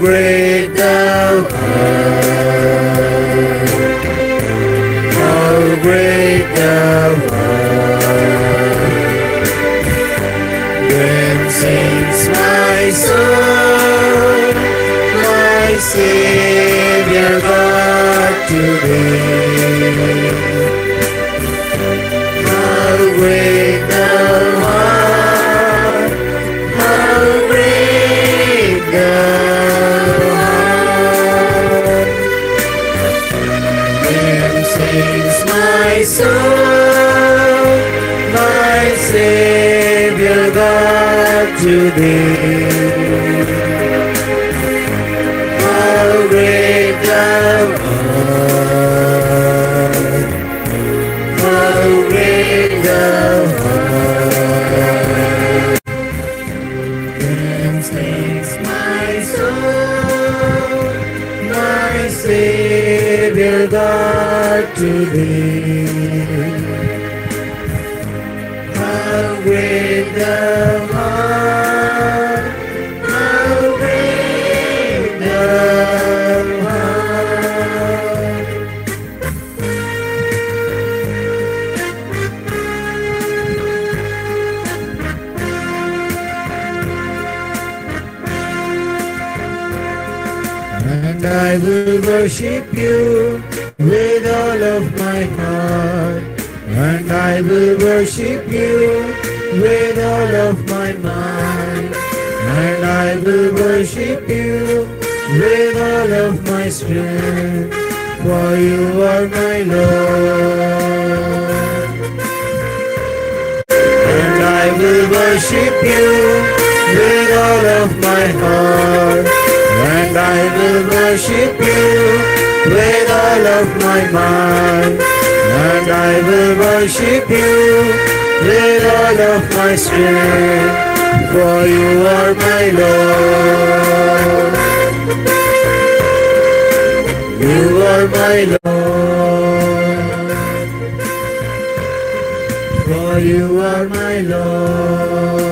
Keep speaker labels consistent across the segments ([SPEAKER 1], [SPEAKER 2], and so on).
[SPEAKER 1] great thou art, how great thou art. Then sings my soul, my Savior God to thee. How great thou art, how great thou art. Then sings my soul, my Savior God to thee. How great thou art, how great thou art. Then sings my soul, my Savior God to thee. How great thou art, how great thou art. And I will worship you with all of my heart. And I will worship you with all of my mind. And I will worship you with all of my strength. For you are my Lord. And I will worship you with all of my heart. And I will worship you with all of my mind. And I will worship you with all of my strength. For you are my Lord. You are my Lord. For you are my Lord.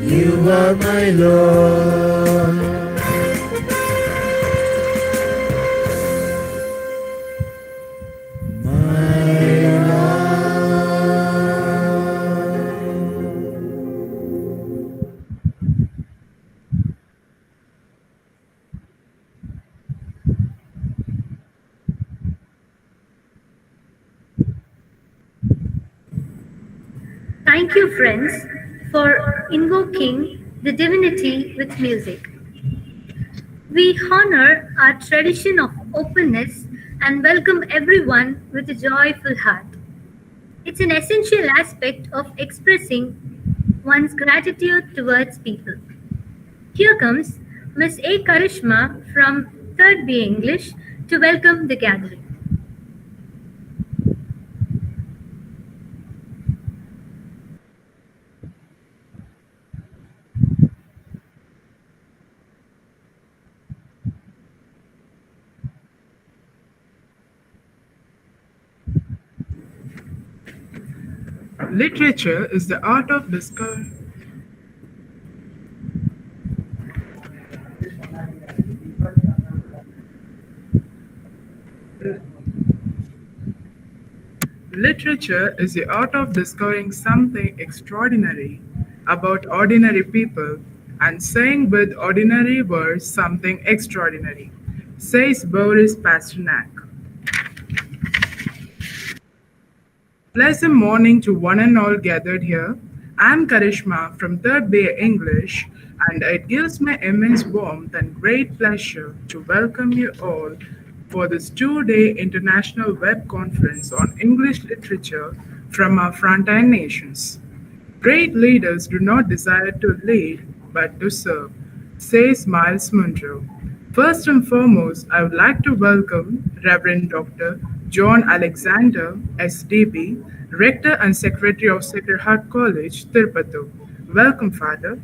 [SPEAKER 1] You are my Lord.
[SPEAKER 2] Thank you, friends, for invoking the divinity with music. We honor our tradition of openness and welcome everyone with a joyful heart. It's an essential aspect of expressing one's gratitude towards people. Here comes Miss A. Karishma from 3rd B English to welcome the gathering.
[SPEAKER 3] Literature is the art of discovering. Literature is the art of discovering something extraordinary about ordinary people and saying with ordinary words something extraordinary, says Boris Pasternak. Pleasant morning to one and all gathered here. I'm Karishma from 3rd B English, and it gives me immense warmth and great pleasure to welcome you all for this 2-day international web conference on English literature from our frontline nations. Great leaders do not desire to lead, but to serve, says Miles Munro. First and foremost, I would like to welcome Reverend Dr. John Alexander, SDB, Rector and Secretary of Sacred Heart College, Tirupati. Welcome, Father.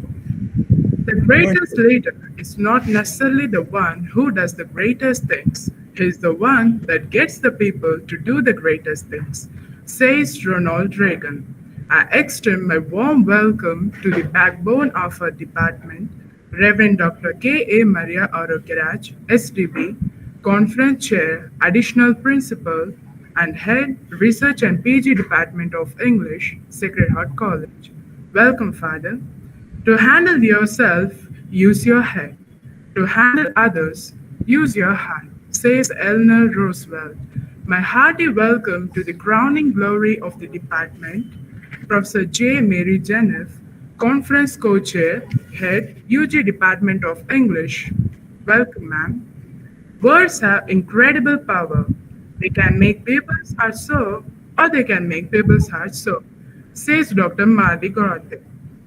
[SPEAKER 3] The greatest leader is not necessarily the one who does the greatest things. He is the one that gets the people to do the greatest things, says Ronald Reagan. I extend my warm welcome to the backbone of our department, Reverend Dr. K. A. Maria Arokiraj, SDB, Conference Chair, Additional Principal, and Head, Research and PG Department of English, Sacred Heart College. Welcome, Father. To handle yourself, use your head. To handle others, use your heart, says Eleanor Roosevelt. My hearty welcome to the crowning glory of the department, Professor J. Mary Jenniff, Conference Co-Chair, Head, UG Department of English. Welcome, ma'am. Words have incredible power. They can make people's hearts soar, or they can make people's hearts soar, says Dr. Marty Gorote.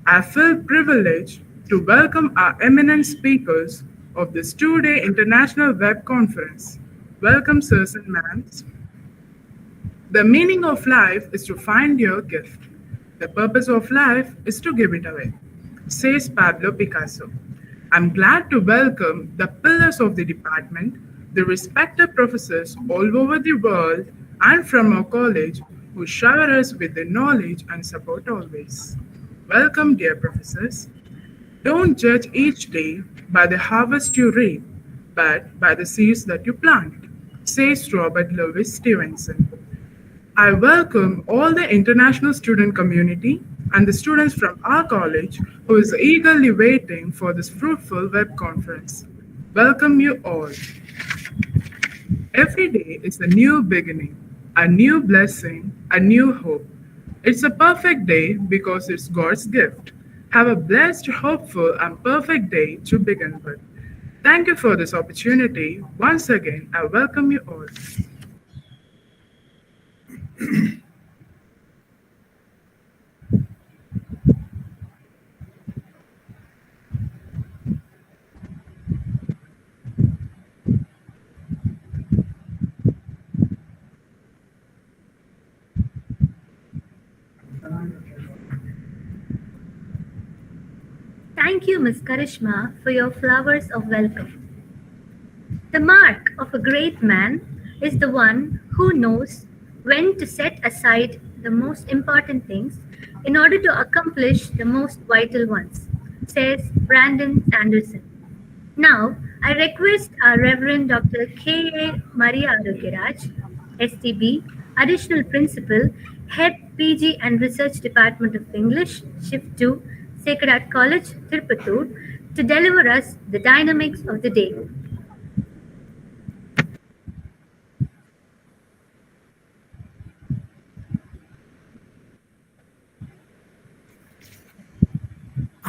[SPEAKER 3] I feel privileged to welcome our eminent speakers of this two-day international web conference. Welcome, sirs and ma'ams. The meaning of life is to find your gift. The purpose of life is to give it away, says Pablo Picasso. I'm glad to welcome the pillars of the department, the respected professors all over the world and from our college who shower us with their knowledge and support always. Welcome, dear professors. Don't judge each day by the harvest you reap, but by the seeds that you plant, says Robert Louis Stevenson. I welcome all the international student community and the students from our college who is eagerly waiting for this fruitful web conference. Welcome you all. Every day is a new beginning, a new blessing, a new hope. It's a perfect day because it's God's gift. Have a blessed, hopeful, and perfect day to begin with. Thank you for this opportunity. Once again, I welcome you all.
[SPEAKER 2] Thank you, Ms. Karishma, for your flowers of welcome. The mark of a great man is the one who knows when to set aside the most important things in order to accomplish the most vital ones, says Brandon Sanderson. Now, I request our Reverend Dr. K. A. Maria Arokiraj, STB, Additional Principal, Head PG and Research Department of English, Shift 2, Sacred Heart College, Tirupattur, to deliver us the dynamics of the day.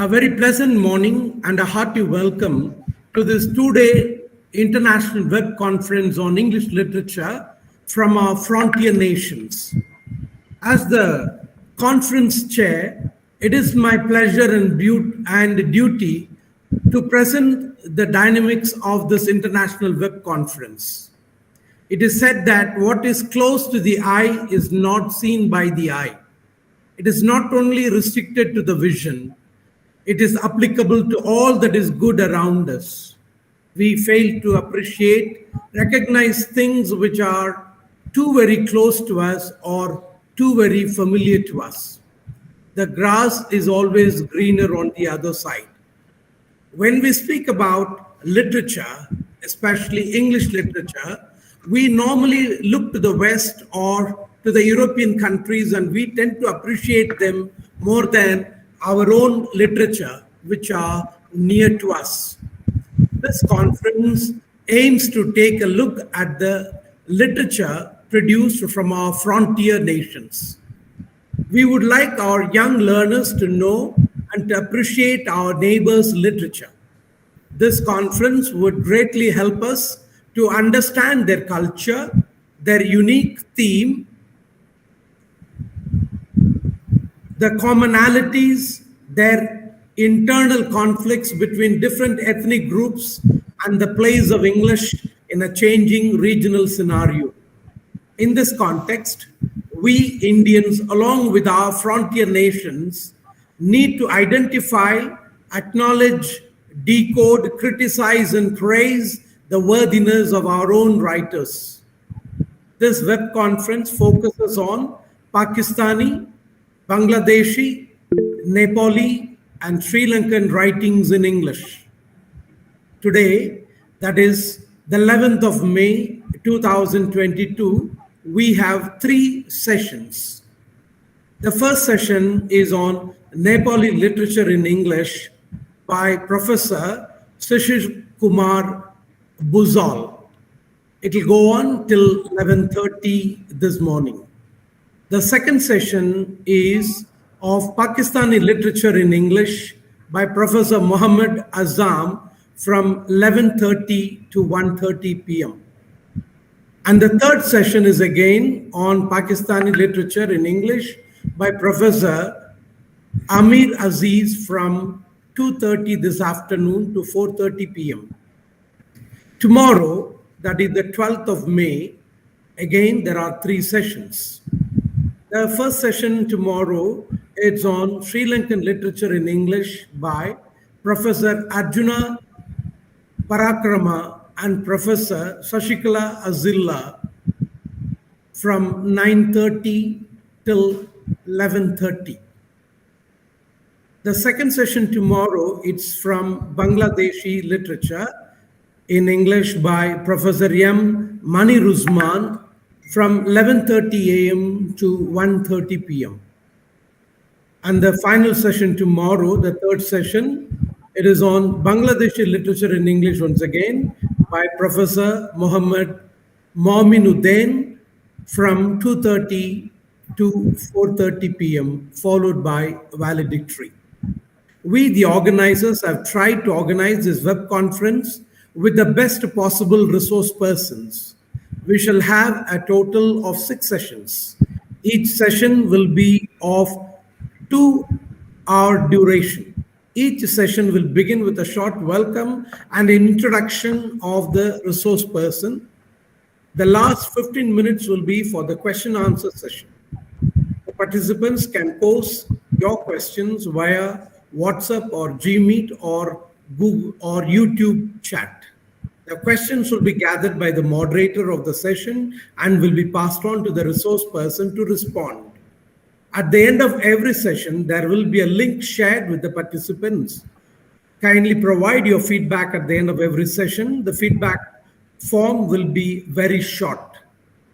[SPEAKER 4] A very pleasant morning and a hearty welcome to this two-day International Web Conference on English Literature from our frontier nations. As the conference chair, it is my pleasure and duty to present the dynamics of this International Web Conference. It is said that what is close to the eye is not seen by the eye. It is not only restricted to the vision, it is applicable to all that is good around us. We fail to appreciate, recognize things which are too very close to us or too very familiar to us. The grass is always greener on the other side. When we speak about literature, especially English literature, we normally look to the West or to the European countries, and we tend to appreciate them more than our own literature, which are near to us. This conference aims to take a look at the literature produced from our frontier nations. We would like our young learners to know and to appreciate our neighbors' literature. This conference would greatly help us to understand their culture, their unique theme, the commonalities, their internal conflicts between different ethnic groups, and the place of English in a changing regional scenario. In this context, we Indians, along with our frontier nations, need to identify, acknowledge, decode, criticize, and praise the worthiness of our own writers. This web conference focuses on Pakistani, Bangladeshi, Nepali, and Sri Lankan writings in English. Today, that is the 11th of May 2022, we have 3 sessions. The first session is on Nepali literature in English by Professor Shishir Kumar Buzal. It will go on till 11:30 this morning. The second session is of Pakistani literature in English by Professor Muhammad Azam from 11:30 to 1:30 p.m. And the third session is again on Pakistani literature in English by Professor Amir Aziz from 2:30 this afternoon to 4:30 p.m. Tomorrow, that is the 12th of May, again there are 3 sessions. The first session tomorrow is on Sri Lankan literature in English by Professor Arjuna Parakrama and Professor Sashikala Azilla from 9:30 till 11:30. The second session tomorrow, it's from Bangladeshi literature in English by Professor M. Mani Ruzman from 11:30 a.m. to 1:30 p.m. And the final session tomorrow, the third session, it is on Bangladeshi literature in English once again by Professor Muhammad Mominuddin from 2:30 to 4:30 p.m., followed by valedictory. We, the organizers, have tried to organize this web conference with the best possible resource persons. We shall have a total of 6 sessions. Each session will be of 2-hour duration. Each session will begin with a short welcome and an introduction of the resource person. The last 15 minutes will be for the question answer session. The participants can post your questions via WhatsApp or Gmeet or Google or YouTube chat. The questions will be gathered by the moderator of the session and will be passed on to the resource person to respond. At the end of every session, there will be a link shared with the participants. Kindly provide your feedback at the end of every session. The feedback form will be very short.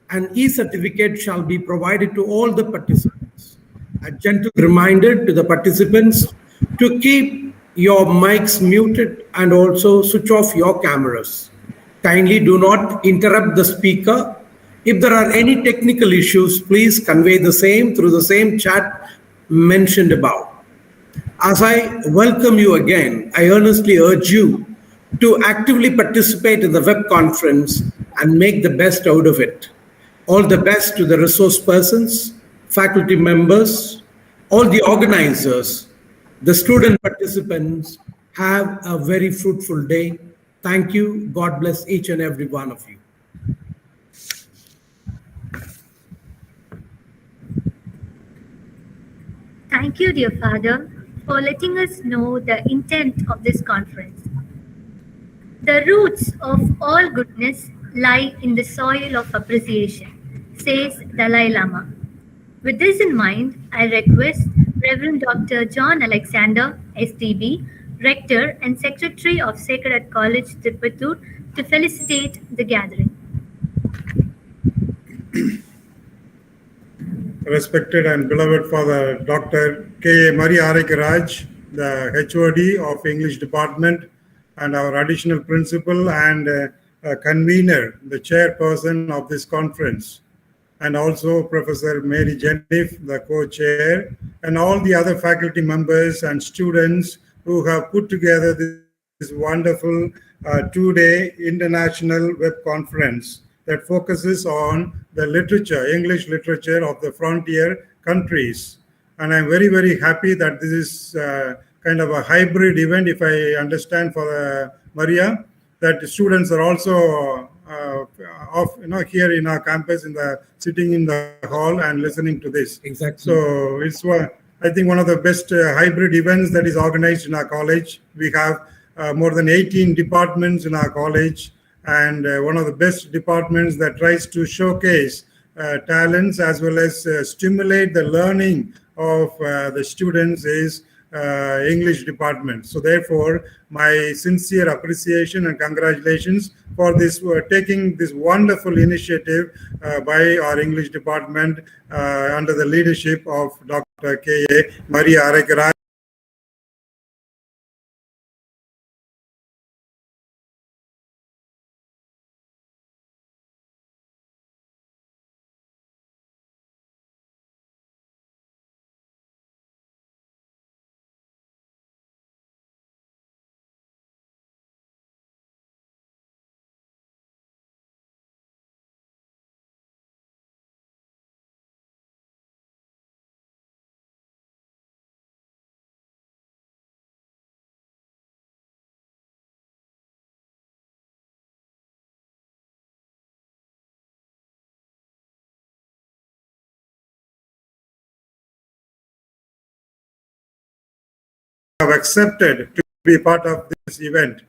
[SPEAKER 4] An e-certificate shall be provided to all the participants. A gentle reminder to the participants to keep your mics muted and also switch off your cameras. Kindly do not interrupt the speaker. If there are any technical issues, please convey the same through the same chat mentioned above. As I welcome you again, I earnestly urge you to actively participate in the web conference and make the best out of it. All the best to the resource persons, faculty members, all the organizers, the student participants. Have a very fruitful day. Thank you. God bless each and every one of you.
[SPEAKER 2] Thank you, dear Father, for letting us know the intent of this conference. The roots of all goodness lie in the soil of appreciation, says Dalai Lama. With this in mind, I request Reverend Dr. John Alexander, STB, Rector and Secretary of Sacred Heart College, Tirupattur, to felicitate the gathering.
[SPEAKER 5] Respected and beloved Father Dr. K. Maria Arikaraj, the HOD of English Department, and our additional principal and convener, the chairperson of this conference, and also Professor Mary Jennifer, the co-chair, and all the other faculty members and students who have put together this wonderful 2-day international web conference that focuses on the literature, English literature of the frontier countries. And I'm very, very happy that this is kind of a hybrid event, if I understand, for Maria, that the students are also here in our campus, sitting in the hall and listening to this.
[SPEAKER 4] Exactly.
[SPEAKER 5] So it's I think one of the best hybrid events that is organized in our college. We have more than 18 departments in our college, and one of the best departments that tries to showcase talents as well as stimulate the learning of the students is English department. So therefore, my sincere appreciation and congratulations for this taking this wonderful initiative by our English department under the leadership of Dr. K.A. Maria Arekaraj. Have accepted to be part of this event.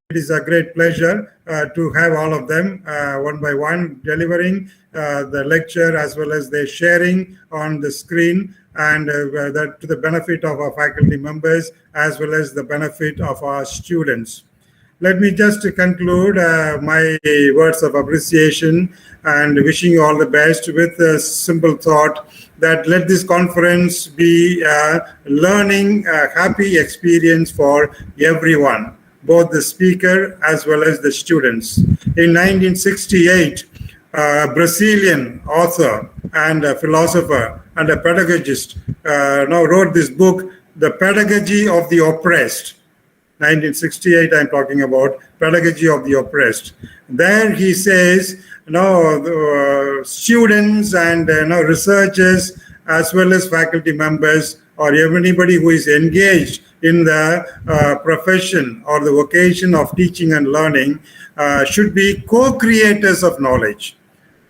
[SPEAKER 5] It is a great pleasure to have all of them one by one delivering the lecture as well as their sharing on the screen, and that to the benefit of our faculty members as well as the benefit of our students. Let me just conclude my words of appreciation and wishing you all the best with a simple thought that let this conference be a learning, happy experience for everyone, both the speaker as well as the students. In 1968, a Brazilian author and a philosopher and a pedagogist now wrote this book, The Pedagogy of the Oppressed. 1968, I'm talking about Pedagogy of the Oppressed. There he says, students and researchers as well as faculty members or anybody who is engaged in the profession or the vocation of teaching and learning should be co-creators of knowledge.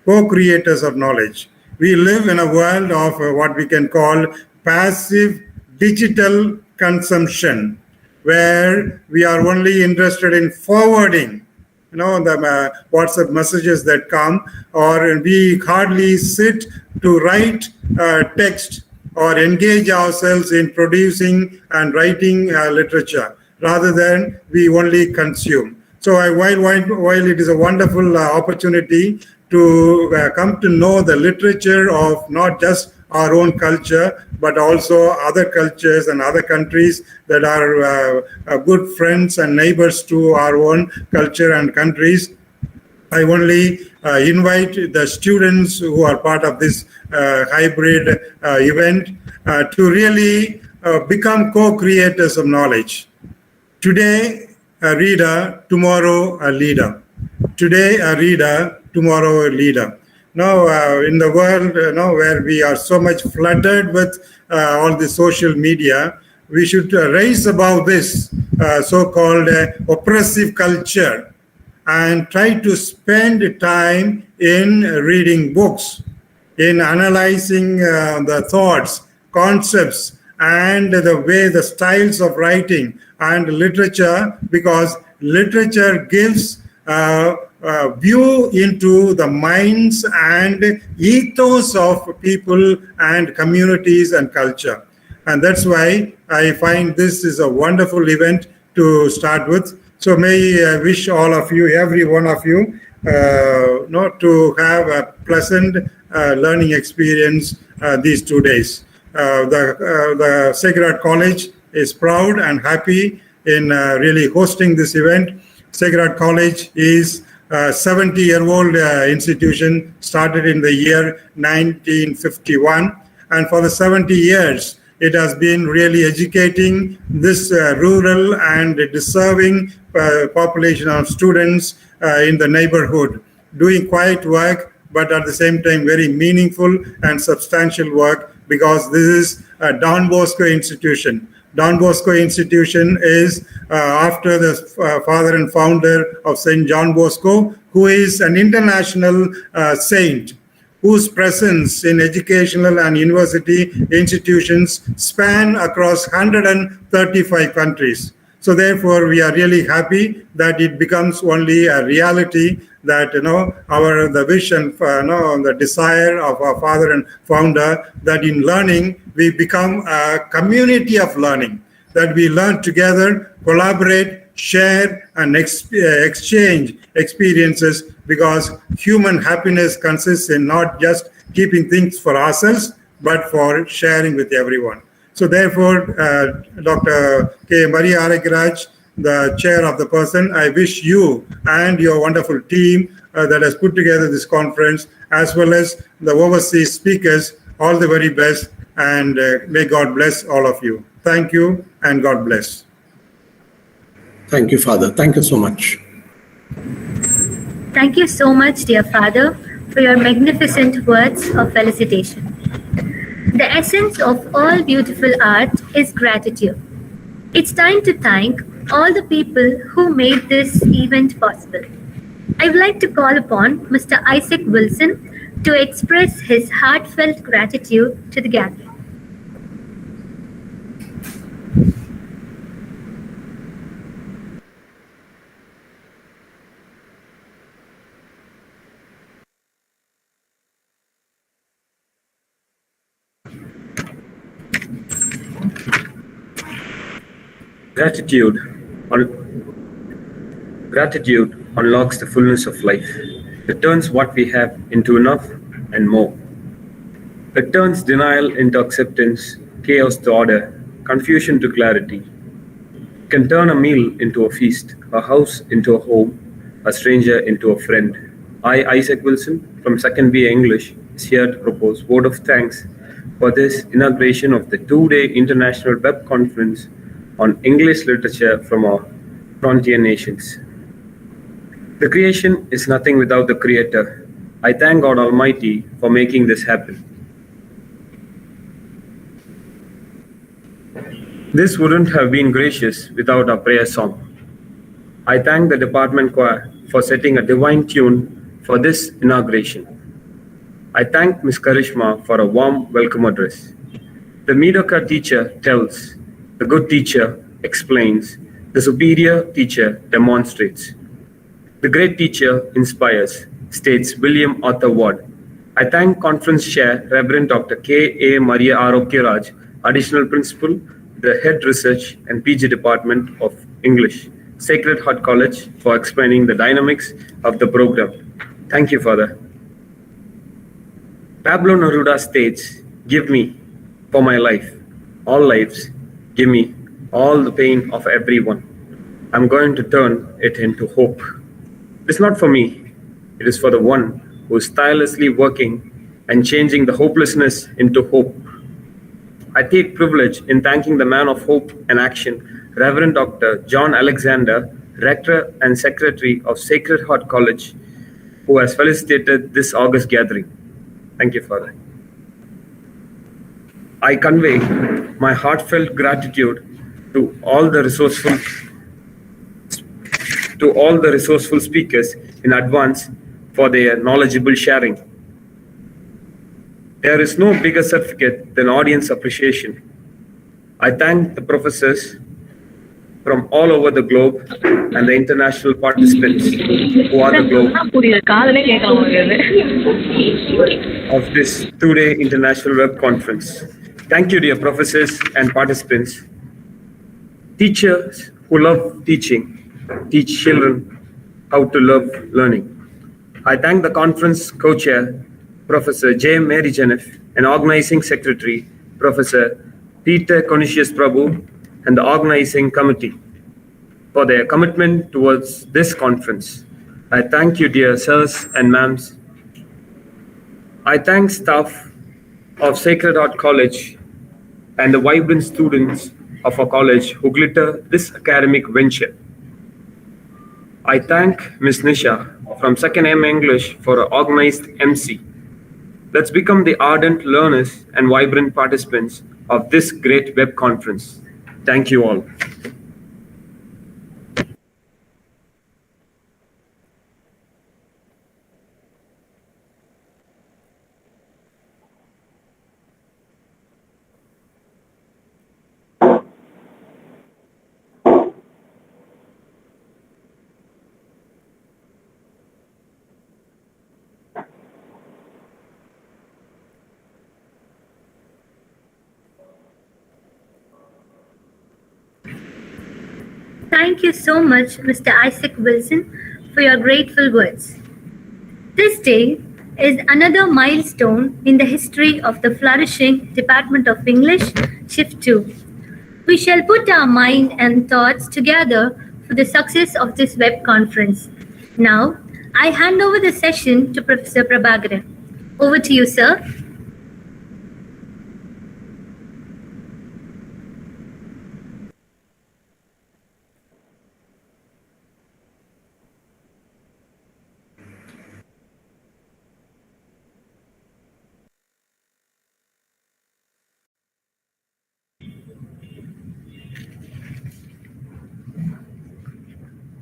[SPEAKER 5] Co-creators of knowledge. We live in a world of what we can call passive digital consumption, where we are only interested in forwarding, the WhatsApp messages that come, or we hardly sit to write text or engage ourselves in producing and writing literature, rather than we only consume. So while it is a wonderful opportunity to come to know the literature of not just our own culture, but also other cultures and other countries that are good friends and neighbors to our own culture and countries, I only invite the students who are part of this hybrid event to really become co-creators of knowledge. Today, a reader, tomorrow a leader. Today, a reader, tomorrow a leader. Now, in the world where we are so much flooded with all the social media, we should raise above this so-called oppressive culture and try to spend time in reading books, in analyzing the thoughts, concepts, and the way the styles of writing and literature, because literature gives view into the minds and ethos of people and communities and culture. And that's why I find this is a wonderful event to start with. So may I wish all of you, every one of you, to have a pleasant learning experience these 2 days. The Sacred Heart College is proud and happy in really hosting this event. Sacred Heart College is a 70-year-old institution, started in the year 1951. And for the 70 years, it has been really educating this rural and deserving population of students in the neighborhood, doing quiet work, but at the same time very meaningful and substantial work, because this is a Don Bosco institution. Don Bosco institution is after the father and founder of St. John Bosco, who is an international saint, whose presence in educational and university institutions span across 135 countries. So therefore, we are really happy that it becomes only a reality that the vision, the desire of our father and founder, that in learning we become a community of learning, that we learn together, collaborate, share, and exchange experiences, because human happiness consists in not just keeping things for ourselves, but for sharing with everyone. So therefore, Dr. K. Maria Arekraj, the chair of the person, I wish you and your wonderful team that has put together this conference, as well as the overseas speakers, all the very best, and may God bless all of you. Thank you, and God bless.
[SPEAKER 4] Thank you, Father. Thank you so much.
[SPEAKER 2] Thank you so much, dear Father, for your magnificent words of felicitation. The essence of all beautiful art is gratitude. It's time to thank all the people who made this event possible. I would like to call upon Mr. Isaac Wilson to express his heartfelt gratitude to the gathering.
[SPEAKER 6] Gratitude unlocks the fullness of life. It turns what we have into enough and more. It turns denial into acceptance, chaos to order, confusion to clarity. It can turn a meal into a feast, a house into a home, a stranger into a friend. I, Isaac Wilson, from 2nd BA English, is here to propose word of thanks for this inauguration of the 2-day International Web Conference on English Literature from our frontier nations. The creation is nothing without the Creator. I thank God Almighty for making this happen. This wouldn't have been gracious without our prayer song. I thank the department choir for setting a divine tune for this inauguration. I thank Ms. Karishma for a warm welcome address. The mediocre teacher tells, the good teacher explains, the superior teacher demonstrates. The great teacher inspires, states William Arthur Ward. I thank Conference Chair Reverend Dr. K. A. Maria Arokyaraj, Additional Principal, the Head Research and PG Department of English, Sacred Heart College, for explaining the dynamics of the program. Thank you, Father. Pablo Neruda states, give me, for my life, all lives, give me all the pain of everyone. I'm going to turn it into hope. It's not for me, it is for the one who is tirelessly working and changing the hopelessness into hope. I take privilege in thanking the man of hope and action, Reverend Dr. John Alexander, Rector and Secretary of Sacred Heart College, who has felicitated this August gathering. Thank you, Father. I convey my heartfelt gratitude to all the resourceful speakers in advance for their knowledgeable sharing. There is no bigger certificate than audience appreciation. I thank the professors from all over the globe and the international participants who are the globe of this 2-day International Web Conference. Thank you, dear professors and participants. Teachers who love teaching, teach children how to love learning. I thank the conference co-chair, Professor J. Mary Jenniff, and organizing secretary, Professor Peter Conicius Prabhu, and the organizing committee for their commitment towards this conference. I thank you, dear sirs and ma'ams. I thank staff of Sacred Heart College and the vibrant students of our college who glitter this academic venture. I thank Ms. Nisha from 2nd M English for her organized MC. Let's become the ardent learners and vibrant participants of this great web conference. Thank you all.
[SPEAKER 2] Thank you so much, Mr. Isaac Wilson, for your grateful words. This day is another milestone in the history of the flourishing Department of English, Shift 2. We shall put our mind and thoughts together for the success of this web conference. Now, I hand over the session to Professor Prabhakaran. Over to you, sir.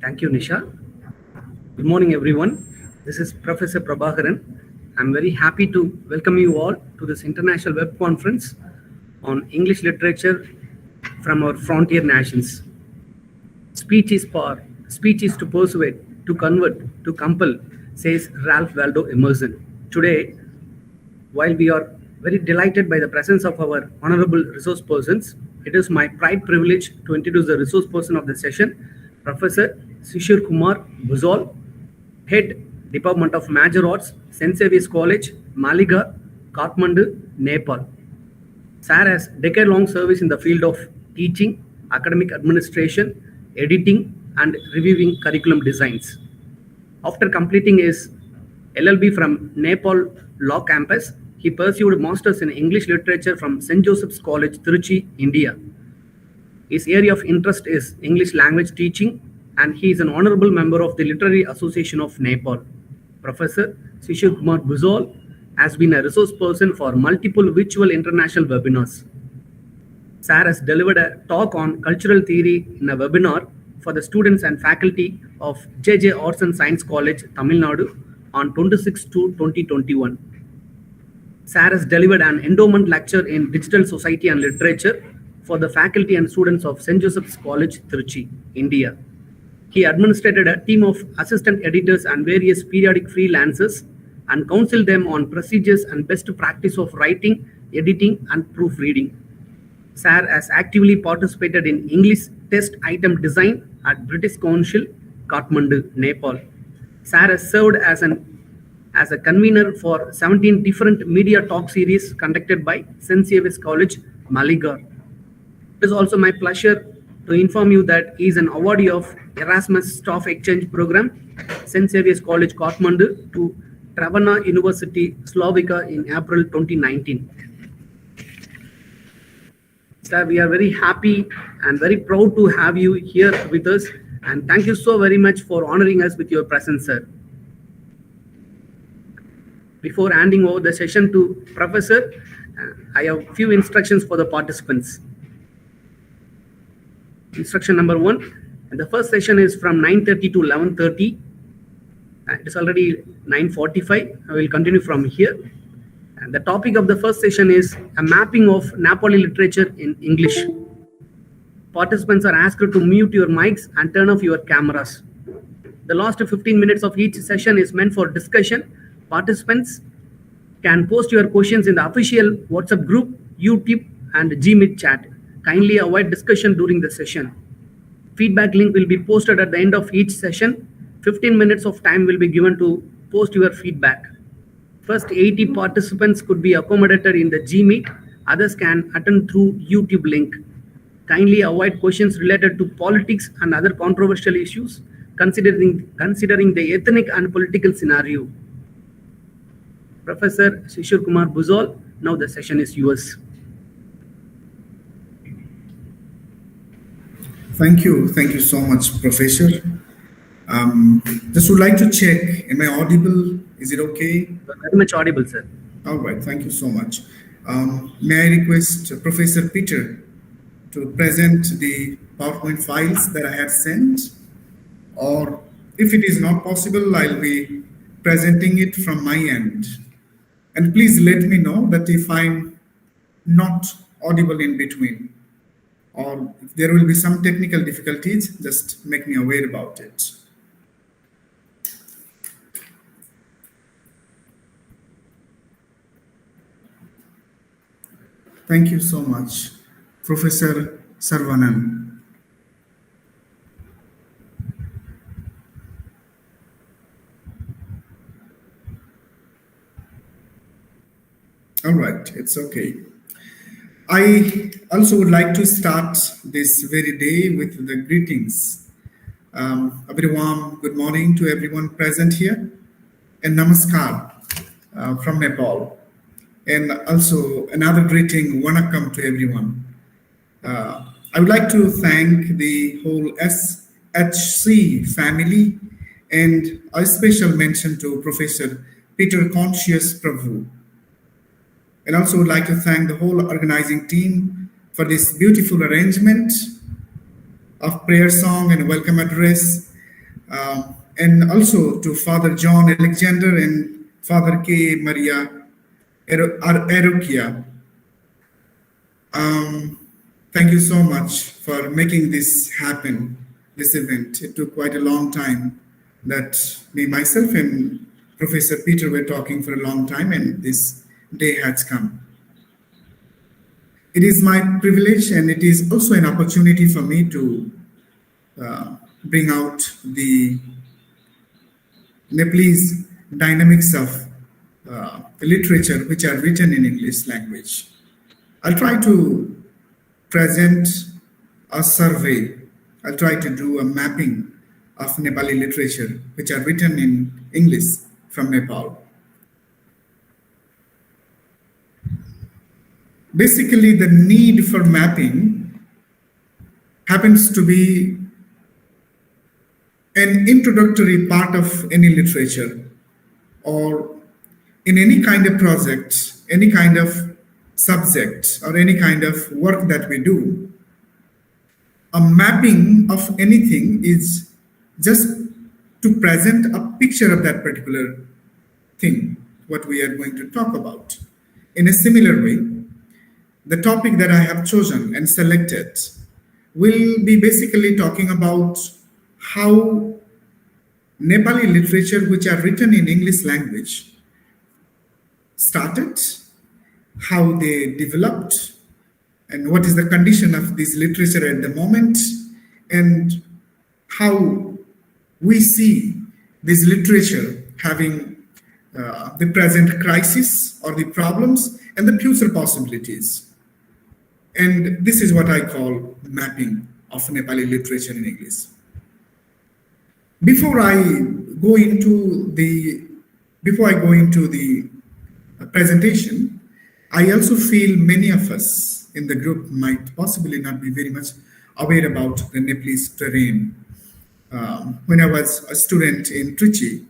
[SPEAKER 7] Thank you, Nisha. Good morning, everyone. This is Professor Prabhakaran. I'm very happy to welcome you all to this international web conference on English literature from our frontier nations. Speech is power. Speech is to persuade, to convert, to compel, says Ralph Waldo Emerson. Today, while we are very delighted by the presence of our honorable resource persons, it is my pride privilege to introduce the resource person of the session, Professor Shishir Kumar Bhusal, Head Department of Major Arts, St. Xavier's College, Maligarh, Kathmandu, Nepal. Sir has decade-long service in the field of teaching, academic administration, editing, and reviewing curriculum designs. After completing his LLB from Nepal Law Campus, he pursued a master's in English literature from St. Joseph's College, Tiruchi, India. His area of interest is English language teaching, and he is an honorable member of the Literary Association of Nepal. Professor Shishir Kumar Bhusal has been a resource person for multiple virtual international webinars. Sir has delivered a talk on cultural theory in a webinar for the students and faculty of JJ Arts and Science College, Tamil Nadu on 26/2/2021. Sir has delivered an endowment lecture in Digital Society and Literature for the faculty and students of St. Joseph's College, Tiruchi, India. He administrated a team of assistant editors and various periodic freelancers and counseled them on procedures and best practice of writing, editing, and proofreading. Sir has actively participated in English test item design at British Council, Kathmandu, Nepal. Sir has served as a convener for 17 different media talk series conducted by St. Xavier's College, Maligarh. It is also my pleasure to inform you that he is an awardee of Erasmus Staff Exchange Program, St. Xavier's College, Kathmandu to Trevana University, Slovakia in April 2019. Sir, we are very happy and very proud to have you here with us, and thank you so very much for honoring us with your presence, sir. Before handing over the session to Professor, I have a few instructions for the participants. Instruction number 1, the first session is from 9:30 to 11:30. It is already 9:45. I will continue from here. And the topic of the first session is a mapping of Nepali literature in English. Participants are asked to mute your mics and turn off your cameras. The last 15 minutes of each session is meant for discussion. Participants can post your questions in the official WhatsApp group, YouTube, and Gmeet chat. Kindly avoid discussion during the session. Feedback link will be posted at the end of each session. 15 minutes of time will be given to post your feedback. First 80 participants could be accommodated in the Gmeet. Others can attend through YouTube link. Kindly avoid questions related to politics and other controversial issues, considering the ethnic and political scenario. Professor Shishir Kumar Bhusal, now the session is yours.
[SPEAKER 8] Thank you so much, Professor. Just would like to check, am I audible? Is it okay?
[SPEAKER 7] Very much audible, sir.
[SPEAKER 8] All right, thank you so much. May I request Professor Peter to present the PowerPoint files that I have sent? Or if it is not possible, I'll be presenting it from my end. And please let me know that if I'm not audible in between, or if there will be some technical difficulties, just make me aware about it. Thank you so much, Professor Sarvanan. All right, it's okay. I also would like to start this very day with the greetings. A very warm good morning to everyone present here, and namaskar from Nepal. And also another greeting, wanakam to everyone. I would like to thank the whole SHC family and a special mention to Professor Peter Conscious Prabhu. And also would like to thank the whole organizing team for this beautiful arrangement of prayer song and welcome address. And also to Father John Alexander and Father K. Maria Erukia. Thank you so much for making this happen, this event. It took quite a long time that me, myself, and Professor Peter were talking for a long time, and this day has come. It is my privilege and it is also an opportunity for me to bring out the Nepalese dynamics of literature which are written in English language. I'll try to present a survey. I'll try to do a mapping of Nepali literature which are written in English from Nepal. Basically, the need for mapping happens to be an introductory part of any literature or in any kind of project, any kind of subject, or any kind of work that we do. A mapping of anything is just to present a picture of that particular thing, what we are going to talk about. In a similar way, the topic that I have chosen and selected will be basically talking about how Nepali literature, which are written in English language, started, how they developed, and what is the condition of this literature at the moment, and how we see this literature having the present crisis or the problems and the future possibilities. And this is what I call mapping of Nepali literature in English. Before I go into the presentation, I also feel many of us in the group might possibly not be very much aware about the Nepalese terrain. When I was a student in Trichy,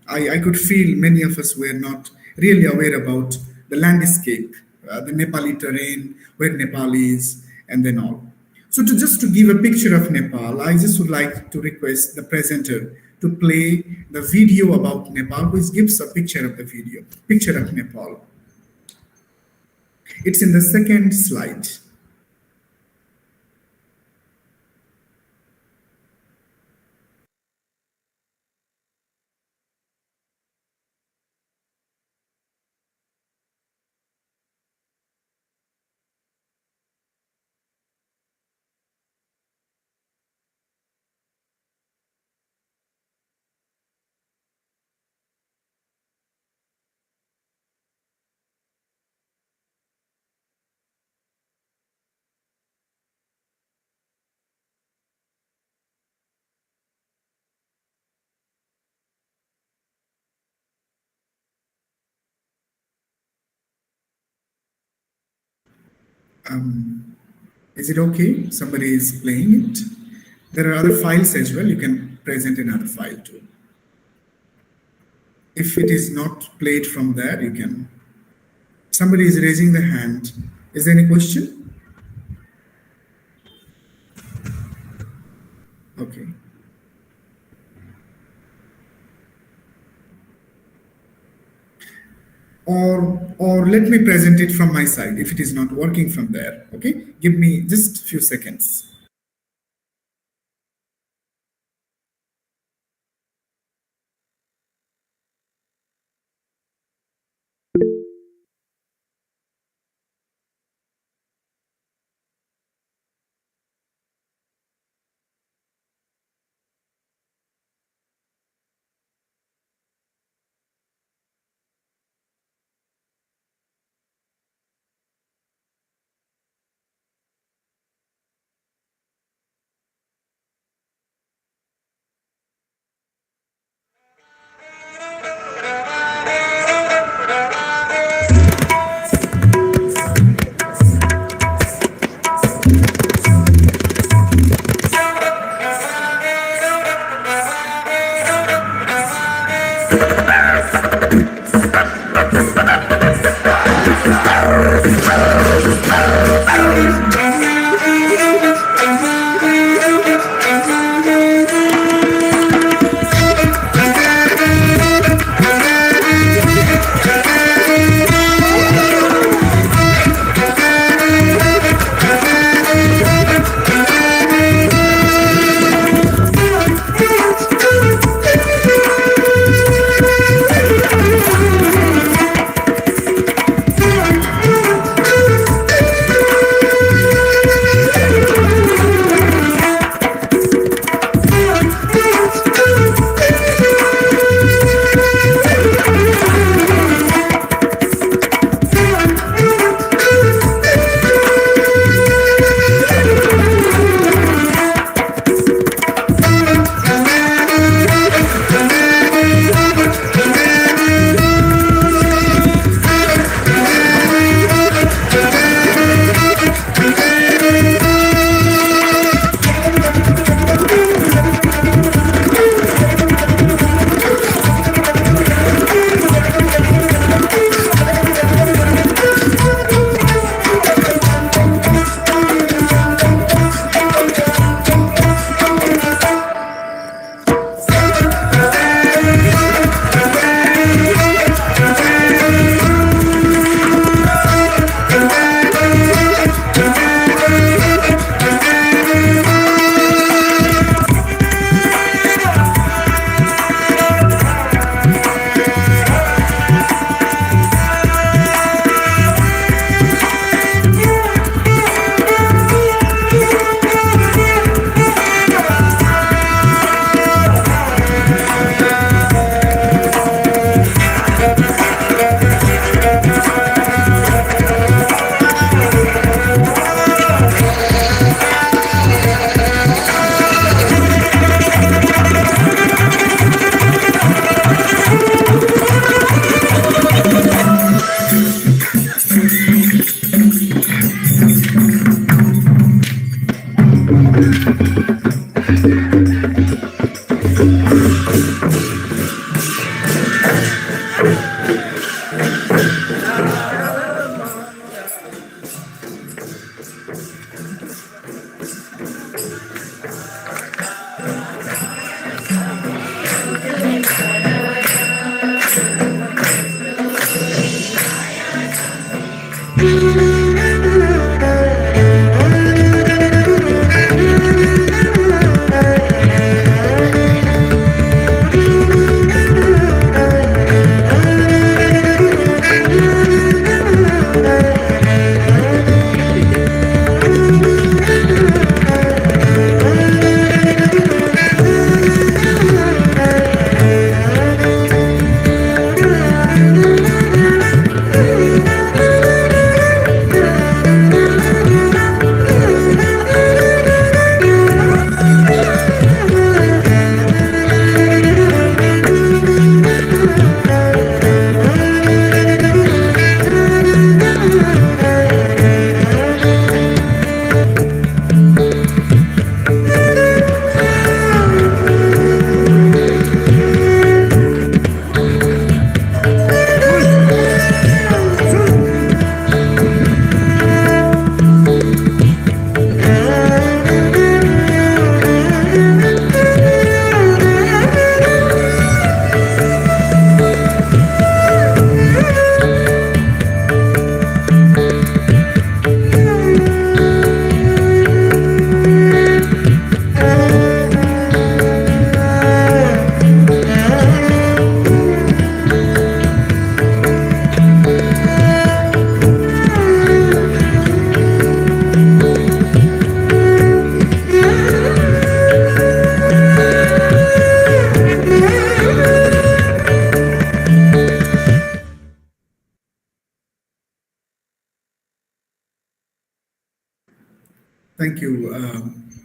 [SPEAKER 8] I could feel many of us were not really aware about the landscape, the Nepali terrain, where Nepal is, and then all. So just to give a picture of Nepal, I just would like to request the presenter to play the video about Nepal, which gives a picture of the video, picture of Nepal. It's in the second slide. Is it okay? Somebody is playing it. There are other files as well. You can present another file too. If it is not played from there, you can. Somebody is raising the hand. Is there any question? Okay. Or let me present it from my side if it is not working from there. Okay, give me just a few seconds.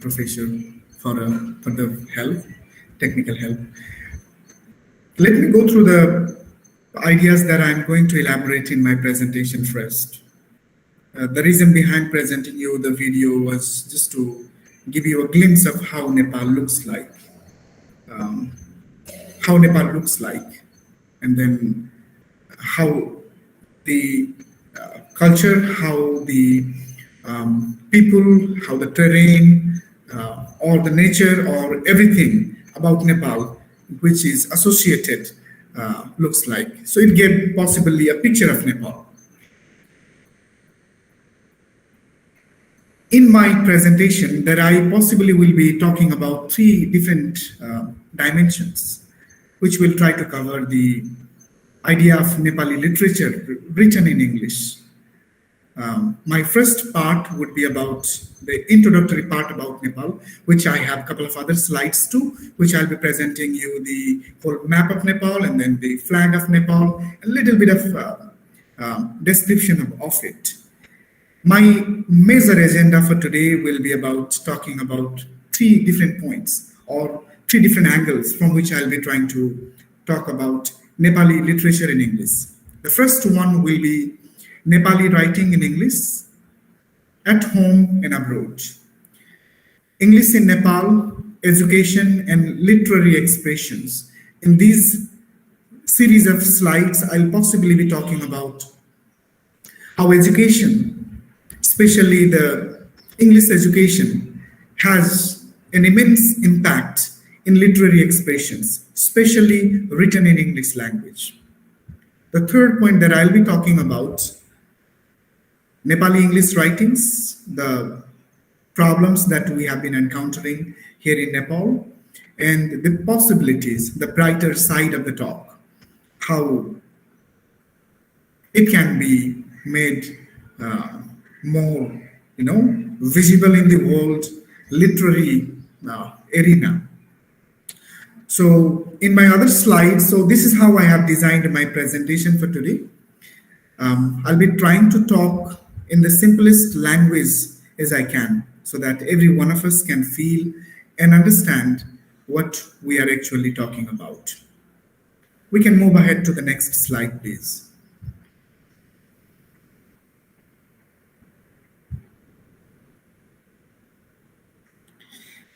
[SPEAKER 8] Professor for the help, technical help. Let me go through the ideas that I'm going to elaborate in my presentation first. The reason behind presenting you the video was just to give you a glimpse of how Nepal looks like. And then how the culture, how the people, how the terrain, or the nature, or everything about Nepal which is associated looks like. So it gave possibly a picture of Nepal. In my presentation, that I possibly will be talking about 3 different dimensions, which will try to cover the idea of Nepali literature written in English. My first part would be about the introductory part about Nepal, which I have a couple of other slides too, which I'll be presenting you the whole map of Nepal and then the flag of Nepal, a little bit of description of it. My major agenda for today will be about talking about 3 different points or 3 different angles from which I'll be trying to talk about Nepali literature in English. The first one will be Nepali writing in English at home and abroad. English in Nepal, education and literary expressions. In these series of slides, I'll possibly be talking about how education, especially the English education, has an immense impact in literary expressions, especially written in English language. The third point that I'll be talking about, Nepali English writings, the problems that we have been encountering here in Nepal, and the possibilities, the brighter side of the talk, how it can be made more, visible in the world literary arena. So in my other slides, so this is how I have designed my presentation for today. I'll be trying to talk in the simplest language as I can, so that every one of us can feel and understand what we are actually talking about. We can move ahead to the next slide, please.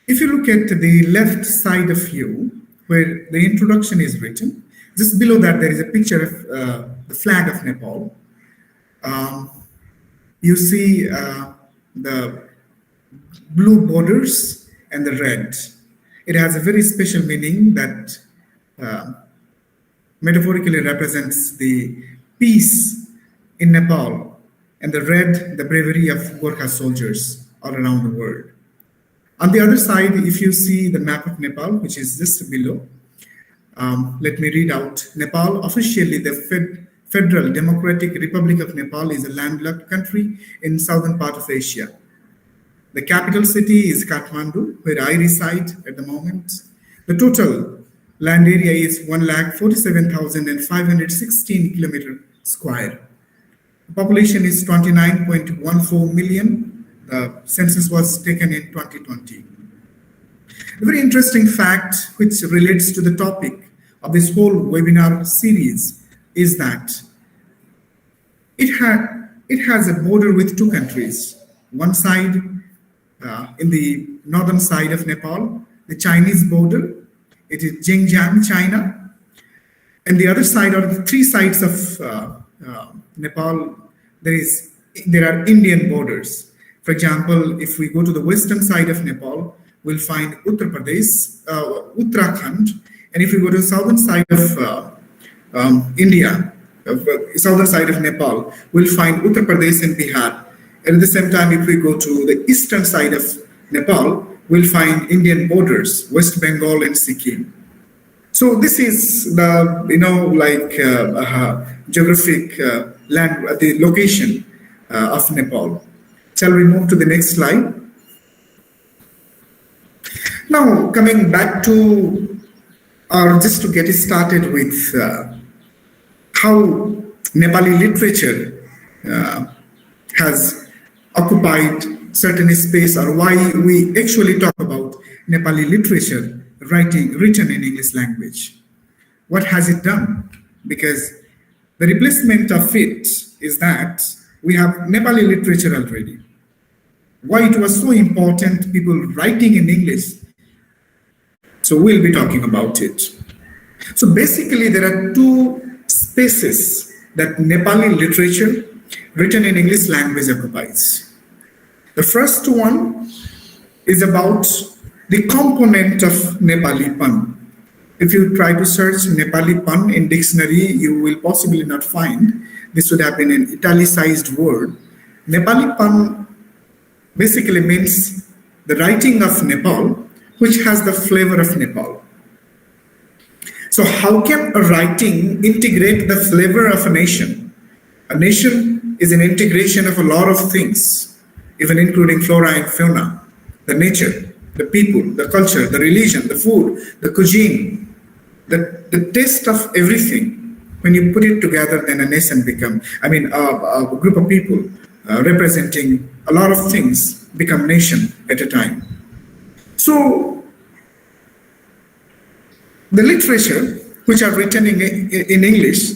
[SPEAKER 8] If you look at the left side of you, where the introduction is written, just below that there is a picture of the flag of Nepal. You see the blue borders and the red. It has a very special meaning that metaphorically represents the peace in Nepal, and the red, the bravery of Gorkha soldiers all around the world. On the other side, if you see the map of Nepal, which is just below, let me read out. Nepal, officially the Federal Democratic Republic of Nepal, is a landlocked country in southern part of Asia. The capital city is Kathmandu, where I reside at the moment. The total land area is 1,47,516 kilometers square. The population is 29.14 million. The census was taken in 2020. A very interesting fact which relates to the topic of this whole webinar series is that it has a border with 2 countries. One side, in the northern side of Nepal, the Chinese border, it is Xinjiang, China. And the other side, or the 3 sides of Nepal, there are Indian borders. For example, if we go to the western side of Nepal, we'll find Uttar Pradesh, Uttarakhand. And if we go to the southern side of India, southern side of Nepal, we'll find Uttar Pradesh and Bihar. And at the same time, if we go to the eastern side of Nepal, we'll find Indian borders, West Bengal and Sikkim. So this is the, geographic land, the location of Nepal. Shall we move to the next slide? Now, coming back to, or just to get started with how Nepali literature has occupied certain space or why we actually talk about Nepali literature written in English language. What has it done? Because the replacement of it is that we have Nepali literature already. Why it was so important, people writing in English. So we'll be talking about it. So basically there are two spaces that Nepali literature written in English language occupies. The first one is about the component of Nepali Pan. If you try to search Nepali Pan in dictionary, you will possibly not find. This would have been an italicized word. Nepali Pan basically means the writing of Nepal, which has the flavor of Nepal. So how can a writing integrate the flavor of a nation? A nation is an integration of a lot of things, even including flora and fauna, the nature, the people, the culture, the religion, the food, the cuisine, the taste of everything. When you put it together, then a nation a group of people representing a lot of things become nation at a time. So the literature which are written in English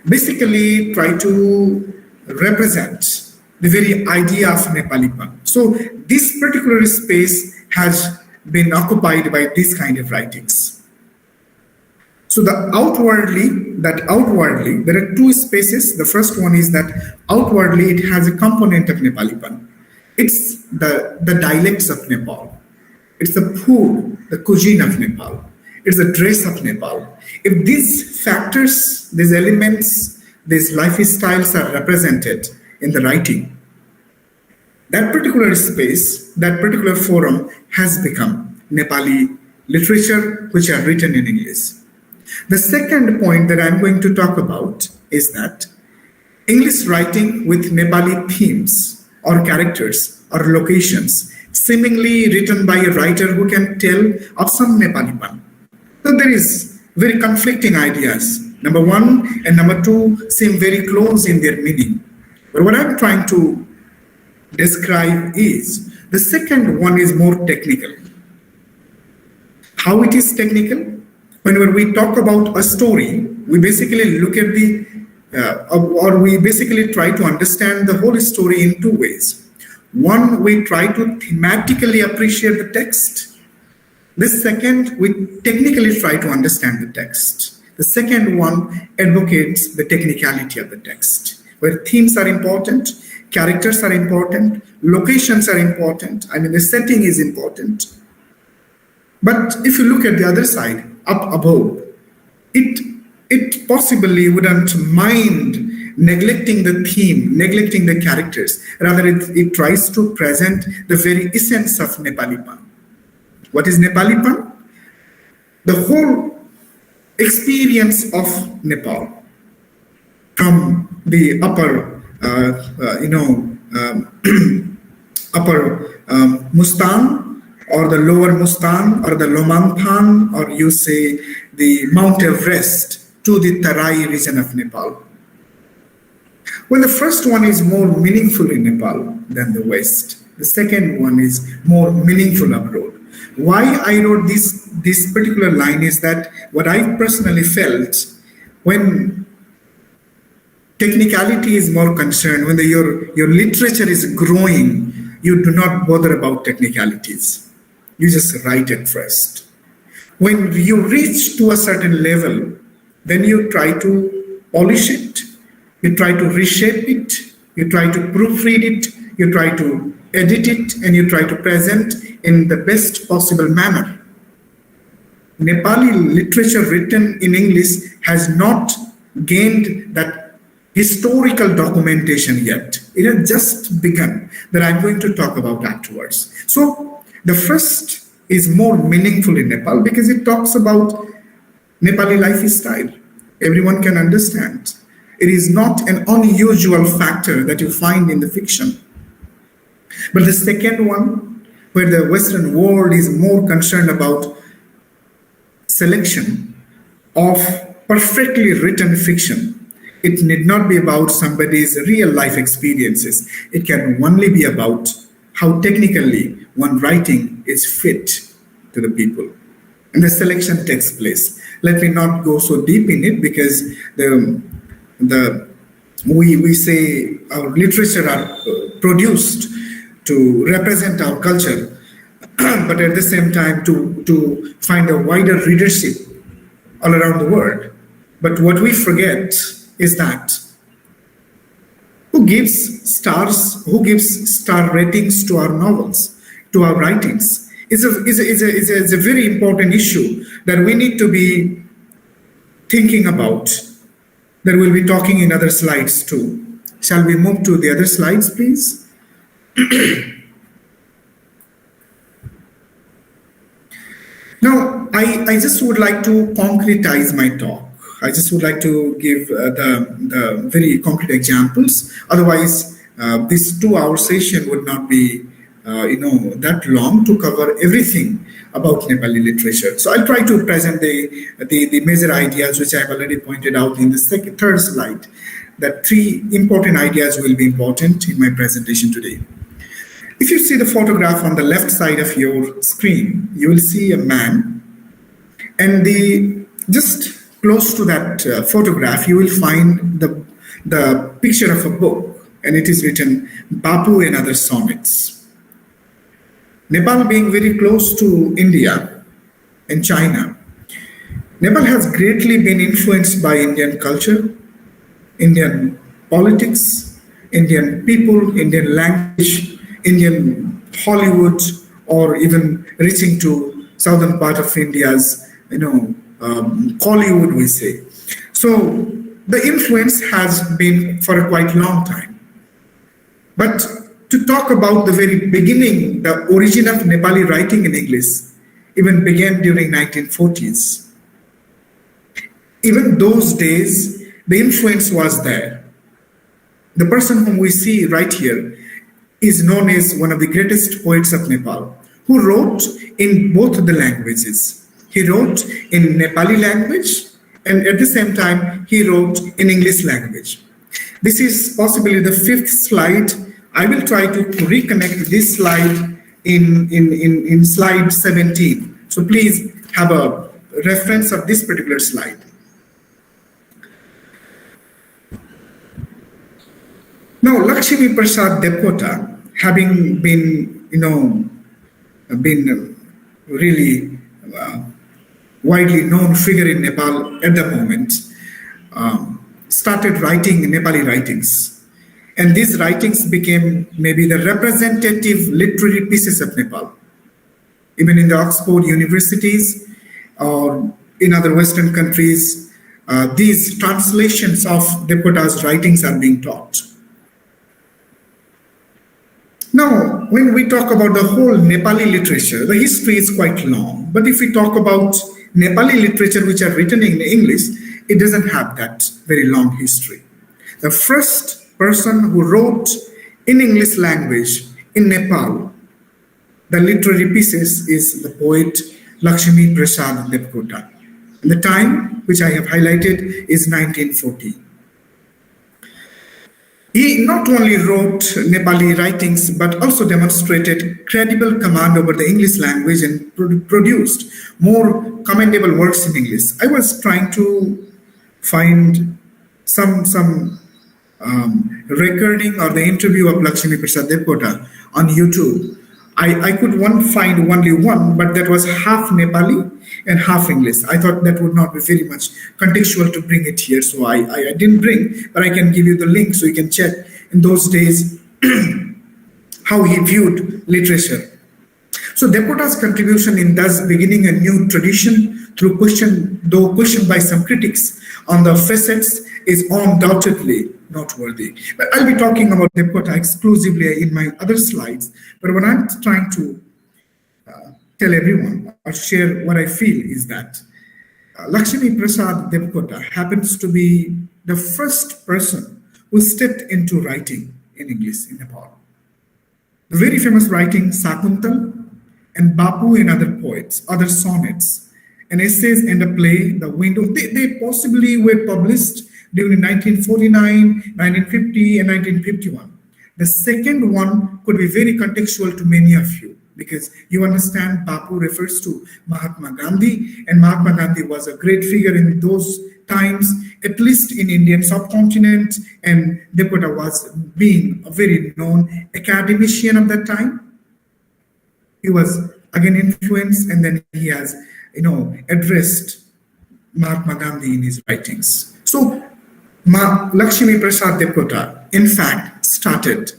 [SPEAKER 8] basically try to represent the very idea of Nepali Pan. So this particular space has been occupied by this kind of writings. So outwardly, there are two spaces. The first one is that outwardly it has a component of Nepali Pan. It's the dialects of Nepal. It's the food, the cuisine of Nepal. It's the dress of Nepal. If these factors, these elements, these lifestyles are represented in the writing, that particular space, that particular forum has become Nepali literature which are written in English. The second point that I'm going to talk about is that English writing with Nepali themes or characters or locations seemingly written by a writer who can tell of some Nepali Pan. So there is very conflicting ideas. Number one and number two seem very close in their meaning. But what I'm trying to describe is the second one is more technical. How it is technical? Whenever we talk about a story, we basically look at we basically try to understand the whole story in two ways. One, we try to thematically appreciate the text. The second, we technically try to understand the text. The second one advocates the technicality of the text, where themes are important, characters are important, locations are important, the setting is important. But if you look at the other side, up above, it possibly wouldn't mind neglecting the theme, neglecting the characters. Rather, it tries to present the very essence of Nepali Pan. What is Nepali Pan? The whole experience of Nepal, from the upper Mustan, or the lower Mustan, or the Lomanthan, or you say the Mount Everest, to the Tarai region of Nepal. Well, the first one is more meaningful in Nepal than the West. The second one is more meaningful abroad. Why I wrote this particular line is that what I personally felt, when technicality is more concerned, when your literature is growing, you do not bother about technicalities. You just write it first. When you reach to a certain level, then you try to polish it, you try to reshape it, you try to proofread it, you try to edit it, and you try to present in the best possible manner. Nepali literature written in English has not gained that historical documentation yet. It has just begun, that I'm going to talk about afterwards. So the first is more meaningful in Nepal because it talks about Nepali lifestyle. Everyone can understand. It is not an unusual factor that you find in the fiction. But the second one, where the Western world is more concerned about selection of perfectly written fiction, it need not be about somebody's real life experiences. It can only be about how technically one writing is fit to the people. And the selection takes place. Let me not go so deep in it because we say our literature are produced to represent our culture, but at the same time to find a wider readership all around the world. But what we forget is that who gives star ratings to our novels, to our writings? Is a very important issue that we need to be thinking about, that we'll be talking in other slides too. Shall we move to the other slides, please? Now, I just would like to concretize my talk. I just would like to give the very concrete examples. Otherwise, this 2-hour session would not be that long to cover everything about Nepali literature. So I'll try to present the major ideas which I've already pointed out in the third slide. That 3 important ideas will be important in my presentation today. If you see the photograph on the left side of your screen, you will see a man, and just close to that photograph, you will find the picture of a book, and it is written Bapu and Other Sonnets. Nepal being very close to India and China, Nepal has greatly been influenced by Indian culture, Indian politics, Indian people, Indian language, Indian Hollywood, or even reaching to southern part of India's, Kollywood, we say. So the influence has been for a quite long time. But to talk about the very beginning, the origin of Nepali writing in English even began during 1940s. Even those days, the influence was there. The person whom we see right here is known as one of the greatest poets of Nepal, who wrote in both the languages. He wrote in Nepali language, and at the same time, he wrote in English language. This is possibly the 5th slide. I will try to reconnect this slide in slide 17. So please have a reference of this particular slide. Now, Lakshmi Prasad Debkota, having been, really widely known figure in Nepal at the moment, started writing Nepali writings. And these writings became maybe the representative literary pieces of Nepal. Even in the Oxford universities or in other Western countries, these translations of Debkota's writings are being taught. Now, when we talk about the whole Nepali literature, the history is quite long. But if we talk about Nepali literature which are written in English, it doesn't have that very long history. The first person who wrote in English language in Nepal the literary pieces is the poet Lakshmi Prasad Debkota. And the time which I have highlighted is 1940. He not only wrote Nepali writings, but also demonstrated credible command over the English language and produced more commendable works in English. I was trying to find some recording or the interview of Lakshmi Prasad Debkota on YouTube. I could find only one, but that was half Nepali and half English. I thought that would not be very much contextual to bring it here, so I didn't bring, but I can give you the link so you can check in those days how he viewed literature. So Debkota's contribution in thus beginning a new tradition through though questioned by some critics on the facets, is undoubtedly noteworthy. But I'll be talking about Debkota exclusively in my other slides. But what I'm trying to tell everyone or share what I feel is that Lakshmi Prasad Debkota happens to be the first person who stepped into writing in English in Nepal. The very famous writing Sakuntal and Bapu and other poets, other sonnets, and essays and a play, The Window, they possibly were published during 1949, 1950, and 1951. The second one could be very contextual to many of you because you understand Bapu refers to Mahatma Gandhi, and Mahatma Gandhi was a great figure in those times, at least in Indian subcontinent, and Devkota was being a very known academician of that time. He was again influenced, and then he has, addressed Mahatma Gandhi in his writings. So Lakshmi Prasad Devkota, in fact, started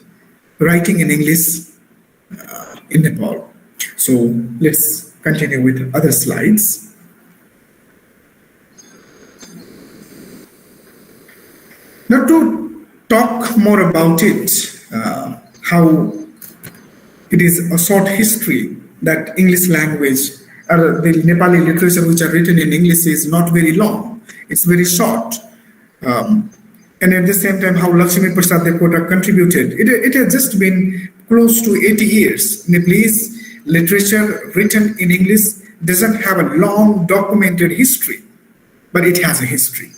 [SPEAKER 8] writing in English in Nepal. So let's continue with other slides. Now to talk more about it, how it is a short history that English language or the Nepali literature which are written in English is not very long. It's very short. And at the same time, how Lakshmi Prasad Devkota contributed. It has just been close to 80 years. Nepalese literature written in English doesn't have a long documented history, but it has a history.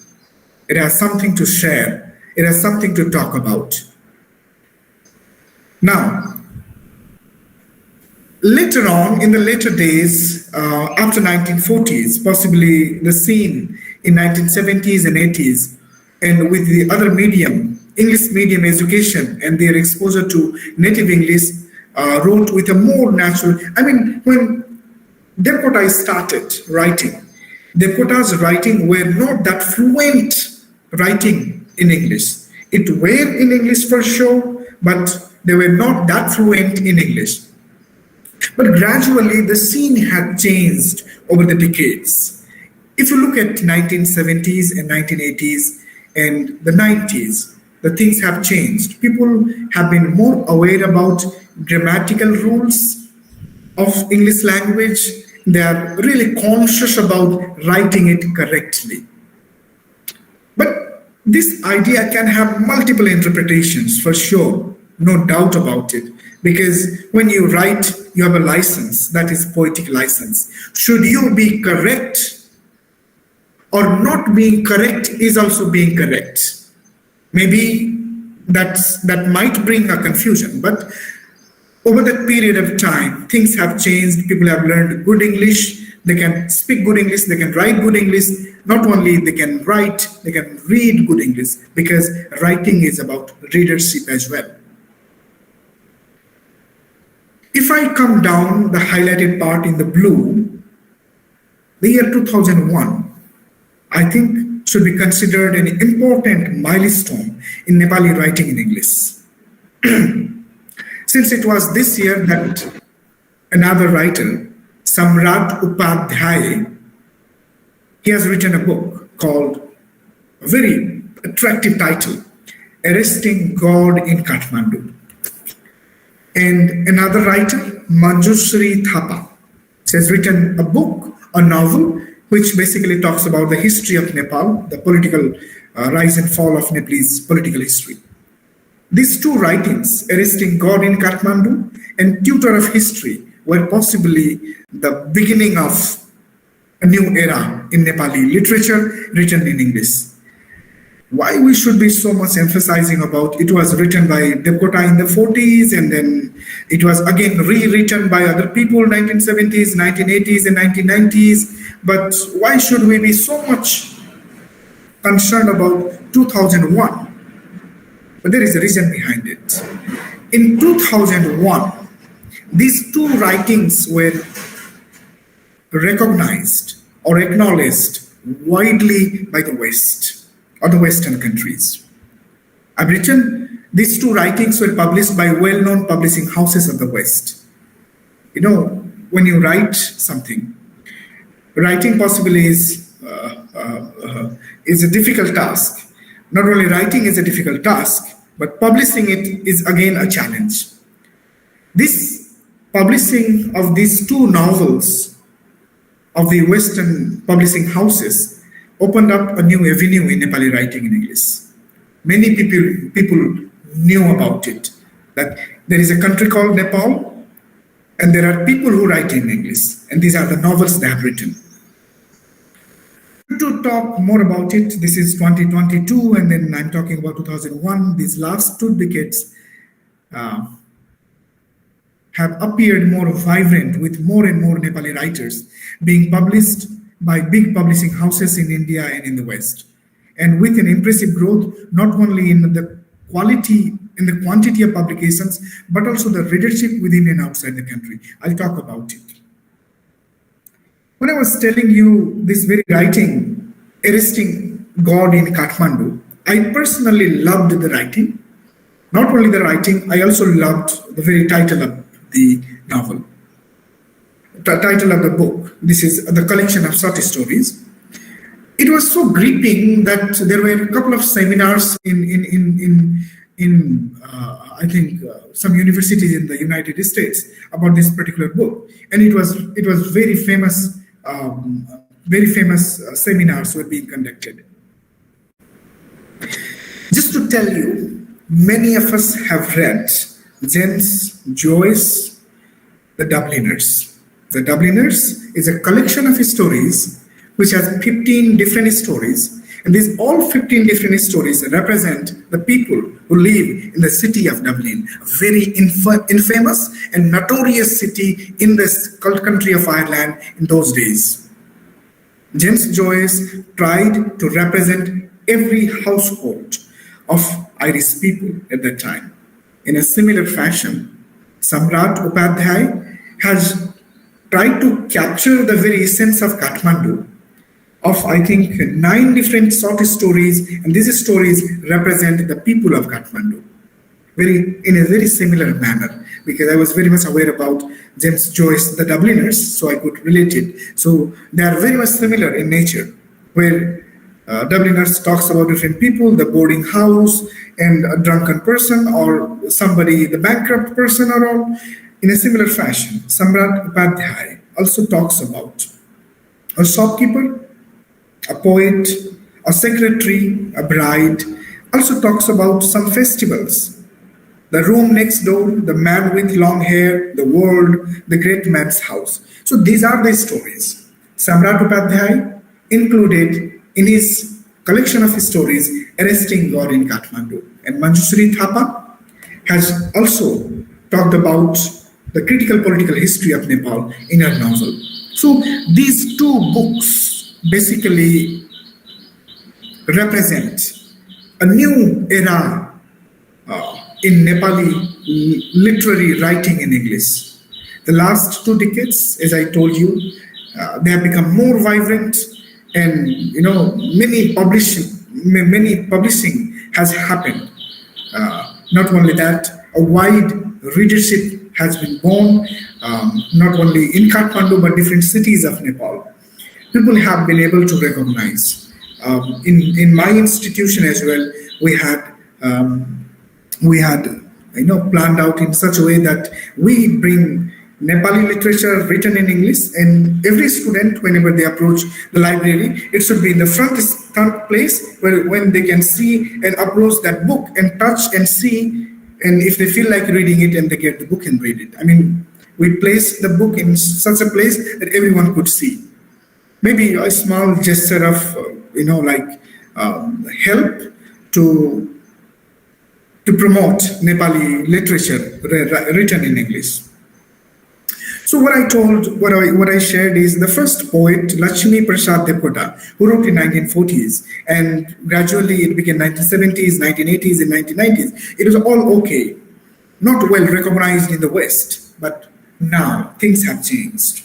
[SPEAKER 8] It has something to share. It has something to talk about. Now, later on, in the later days, after 1940s, possibly the scene in 1970s and 80s, and with the other medium, English medium education and their exposure to native English wrote with a more natural, when Devkota started writing, Devkota's writing were not that fluent writing in English. It were in English for sure, but they were not that fluent in English. But gradually the scene had changed over the decades. If you look at 1970s and 1980s and the 90s, the things have changed. People have been more aware about grammatical rules of English language. They are really conscious about writing it correctly. But this idea can have multiple interpretations for sure, no doubt about it. Because when you write, you have a license, that is poetic license. Should you be correct or not being correct is also being correct. Maybe that might bring a confusion, but over that period of time, things have changed. People have learned good English. They can speak good English. They can write good English. Not only they can write, they can read good English because writing is about readership as well. If I come down the highlighted part in the blue, the year 2001, I think should be considered an important milestone in Nepali writing in English. Since it was this year that another writer, Samrat Upadhyay, he has written a book called, a very attractive title, Arresting God in Kathmandu. And another writer, Manjushri Thapa, has written a book, a novel, which basically talks about the history of Nepal, the political rise and fall of Nepalese political history. These two writings, Arresting God in Kathmandu and Tutor of History, were possibly the beginning of a new era in Nepali literature written in English. Why we should be so much emphasizing about it was written by Devkota in the 40s and then it was again rewritten by other people 1970s, 1980s and 1990s. But why should we be so much concerned about 2001? But there is a reason behind it. In 2001, these two writings were recognized or acknowledged widely by the West or the Western countries. I've written, these two writings were published by well-known publishing houses of the West. You know, when you write something, writing possibly is a difficult task. Not only writing is a difficult task, but publishing it is again a challenge. This publishing of these two novels of the Western publishing houses opened up a new avenue in Nepali writing in English. Many people knew about it, that there is a country called Nepal, and there are people who write in English, and these are the novels they have written. To talk more about it, this is 2022, and then I'm talking about 2001, these last 2 decades. uh, have appeared more vibrant with more and more Nepali writers being published by big publishing houses in India and in the West. And with an impressive growth, not only in the quality, in the quantity of publications, but also the readership within and outside the country. I'll talk about it. When I was telling you this very writing, Arresting God in Kathmandu, I personally loved the writing. Not only the writing, I also loved the very title of the novel. The title of the book. This is the collection of short stories. It was so gripping that there were a couple of seminars in I think some universities in the United States about this particular book, and it was very famous. Seminars were being conducted. Just to tell you, many of us have read James Joyce, The Dubliners. The Dubliners is a collection of stories which has 15 different stories, and these all 15 different stories represent the people who live in the city of Dublin, a very infamous and notorious city in this country of Ireland in those days. James Joyce tried to represent every household of Irish people at that time. In a similar fashion, Samrat Upadhyay has tried to capture the very essence of Kathmandu of, I think, 9 different short stories, and these stories represent the people of Kathmandu in a very similar manner, because I was very much aware about James Joyce, The Dubliners, so I could relate it. So they are very much similar in nature, where Dubliners talks about different people, the boarding house, and a drunken person, or somebody, the bankrupt person, or all. In a similar fashion, Samrat Upadhyay also talks about a shopkeeper, a poet, a secretary, a bride, also talks about some festivals. The room next door, the man with long hair, the world, the great man's house. So these are the stories. Samrat Upadhyay included in his collection of stories, Arresting God in Kathmandu. And Manjushri Thapa has also talked about the critical political history of Nepal in her novel. So these 2 books basically represent a new era in Nepali literary writing in English. The last 2 decades, as I told you, they have become more vibrant, and many publishing has happened. Not only that, a wide readership has been born, not only in Kathmandu but different cities of Nepal. People have been able to recognize. In my institution as well, we had planned out in such a way that we bring Nepali literature written in English, and every student, whenever they approach the library, it should be in the front place where when they can see and approach that book and touch and see, and if they feel like reading it, and they get the book and read it. I mean, we place the book in such a place that everyone could see. Maybe a small gesture of, help to promote Nepali literature written in English. So what I shared is the first poet, Lakshmi Prasad Devkota, who wrote in 1940s, and gradually it became 1970s, 1980s, and 1990s. It was all okay, not well recognized in the West, but now things have changed.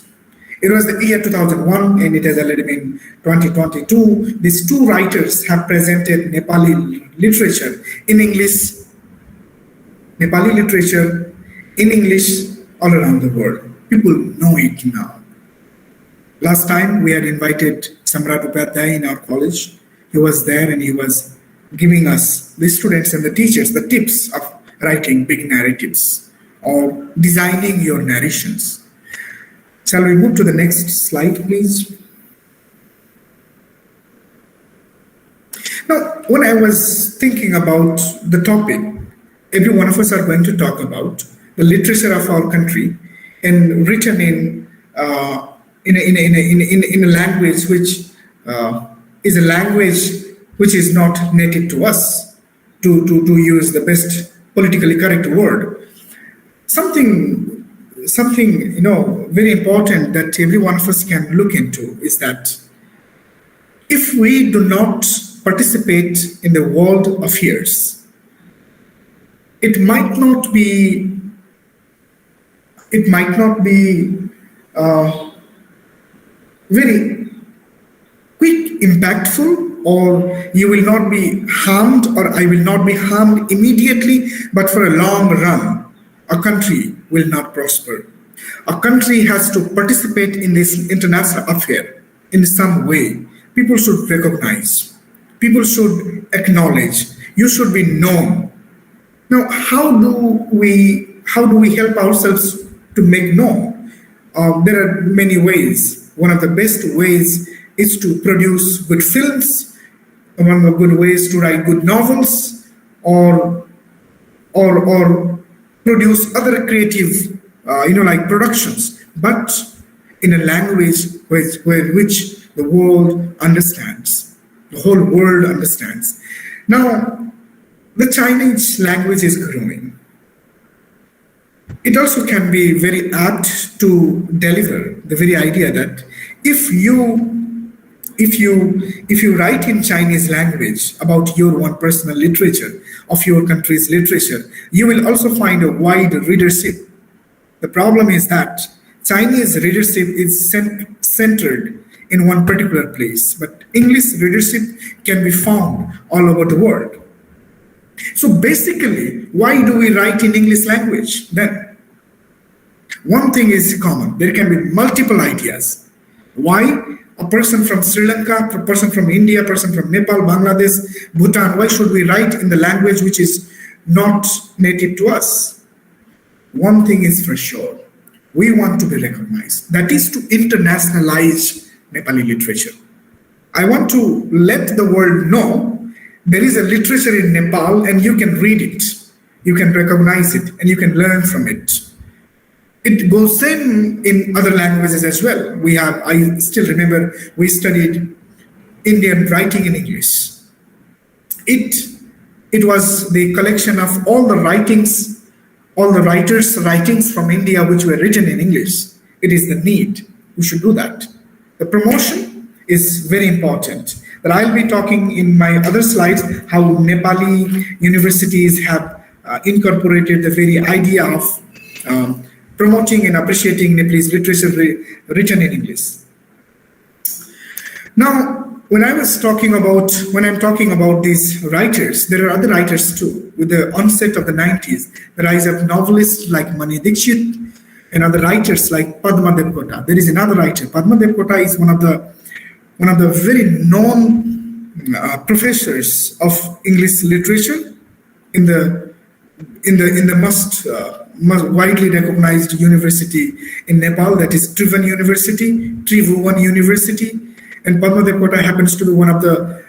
[SPEAKER 8] It was the year 2001, and it has already been 2022. These 2 writers have presented Nepali literature in English, Nepali literature in English all around the world. People know it now. Last time we had invited Samrat Upadhyay in our college. He was there and he was giving us, the students and the teachers, the tips of writing big narratives or designing your narrations. Shall we move to the next slide, please? Now, when I was thinking about the topic, every one of us are going to talk about the literature of our country, and written in a language which is a language which is not native to us, to use the best politically correct word. something very important that every one of us can look into is that if we do not participate in the world affairs, it might not be very quick, impactful, or you will not be harmed, or I will not be harmed immediately, but for a long run, a country will not prosper. A country has to participate in this international affair in some way. People should recognize, people should acknowledge, you should be known. Now, how do we help ourselves to make known? There are many ways. One of the best ways is to produce good films. One of the good ways to write good novels, or produce other creative, like productions, but in a language which the world understands, the whole world understands. Now, the Chinese language is growing. It also can be very apt to deliver the very idea that if you write in Chinese language about your own personal literature, of your country's literature, you will also find a wide readership. The problem is that Chinese readership is centered in one particular place, but English readership can be found all over the world. So basically, why do we write in English language then? One thing is common. There can be multiple ideas. Why? A person from Sri Lanka, a person from India, a person from Nepal, Bangladesh, Bhutan, why should we write in the language which is not native to us? One thing is for sure. We want to be recognized. That is to internationalize Nepali literature. I want to let the world know there is a literature in Nepal and you can read it, you can recognize it, and you can learn from it. It goes in other languages as well. I still remember we studied Indian writing in English. It was the collection of all the writings, all the writers' writings from India which were written in English. It is the need. We should do that. The promotion is very important. But I'll be talking in my other slides how Nepali universities have incorporated the very idea of promoting and appreciating Nepalese literature written in English. Now, when I'm talking about these writers, there are other writers too. With the onset of the 90s, the rise of novelists like Mani Dixit and other writers like Padma Devkota. There is another writer. Padma Devkota is one of the very known professors of English literature in the most widely recognized university in Nepal, that is Tribhuvan University. And Padma Devkota happens to be one of the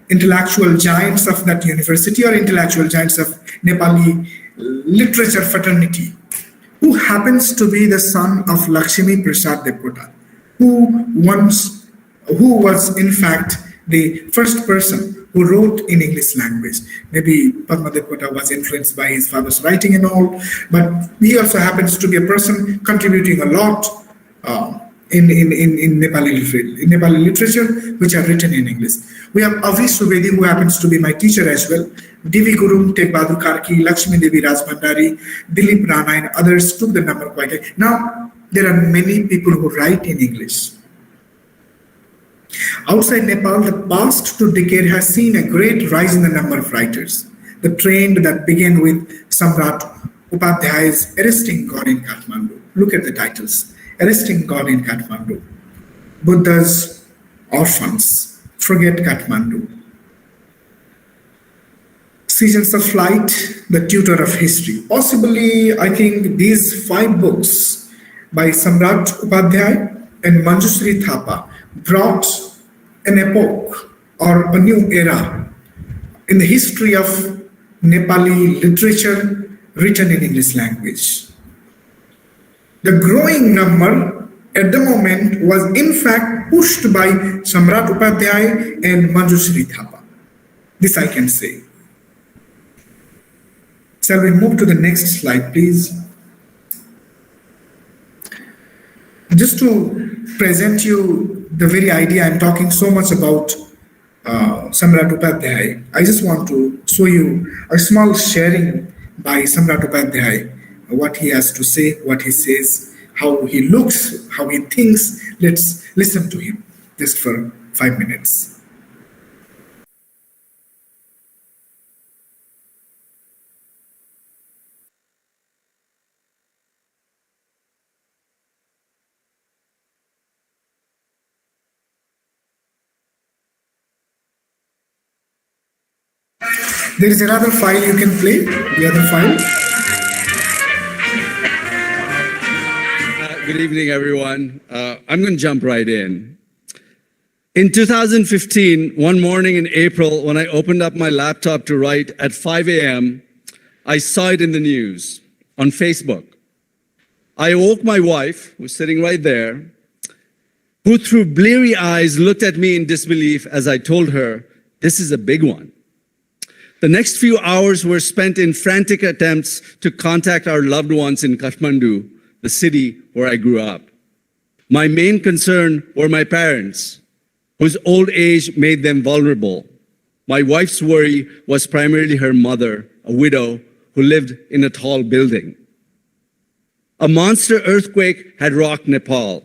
[SPEAKER 8] intellectual giants of that university, or intellectual giants of Nepali literature fraternity, who happens to be the son of Lakshmi Prasad Devkota, who was in fact the first person who wrote in English language. Maybe Padma Devkota was influenced by his father's writing and all, but he also happens to be a person contributing a lot in Nepali literature, which are written in English. We have Avi Subedi, who happens to be my teacher as well. Divi Gurung, Tek Bahadur Karki, Lakshmi Devi Rajbhandari, Dilip Rana, and others took the number quite high. Now, there are many people who write in English. Outside Nepal, the past 2 decades has seen a great rise in the number of writers. The trend that began with Samrat Upadhyay's Arresting God in Kathmandu. Look at the titles. Arresting God in Kathmandu. Buddha's Orphans. Forget Kathmandu. Seasons of Flight, The Tutor of History. Possibly, I think these 5 books by Samrat Upadhyay and Manjushree Thapa brought an epoch or a new era in the history of Nepali literature written in English language. The growing number at the moment was in fact pushed by Samrat Upadhyay and Manjushree Thapa. This I can say. Shall we move to the next slide, please? just to present you the very idea I'm talking so much about Samrat Upadhyay, I just want to show you a small sharing by Samrat Upadhyay, what he has to say, what he says, how he looks, how he thinks. Let's listen to him just for 5 minutes. There is another file you can play, the other file.
[SPEAKER 9] Good evening, everyone. I'm going to jump right in. In 2015, one morning in April, when I opened up my laptop to write at 5 a.m., I saw it in the news on Facebook. I awoke my wife, who was sitting right there, who through bleary eyes looked at me in disbelief as I told her, "This is a big one." The next few hours were spent in frantic attempts to contact our loved ones in Kathmandu, the city where I grew up. My main concern were my parents, whose old age made them vulnerable. My wife's worry was primarily her mother, a widow who lived in a tall building. A monster earthquake had rocked Nepal.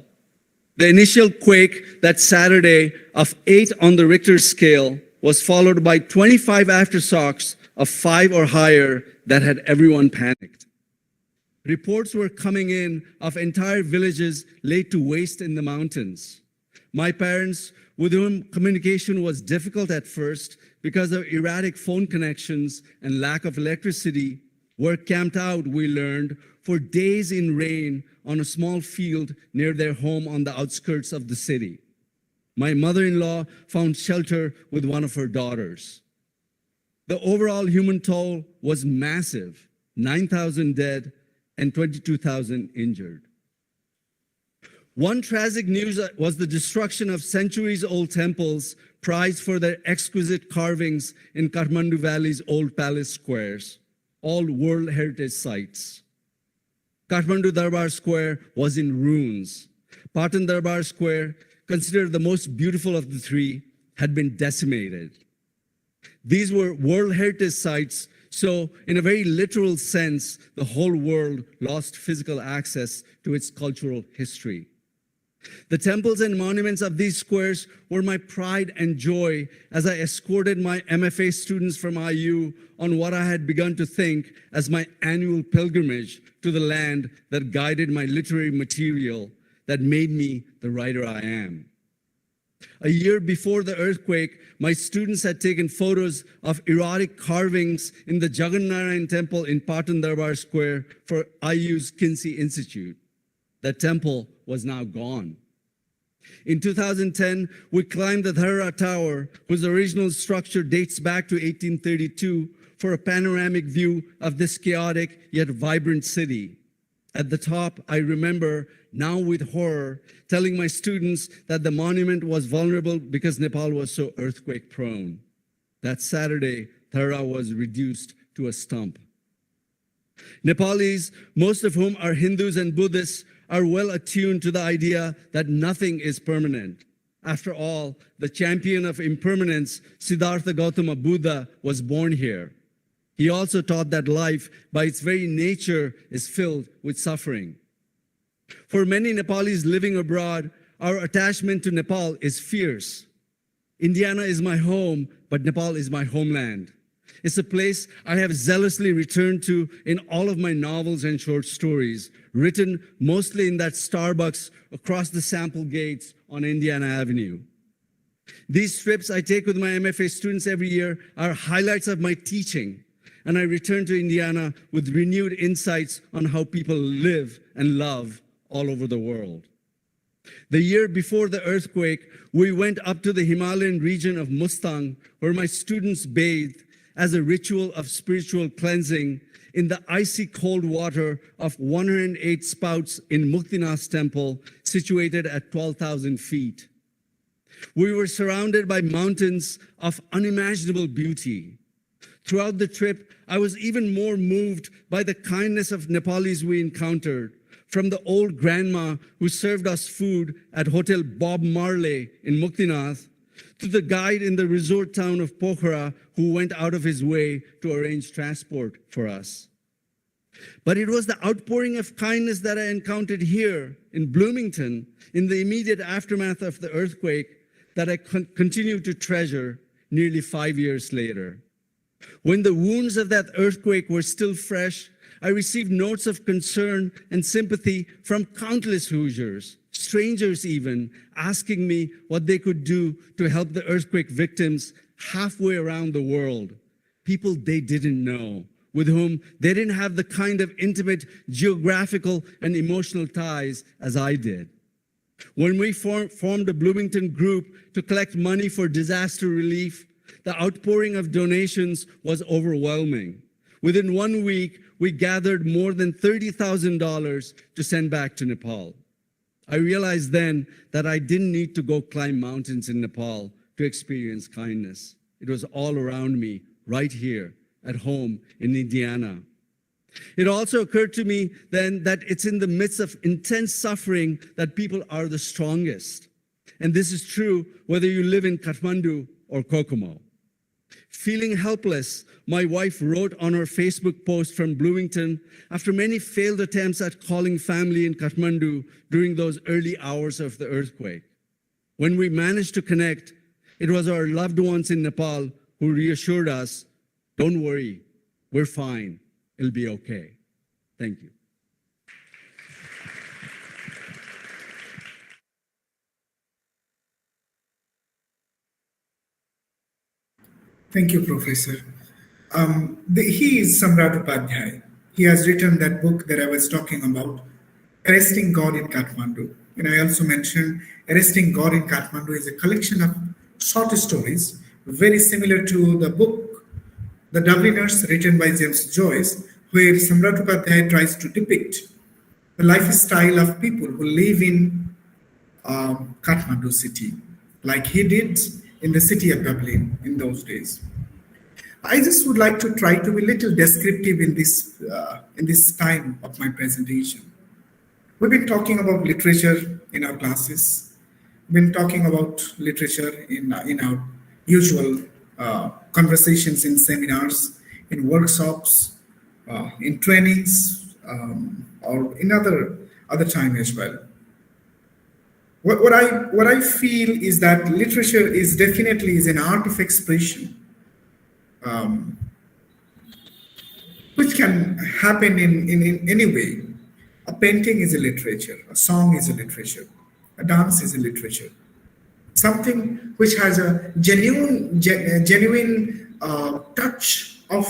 [SPEAKER 9] The initial quake that Saturday of 8 on the Richter scale was followed by 25 aftershocks of 5 or higher that had everyone panicked. Reports were coming in of entire villages laid to waste in the mountains. My parents, with whom communication was difficult at first because of erratic phone connections and lack of electricity, were camped out, we learned, for days in rain on a small field near their home on the outskirts of the city. My mother-in-law found shelter with one of her daughters. The overall human toll was massive, 9,000 dead and 22,000 injured. One tragic news was the destruction of centuries-old temples prized for their exquisite carvings in Kathmandu Valley's old palace squares, all World Heritage Sites. Kathmandu Darbar Square was in ruins. Patan Darbar Square, considered the most beautiful of the three, had been decimated. These were World Heritage Sites, so in a very literal sense, the whole world lost physical access to its cultural history. The temples and monuments of these squares were my pride and joy as I escorted my MFA students from IU on what I had begun to think as my annual pilgrimage to the land that guided my literary material that made me the writer I am. A year before the earthquake, my students had taken photos of erotic carvings in the Jagannarayan Temple in Patan Darbar Square for IU's Kinsey Institute. The temple was now gone. In 2010, we climbed the Dharra Tower, whose original structure dates back to 1832, for a panoramic view of this chaotic yet vibrant city. At the top, I remember, now with horror, telling my students that the monument was vulnerable because Nepal was so earthquake prone. That Saturday, Dharra was reduced to a stump. Nepalis, most of whom are Hindus and Buddhists, are well attuned to the idea that nothing is permanent. After all, the champion of impermanence, Siddhartha Gautama Buddha, was born here. He also taught that life, by its very nature, is filled with suffering. For many Nepalis living abroad, our attachment to Nepal is fierce. Indiana is my home, but Nepal is my homeland. It's a place I have zealously returned to in all of my novels and short stories, written mostly in that Starbucks across the sample gates on Indiana Avenue. These trips I take with my MFA students every year are highlights of my teaching, and I return to Indiana with renewed insights on how people live and love all over the world. The year before the earthquake, we went up to the Himalayan region of Mustang, where my students bathed as a ritual of spiritual cleansing in the icy cold water of 108 spouts in Muktinath Temple, situated at 12,000 feet. We were surrounded by mountains of unimaginable beauty. Throughout the trip, I was even more moved by the kindness of Nepalis we encountered, from the old grandma who served us food at Hotel Bob Marley in Muktinath, to the guide in the resort town of Pokhara who went out of his way to arrange transport for us. But it was the outpouring of kindness that I encountered here in Bloomington in the immediate aftermath of the earthquake that I continue to treasure nearly 5 years later. When the wounds of that earthquake were still fresh, I received notes of concern and sympathy from countless Hoosiers, strangers even, asking me what they could do to help the earthquake victims halfway around the world, people they didn't know, with whom they didn't have the kind of intimate geographical and emotional ties as I did. When we formed a Bloomington group to collect money for disaster relief, the outpouring of donations was overwhelming. Within 1 week, we gathered more than $30,000 to send back to Nepal. I realized then that I didn't need to go climb mountains in Nepal to experience kindness. It was all around me, right here, at home in Indiana. It also occurred to me then that it's in the midst of intense suffering that people are the strongest. And this is true whether you live in Kathmandu or Kokomo. Feeling helpless, my wife wrote on her Facebook post from Bloomington after many failed attempts at calling family in Kathmandu during those early hours of the earthquake. When we managed to connect, it was our loved ones in Nepal who reassured us, "Don't worry, we're fine. It'll be okay." Thank you.
[SPEAKER 8] Thank you, Professor. He is Samrat Upadhyay. He has written that book that I was talking about, Arresting God in Kathmandu. And I also mentioned Arresting God in Kathmandu is a collection of short stories, very similar to the book, The Dubliners, written by James Joyce, where Samrat Upadhyay tries to depict the lifestyle of people who live in Kathmandu city, like he did in the city of Dublin in those days. I just would like to try to be a little descriptive in this time of my presentation. We've been talking about literature in our classes. We've been talking about literature in our usual conversations in seminars, in workshops, in trainings, or in other time as well. What I feel is that literature is definitely an art of expression, which can happen in any way. A painting is a literature, a song is a literature, a dance is a literature. Something which has a genuine touch of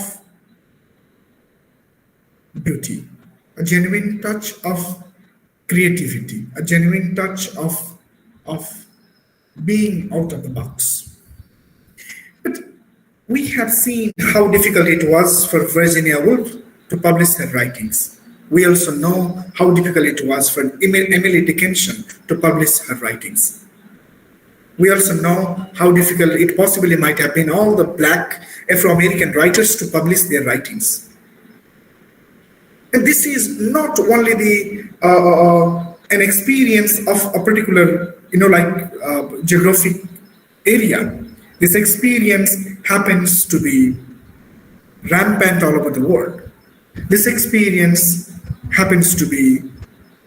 [SPEAKER 8] beauty, a genuine touch of creativity, a genuine touch of being out of the box. But we have seen how difficult it was for Virginia Woolf to publish her writings. We also know how difficult it was for Emily Dickinson to publish her writings. We also know how difficult it possibly might have been all the Black Afro-American writers to publish their writings. And this is not only an experience of a particular, geographic area. This experience happens to be rampant all over the world. This experience happens to be,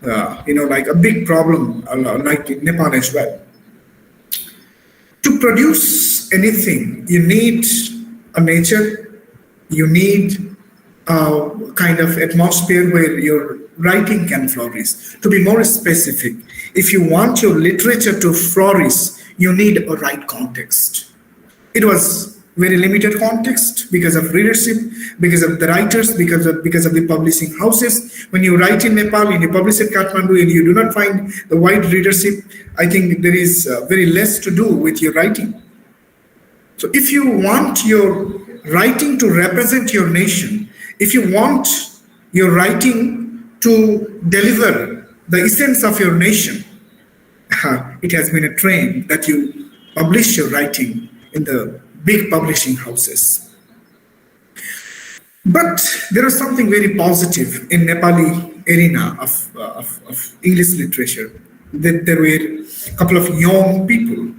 [SPEAKER 8] a big problem, like in Nepal as well. To produce anything, you need a nature, you need a kind of atmosphere where your writing can flourish. To be more specific, if you want your literature to flourish, you need a right context. It was very limited context because of readership, because of the writers, because of the publishing houses. When you write in Nepal and you publish at Kathmandu and you do not find the wide readership, I think there is very less to do with your writing. So if you want your writing to represent your nation, if you want your writing to deliver the essence of your nation, it has been a trend that you publish your writing in the big publishing houses. But there is something very positive in Nepali arena of English literature. There were a couple of young people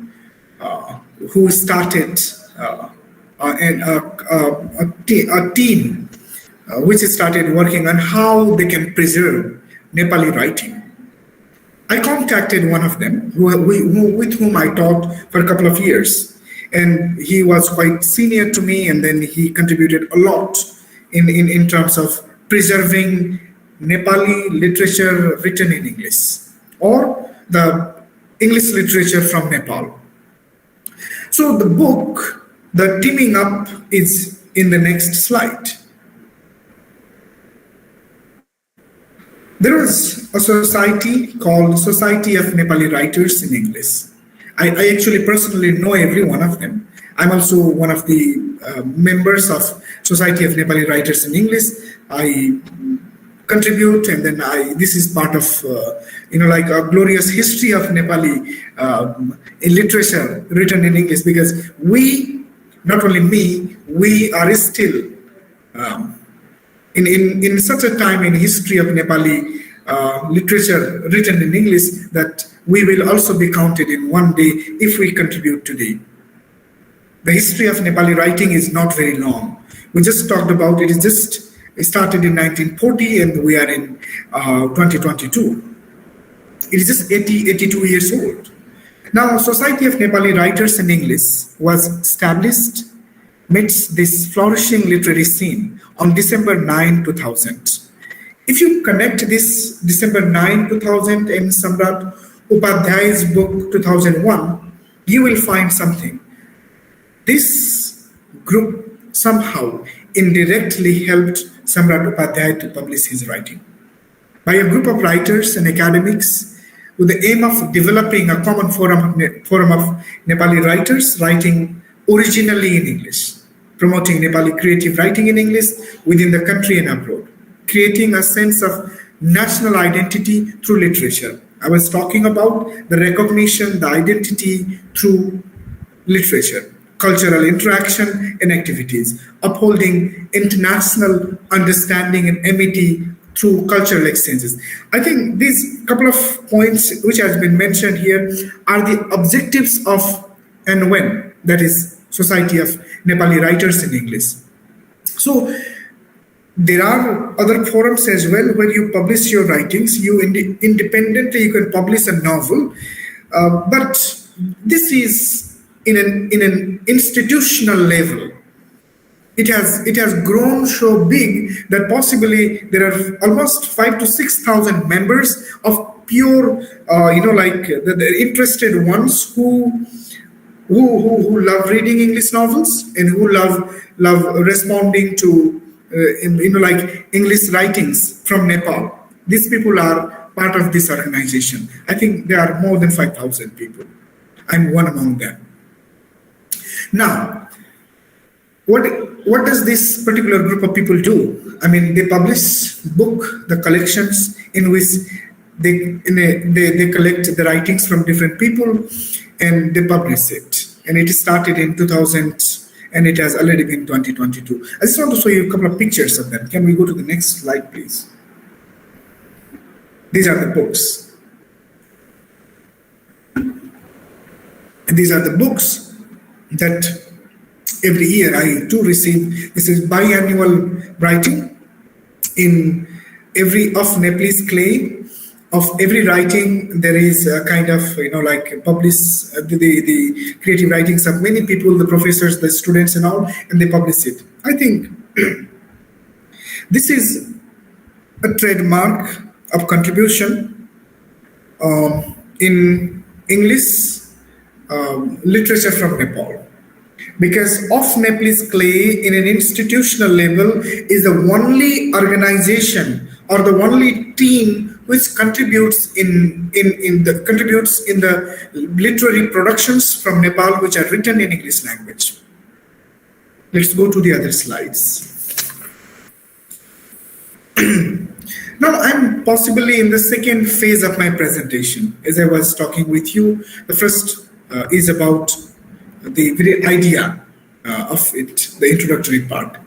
[SPEAKER 8] who started a team which started working on how they can preserve Nepali writing. I contacted one of them with whom I talked for a couple of years, and he was quite senior to me, and then he contributed a lot in terms of preserving Nepali literature written in English or the English literature from Nepal. So the book, the teaming up, is in the next slide. There was a society called Society of Nepali Writers in English. I actually personally know every one of them. I'm also one of the members of Society of Nepali Writers in English. I contribute, and then this is part of like a glorious history of Nepali in literature written in English, because we, not only me, we are still in such a time in history of Nepali literature written in English that we will also be counted in one day if we contribute today. The history of Nepali writing is not very long. We just talked about it. It started in 1940 and we are in 2022. It is just 82 years old. Now, Society of Nepali Writers in English was established amidst this flourishing literary scene on December 9, 2000. If you connect this December 9, 2000 and Samrat Upadhyay's book 2001, you will find something. This group somehow indirectly helped Samrat Upadhyay to publish his writing. By a group of writers and academics with the aim of developing a common forum of Nepali writers writing originally in English, promoting Nepali creative writing in English within the country and abroad, creating a sense of national identity through literature. I was talking about the recognition, the identity through literature, cultural interaction and activities, upholding international understanding and amity through cultural exchanges. I think these couple of points which has been mentioned here are the objectives of NWEN, that is Society of Nepali Writers in English. So there are other forums as well where you publish your writings. You independently you can publish a novel, but this is in an institutional level. It has grown so big that possibly there are almost 5,000 to 6,000 members of pure, the interested ones who love reading English novels and who love responding to English writings from Nepal. These people are part of this organization. I think there are more than 5,000 people. I'm one among them. Now, what does this particular group of people do? I mean, they publish the collections in which they collect the writings from different people and they publish it. And it started in 2000 and it has already been 2022. I just want to show you a couple of pictures of them. Can we go to the next slide, please? These are the books. And these are the books that every year I too receive. This is biannual writing. In every of Nepalese clay, of every writing, there is a kind of, publish the creative writings of many people, the professors, the students and all, and they publish it. I think this is a trademark of contribution in English literature from Nepal. Because of Nepalese clay in an institutional level is the only organization or the only team which contributes in the literary productions from Nepal which are written in English language. Let's go to the other slides. Now I'm possibly in the second phase of my presentation. As I was talking with you, the first is about the very idea of it, the introductory part.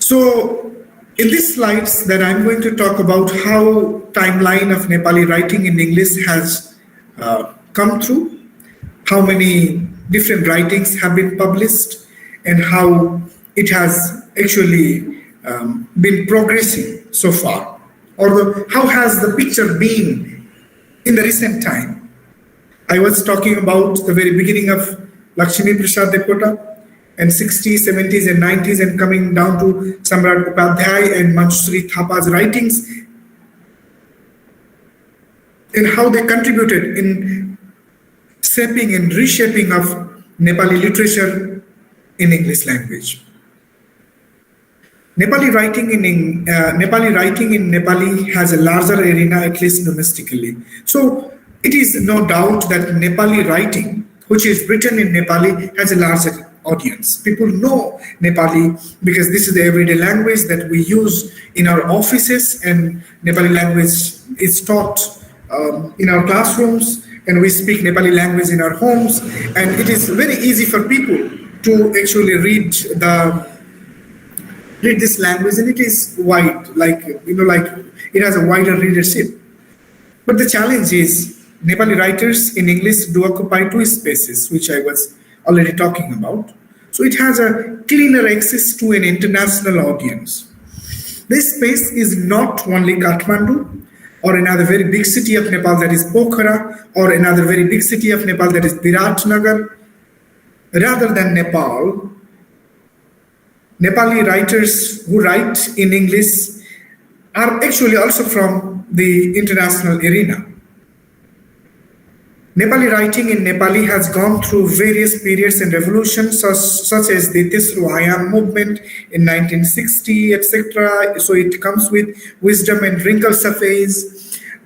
[SPEAKER 8] So In these slides that I'm going to talk about how timeline of Nepali writing in English has come through, how many different writings have been published, and how it has actually been progressing so far, or how has the picture been in the recent time. I was talking about the very beginning of Lakshmi Prasad Depota, and 60s, 70s, and 90s, and coming down to Samrat Upadhyay and Manjushri Thapa's writings, and how they contributed in shaping and reshaping of Nepali literature in English language. Nepali writing in Nepali has a larger arena, at least domestically. So it is no doubt that Nepali writing, which is written in Nepali, has a larger audience. People know Nepali because this is the everyday language that we use in our offices, and Nepali language is taught in our classrooms, and we speak Nepali language in our homes, and it is very easy for people to actually read this language, and it is wide, like it has a wider readership. But the challenge is Nepali writers in English do occupy two spaces, which I was already talking about. So it has a cleaner access to an international audience. This space is not only Kathmandu or another very big city of Nepal, that is Pokhara, or another very big city of Nepal, that is Viratnagar. Rather than Nepal, Nepali writers who write in English are actually also from the international arena. Nepali writing in Nepali has gone through various periods and revolutions, such as the Tesru Ayam movement in 1960, etc. So it comes with wisdom and wrinkles of age.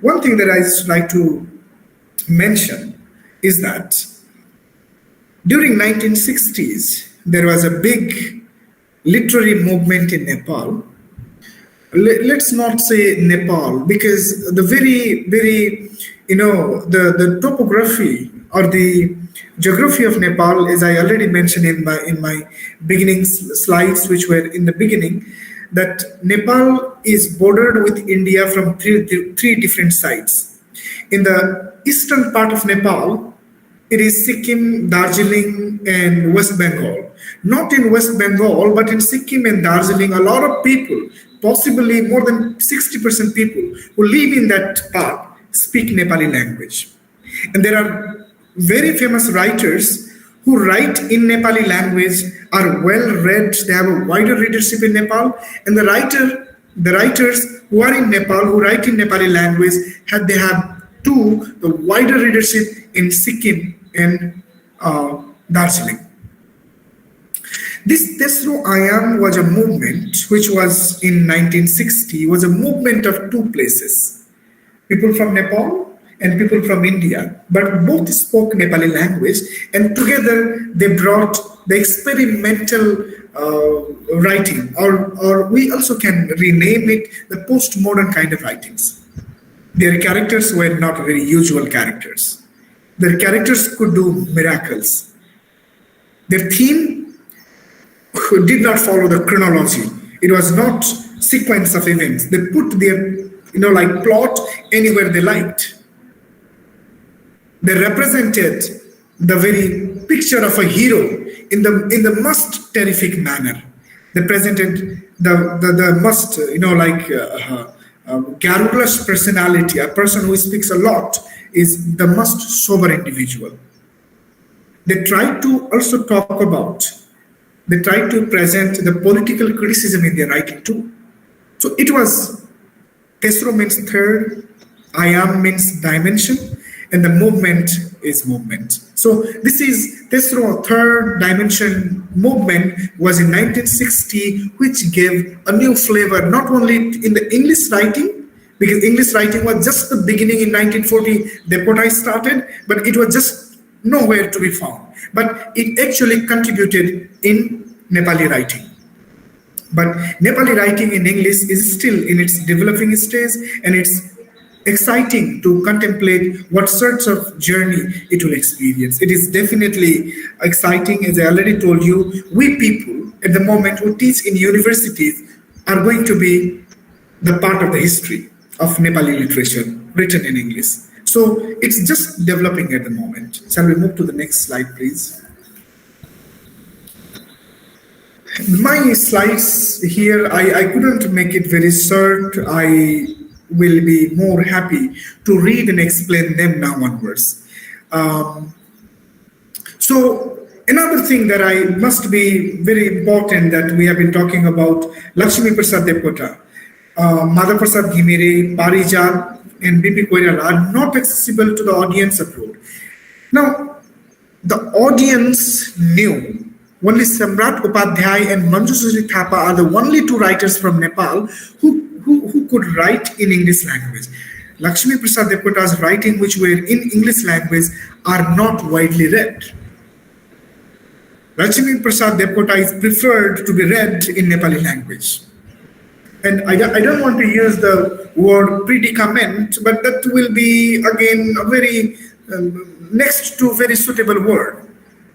[SPEAKER 8] One thing that I just like to mention is that during 1960s, there was a big literary movement in Nepal. Let's not say Nepal, because the the topography or the geography of Nepal, as I already mentioned in my beginning slides, which were in the beginning, that Nepal is bordered with India from three different sides. In the eastern part of Nepal, it is Sikkim, Darjeeling, and West Bengal. Not in West Bengal, but in Sikkim and Darjeeling, a lot of people, possibly more than 60% people who live in that part, speak Nepali language. And there are very famous writers who write in Nepali language, are well read, they have a wider readership in Nepal, and the writers who are in Nepal, who write in Nepali language, they have the wider readership in Sikkim and Darjeeling. This Tesru Ayam was a movement which was in 1960, was a movement of two places. People from Nepal and people from India, but both spoke Nepali language, and together they brought the experimental writing, or we also can rename it the postmodern kind of writings. Their characters were not very usual characters. Their characters could do miracles. Their theme did not follow the chronology. It was not sequence of events. They put their plot anywhere they liked. They represented the very picture of a hero in the most terrific manner. They presented the most garrulous personality. A person who speaks a lot is the most sober individual. They tried to also they tried to present the political criticism in their writing too. So it was Tesru means third, Ayam means dimension, and the movement is movement. So this is Tesru, third dimension movement was in 1960, which gave a new flavor, not only in the English writing, because English writing was just the beginning in 1940, Depotai started, but it was just nowhere to be found. But it actually contributed in Nepali writing. But Nepali writing in English is still in its developing stage, and it's exciting to contemplate what sorts of journey it will experience. It is definitely exciting, as I already told you. We people at the moment who teach in universities are going to be the part of the history of Nepali literature written in English. So it's just developing at the moment. Shall we move to the next slide, please? My slides here, I couldn't make it very short. I will be more happy to read and explain them now onwards. So another thing that I must be very important that we have been talking about, Lakshmi Prasad Debkota, Madhav Prasad Ghimire, Parijat, and B.P. Koirala are not accessible to the audience abroad. Now, the audience knew only Samrat Upadhyay and Manjusri Thapa are the only two writers from Nepal who could write in English language. Lakshmi Prasad Debkota's writing, which were in English language, are not widely read. Lakshmi Prasad Debkota is preferred to be read in Nepali language. And I don't want to use the word predicament, but that will be again a very next to very suitable word.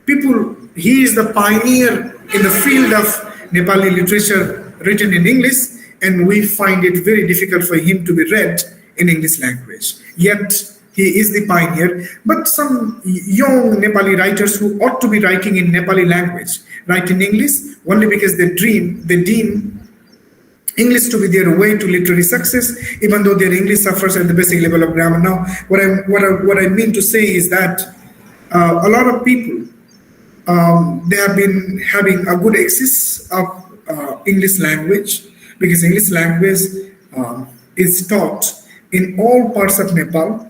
[SPEAKER 8] He is the pioneer in the field of Nepali literature written in English, and we find it very difficult for him to be read in English language. Yet he is the pioneer. But some young Nepali writers who ought to be writing in Nepali language write in English only because they deem English to be their way to literary success, even though their English suffers at the basic level of grammar. Now, what I mean to say is that a lot of people, they have been having a good access of English language, because English language is taught in all parts of Nepal.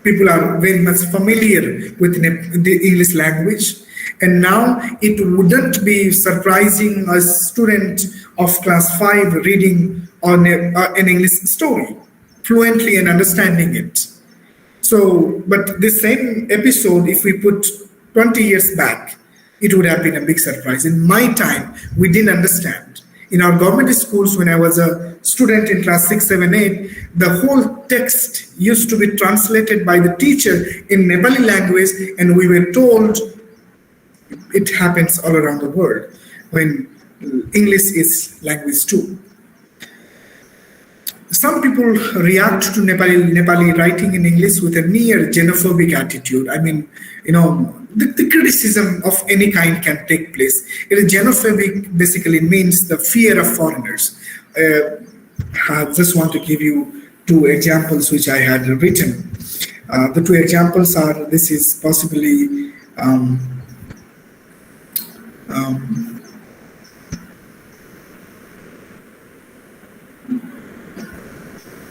[SPEAKER 8] People are very much familiar with the English language. And now it wouldn't be surprising a student of class 5 reading on an English story fluently and understanding it. So, but the same episode, if we put 20 years back, it would have been a big surprise. In my time, we didn't understand. In our government schools, when I was a student in class 6, 7, 8, the whole text used to be translated by the teacher in Nepali language, and we were told it happens all around the world when English is language too. Some people react to Nepali writing in English with a near xenophobic attitude. I mean, the criticism of any kind can take place. Xenophobic basically means the fear of foreigners. I just want to give you 2 examples which I had written. The 2 examples are, this is possibly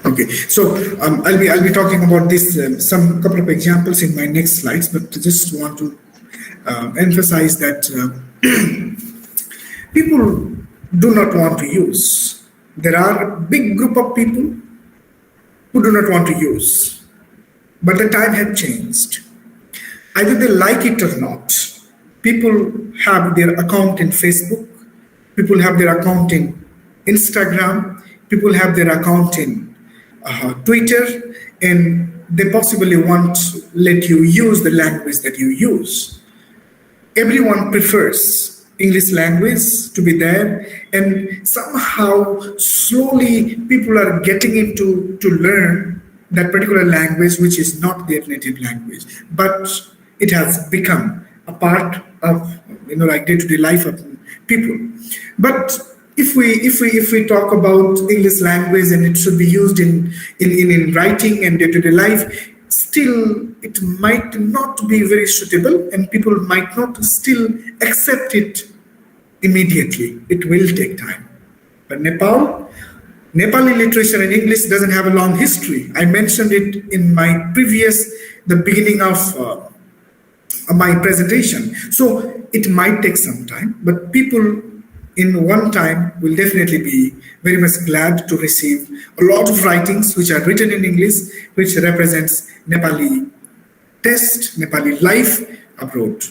[SPEAKER 8] okay, so I'll be talking about this some couple of examples in my next slides, but just want to emphasize that people do not want to use. There are a big group of people who do not want to use, but the time has changed. Either they like it or not. People have their account in Facebook, people have their account in Instagram, people have their account in Twitter, and they possibly won't let you use the language that you use. Everyone prefers English language to be there, and somehow slowly people are getting into to learn that particular language, which is not their native language, but it has become a part of like day-to-day life of people. But if we talk about English language and it should be used in writing and day-to-day life, still it might not be very suitable, and people might not still accept it immediately. It will take time. But Nepali literature in English doesn't have a long history. I mentioned it in the beginning of my presentation. So it might take some time, but people in one time will definitely be very much glad to receive a lot of writings which are written in English, which represents Nepali taste, Nepali life abroad.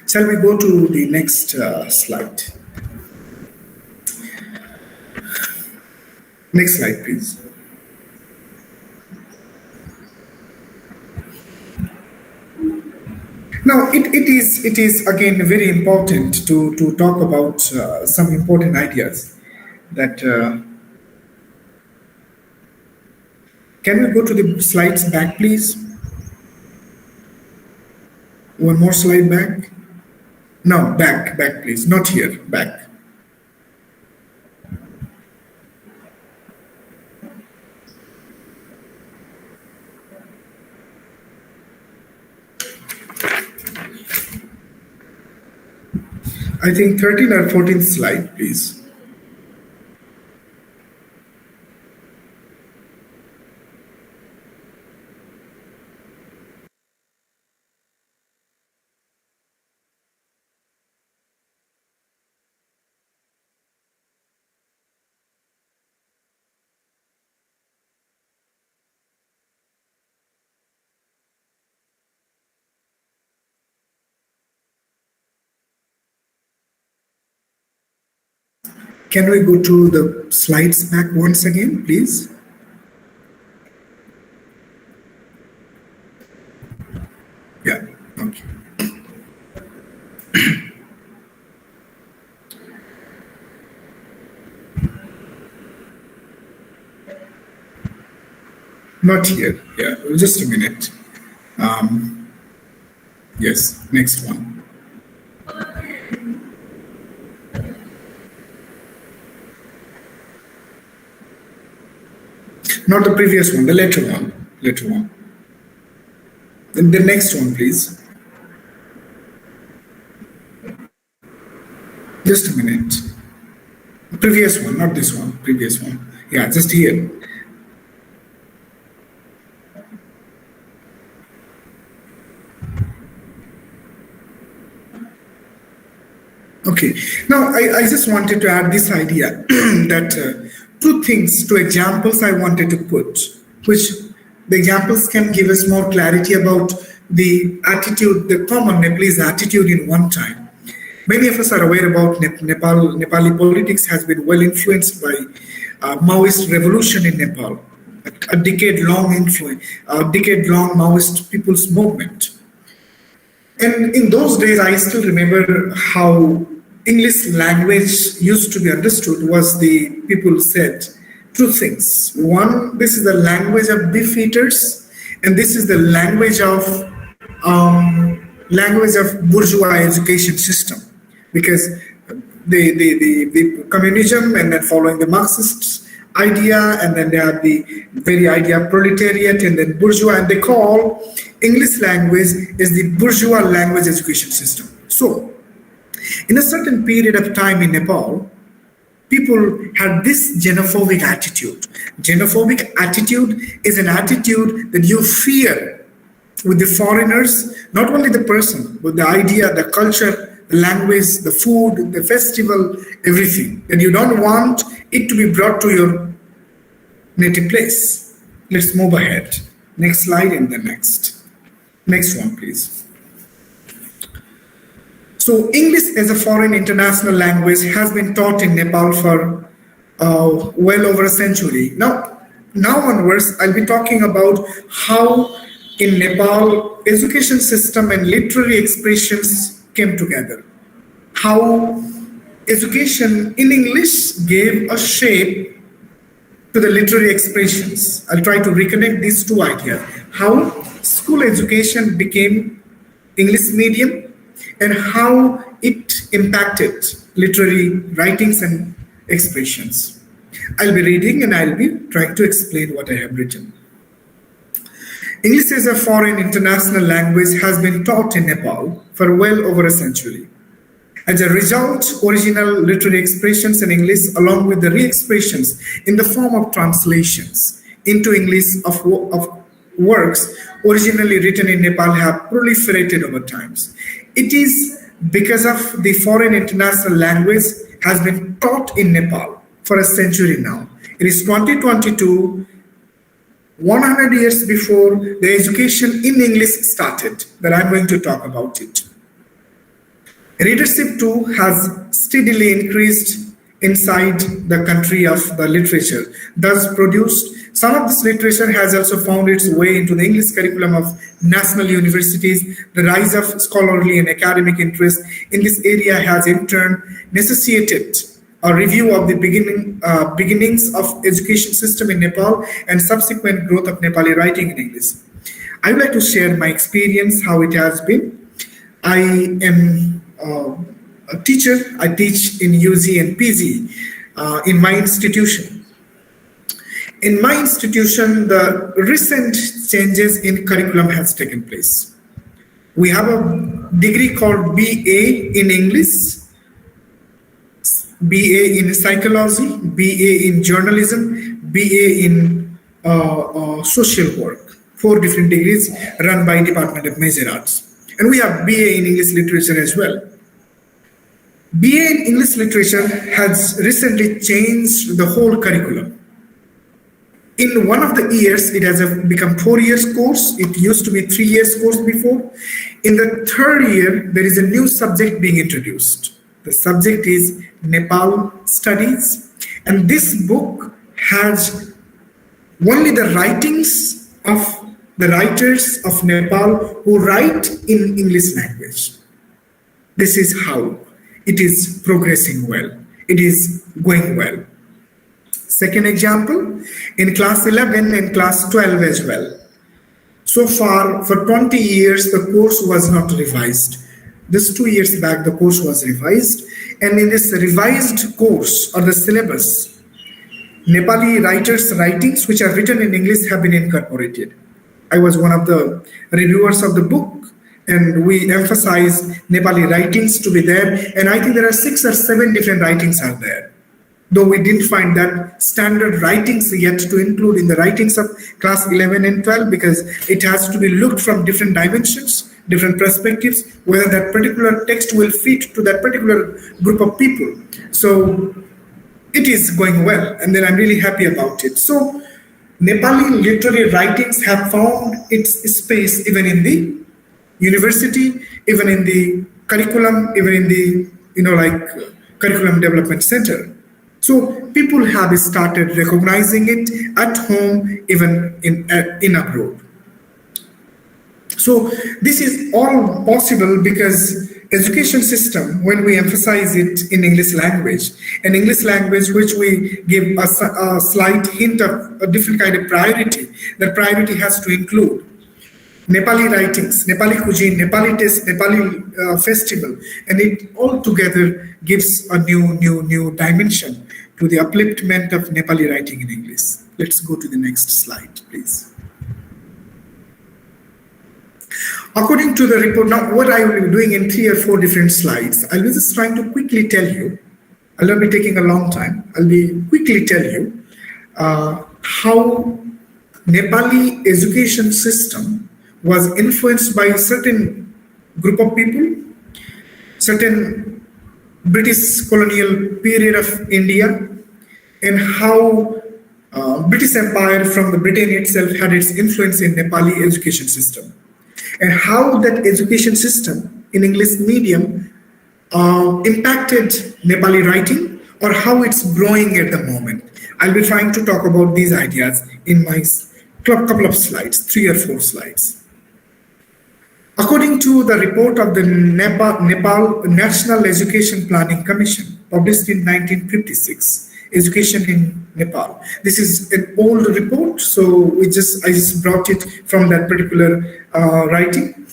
[SPEAKER 8] Shall we go to the next slide? Next slide, please. Now, it is again very important to talk about some important ideas. that can we go to the slides back, please? One more slide back. No, back, please. Not here, back. I think 13th or 14th slide, please. Can we go to the slides back once again, please? Yeah, okay. Not here. Yeah, just a minute. Yes, next one. Not the previous one, the later one. Then the next one, please. Just a minute. Previous one, not this one, previous one. Yeah, just here. Okay, now I just wanted to add this idea that two examples I wanted to put, which the examples can give us more clarity about the attitude, the common Nepalese attitude in one time. Many of us are aware about Nepali politics has been well influenced by Maoist revolution in Nepal, a decade-long Maoist people's movement. And in those days, I still remember how English language used to be understood was the people said two things. One, this is the language of beefeaters, and this is the language of bourgeois education system, because the communism and then following the Marxist idea, and then they have the very idea of proletariat and then bourgeois, and they call English language is the bourgeois language education system. So, in a certain period of time in Nepal, people had this xenophobic attitude. Xenophobic attitude is an attitude that you fear with the foreigners, not only the person, but the idea, the culture, the language, the food, the festival, everything. And you don't want it to be brought to your native place. Let's move ahead. Next slide and the next. Next one, please. So English as a foreign international language has been taught in Nepal for well over a century. Now onwards, I'll be talking about how in Nepal, education system and literary expressions came together. How education in English gave a shape to the literary expressions. I'll try to reconnect these two ideas. How school education became English medium, and how it impacted literary writings and expressions. I'll be reading and I'll be trying to explain what I have written. English as a foreign international language has been taught in Nepal for well over a century. As a result, original literary expressions in English, along with the re-expressions in the form of translations into English of works originally written in Nepal, have proliferated over times. It is because of the foreign international language has been taught in Nepal for a century now. It is 2022, 100 years before the education in English started, that I'm going to talk about it. Readership too has steadily increased inside the country of the literature, thus produced. Some of this literature has also found its way into the English curriculum of national universities. The rise of scholarly and academic interest in this area has in turn necessitated a review of the beginnings of education system in Nepal and subsequent growth of Nepali writing in English. I would like to share my experience, how it has been. I am a teacher. I teach in UG and PG in my institution. In my institution, the recent changes in curriculum has taken place. We have a degree called BA in English, BA in psychology, BA in journalism, BA in social work. 4 different degrees run by Department of Major Arts. And we have BA in English literature as well. BA in English literature has recently changed the whole curriculum. In one of the years, it has become 4 years course. It used to be 3 years course before. In the 3rd year, there is a new subject being introduced. The subject is Nepal Studies. And this book has only the writings of the writers of Nepal who write in English language. This is how it is progressing well. It is going well. Second example, in class 11 and class 12 as well. So far, for 20 years, the course was not revised. This 2 years back, the course was revised. And in this revised course or the syllabus, Nepali writers' writings which are written in English have been incorporated. I was one of the reviewers of the book, and we emphasized Nepali writings to be there. And I think there are 6 or 7 different writings are there. Though we didn't find that standard writings yet to include in the writings of class 11 and 12, because it has to be looked from different dimensions, different perspectives, whether that particular text will fit to that particular group of people. So it is going well, and then I'm really happy about it. So Nepali literary writings have found its space even in the university, even in the curriculum, even in the curriculum development center. So people have started recognizing it at home, even in abroad. So this is all possible because education system, when we emphasize it in English language, an English language which we give a slight hint of a different kind of priority, that priority has to include Nepali writings, Nepali cuisine, Nepali taste, Nepali festival, and it all together gives a new dimension to the upliftment of Nepali writing in English. Let's go to the next slide, please. According to the report, now what I will be doing in 3 or 4 different slides, I'll be just trying to quickly tell you, I'll not be taking a long time, I'll be quickly tell you how Nepali education system was influenced by a certain group of people, certain British colonial period of India, and how British Empire from the Britain itself had its influence in Nepali education system, and how that education system in English medium impacted Nepali writing, or how it's growing at the moment. I'll be trying to talk about these ideas in my couple of slides, 3 or 4 slides. According to the report of the Nepal National Education Planning Commission, published in 1956, Education in Nepal. This is an old report, so I just brought it from that particular writing.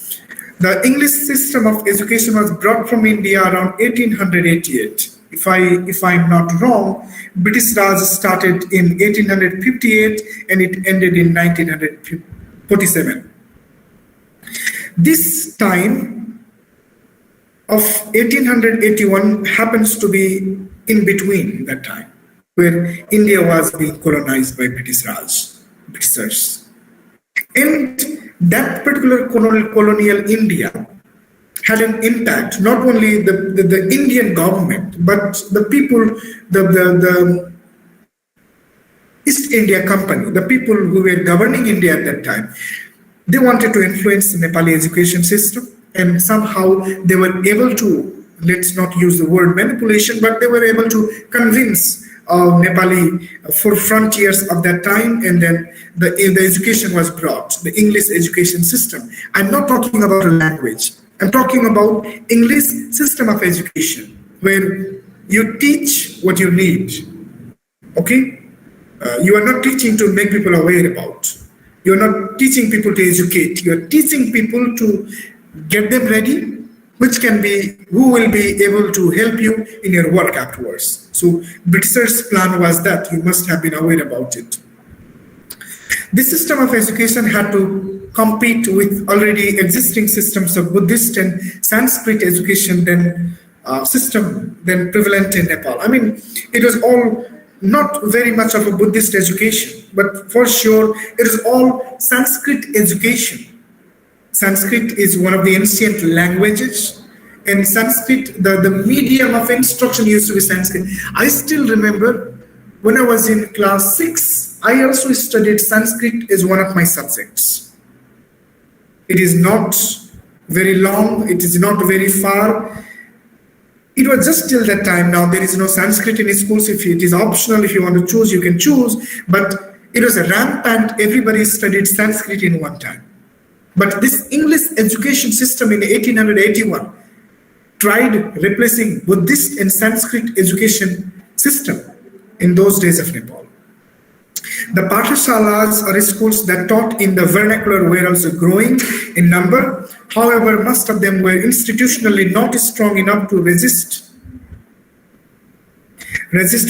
[SPEAKER 8] The English system of education was brought from India around 1888. If I'm not wrong, British Raj started in 1858 and it ended in 1947. This time of 1881 happens to be in between that time, where India was being colonized by Britishers. And that particular colonial India had an impact, not only the Indian government, but the people, the East India Company, the people who were governing India at that time. They wanted to influence the Nepali education system, and somehow they were able to, let's not use the word manipulation, but they were able to convince Nepali for frontiers of that time, and then the education was brought, the English education system. I'm not talking about a language. I'm talking about English system of education, where You teach what you need. Okay? You are not teaching to make people aware about. You're not teaching people to educate. You're teaching people to get them ready, who will be able to help you in your work afterwards. So Britishers' plan was that you must have been aware about it. This system of education had to compete with already existing systems of Buddhist and Sanskrit education then prevalent in Nepal. I mean, it was all not very much of a Buddhist education, but for sure it is all Sanskrit education. Sanskrit is one of the ancient languages, and Sanskrit, the medium of instruction used to be Sanskrit. I still remember when I was in class 6, I also studied Sanskrit as one of my subjects. It is not very long, it is not very far. It was just till that time. Now there is no Sanskrit in schools. If it is optional, if you want to choose, you can choose. But it was a rampant, everybody studied Sanskrit in one time. But this English education system in 1881 tried replacing Buddhist and Sanskrit education system in those days of Nepal. The Pathashalas are schools that taught in the vernacular were also growing in number. However, most of them were institutionally not strong enough to resist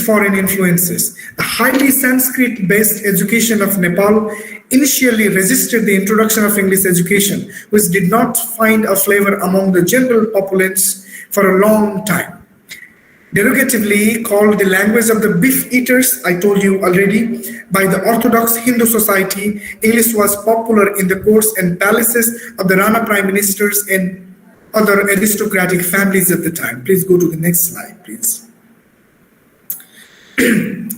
[SPEAKER 8] foreign influences. The highly Sanskrit-based education of Nepal initially resisted the introduction of English education, which did not find a flavor among the general populace for a long time. Derogatively called the language of the beef eaters, I told you already, by the Orthodox Hindu society, English was popular in the courts and palaces of the Rana prime ministers and other aristocratic families at the time. Please go to the next slide, please.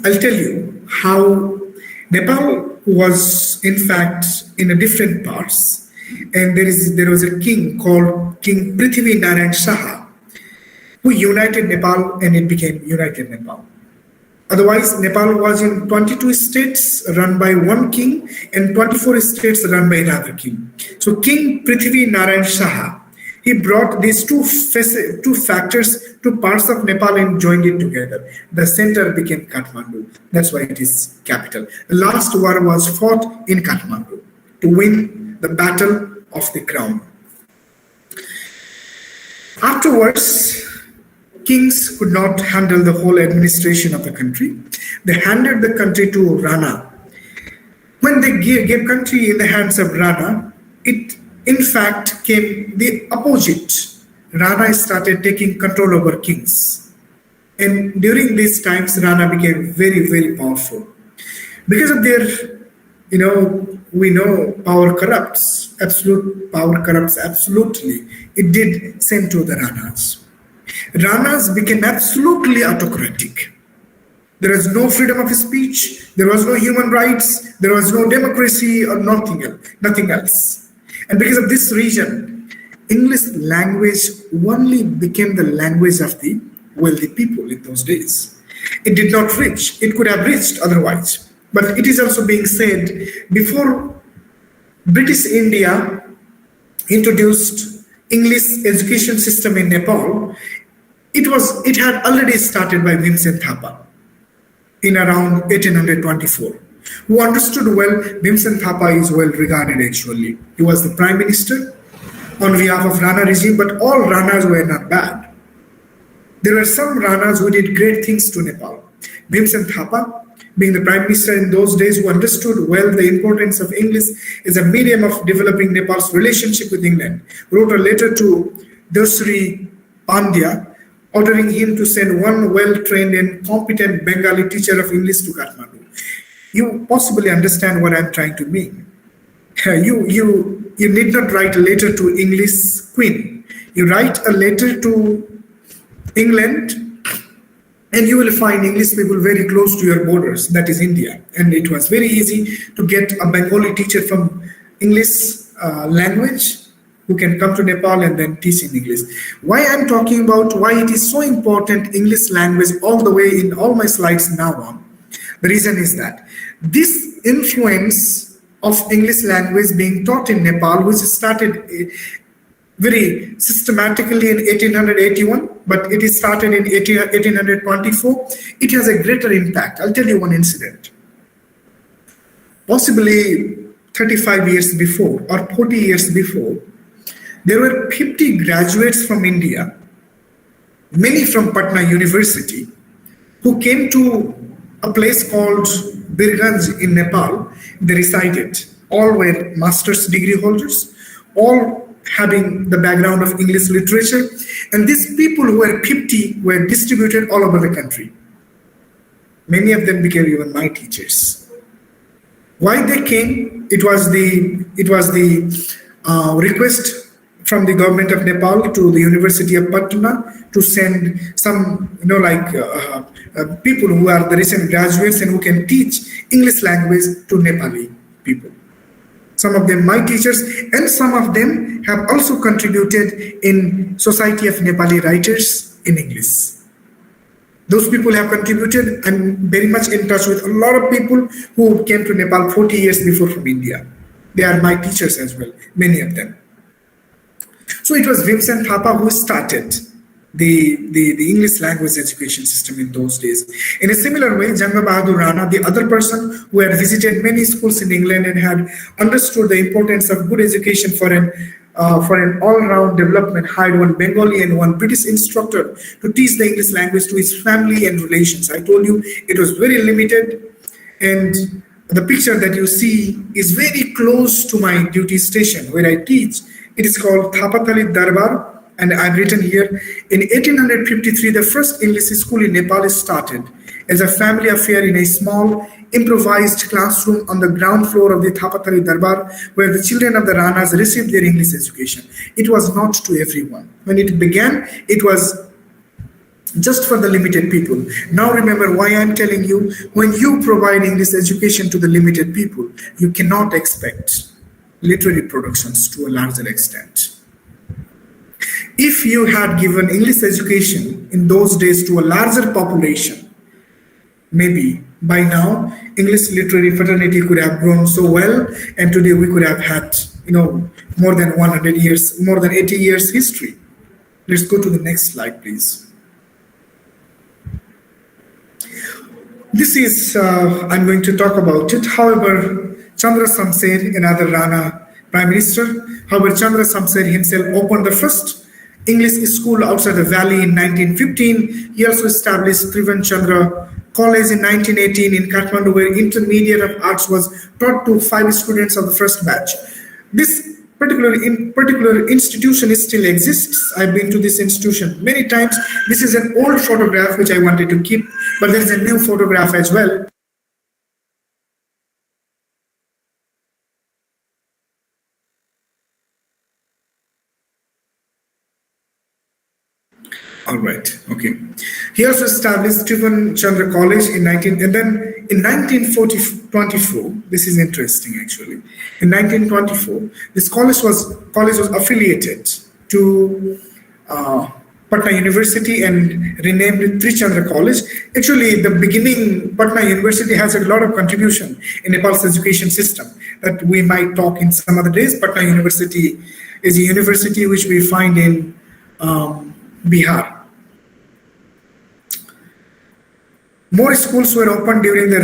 [SPEAKER 8] I'll tell you how Nepal was, in fact, in a different parts, and there was a king called King Prithvi Narayan Shaha, who united Nepal, and it became United Nepal. Otherwise, Nepal was in 22 states run by one king and 24 states run by another king. So King Prithvi Narayan Shaha, he brought these two factors to parts of Nepal and joined it together. The center became Kathmandu. That's why it is capital. The last war was fought in Kathmandu to win the battle of the crown. Afterwards, kings could not handle the whole administration of the country. They handed the country to Rana. When they gave country in the hands of Rana, it in fact came the opposite. Rana started taking control over kings. And during these times, Rana became very, very powerful. Because of their, we know power corrupts. Absolute power corrupts absolutely. It did send to the Ranas. Ranas became absolutely autocratic. There was no freedom of speech, there was no human rights, there was no democracy or nothing else. And because of this reason, English language only became the language of the wealthy people in those days. It did not reach, it could have reached otherwise. But it is also being said, before British India introduced English education system in Nepal, it had already started by Bhimsen Thapa in around 1824. Who understood well, Bhimsen Thapa is well regarded actually. He was the prime minister on behalf of Rana regime, but all Ranas were not bad. There were some Ranas who did great things to Nepal. Bhimsen Thapa, being the prime minister in those days, who understood well the importance of English as a medium of developing Nepal's relationship with England, wrote a letter to Dasri Pandya, ordering him to send one well-trained and competent Bengali teacher of English to Kathmandu. You possibly understand what I'm trying to mean. You need not write a letter to English Queen. You write a letter to England, and you will find English people very close to your borders, that is India. And it was very easy to get a Bengali teacher from English language who can come to Nepal and then teach in English. Why I'm talking about why it is so important English language all the way in all my slides now on. The reason is that this influence of English language being taught in Nepal, which started very systematically in 1881, but it is started in 1824. It has a greater impact. I'll tell you one incident. Possibly 35 years before or 40 years before, there were 50 graduates from India, many from Patna University, who came to a place called Birganj in Nepal. They resided. All were master's degree holders, all having the background of English literature. And these people who were 50 were distributed all over the country. Many of them became even my teachers. Why they came? It was the request from the government of Nepal to the University of Patna to send some, people who are the recent graduates and who can teach English language to Nepali people. Some of them my teachers, and some of them have also contributed in Society of Nepali Writers in English. Those people have contributed. I'm very much in touch with a lot of people who came to Nepal 40 years before from India. They are my teachers as well, many of them. So it was Bhimsen Thapa who started the English language education system in those days. In a similar way, Janga Bahadur Rana, the other person who had visited many schools in England and had understood the importance of good education for an all-round development, hired one Bengali and one British instructor to teach the English language to his family and relations. I told you it was very limited, and the picture that you see is very close to my duty station where I teach. It is called Thapatali Darbar, and I've written here, in 1853, the first English school in Nepal is started as a family affair in a small improvised classroom on the ground floor of the Thapatali Darbar, where the children of the Ranas received their English education. It was not to everyone. When it began, it was just for the limited people. Now remember why I'm telling you, when you provide English education to the limited people, you cannot expect literary productions to a larger extent. If you had given English education in those days to a larger population, maybe by now English literary fraternity could have grown so well, and today we could have had, more than 100 years, more than 80 years history. Let's go to the next slide, please. This is, I'm going to talk about it. However, Chandra Samser, another Rana Prime Minister, Chandra Samser himself opened the first English school outside the valley in 1915. He also established Trivan Chandra College in 1918 in Kathmandu, where intermediate of arts was taught to 5 students of the first batch. This particular institution still exists. I've been to this institution many times. This is an old photograph which I wanted to keep, but there is a new photograph as well. All right, okay. He also established Trivan Chandra College in 1924. This is interesting actually. In 1924, this college was affiliated to Patna University and renamed Trichandra College. Actually, the beginning, Patna University has a lot of contribution in Nepal's education system that we might talk in some other days. Patna University is a university which we find in Bihar. More schools were opened during the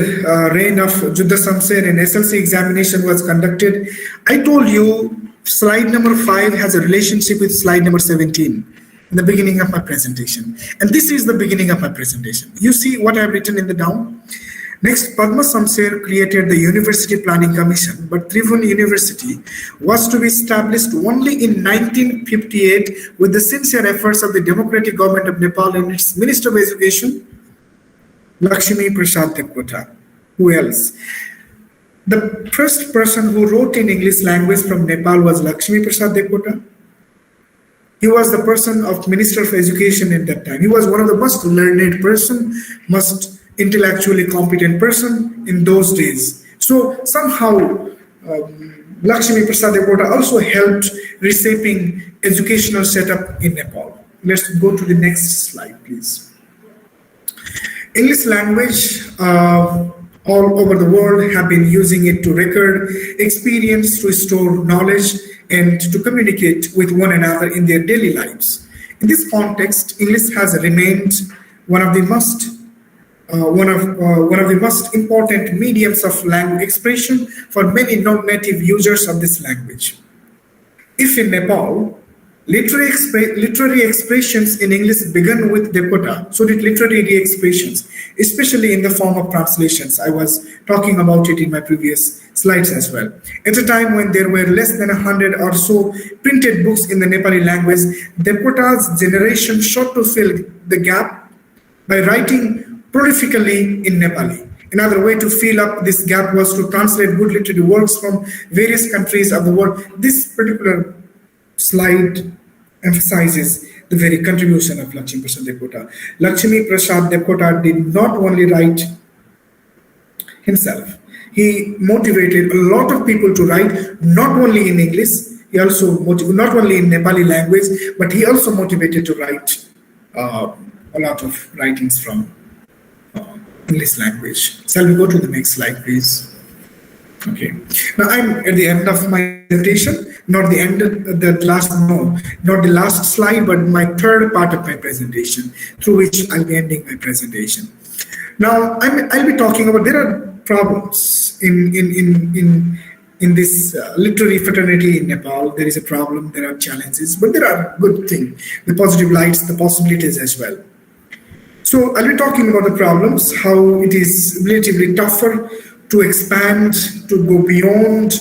[SPEAKER 8] reign of Juddha Samser, and SLC examination was conducted. I told you slide number 5 has a relationship with slide number 17 in the beginning of my presentation. And this is the beginning of my presentation. You see what I've written in the down? Next, Padma Samser created the University Planning Commission, but Tribhuvan University was to be established only in 1958 with the sincere efforts of the Democratic Government of Nepal and its Minister of Education, Lakshmi Prasad Debkota. Who else? The first person who wrote in English language from Nepal was Lakshmi Prasad Debkota. He was the person of Minister of Education at that time. He was one of the most learned person, most intellectually competent person in those days. So somehow Lakshmi Prasad Debkota also helped reshaping educational setup in Nepal. Let's go to the next slide, please. English language all over the world have been using it to record experience, to store knowledge, and to communicate with one another in their daily lives. In this context, English has remained one of the most important mediums of language expression for many non-native users of this language. If in Nepal, literary expressions in English began with Dakota, so did literary expressions, especially in the form of translations. I was talking about it in my previous slides as well. At a time when there were less than 100 or so printed books in the Nepali language, Dakota's generation sought to fill the gap by writing prolifically in Nepali. Another way to fill up this gap was to translate good literary works from various countries of the world. This particular slide emphasizes the very contribution of Lakshmi Prasad Debkota. Lakshmi Prasad Debkota did not only write himself, he motivated a lot of people to write, not only in English, he also not only in Nepali language, but he also motivated to write a lot of writings from English language. Shall we go to the next slide, please? Okay. Now I'm at the end of my presentation, not the last slide, but my third part of my presentation, through which I'll be ending my presentation. Now I'll be talking about, there are problems in this literary fraternity in Nepal. There is a problem, there are challenges, but there are good things, the positive lights, the possibilities as well. So I'll be talking about the problems, how it is relatively tougher to expand, to go beyond,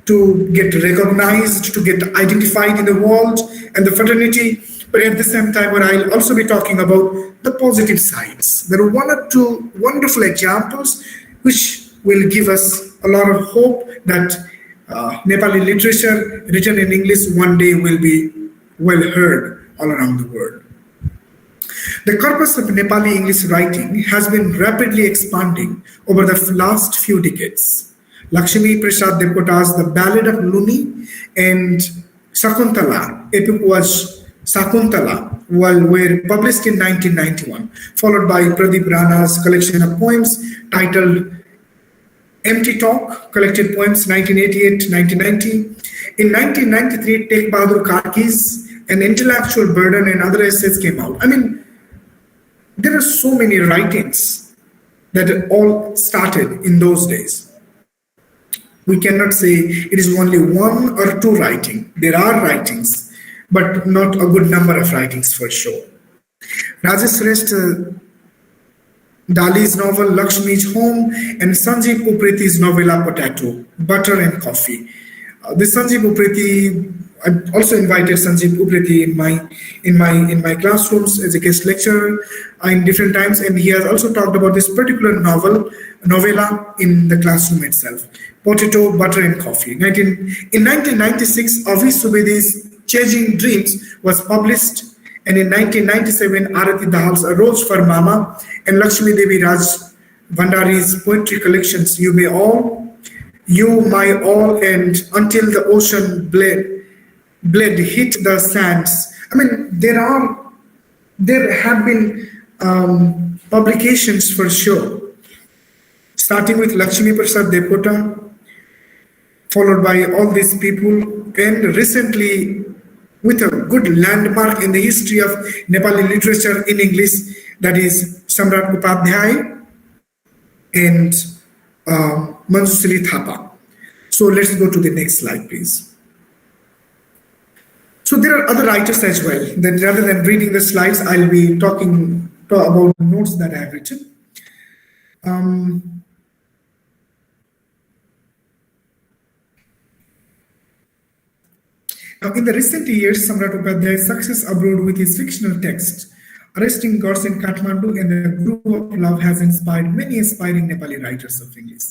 [SPEAKER 8] to get recognized, to get identified in the world and the fraternity. But at the same time, I'll also be talking about the positive sides. There are one or two wonderful examples which will give us a lot of hope that Nepali literature written in English one day will be well heard all around the world. The corpus of Nepali English writing has been rapidly expanding over the last few decades. Lakshmi Prasad Debkota's The Ballad of Luni and Shakuntala, epic was Shakuntala, were published in 1991, followed by Pradeep Rana's collection of poems titled Empty Talk, collected poems 1988-1990. In 1993, Tegh Bahadur Karki's An Intellectual Burden and other essays came out. I mean, there are so many writings that all started in those days. We cannot say it is only one or two writings. There are writings, but not a good number of writings for sure. Rajesh Shrestha Dali's novel Lakshmi's Home and Sanjeev Upreti's novella Potato, Butter and Coffee. This Sanjeev Upreti, I also invited Sanjeev Upreti in my classrooms as a guest lecturer in different times, and he has also talked about this particular novella in the classroom itself. Potato, Butter and Coffee. In 1996, Avi Subedi's Chasing Dreams was published, and in 1997, Arati Dahal's A Rose for Mama and Lakshmi Devi Raj Bhandari's poetry collections, You My All, and Until the Ocean Bled Hit the Sands. I mean, there have been publications for sure, starting with Lakshmi Prasad Debkota, followed by all these people, and recently with a good landmark in the history of Nepali literature in English, that is Samrat Upadhyay and Manjushree Thapa. So let's go to the next slide, please. So there are other writers as well. Then rather than reading the slides, I'll be talking about notes that I have written. Now, in the recent years, Samrat Upadhyay's success abroad with his fictional text, Arresting Gods in Kathmandu and The Groove of Love, has inspired many aspiring Nepali writers of English.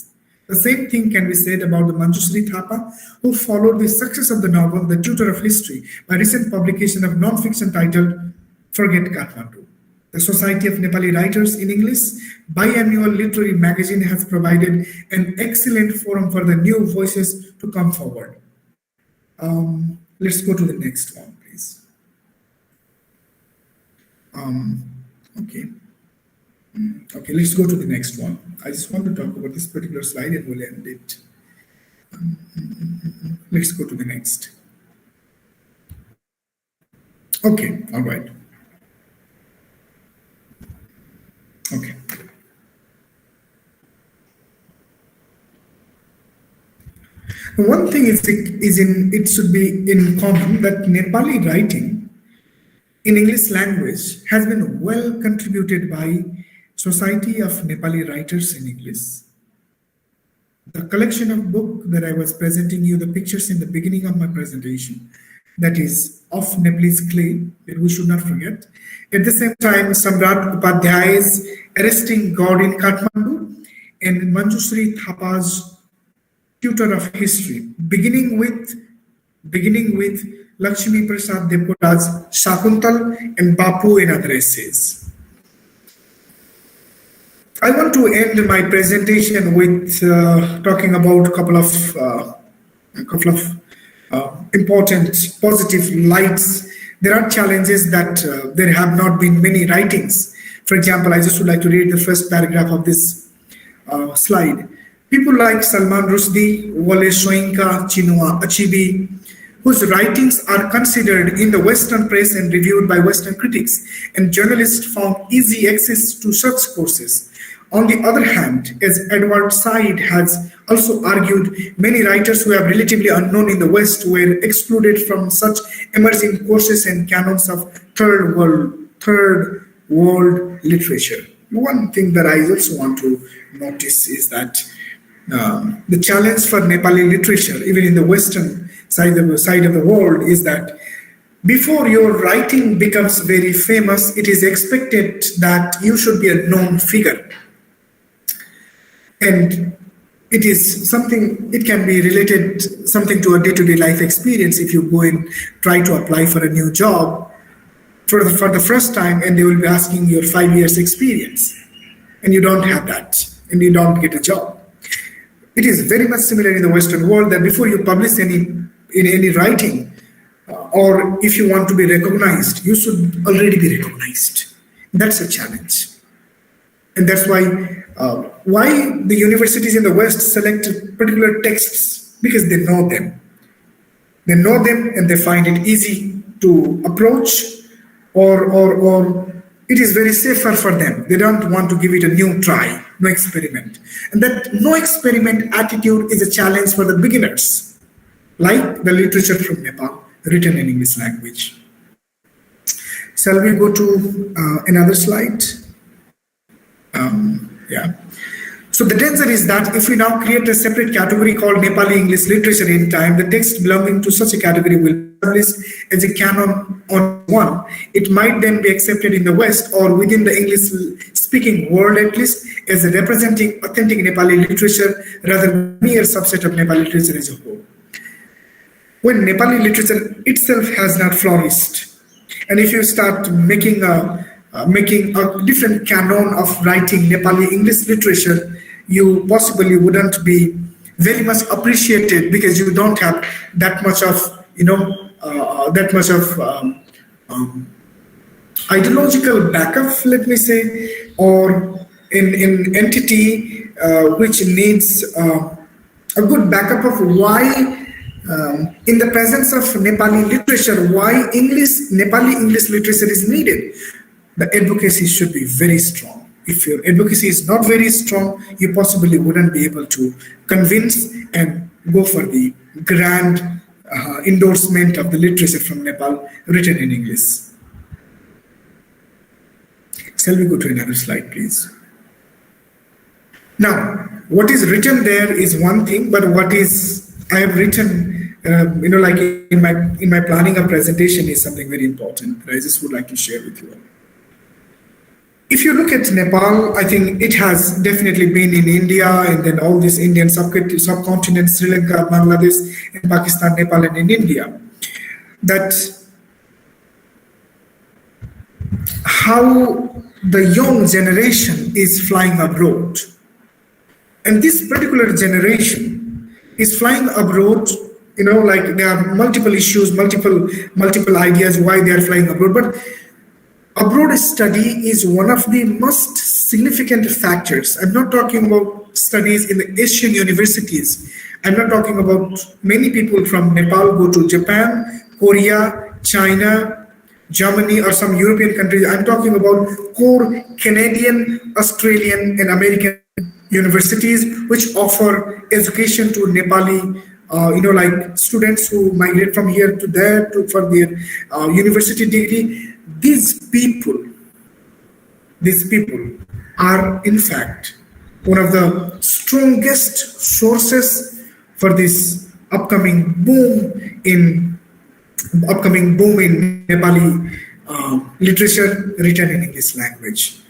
[SPEAKER 8] The same thing can be said about the Manjushree Thapa, who followed the success of the novel The Tutor of History by recent publication of non-fiction titled Forget Kathmandu. The Society of Nepali Writers in English biannual literary magazine has provided an excellent forum for the new voices to come forward. Let's go to the next one, please. Okay, let's go to the next one. I just want to talk about this particular slide and we'll end it. Let's go to the next. Okay, all right. Okay. One thing it should be in common that Nepali writing in English language has been well contributed by Society of Nepali Writers in English. The collection of book that I was presenting you, the pictures in the beginning of my presentation, that is of Nepalese clay, that we should not forget. At the same time, Samrat Upadhyay's Arresting God in Kathmandu and Manjushree Thapa's Tutor of History, beginning with Lakshmi Prasad Depota's Shakuntal and Bapu and other essays. I want to end my presentation with talking about a couple of important positive lights. There are challenges that there have not been many writings. For example, I just would like to read the first paragraph of this slide. People like Salman Rushdie, Wole Soyinka, Chinua Achebe, whose writings are considered in the Western press and reviewed by Western critics, and journalists found easy access to such courses. On the other hand, as Edward Said has also argued, many writers who are relatively unknown in the West were excluded from such emerging courses and canons of third world literature. One thing that I also want to notice is that the challenge for Nepali literature, even in the Western side of the world, is that before your writing becomes very famous, it is expected that you should be a known figure. And it is something, it can be related something to a day-to-day life experience. If you go and try to apply for a new job for the first time, and they will be asking your 5 years experience, and you don't have that, and you don't get a job. It is very much similar in the Western world that before you publish in any writing, or if you want to be recognized, you should already be recognized. That's a challenge. And that's why the universities in the West select particular texts, because they know them. They know them and they find it easy to approach, or it is very safer for them. They don't want to give it a new try, no experiment. And that no experiment attitude is a challenge for the beginners, like the literature from Nepal, written in English language. Shall we go to another slide? Yeah. So the danger is that if we now create a separate category called Nepali English literature in time, the text belonging to such a category will be established as a canon on one. It might then be accepted in the West or within the English-speaking world at least as representing authentic Nepali literature rather than mere subset of Nepali literature as a whole. When Nepali literature itself has not flourished, and if you start making a different canon of writing Nepali English literature, you possibly wouldn't be very much appreciated because you don't have that much of, ideological backup, let me say, or an entity which needs a good backup of why, in the presence of Nepali literature, why Nepali English literature is needed. The advocacy should be very strong. If your advocacy is not very strong, you possibly wouldn't be able to convince and go for the grand endorsement of the literature from Nepal written in English. Shall we go to another slide, please? Now, what is written there is one thing, but what is I have written, like in my planning of presentation is something very important that I just would like to share with you all. If you look at Nepal, I think it has definitely been in India and then all these Indian subcontinent, Sri Lanka, Bangladesh, and Pakistan, Nepal, and in India. That how the young generation is flying abroad. And this particular generation is flying abroad, like there are multiple issues, multiple ideas why they are flying abroad. But abroad study is one of the most significant factors. I'm not talking about studies in the Asian universities. I'm not talking about many people from Nepal go to Japan, Korea, China, Germany or some European countries. I'm talking about core Canadian, Australian, and American universities which offer education to Nepali, like students who migrate from here to there for their university degree. These people are in fact one of the strongest sources for this upcoming boom in Nepali literature written in English language.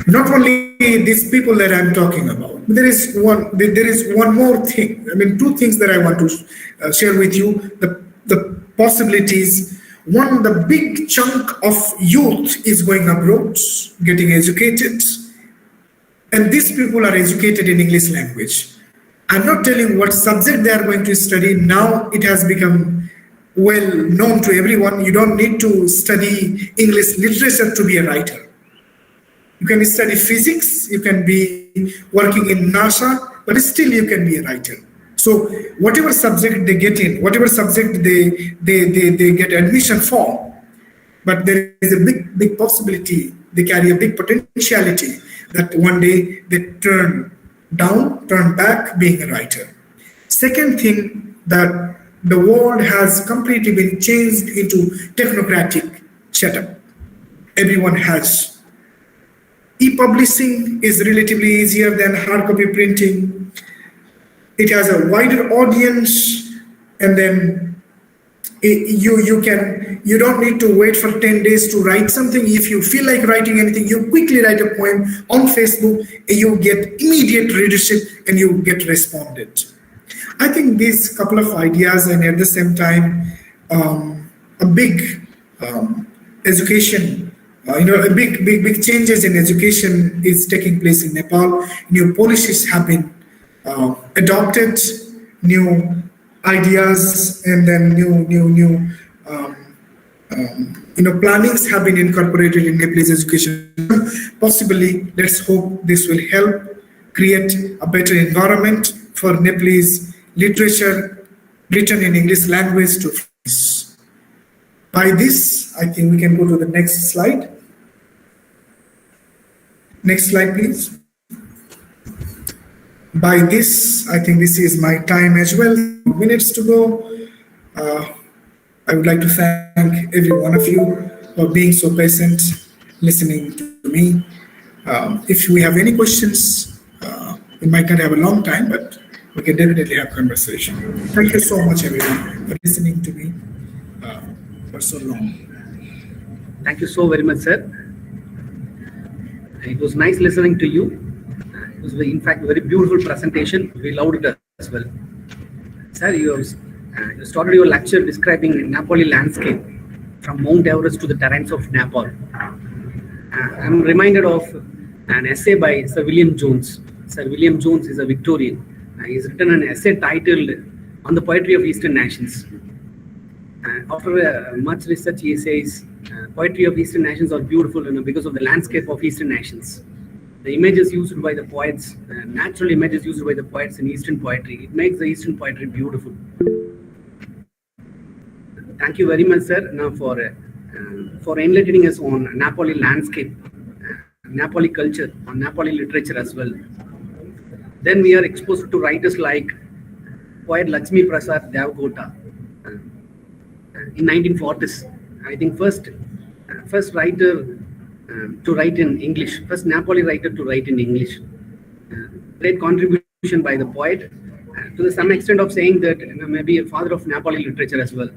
[SPEAKER 8] Not only these people that I'm talking about, there is one more thing. I mean, two things that I want to share with you. The possibilities. One, the big chunk of youth is going abroad, getting educated, and these people are educated in English language. I'm not telling what subject they are going to study. Now it has become well known to everyone. You don't need to study English literature to be a writer. You can study physics, you can be working in NASA, but still you can be a writer. So whatever subject they get in, whatever subject they get admission for, but there is a big possibility, they carry a big potentiality that one day they turn back being a writer. Second thing, that the world has completely been changed into technocratic setup. Everyone has. E-publishing is relatively easier than hard copy printing. It has a wider audience, and then you don't need to wait for 10 days to write something. If you feel like writing anything, you quickly write a poem on Facebook, and you get immediate readership and you get responded. I think these couple of ideas, and at the same time, a big education, a big changes in education is taking place in Nepal. New policies have been adopted, new ideas, and then new plannings have been incorporated in Nepalese education. Possibly, let's hope this will help create a better environment for Nepalese literature written in English language to flourish. By this, I think we can go to the next slide. Next slide, please. By this, I think this is my time as well. Minutes to go. I would like to thank every one of you for being so patient, listening to me. If we have any questions, we might not have a long time, but we can definitely have conversation. Thank you so much, everyone, for listening to me for so long.
[SPEAKER 7] Thank you so very much, sir. It was nice listening to you. It was, in fact, a very beautiful presentation. We loved it as well. Sir, you started your lecture describing Nepali landscape from Mount Everest to the terrains of Nepal. I'm reminded of an essay by Sir William Jones. Sir William Jones is a Victorian. He's written an essay titled On the Poetry of Eastern Nations. After much research, he says, poetry of Eastern nations are beautiful because of the landscape of Eastern nations. The images used by the poets, natural images used by the poets in Eastern poetry, it makes the Eastern poetry beautiful. Thank you very much, sir, now for enlightening us on Nepali landscape, Nepali culture, on Nepali literature as well. Then we are exposed to writers like poet Lakshmi Prasad Devagota in 1940s. I think first writer to write in English, first Nepali writer to write in English. Great contribution by the poet, to some extent of saying that maybe a father of Nepali literature as well.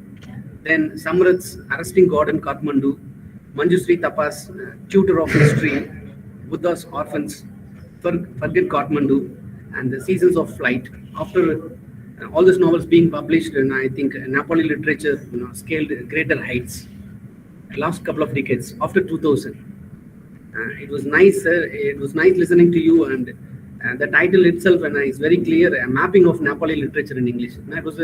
[SPEAKER 7] Then Samrat's Arresting God in Kathmandu, Manjusri Tapa's Tutor of History, Buddha's Orphans, Forget Kathmandu, and The Seasons of Flight. After all these novels being published, and I think Nepali literature scaled greater heights. Last couple of decades, after 2000. It was nice, sir. It was nice listening to you, and the title itself is very clear: a mapping of Nepali literature in English. And it was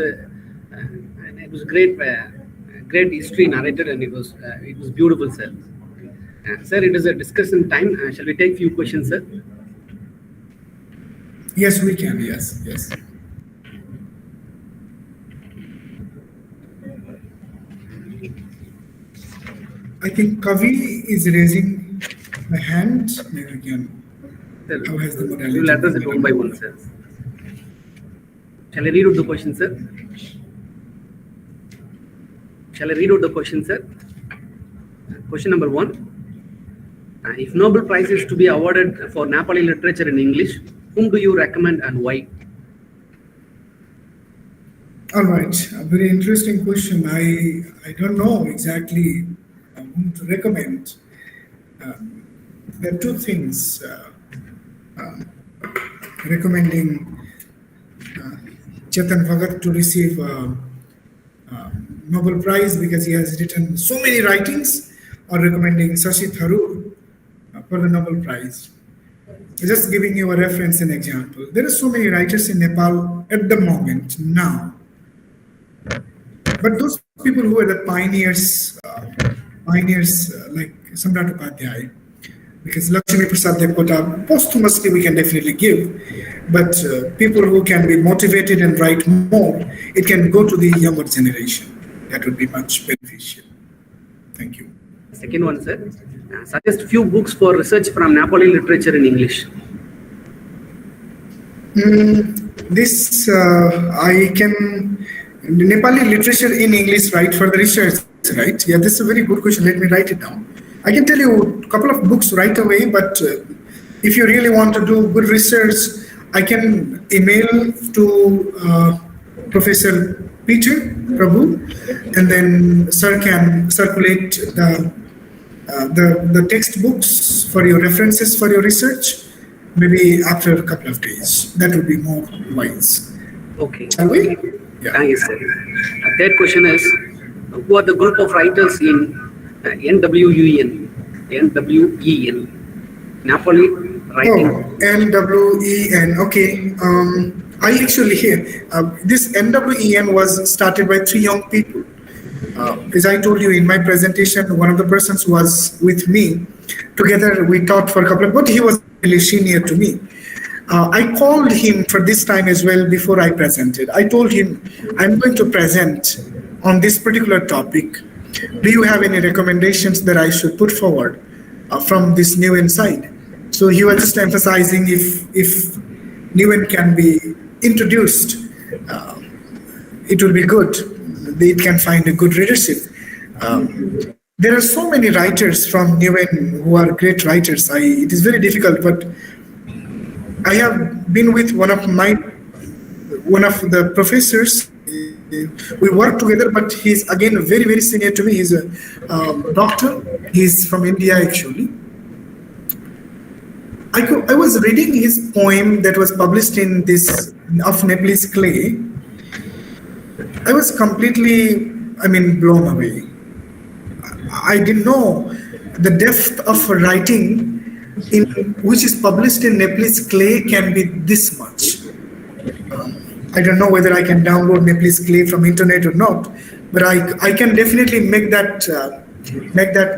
[SPEAKER 7] a great history narrated, and it was beautiful, sir. Sir, it is a discussion time. Shall we take few questions, sir?
[SPEAKER 8] Yes, we can. Yes. I think Kavi is raising a hand. Maybe again.
[SPEAKER 7] Sir,
[SPEAKER 8] How has the modality
[SPEAKER 7] we will address it one by one, sir. Shall I read out the question, sir? Shall I read out the question, sir? Question number 1. If Nobel Prize is to be awarded for Nepali literature in English, whom do you recommend and why?
[SPEAKER 8] All right, a very interesting question. I don't know exactly whom to recommend. There are two things. Recommending Chetan Bhagat to receive Nobel Prize because he has written so many writings, or recommending Shashi Tharoor for the Nobel Prize. Just giving you a reference and example. There are so many writers in Nepal at the moment now. But those people who are the pioneers like Samrat Upadhyay, because Lakshmi Prasad Devkota, posthumously we can definitely give, but people who can be motivated and write more, it can go to the younger generation. That would be much beneficial. Thank you.
[SPEAKER 7] Second one, sir. Suggest few books for research from Nepali literature in English.
[SPEAKER 8] This I can Nepali literature in English, right, for the research, right? Yeah, this is a very good question. Let me write it down. I can tell you a couple of books right away, but if you really want to do good research, I can email to Professor Peter Prabhu, and then Sir can circulate the textbooks for your references for your research, maybe after a couple of days. That would be more wise.
[SPEAKER 7] Okay.
[SPEAKER 8] Shall we? Yeah.
[SPEAKER 7] Thank you, sir. Third question is, who are the group of writers in NWEN? Nepali writing.
[SPEAKER 8] Oh, NWEN. Okay. I actually hear this NWEN was started by 3 young people. As I told you in my presentation, one of the persons was with me. Together we taught for a couple of, but he was really senior to me. I called him for this time as well before I presented. I told him, I'm going to present on this particular topic. Do you have any recommendations that I should put forward from this new insight? So he was just emphasizing if Newen can be introduced, it will be good. It can find a good readership. There are so many writers from Newen who are great writers. It is very difficult, but I have been with one of the professors. We work together, but he's again very, very senior to me. He's a doctor. He's from India, actually. I was reading his poem that was published in this of Nepalese clay. I was completely, blown away. I didn't know the depth of writing which is published in Nepalese clay can be this much. I don't know whether I can download Nepalese clay from internet or not, but I can definitely make that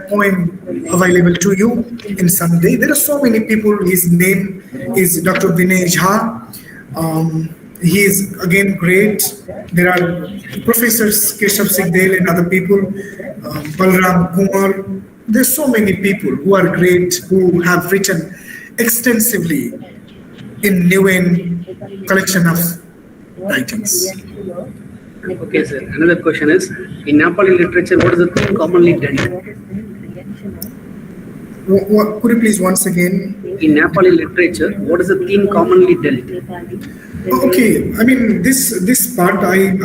[SPEAKER 8] poem available to you in some day. There are so many people. His name is Dr. Vinay Jha. He is again great. There are Professors Keshav Sigdel and other people, Balram Kumar. There's so many people who are great, who have written extensively in Newen collection of writings.
[SPEAKER 7] Okay, sir. Another question is, in Nepali literature, what is the theme commonly dealt?
[SPEAKER 8] Could you please once again?
[SPEAKER 7] In Nepali literature, what is the theme commonly dealt?
[SPEAKER 8] Okay, this part I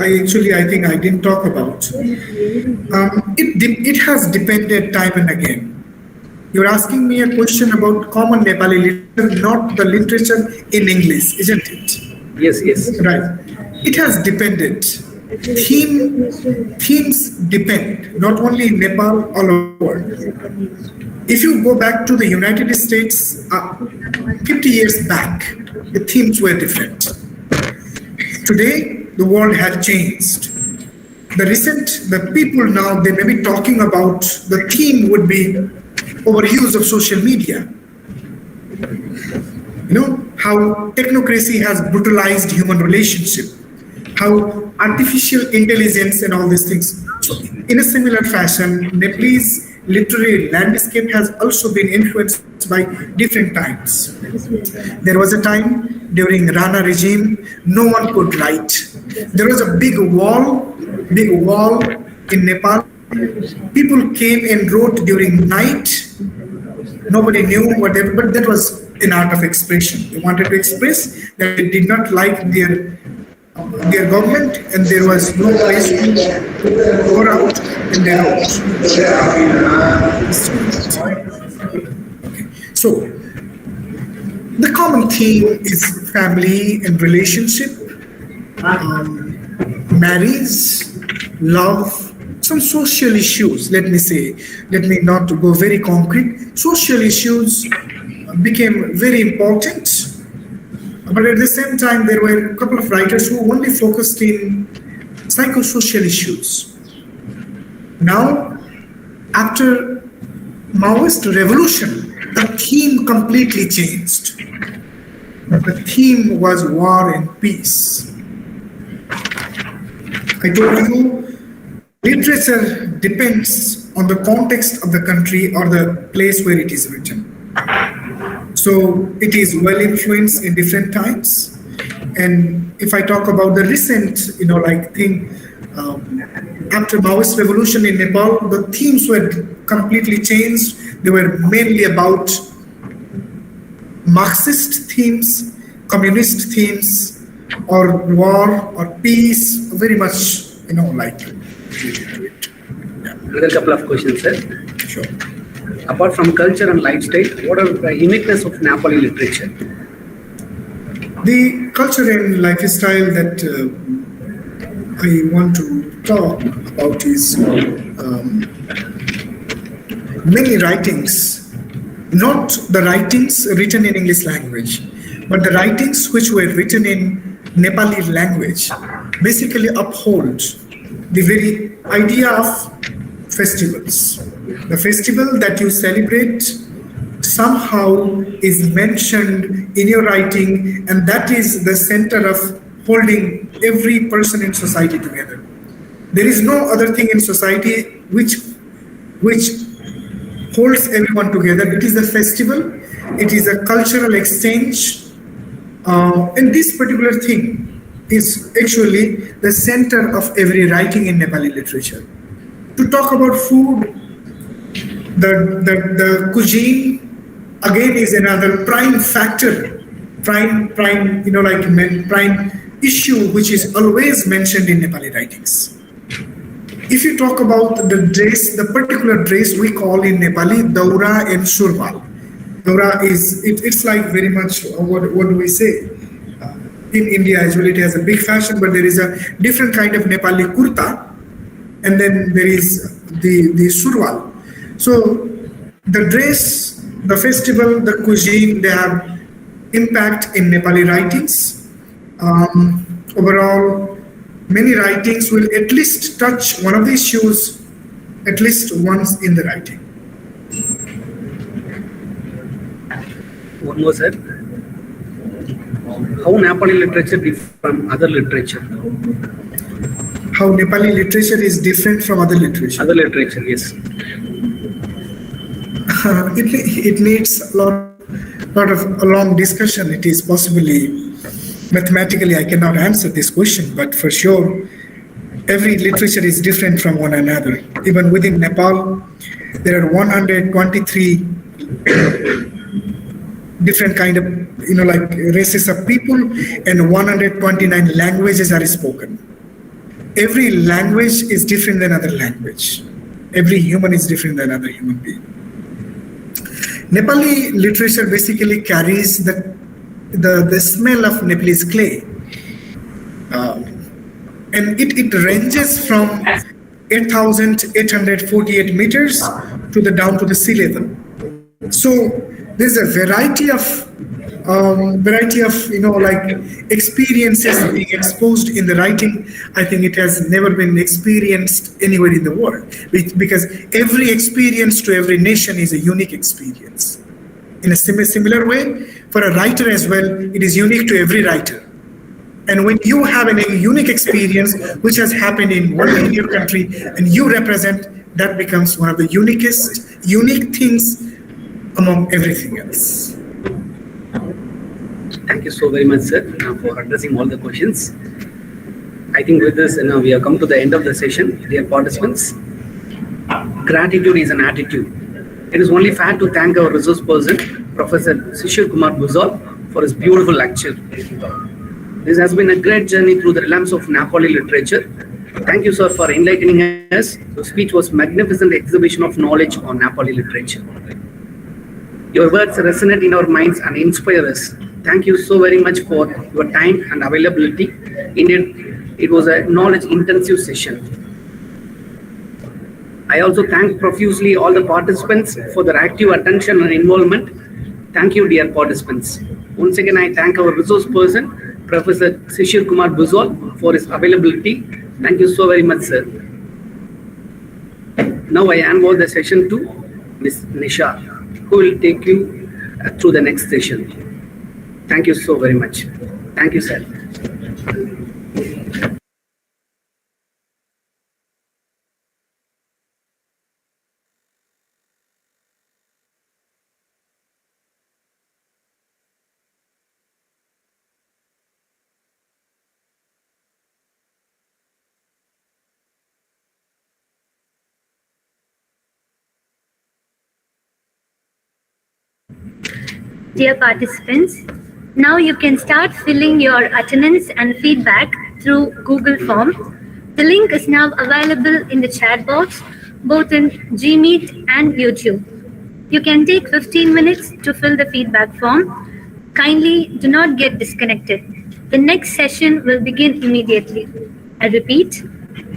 [SPEAKER 8] think I didn't talk about. It has depended time and again. You're asking me a question about common Nepali literature, not the literature in English, isn't it?
[SPEAKER 7] Yes.
[SPEAKER 8] Right. It has depended. Themes depend, not only in Nepal, all over. If you go back to the United States 50 years back, the themes were different. Today, the world has changed. The people now, they may be talking about, the theme would be overuse of social media. How technocracy has brutalized human relationship, how artificial intelligence and all these things. So in a similar fashion, Nepalese literary landscape has also been influenced by different times. There was a time during Rana regime, no one could write. There was a big wall in Nepal. People came and wrote during night. Nobody knew whatever, but that was an art of expression. They wanted to express that they did not like their government, and there was no place to go out, and they wrote. So the common theme is family and relationship, marriage, love, some social issues. Let me not go very concrete. Social issues became very important, but at the same time, there were a couple of writers who only focused in psychosocial issues. Now, after Maoist revolution, the theme completely changed. The theme was war and peace. I told you, literature depends on the context of the country or the place where it is written. So it is well influenced in different times. And if I talk about the recent, thing, after Maoist revolution in Nepal, the themes were completely changed. They were mainly about Marxist themes, communist themes, or war or peace, very much, related to it.
[SPEAKER 7] Another couple of questions, sir.
[SPEAKER 8] Sure.
[SPEAKER 7] Apart from culture and lifestyle, what are the uniqueness of Nepali literature?
[SPEAKER 8] The culture and lifestyle that I want to talk about is many writings, not the writings written in English language, but the writings which were written in Nepali language basically uphold the very idea of festivals. The festival that you celebrate somehow is mentioned in your writing, and that is the center of holding every person in society together. There is no other thing in society which holds everyone together. It is a festival, it is a cultural exchange, and this particular thing is actually the center of every writing in Nepali literature. To talk about food, the cuisine again is another prime factor, prime issue which is always mentioned in Nepali writings. If you talk about the dress, the particular dress we call in Nepali daura and surval. Daura it's like very much what do we say? In India as well, it has a big fashion, but there is a different kind of Nepali kurta, and then there is the surval. So the dress, the festival, the cuisine, they have impact in Nepali writings. Overall, many writings will at least touch one of these issues at least once in the writing.
[SPEAKER 7] One more, sir. How Nepali literature differs from other literature?
[SPEAKER 8] How Nepali literature is different from other literature?
[SPEAKER 7] Other literature, yes.
[SPEAKER 8] It needs a long discussion. It is possibly mathematically I cannot answer this question, but for sure, every literature is different from one another. Even within Nepal, there are 123 different kind of races of people, and 129 languages are spoken. Every language is different than other language. Every human is different than other human being. Nepali literature basically carries the smell of Nepalese clay. And it ranges from 8,848 meters down to the sea level. So there's a variety of experiences being exposed in the writing. I think it has never been experienced anywhere in the world, because every experience to every nation is a unique experience. In a similar way, for a writer as well, it is unique to every writer. And when you have a unique experience which has happened in only in your country and you represent, that becomes one of the unique things among everything else.
[SPEAKER 7] Thank you so very much, sir, for addressing all the questions. I think with this, we have come to the end of the session. Dear participants, gratitude is an attitude. It is only fair to thank our resource person, Professor Sishir Kumar Buzol, for his beautiful lecture. This has been a great journey through the realms of Nepali literature. Thank you, sir, for enlightening us. Your speech was a magnificent exhibition of knowledge on Nepali literature. Your words resonate in our minds and inspire us. Thank you so very much for your time and availability. Indeed, it was a knowledge-intensive session. I also thank profusely all the participants for their active attention and involvement. Thank you, dear participants. Once again, I thank our resource person, Professor Sishir Kumar Buzol, for his availability. Thank you so very much, sir. Now I hand over the session to Ms. Nisha, who will take you through the next session. Thank you so very much. Thank you, sir.
[SPEAKER 2] Dear participants, now you can start filling your attendance and feedback through Google Form. The link is now available in the chat box, both in Gmeet and YouTube. You can take 15 minutes to fill the feedback form. Kindly do not get disconnected. The next session will begin immediately. I repeat,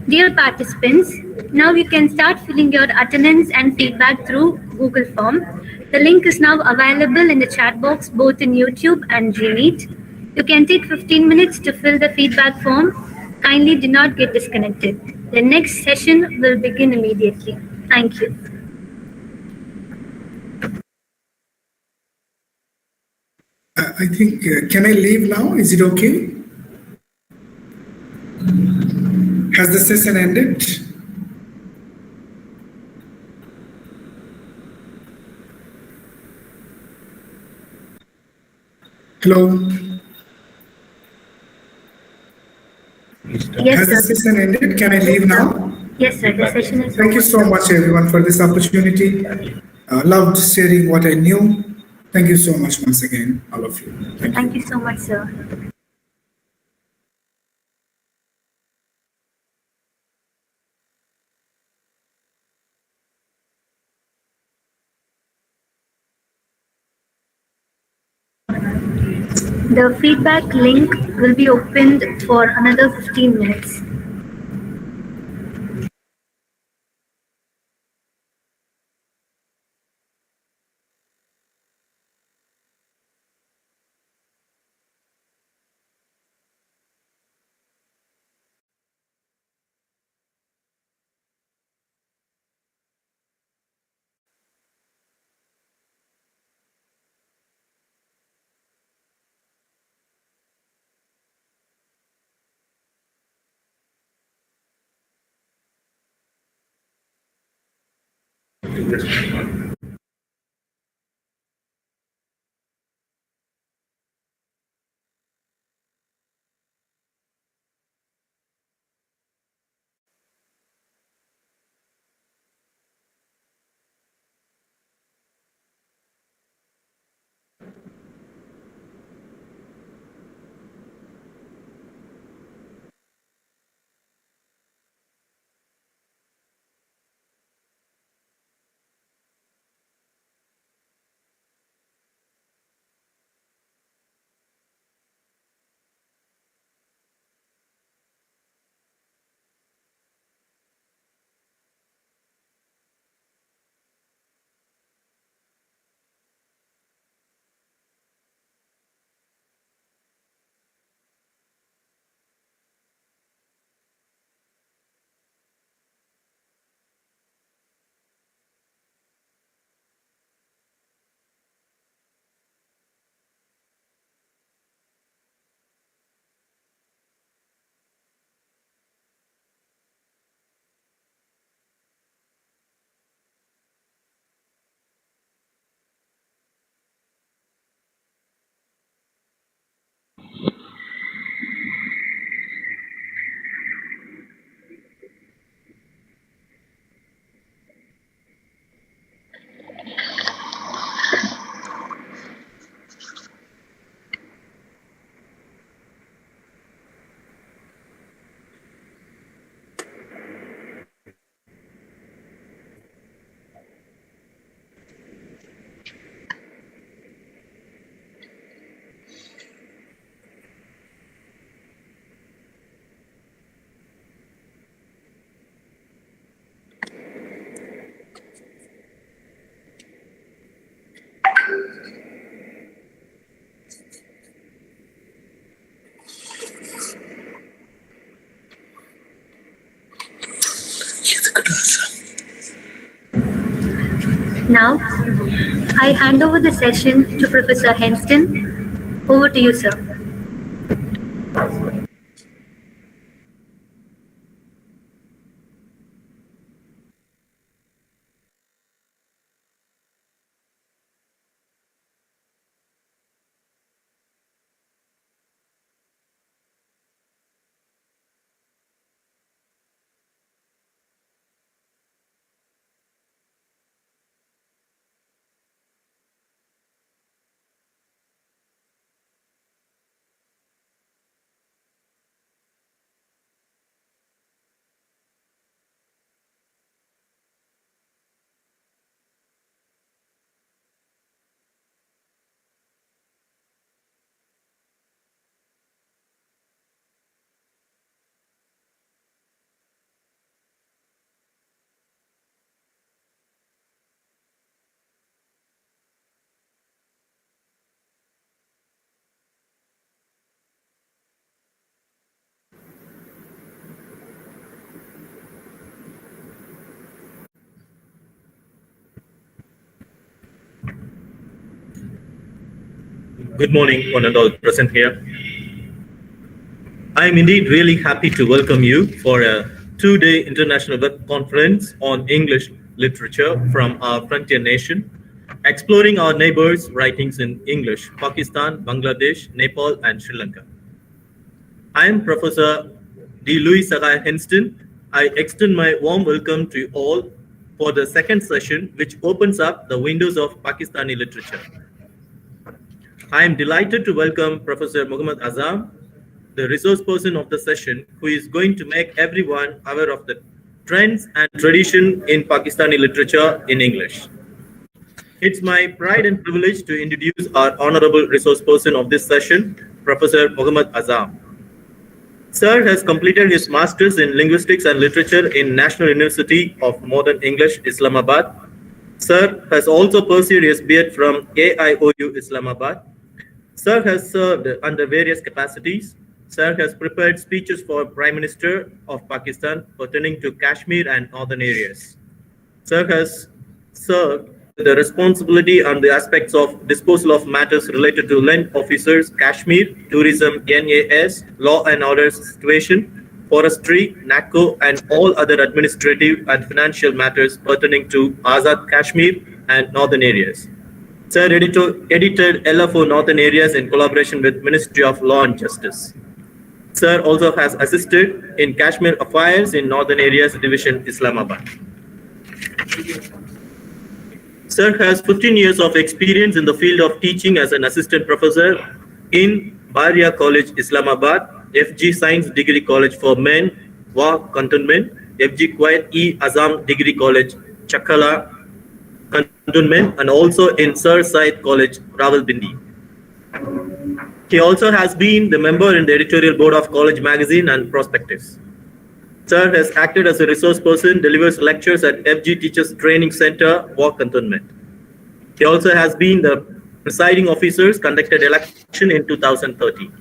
[SPEAKER 2] dear participants, now you can start filling your attendance and feedback through Google Form. The link is now available in the chat box, both in YouTube and Gmeet. You can take 15 minutes to fill the feedback form. Kindly do not get disconnected. The next session will begin immediately. Thank you.
[SPEAKER 8] I think, can I leave now? Is it okay? Has the session ended? Hello?
[SPEAKER 2] Yes,
[SPEAKER 8] Has the
[SPEAKER 2] sir.
[SPEAKER 8] session ended? Can I leave now?
[SPEAKER 2] Yes, sir. The session is
[SPEAKER 8] Thank you so much, everyone, for this opportunity. Loved sharing what I knew. Thank you so much once again, all of you.
[SPEAKER 2] Thank you so much, sir. The feedback link will be opened for another 15 minutes. Now, I hand over the session to Professor Henston. Over to you, sir.
[SPEAKER 10] Good morning, one and all present here. I am indeed really happy to welcome you for a two-day international web conference on English literature from our frontier nation, exploring our neighbors' writings in English, Pakistan, Bangladesh, Nepal, and Sri Lanka. I am Professor D. Louis Sagai Henston. I extend my warm welcome to you all for the second session, which opens up the windows of Pakistani literature. I am delighted to welcome Professor Muhammad Azam, the resource person of the session, who is going to make everyone aware of the trends and tradition in Pakistani literature in English. It's my pride and privilege to introduce our honorable resource person of this session, Professor Muhammad Azam. Sir has completed his Masters in Linguistics and Literature in National University of Modern English, Islamabad. Sir has also pursued his B.Ed from AIOU, Islamabad. Sir has served under various capacities. Sir has prepared speeches for Prime Minister of Pakistan pertaining to Kashmir and northern areas. Sir has served the responsibility on the aspects of disposal of matters related to land officers, Kashmir, tourism, NAS, law and order situation, forestry, NACO, and all other administrative and financial matters pertaining to Azad Kashmir and northern areas. Sir edited LFO Northern Areas in collaboration with Ministry of Law and Justice. Sir also has assisted in Kashmir Affairs in Northern Areas Division, Islamabad. Sir has 15 years of experience in the field of teaching as an assistant professor in Baria College, Islamabad, FG Science Degree College for Men, WA Cantonment, FG Quaid E Azam Degree College, Chakala Cantonment, and also in Sir Syed College, Rawalpindi. He also has been the member in the editorial board of College Magazine and Prospectus. Sir has acted as a resource person, delivers lectures at FG Teachers Training Center, WA Cantonment. He also has been the presiding officers, conducted election in 2013.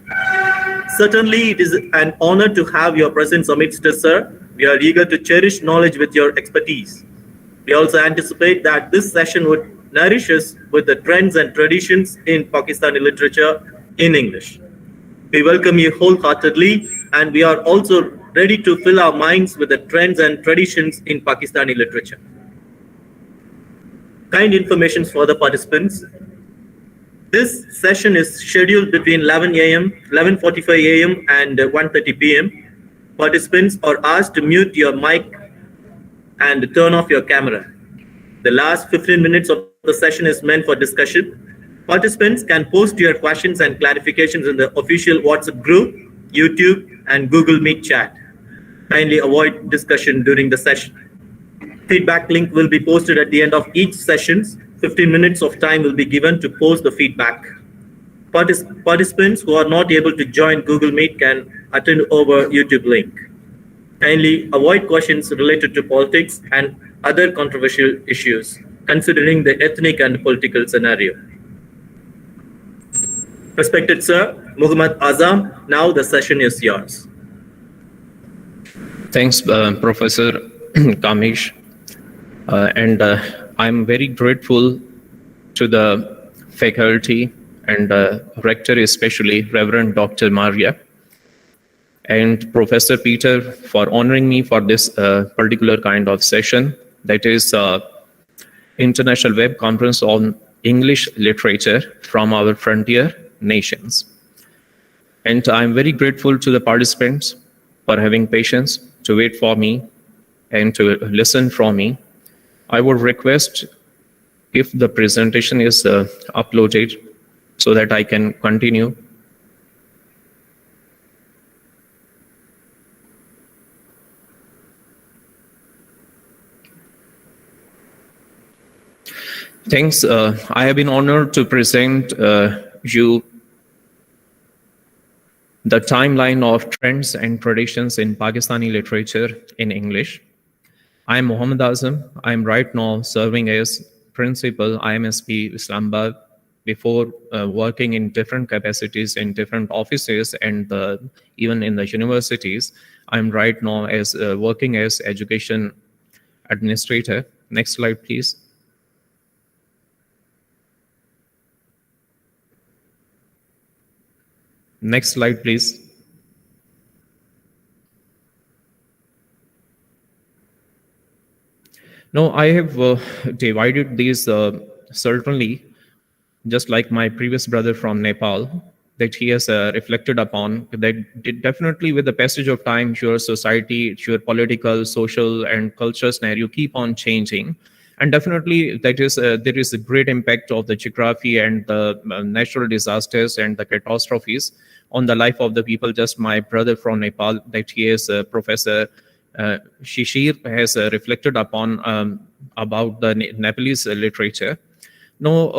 [SPEAKER 10] Certainly, it is an honor to have your presence amidst us, sir. We are eager to cherish knowledge with your expertise. We also anticipate that this session would nourish us with the trends and traditions in Pakistani literature in English. We welcome you wholeheartedly, and we are also ready to fill our minds with the trends and traditions in Pakistani literature. Kind information for the participants. This session is scheduled between 11 a.m., 11:45 a.m. and 1:30 p.m. Participants are asked to mute your mic and turn off your camera. The last 15 minutes of the session is meant for discussion. Participants can post your questions and clarifications in the official WhatsApp group, YouTube, and Google Meet chat. Kindly avoid discussion during the session. Feedback link will be posted at the end of each session. 15 minutes of time will be given to post the feedback. Participants who are not able to join Google Meet can attend over YouTube link. Kindly avoid questions related to politics and other controversial issues, considering the ethnic and political scenario. Respected Sir Muhammad Azam, now the session is yours.
[SPEAKER 11] Thanks, Professor Kamish. I'm very grateful to the faculty and rector, especially Reverend Dr. Maria and Professor Peter, for honoring me for this particular kind of session, that is International Web Conference on English Literature from our frontier nations. And I'm very grateful to the participants for having patience to wait for me and to listen from me. I would request if the presentation is uploaded so that I can continue. Thanks. I have been honored to present you the timeline of trends and traditions in Pakistani literature in English. I am Mohammad Azam. I am right now serving as principal IMSP Islamabad before working in different capacities in different offices and even in the universities. I'm right now as working as education administrator. Next slide, please. Next slide, please. No, I have divided these certainly, just like my previous brother from Nepal, that he has reflected upon, that definitely with the passage of time, your society, your political, social, and cultural scenario keep on changing. And definitely that is there is a great impact of the geography and the natural disasters and the catastrophes on the life of the people. Just my brother from Nepal, that he is Professor Shishir, has reflected upon about the Nepalese literature. Now,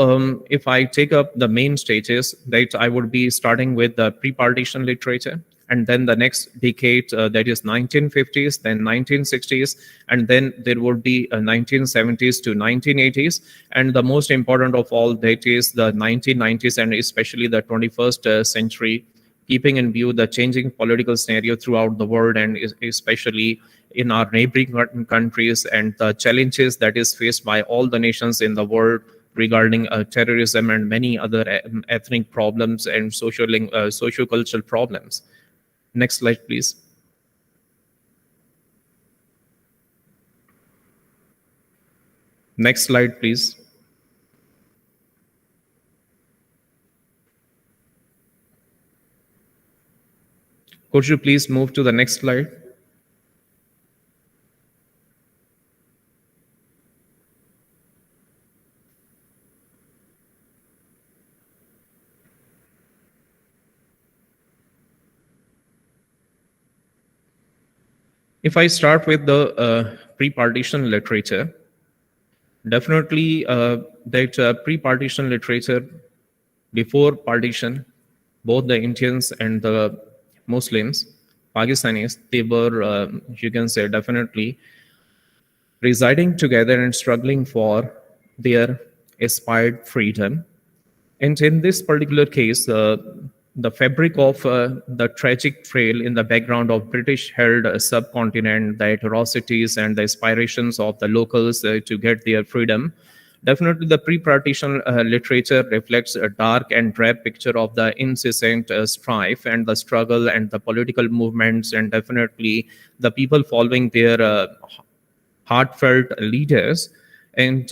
[SPEAKER 11] if I take up the main stages, that I would be starting with the pre-partition literature, and then the next decade, that is 1950s, then 1960s, and then there would be 1970s to 1980s, and the most important of all, that is the 1990s, and especially the 21st century, keeping in view the changing political scenario throughout the world, and especially in our neighboring countries, and the challenges that is faced by all the nations in the world regarding terrorism and many other ethnic problems and socio-cultural problems. Next slide, please. Next slide, please. Could you please move to the next slide? If I start with the pre-partition literature, definitely that pre-partition literature, before partition, both the Indians and the Muslims, Pakistanis, they were, you can say, definitely residing together and struggling for their aspired freedom. And in this particular case, the fabric of the tragic trail in the background of British-held subcontinent, the atrocities and the aspirations of the locals to get their freedom. Definitely the pre-partition literature reflects a dark and drab picture of the incessant strife and the struggle and the political movements, and definitely the people following their heartfelt leaders. And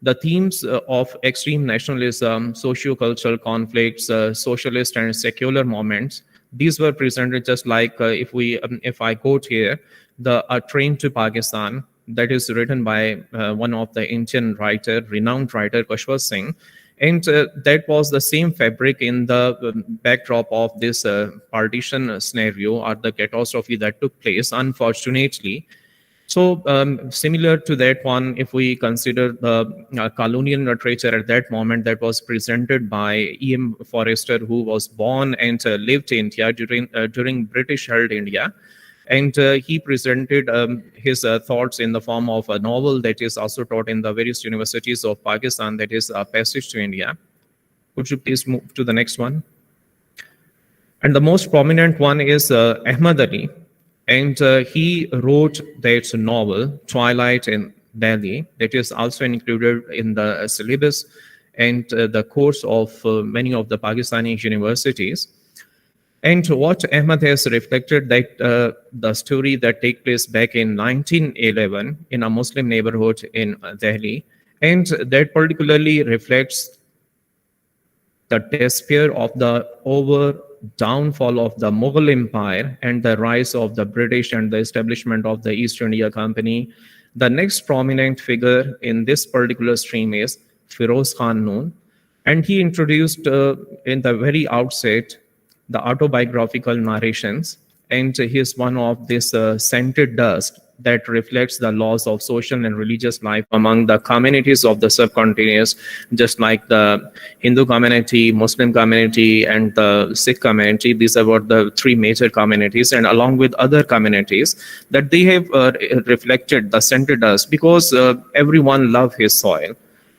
[SPEAKER 11] the themes of extreme nationalism, socio-cultural conflicts, socialist and secular moments, these were presented just like if I quote here, A Train to Pakistan, that is written by one of the Indian writer, renowned writer, Kashwat Singh. And that was the same fabric in the backdrop of this partition scenario or the catastrophe that took place, unfortunately. So similar to that one, if we consider the colonial literature at that moment, that was presented by E.M. Forrester, who was born and lived in India during British-held India. And he presented his thoughts in the form of a novel that is also taught in the various universities of Pakistan, that is Passage to India. Could you please move to the next one? And the most prominent one is Ahmad Ali. And he wrote that novel, Twilight in Delhi, that is also included in the syllabus and the course of many of the Pakistani universities. And what Ahmed has reflected that the story that take place back in 1911 in a Muslim neighborhood in Delhi, and that particularly reflects the despair of the downfall of the Mughal Empire and the rise of the British and the establishment of the East India Company. The next prominent figure in this particular stream is Firoz Khan Noon, and he introduced in the very outset the autobiographical narrations, and he is one of this scented dust that reflects the laws of social and religious life among the communities of the subcontinent, just like the Hindu community, Muslim community, and the Sikh community. These are what the three major communities, and along with other communities, that they have reflected the scented dust because everyone loves his soil.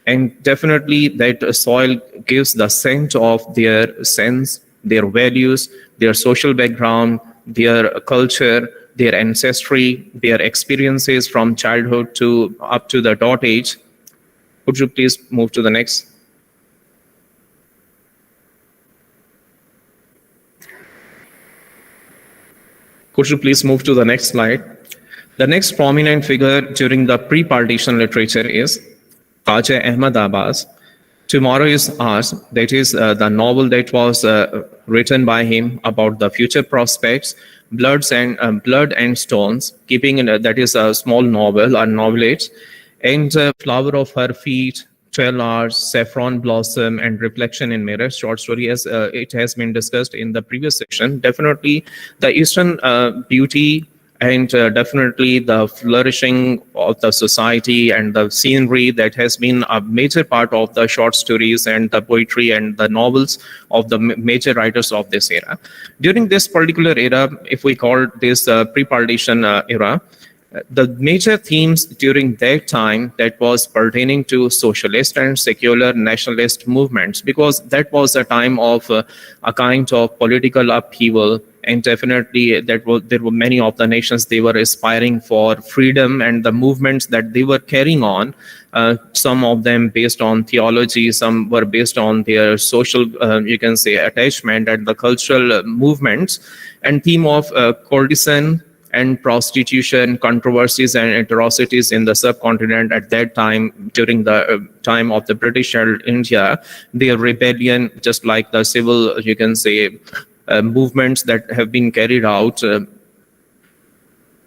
[SPEAKER 11] And definitely that soil gives the scent of their sense, their values, their social background, their culture, their ancestry, their experiences from childhood to up to the adult age. Could you please move to the next? Could you please move to the next slide? The next prominent figure during the pre-partition literature is Khaja Ahmad Abbas. Tomorrow is Ours, that is the novel that was written by him about the future prospects, Blood and Stones, keeping that is a small novel, a novelette, and Flower of Her Feet, 12 Hours, Saffron Blossom, and Reflection in Mirror, short story, as it has been discussed in the previous section. Definitely the Eastern beauty and definitely the flourishing of the society and the scenery that has been a major part of the short stories and the poetry and the novels of the major writers of this era. During this particular era, if we call this pre-partition era, the major themes during that time that was pertaining to socialist and secular nationalist movements, because that was a time of a kind of political upheaval. And definitely there were many of the nations, they were aspiring for freedom, and the movements that they were carrying on, some of them based on theology, some were based on their social, you can say, attachment, and the cultural movements, and theme of courtesan and prostitution, controversies and atrocities in the subcontinent at that time, during the time of the British India, their rebellion, just like the civil, you can say, movements that have been carried out.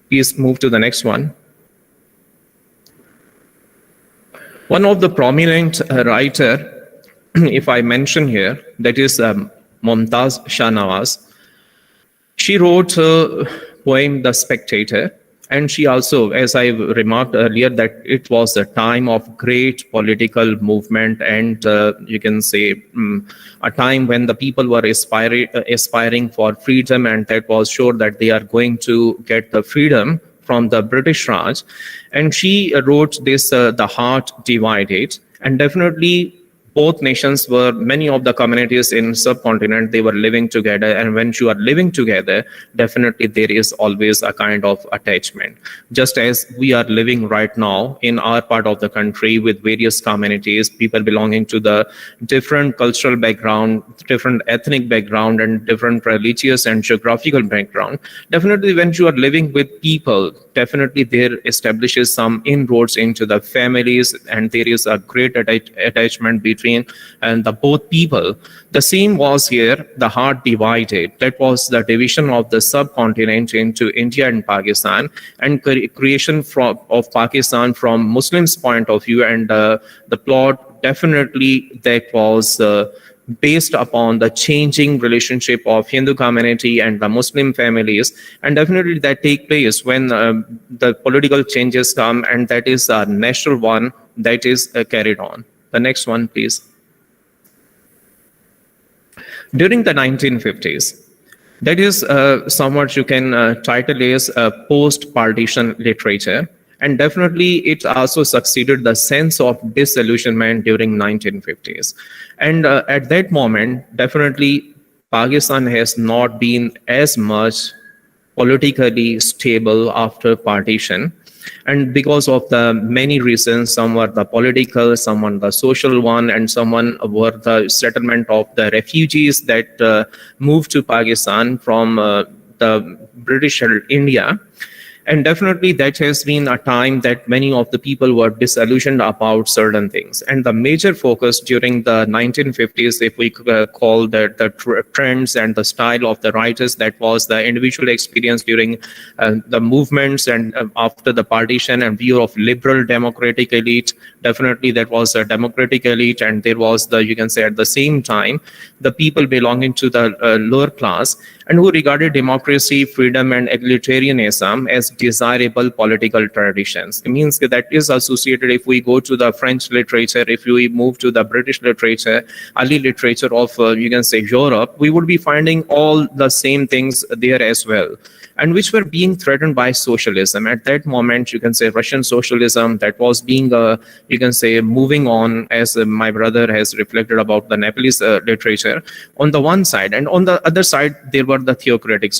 [SPEAKER 11] Please move to the next one. One of the prominent writer, if I mention here, that is Mumtaz Shah Nawaz. She wrote a poem, The Spectator, and she also, as I remarked earlier, that it was a time of great political movement, and you can say a time when the people were aspiring for freedom, and that was sure that they are going to get the freedom from the British Raj. And she wrote this, The Heart Divided, and definitely both nations were, many of the communities in subcontinent, they were living together, and when you are living together, definitely there is always a kind of attachment. Just as we are living right now in our part of the country with various communities, people belonging to the different cultural background, different ethnic background, and different religious and geographical background. Definitely when you are living with people, definitely there establishes some inroads into the families, and there is a great attachment between and the both people. The same was here, the heart divided. That was the division of the subcontinent into India and Pakistan, and creation of Pakistan from Muslims' point of view, and the plot definitely that was based upon the changing relationship of Hindu community and the Muslim families, and definitely that take place when the political changes come, and that is a national one that is carried on. The next one, please. During the 1950s, that is somewhat you can title as post-partition literature, and definitely it also succeeded the sense of disillusionment during 1950s. And at that moment, definitely Pakistan has not been as much politically stable after partition. And because of the many reasons, some were the political, some were the social one, and some were the settlement of the refugees that moved to Pakistan from the British India. And definitely that has been a time that many of the people were disillusioned about certain things. And the major focus during the 1950s, if we call the trends and the style of the writers, that was the individual experience during the movements and after the partition and view of liberal democratic elite. Definitely that was a democratic elite, and there was the, you can say at the same time, the people belonging to the lower class and who regarded democracy, freedom, and egalitarianism as desirable political traditions. It means that is associated, if we go to the French literature, if we move to the British literature, early literature of, you can say, Europe, we would be finding all the same things there as well, and which were being threatened by socialism. At that moment, you can say Russian socialism, that was being, you can say, moving on, as my brother has reflected about the Nepalese literature, on the one side. And on the other side, there were the theocratic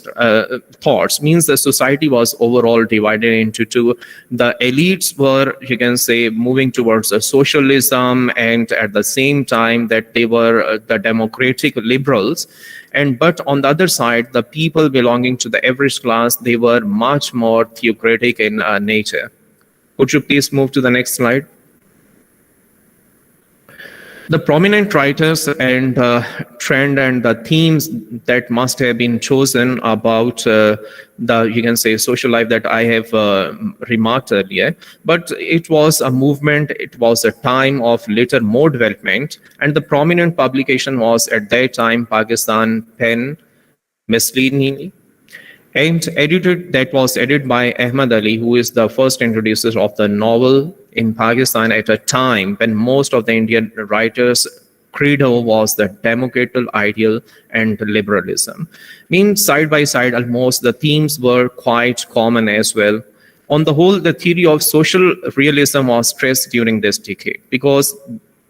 [SPEAKER 11] thoughts, means the society was overall divided into two. The elites were, you can say, moving towards socialism, and at the same time that they were the democratic liberals. But on the other side, the people belonging to the average class, they were much more theocratic in nature. Could you please move to the next slide? The prominent writers and trend and the themes that must have been chosen about the, you can say, social life that I have remarked earlier. But it was a movement, it was a time of later more development, and the prominent publication was at that time Pakistan Pen Misleadingly, and that was edited by Ahmad Ali, who is the first introducer of the novel in Pakistan at a time when most of the Indian writers' credo was the democratic ideal and liberalism. Means side by side, almost the themes were quite common as well. On the whole, the theory of social realism was stressed during this decade, because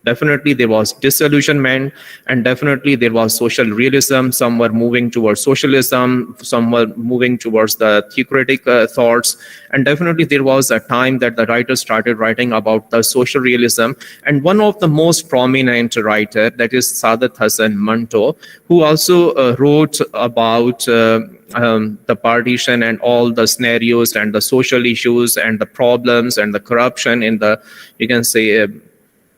[SPEAKER 11] definitely there was disillusionment, and definitely there was social realism. Some were moving towards socialism, some were moving towards the theocratic thoughts, and definitely there was a time that the writers started writing about the social realism. And one of the most prominent writer, that is Saadat Hasan Manto, who also wrote about the partition and all the scenarios and the social issues and the problems and the corruption in the, you can say,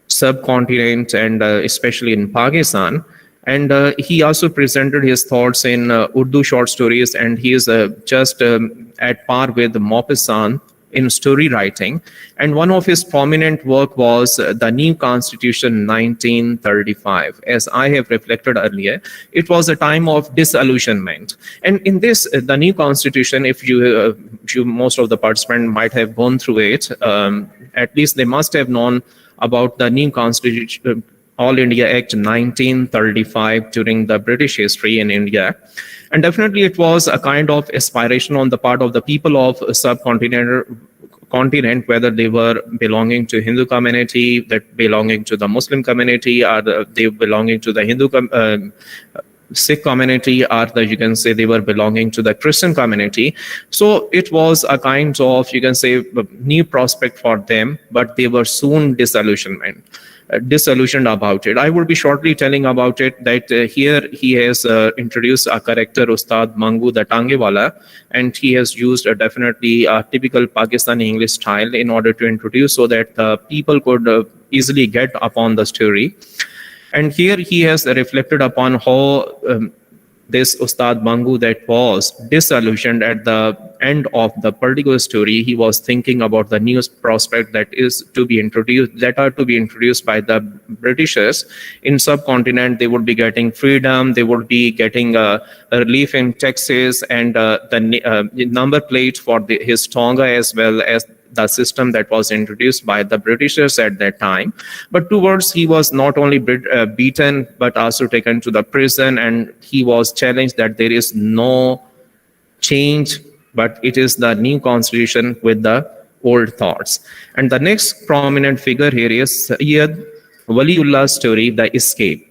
[SPEAKER 11] subcontinent, and especially in Pakistan. And he also presented his thoughts in Urdu short stories, and he is just at par with Maupassant in story writing. And one of his prominent work was the New Constitution 1935. As I have reflected earlier, it was a time of disillusionment. And in this, the New Constitution, if you most of the participants might have gone through it, at least they must have known about the New Constitution, All India Act 1935 during the British history in India. And definitely it was a kind of aspiration on the part of the people of subcontinent, whether they were belonging to Hindu community, that belonging to the Muslim community, or they belonging to the Hindu Sikh community, or you can say they were belonging to the Christian community. So it was a kind of, you can say, new prospect for them, but they were soon disillusioned about it. I will be shortly telling about it, that here he has introduced a character, Ustad Mangu the Tangewala, and he has used definitely a typical Pakistani English style in order to introduce, so that people could easily get upon the story. And here he has reflected upon how this Ustad Mangu that was disillusioned at the end of the particular story, he was thinking about the new prospect that are to be introduced by the Britishers in subcontinent. They would be getting freedom, they would be getting a relief in taxes, and the number plate for his Tonga, as well as the system that was introduced by the Britishers at that time. But towards, he was not only beaten, but also taken to the prison, and he was challenged that there is no change, but it is the new constitution with the old thoughts. And the next prominent figure here is Sayyid Waliullah's story, The Escape.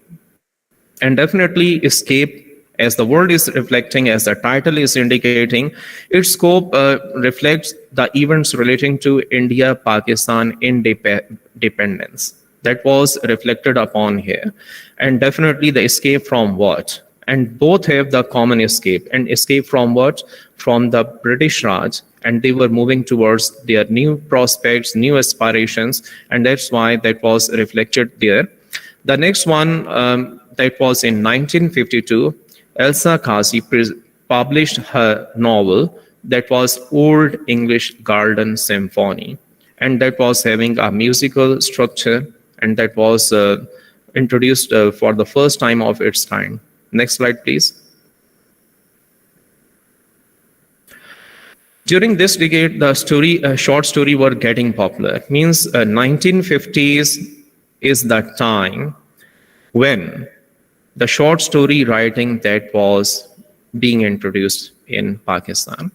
[SPEAKER 11] And definitely Escape As the word is reflecting, as the title is indicating, its scope reflects the events relating to India-Pakistan independence. That was reflected upon here. And definitely the escape from what? And both have the common escape. And escape from what? From the British Raj. And they were moving towards their new prospects, new aspirations. And that's why that was reflected there. The next one, that was in 1952, Elsa Kasi published her novel that was Old English Garden Symphony. And that was having a musical structure, and that was introduced for the first time of its kind. Next slide, please. During this decade, the short story were getting popular. Means 1950s is the time when the short story writing that was being introduced in Pakistan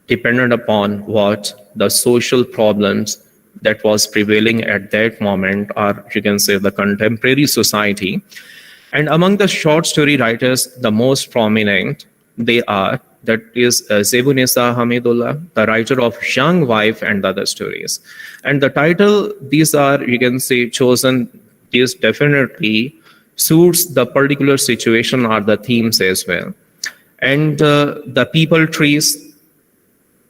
[SPEAKER 11] depended upon what the social problems that was prevailing at that moment, or you can say the contemporary society. And among the short story writers, the most prominent that is Zebunisa Hamidullah, the writer of Young Wife and Other Stories. And the title, these are, you can say, chosen, is definitely suits the particular situation or the themes as well. And the people trees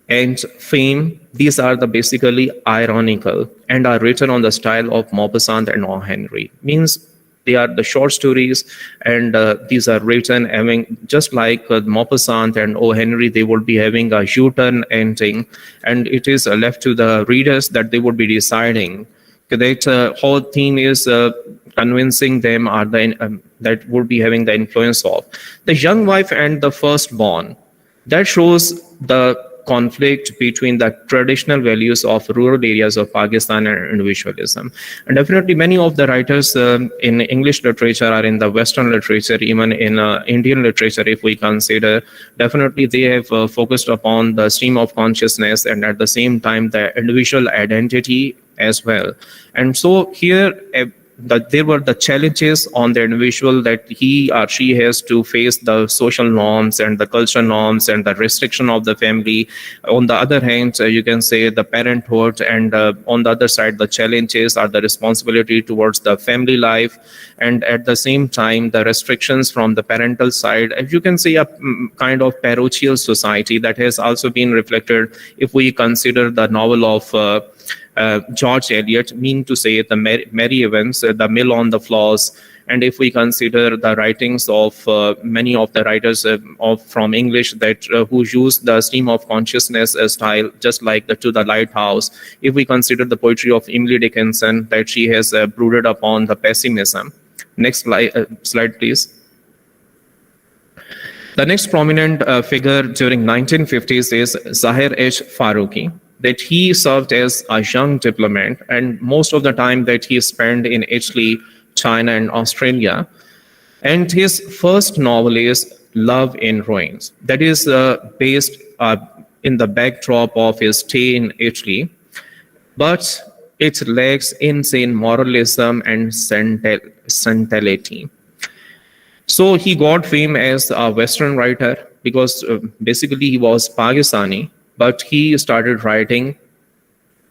[SPEAKER 11] and fame, these are the basically ironical and are written on the style of Maupassant and O. Henry. Means they are the short stories, and these are written having, just like Maupassant and O. Henry, they would be having a U-turn ending, and it is left to the readers that they would be deciding that whole theme is convincing them, or that would be having the influence of. The Young Wife and the Firstborn, that shows the conflict between the traditional values of rural areas of Pakistan and individualism. And definitely many of the writers in English literature or in the Western literature, even in Indian literature, if we consider, definitely they have focused upon the stream of consciousness and at the same time the individual identity as well. And so here, there were the challenges on the individual that he or she has to face the social norms and the cultural norms and the restriction of the family. On the other hand, you can say the parenthood, and on the other side, the challenges are the responsibility towards the family life, and at the same time, the restrictions from the parental side. If you can say a kind of parochial society that has also been reflected if we consider the novel of George Eliot, mean to say the Merry Events, The Mill on the Floss. And if we consider the writings of many of the writers from English that who use the stream of consciousness style, just like To the Lighthouse. If we consider the poetry of Emily Dickinson, that she has brooded upon the pessimism. Next slide, please. The next prominent figure during 1950s is Zahir H. Farooqi. That he served as a young diplomat, and most of the time that he spent in Italy, China, and Australia. And his first novel is Love in Ruins. That is based in the backdrop of his stay in Italy, but it lacks insane moralism and sentimentality. So he got fame as a Western writer because basically he was Pakistani, but he started writing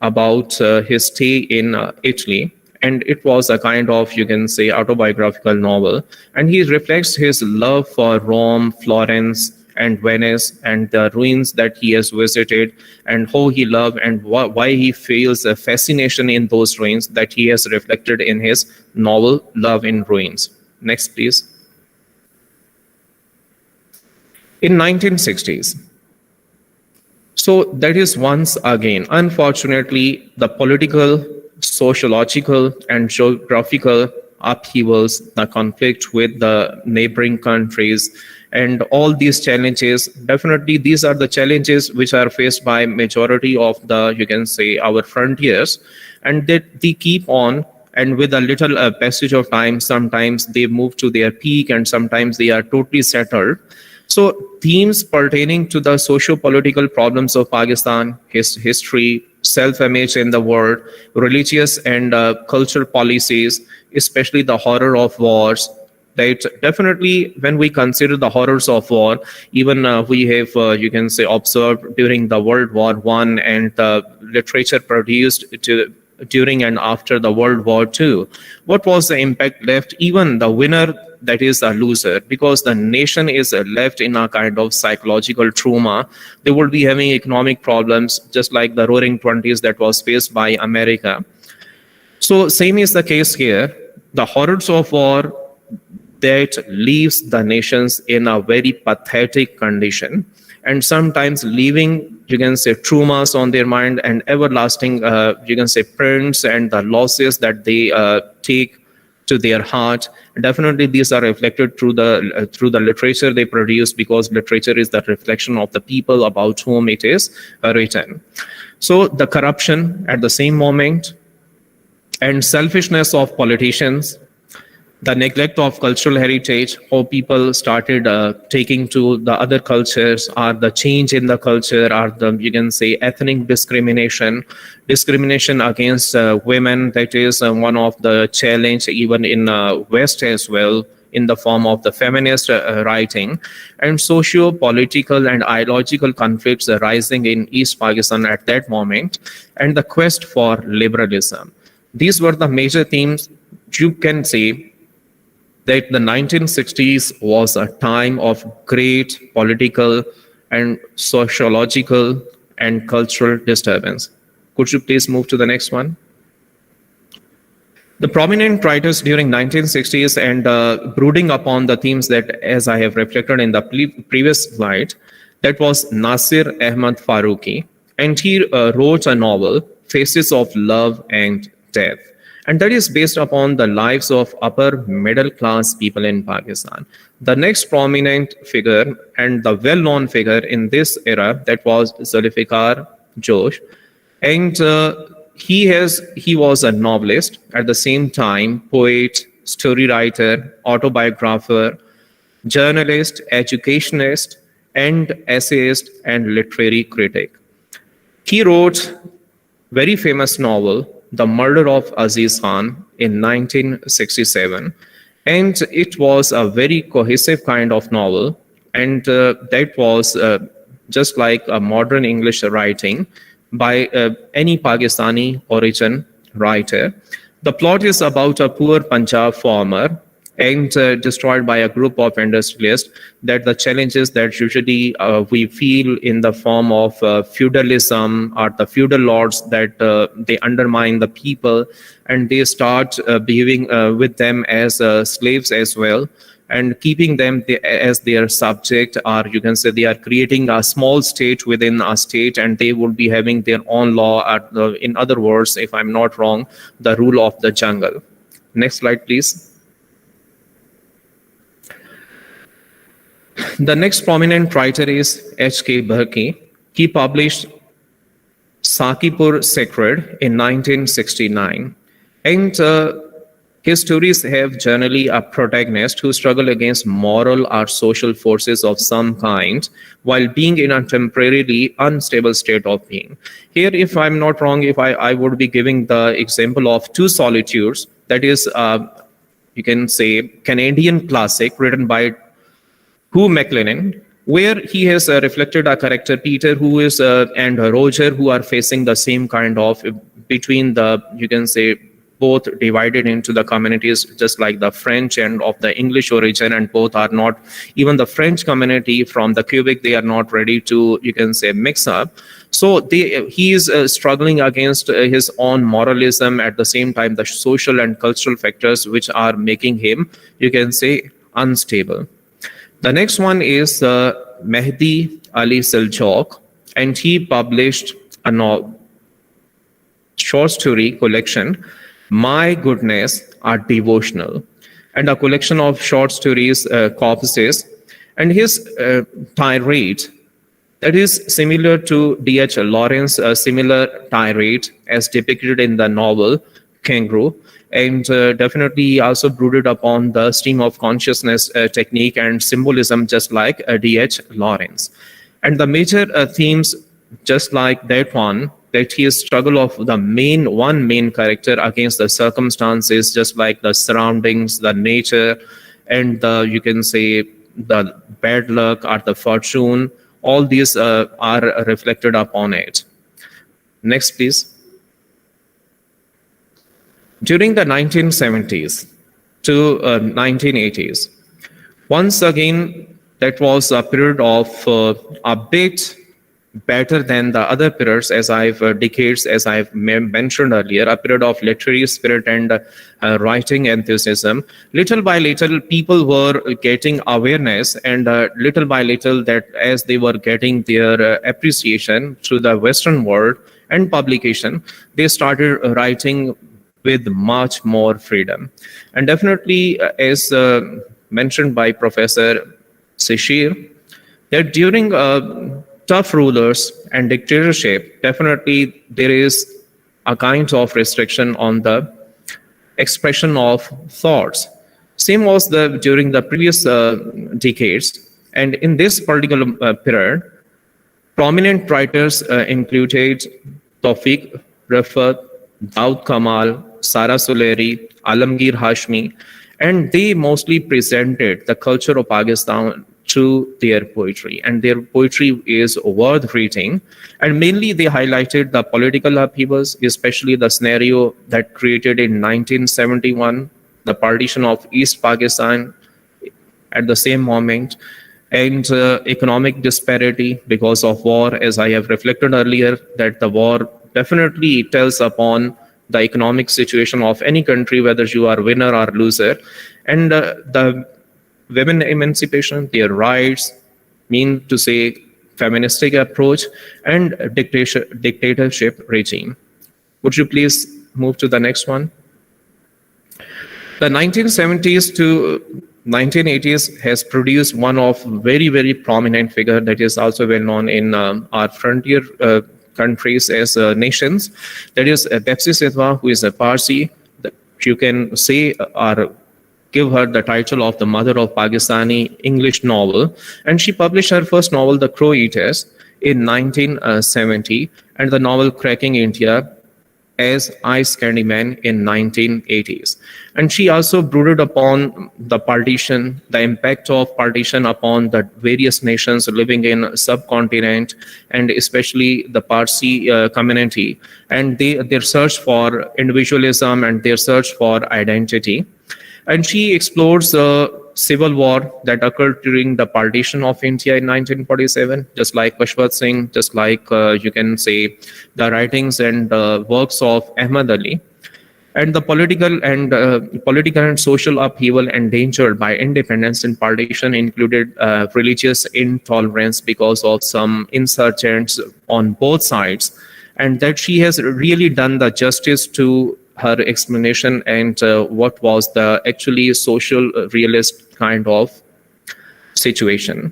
[SPEAKER 11] about his stay in Italy, and it was a kind of, you can say, autobiographical novel. And he reflects his love for Rome, Florence, and Venice, and the ruins that he has visited, and how he loved and why he feels a fascination in those ruins that he has reflected in his novel, Love in Ruins. Next, please. In 1960s, so that is once again, unfortunately, the political, sociological, and geographical upheavals, the conflict with the neighboring countries, and all these challenges. Definitely, these are the challenges which are faced by majority of the, you can say, our frontiers, and that they keep on. And with a little passage of time, sometimes they move to their peak, and sometimes they are totally settled. So themes pertaining to the socio-political problems of Pakistan, his history, self-image in the world, religious and cultural policies, especially the horror of wars, that definitely when we consider the horrors of war, even we have, you can say, observed during the World War I and the literature produced during and after the World War II, what was the impact left? Even the winner, that is a loser, because the nation is left in a kind of psychological trauma. They will be having economic problems, just like the Roaring Twenties that was faced by America. So same is the case here. The horrors of war that leaves the nations in a very pathetic condition, and sometimes leaving, you can say, traumas on their mind and everlasting, you can say, prints and the losses that they take to their heart. Definitely these are reflected through the literature they produce, because literature is the reflection of the people about whom it is written. So the corruption at the same moment, and selfishness of politicians, the neglect of cultural heritage, how people started taking to the other cultures, or the change in the culture, or the, you can say, ethnic discrimination against women. That is one of the challenge even in West as well, in the form of the feminist writing, and socio-political and ideological conflicts arising in East Pakistan at that moment, and the quest for liberalism. These were the major themes. You can say that the 1960s was a time of great political and sociological and cultural disturbance. Could you please move to the next one? The prominent writers during 1960s and brooding upon the themes that, as I have reflected in the previous slide, that was Nasir Ahmad Faruqi, and he wrote a novel, Faces of Love and Death. And that is based upon the lives of upper middle class people in Pakistan. The next prominent figure and the well-known figure in this era, that was Zulfikar Joshi. And he was a novelist, at the same time poet, story writer, autobiographer, journalist, educationist, and essayist and literary critic. He wrote very famous novel, The Murder of Aziz Khan, in 1967. And it was a very cohesive kind of novel. And that was just like a modern English writing by any Pakistani origin writer. The plot is about a poor Punjab farmer and destroyed by a group of industrialists, that the challenges that usually we feel in the form of feudalism, or the feudal lords, that they undermine the people and they start behaving with them as slaves as well, and keeping them as their subject, or you can say they are creating a small state within a state, and they will be having their own law, or in other words, if I'm not wrong, the rule of the jungle. Next slide, please. The next prominent writer is H.K. Bharki. He published Sakipur Sacred in 1969. And his stories have generally a protagonist who struggle against moral or social forces of some kind while being in a temporarily unstable state of being. Here, if I'm not wrong, if I would be giving the example of Two Solitudes, that is, you can say, Canadian classic written by Hugh MacLennan, where he has reflected a character, Peter, who is and Roger, who are facing the same kind of between the, you can say, both divided into the communities, just like the French and of the English origin, and both are not, even the French community from the Quebec, they are not ready to, you can say, mix up. So he is struggling against his own moralism, at the same time the social and cultural factors which are making him, you can say, unstable. The next one is Mehdi Ali Seljuk, and he published a short story collection, My Goodness, a Devotional, and a collection of short stories, corpuses, and his tirade, that is similar to D.H. Lawrence, a similar tirade as depicted in the novel Kangaroo. And definitely he also brooded upon the stream of consciousness technique and symbolism, just like D.H. Lawrence. And the major themes, just like that one, that his struggle of the one main character against the circumstances, just like the surroundings, the nature, and you can say the bad luck or the fortune, all these are reflected upon it. Next, please. During the 1970s to 1980s, once again, that was a period of a bit better than the other periods, as decades, as I've mentioned earlier, a period of literary spirit and writing enthusiasm. Little by little, people were getting awareness, and little by little, that as they were getting their appreciation through the Western world and publication, they started writing with much more freedom. And definitely, as mentioned by Professor Shishir, that during tough rulers and dictatorship, definitely there is a kind of restriction on the expression of thoughts. Same was during the previous decades. And in this particular period, prominent writers included Tawfiq Rafat, Daud Kamal, Sara Suleri, Alamgir Hashmi, and they mostly presented the culture of Pakistan through their poetry, and their poetry is worth reading. And mainly they highlighted the political upheavals, especially the scenario that created in 1971, the partition of East Pakistan at the same moment, and economic disparity because of war, as I have reflected earlier, that the war definitely tells upon the economic situation of any country, whether you are winner or loser. And the women emancipation, their rights, mean to say feministic approach, and dictatorship regime. Would you please move to the next one? The 1970s to 1980s has produced one of very, very prominent figure that is also well known in our frontier countries as nations. That is Bepsi Sidhwa, who is a Parsi. You can say or give her the title of the mother of Pakistani English novel. And she published her first novel, The Crow Eaters, in 1970, and the novel Cracking India as Ice Candyman in 1980s. And she also brooded upon the partition, the impact of partition upon the various nations living in subcontinent, and especially the Parsi community, and their search for individualism and their search for identity. And she explores the civil war that occurred during the partition of India in 1947, just like Pashwat Singh, just like you can say the writings and works of Ahmad Ali. And the political and social upheaval endangered by independence and partition included religious intolerance because of some insurgents on both sides, and that she has really done the justice to her explanation and what was the actually social realist kind of situation.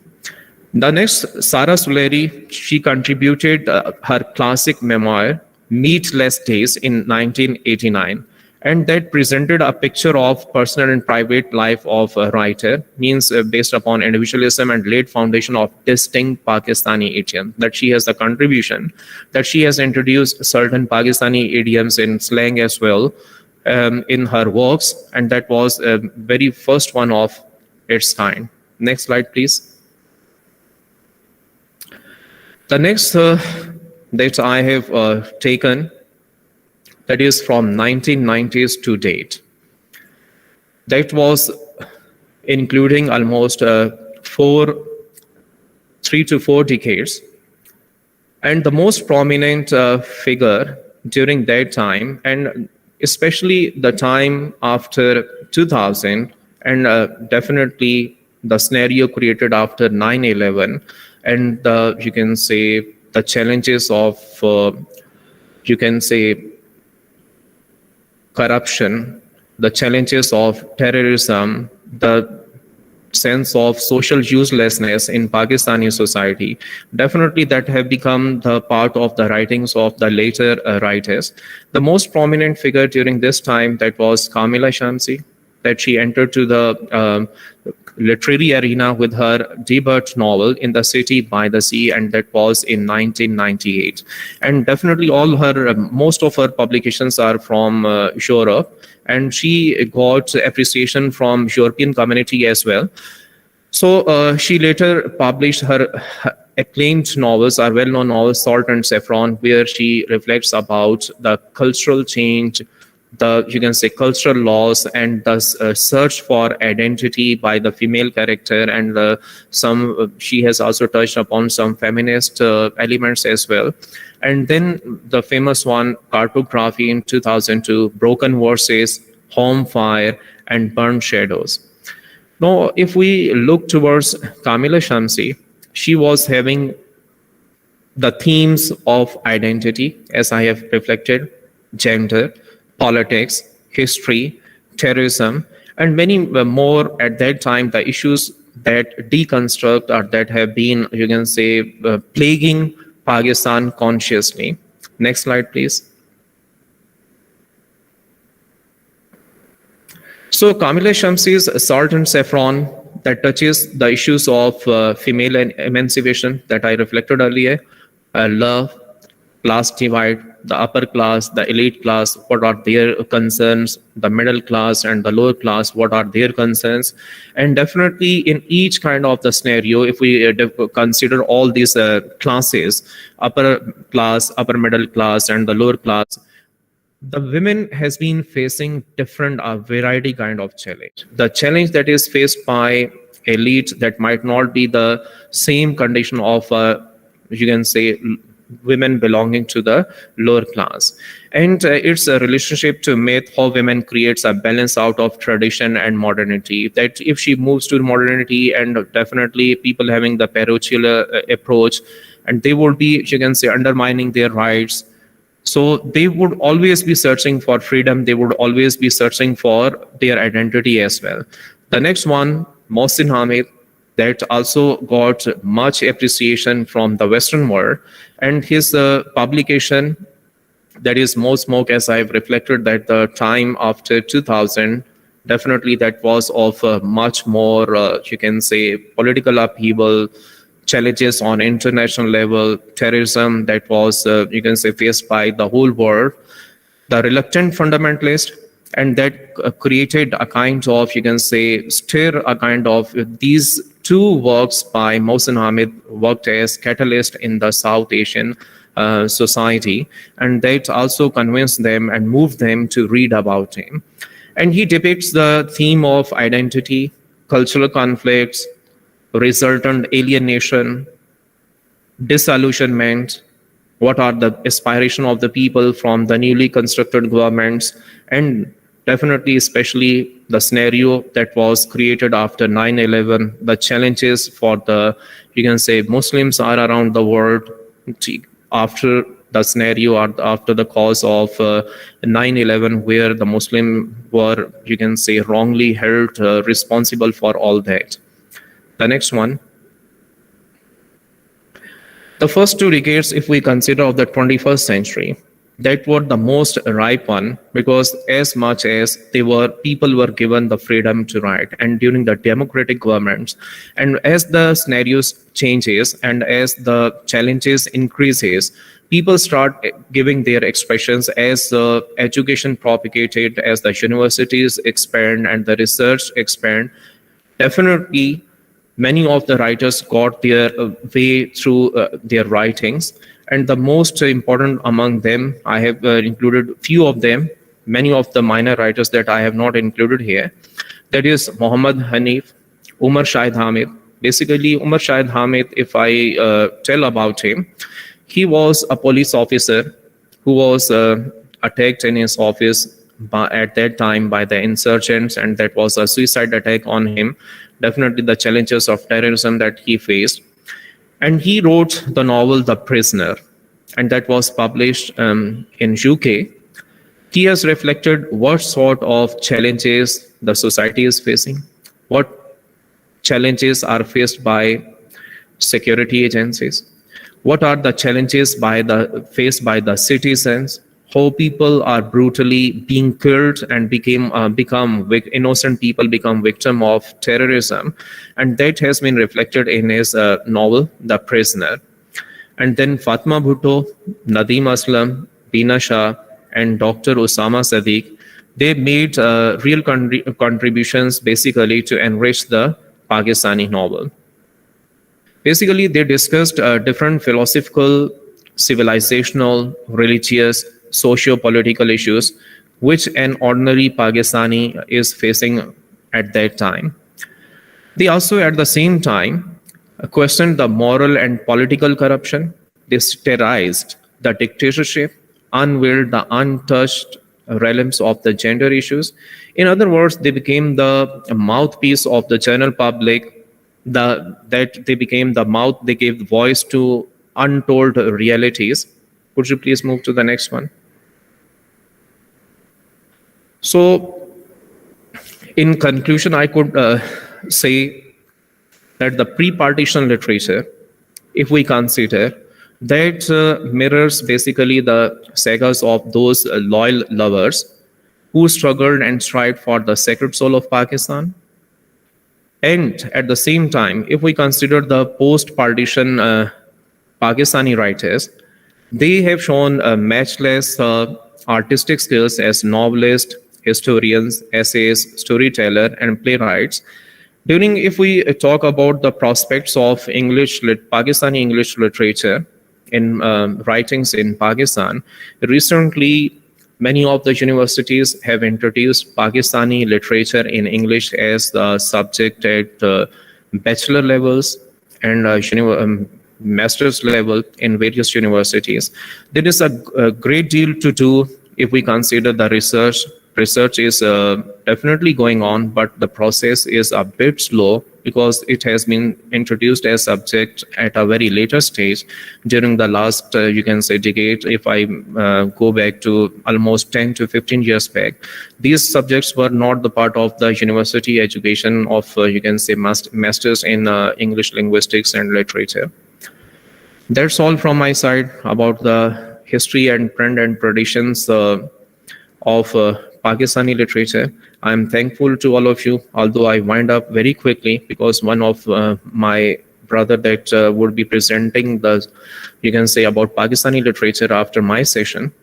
[SPEAKER 11] The next, Sara Suleri, she contributed her classic memoir, Meatless Days, in 1989. And that presented a picture of personal and private life of a writer, means based upon individualism, and laid foundation of distinct Pakistani idiom. That she has a contribution, that she has introduced certain Pakistani idioms in slang as well in her works, and that was a very first one of its kind. Next slide, please. The next that I have taken, that is from 1990s to date. That was including almost 3 to 4 decades. And the most prominent figure during that time, and especially the time after 2000, and definitely the scenario created after 9/11, and you can say the challenges of, you can say, corruption, the challenges of terrorism, the sense of social uselessness in Pakistani society, definitely that have become the part of the writings of the later writers. The most prominent figure during this time, that was Kamila Shamsi, that she entered to the literary arena with her debut novel In the City by the Sea, and that was in 1998. And definitely most of her publications are from Europe, and she got appreciation from European community as well. So she later published her acclaimed novels, our well-known novel Salt and Saffron, where she reflects about the cultural change, you can say cultural loss, and the search for identity by the female character, and she has also touched upon some feminist elements as well. And then the famous one, Cartography in 2002, Broken Verses, Home Fire, and Burnt Shadows. Now, if we look towards Kamila Shamsi, she was having the themes of identity, as I have reflected, gender, politics, history, terrorism, and many more at that time, the issues that deconstruct or that have been, you can say, plaguing Pakistan consciously. Next slide, please. So Kamila Shamsi's Salt and Saffron, that touches the issues of female emancipation that I reflected earlier, love, class divide, the upper class, the elite class, what are their concerns, the middle class and the lower class, what are their concerns. And definitely in each kind of the scenario, if we consider all these classes, upper class, upper middle class, and the lower class, the women has been facing different variety kind of challenge. The challenge that is faced by elite, that might not be the same condition of, you can say, women belonging to the lower class. And it's a relationship to myth, how women creates a balance out of tradition and modernity. That if she moves to modernity, and definitely people having the parochial approach, and they would be, you can say, undermining their rights. So they would always be searching for freedom. They would always be searching for their identity as well. The next one, Mohsin Hamid, that also got much appreciation from the Western world. And his publication, that is More Smoke, as I've reflected that the time after 2000, definitely that was of much more, you can say, political upheaval, challenges on international level, terrorism that was, you can say, faced by the whole world, the Reluctant Fundamentalist, and that created a kind of, you can say, a kind of, these two works by Mohsin Hamid worked as catalyst in the South Asian society, and that also convinced them and moved them to read about him. And he depicts the theme of identity, cultural conflicts, resultant alienation, disillusionment, what are the aspiration of the people from the newly constructed governments, and definitely especially the scenario that was created after 9/11, the challenges for the, you can say, Muslims are around the world after the scenario or after the cause of 9/11, where the Muslim were, you can say, wrongly held responsible for all that. The next one. The first 2 decades, if we consider of the 21st century, that were the most ripe one, because as much as people were given the freedom to write, and during the democratic governments, and as the scenarios changes and as the challenges increases, people start giving their expressions as education propagated, as the universities expand and the research expand. Definitely many of the writers got their way through their writings. And the most important among them, I have included few of them, many of the minor writers that I have not included here. That is Muhammad Hanif, Umar Shahid Hamid. Basically, Umar Shahid Hamid, if I tell about him, he was a police officer who was attacked in his office at that time by the insurgents, and that was a suicide attack on him. Definitely the challenges of terrorism that he faced. And he wrote the novel The Prisoner, and that was published in UK. He has reflected what sort of challenges the society is facing, what challenges are faced by security agencies, what are the challenges faced by the citizens, how people are brutally being killed and innocent people become victim of terrorism, and that has been reflected in his novel The Prisoner. And then Fatma Bhutto, Nadeem Aslam, Bina Shah, and Dr. Osama Sadiq, they made real contributions basically to enrich the Pakistani novel. Basically, they discussed different philosophical, civilizational, religious, socio-political issues which an ordinary Pakistani is facing at that time. They also, at the same time, questioned the moral and political corruption. They satirized the dictatorship, unveiled the untouched realms of the gender issues. In other words, they became the mouthpiece of the general public, they became the mouth, they gave voice to untold realities. Could you please move to the next one? So, in conclusion, I could say that the pre-partition literature, if we consider, that mirrors basically the sagas of those loyal lovers who struggled and strived for the sacred soul of Pakistan. And at the same time, if we consider the post-partition Pakistani writers, they have shown matchless artistic skills as novelists, historians, essayists, storyteller, and playwrights. If we talk about the prospects of Pakistani English literature in writings in Pakistan, recently many of the universities have introduced Pakistani literature in English as the subject at bachelor levels and master's level in various universities. There is a great deal to do if we consider the research. Research is definitely going on, but the process is a bit slow because it has been introduced as subject at a very later stage during the last, you can say, decade. If I go back to almost 10 to 15 years back, these subjects were not the part of the university education of, you can say, masters in English linguistics and literature. That's all from my side about the history and trend and traditions of Pakistani literature. I'm thankful to all of you, although I wind up very quickly because one of my brother that would be presenting the, you can say, about Pakistani literature after my session.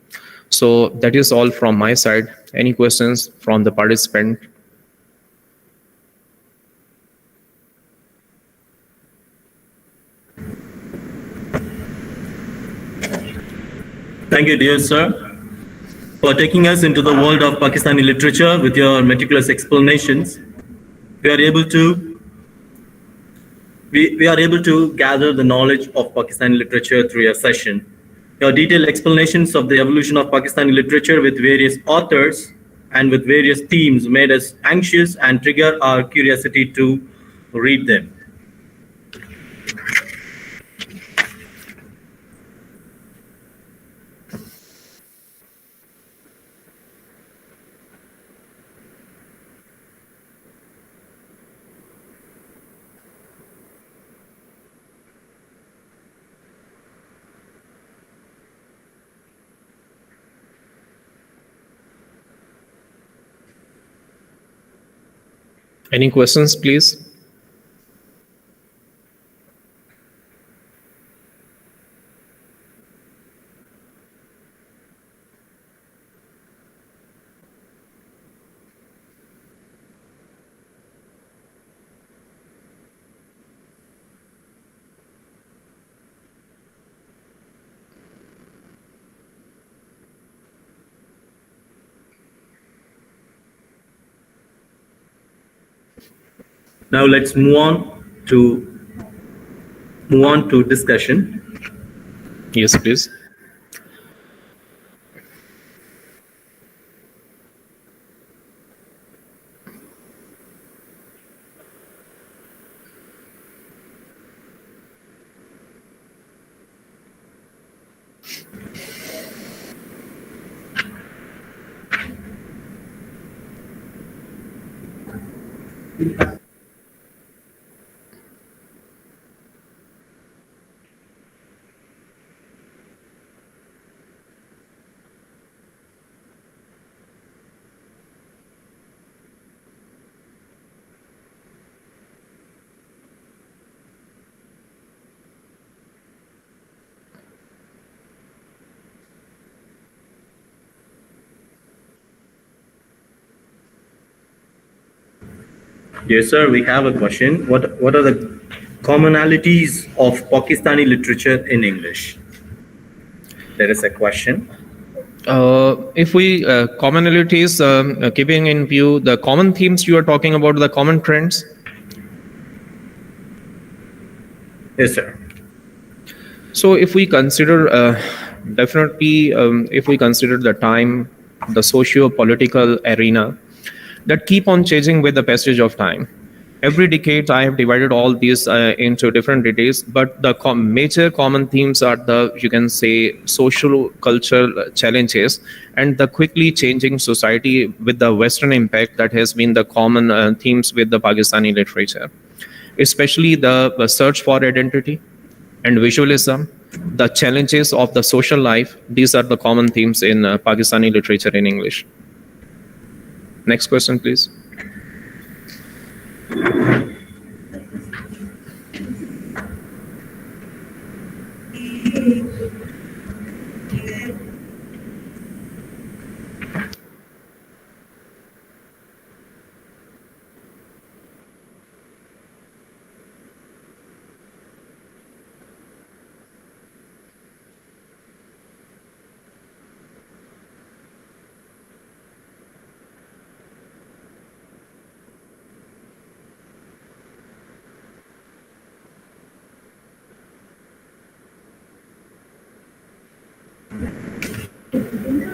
[SPEAKER 11] So that is all from my side. Any questions from the participant?
[SPEAKER 10] Thank you, dear sir, for taking us into the world of Pakistani literature with your meticulous explanations. We are able to gather the knowledge of Pakistani literature through your session. Your detailed explanations of the evolution of Pakistani literature with various authors and with various themes made us anxious and trigger our curiosity to read them.
[SPEAKER 11] Any questions, please?
[SPEAKER 10] Now let's move on to discussion.
[SPEAKER 11] Yes, please.
[SPEAKER 10] Yes, sir, we have a question. What are the commonalities of Pakistani literature in English? There is a question.
[SPEAKER 11] If we commonalities, keeping in view the common themes you are talking about, the common trends.
[SPEAKER 10] Yes, sir.
[SPEAKER 11] So if we consider definitely, if we consider the time, the socio-political arena that keep on changing with the passage of time. Every decade, I have divided all these into different details, but the major common themes are the, you can say, social cultural challenges and the quickly changing society with the Western impact that has been the common themes with the Pakistani literature, especially the search for identity and visualism, the challenges of the social life. These are the common themes in Pakistani literature in English. Next question, please.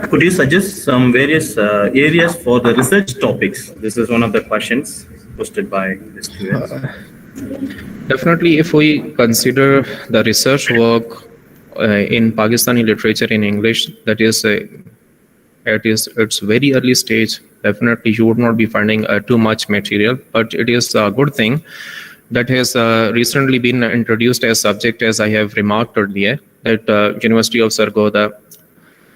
[SPEAKER 10] Could you suggest some various areas for the research topics? This is one of the questions posted by the students.
[SPEAKER 11] Definitely, if we consider the research work in Pakistani literature in English, that is, its very early stage, definitely you would not be finding too much material, but it is a good thing that has recently been introduced as subject, as I have remarked earlier, at University of Sargodha,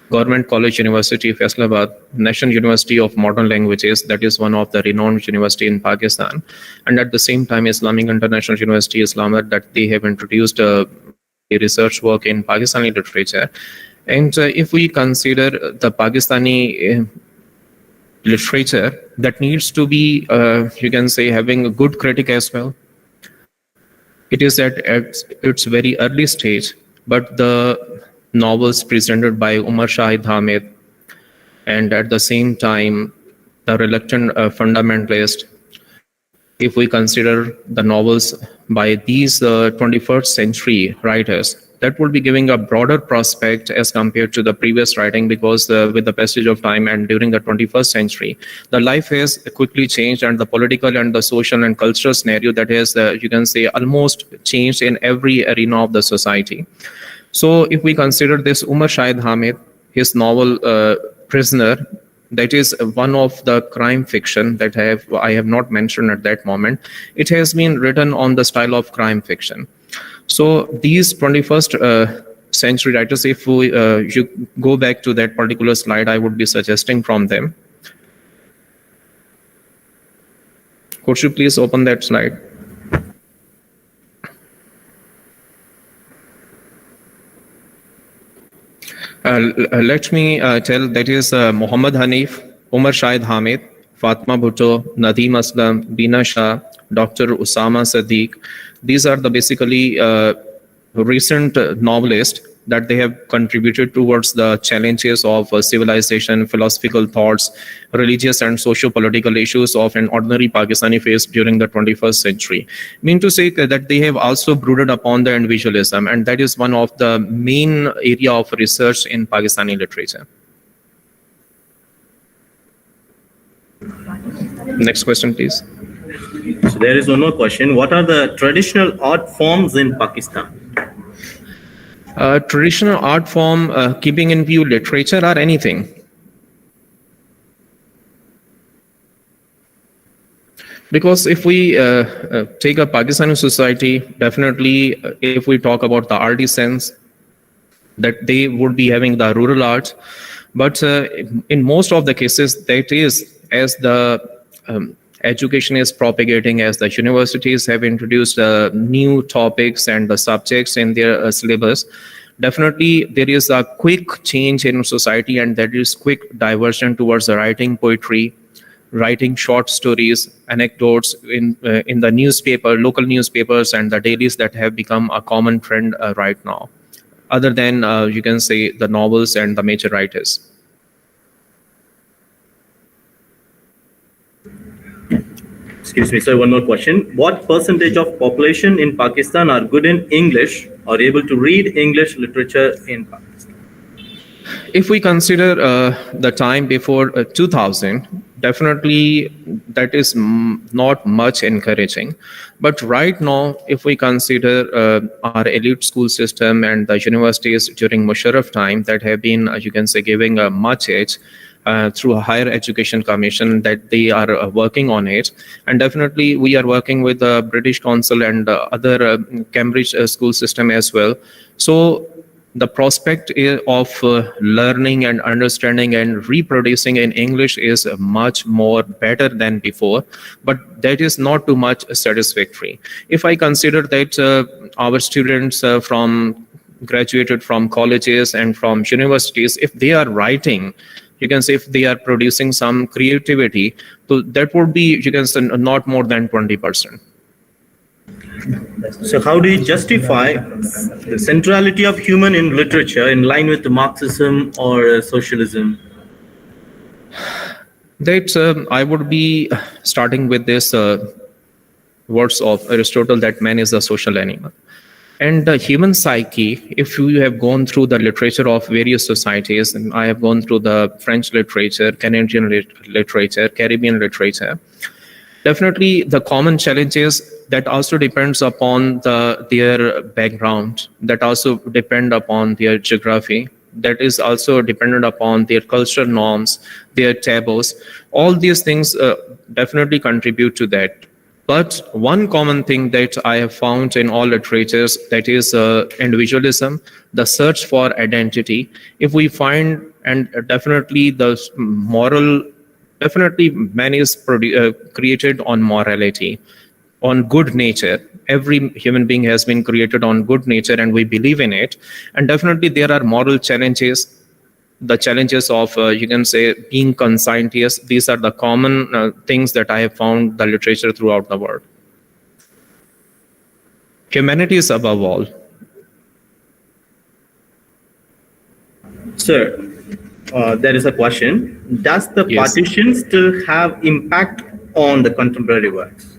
[SPEAKER 11] Government College University, Faisalabad, National University of Modern Languages, that is one of the renowned university in Pakistan, and at the same time Islamic International University, Islamabad, that they have introduced a research work in Pakistani literature. And if we consider the Pakistani literature, that needs to be, you can say, having a good critic as well. It is at its very early stage, but the novels presented by Umar Shahid Hamid, and at the same time the Reluctant Fundamentalist, if we consider the novels by these 21st century writers, that would be giving a broader prospect as compared to the previous writing, because with the passage of time and during the 21st century, the life has quickly changed, and the political and the social and cultural scenario that has, you can say, almost changed in every arena of the society. So if we consider this Umar Shahid Hamid, his novel Prisoner, that is one of the crime fiction that I have not mentioned at that moment. It has been written on the style of crime fiction. So these 21st century writers, if you go back to that particular slide, I would be suggesting from them. Could you please open that slide? Let me tell, that is Muhammad Hanif, Umar Shahid Hamid, Fatma Bhutto, Nadeem Aslam, Bina Shah, Dr. Usama Sadiq. These are the basically recent novelists that they have contributed towards the challenges of civilization, philosophical thoughts, religious and socio-political issues of an ordinary Pakistani faced during the 21st century. Mean to say that they have also brooded upon the individualism, and that is one of the main area of research in Pakistani literature. Next question, please.
[SPEAKER 10] So there is one more question. What are the traditional art forms in Pakistan?
[SPEAKER 11] Traditional art form, keeping in view literature or anything? Because if we take a Pakistani society, definitely if we talk about the artisans, that they would be having the rural arts, but in most of the cases, that is, as the education is propagating, as the universities have introduced new topics and the subjects in their syllabus, definitely there is a quick change in society, and there is quick diversion towards the writing, poetry, writing short stories, anecdotes in the newspaper, local newspapers, and the dailies that have become a common trend right now, other than you can say the novels and the major writers.
[SPEAKER 10] Excuse me, sir, one more question. What percentage of population in Pakistan are good in English or able to read English literature in Pakistan?
[SPEAKER 11] If we consider the time before 2000, definitely that is not much encouraging. But right now, if we consider our elite school system and the universities during Musharraf time that have been, you can say, giving a much edge through a higher education commission, that they are working on it. And definitely we are working with the British Council and other Cambridge school system as well. So the prospect of learning and understanding and reproducing in English is much more better than before, but that is not too much satisfactory. If I consider that our students graduated from colleges and from universities, if they are writing, you can say if they are producing some creativity, so that would be, you can say, not more than 20%.
[SPEAKER 10] So how do you justify the centrality of human in literature in line with Marxism or socialism?
[SPEAKER 11] That I would be starting with this words of Aristotle, that man is a social animal. And the human psyche, if you have gone through the literature of various societies, and I have gone through the French literature, Canadian literature, Caribbean literature, definitely the common challenges that also depends upon their background, that also depend upon their geography, that is also dependent upon their cultural norms, their taboos. All these things definitely contribute to that. But one common thing that I have found in all literatures, that is individualism, the search for identity. If we find, and definitely the moral, definitely man is created on morality, on good nature. Every human being has been created on good nature, and we believe in it. And definitely there are moral challenges, the challenges of, you can say, being conscientious. These are the common things that I have found the literature throughout the world. Humanity is above all.
[SPEAKER 10] Sir, there is a question. Does the
[SPEAKER 11] Yes.
[SPEAKER 10] partition still have impact on the contemporary works?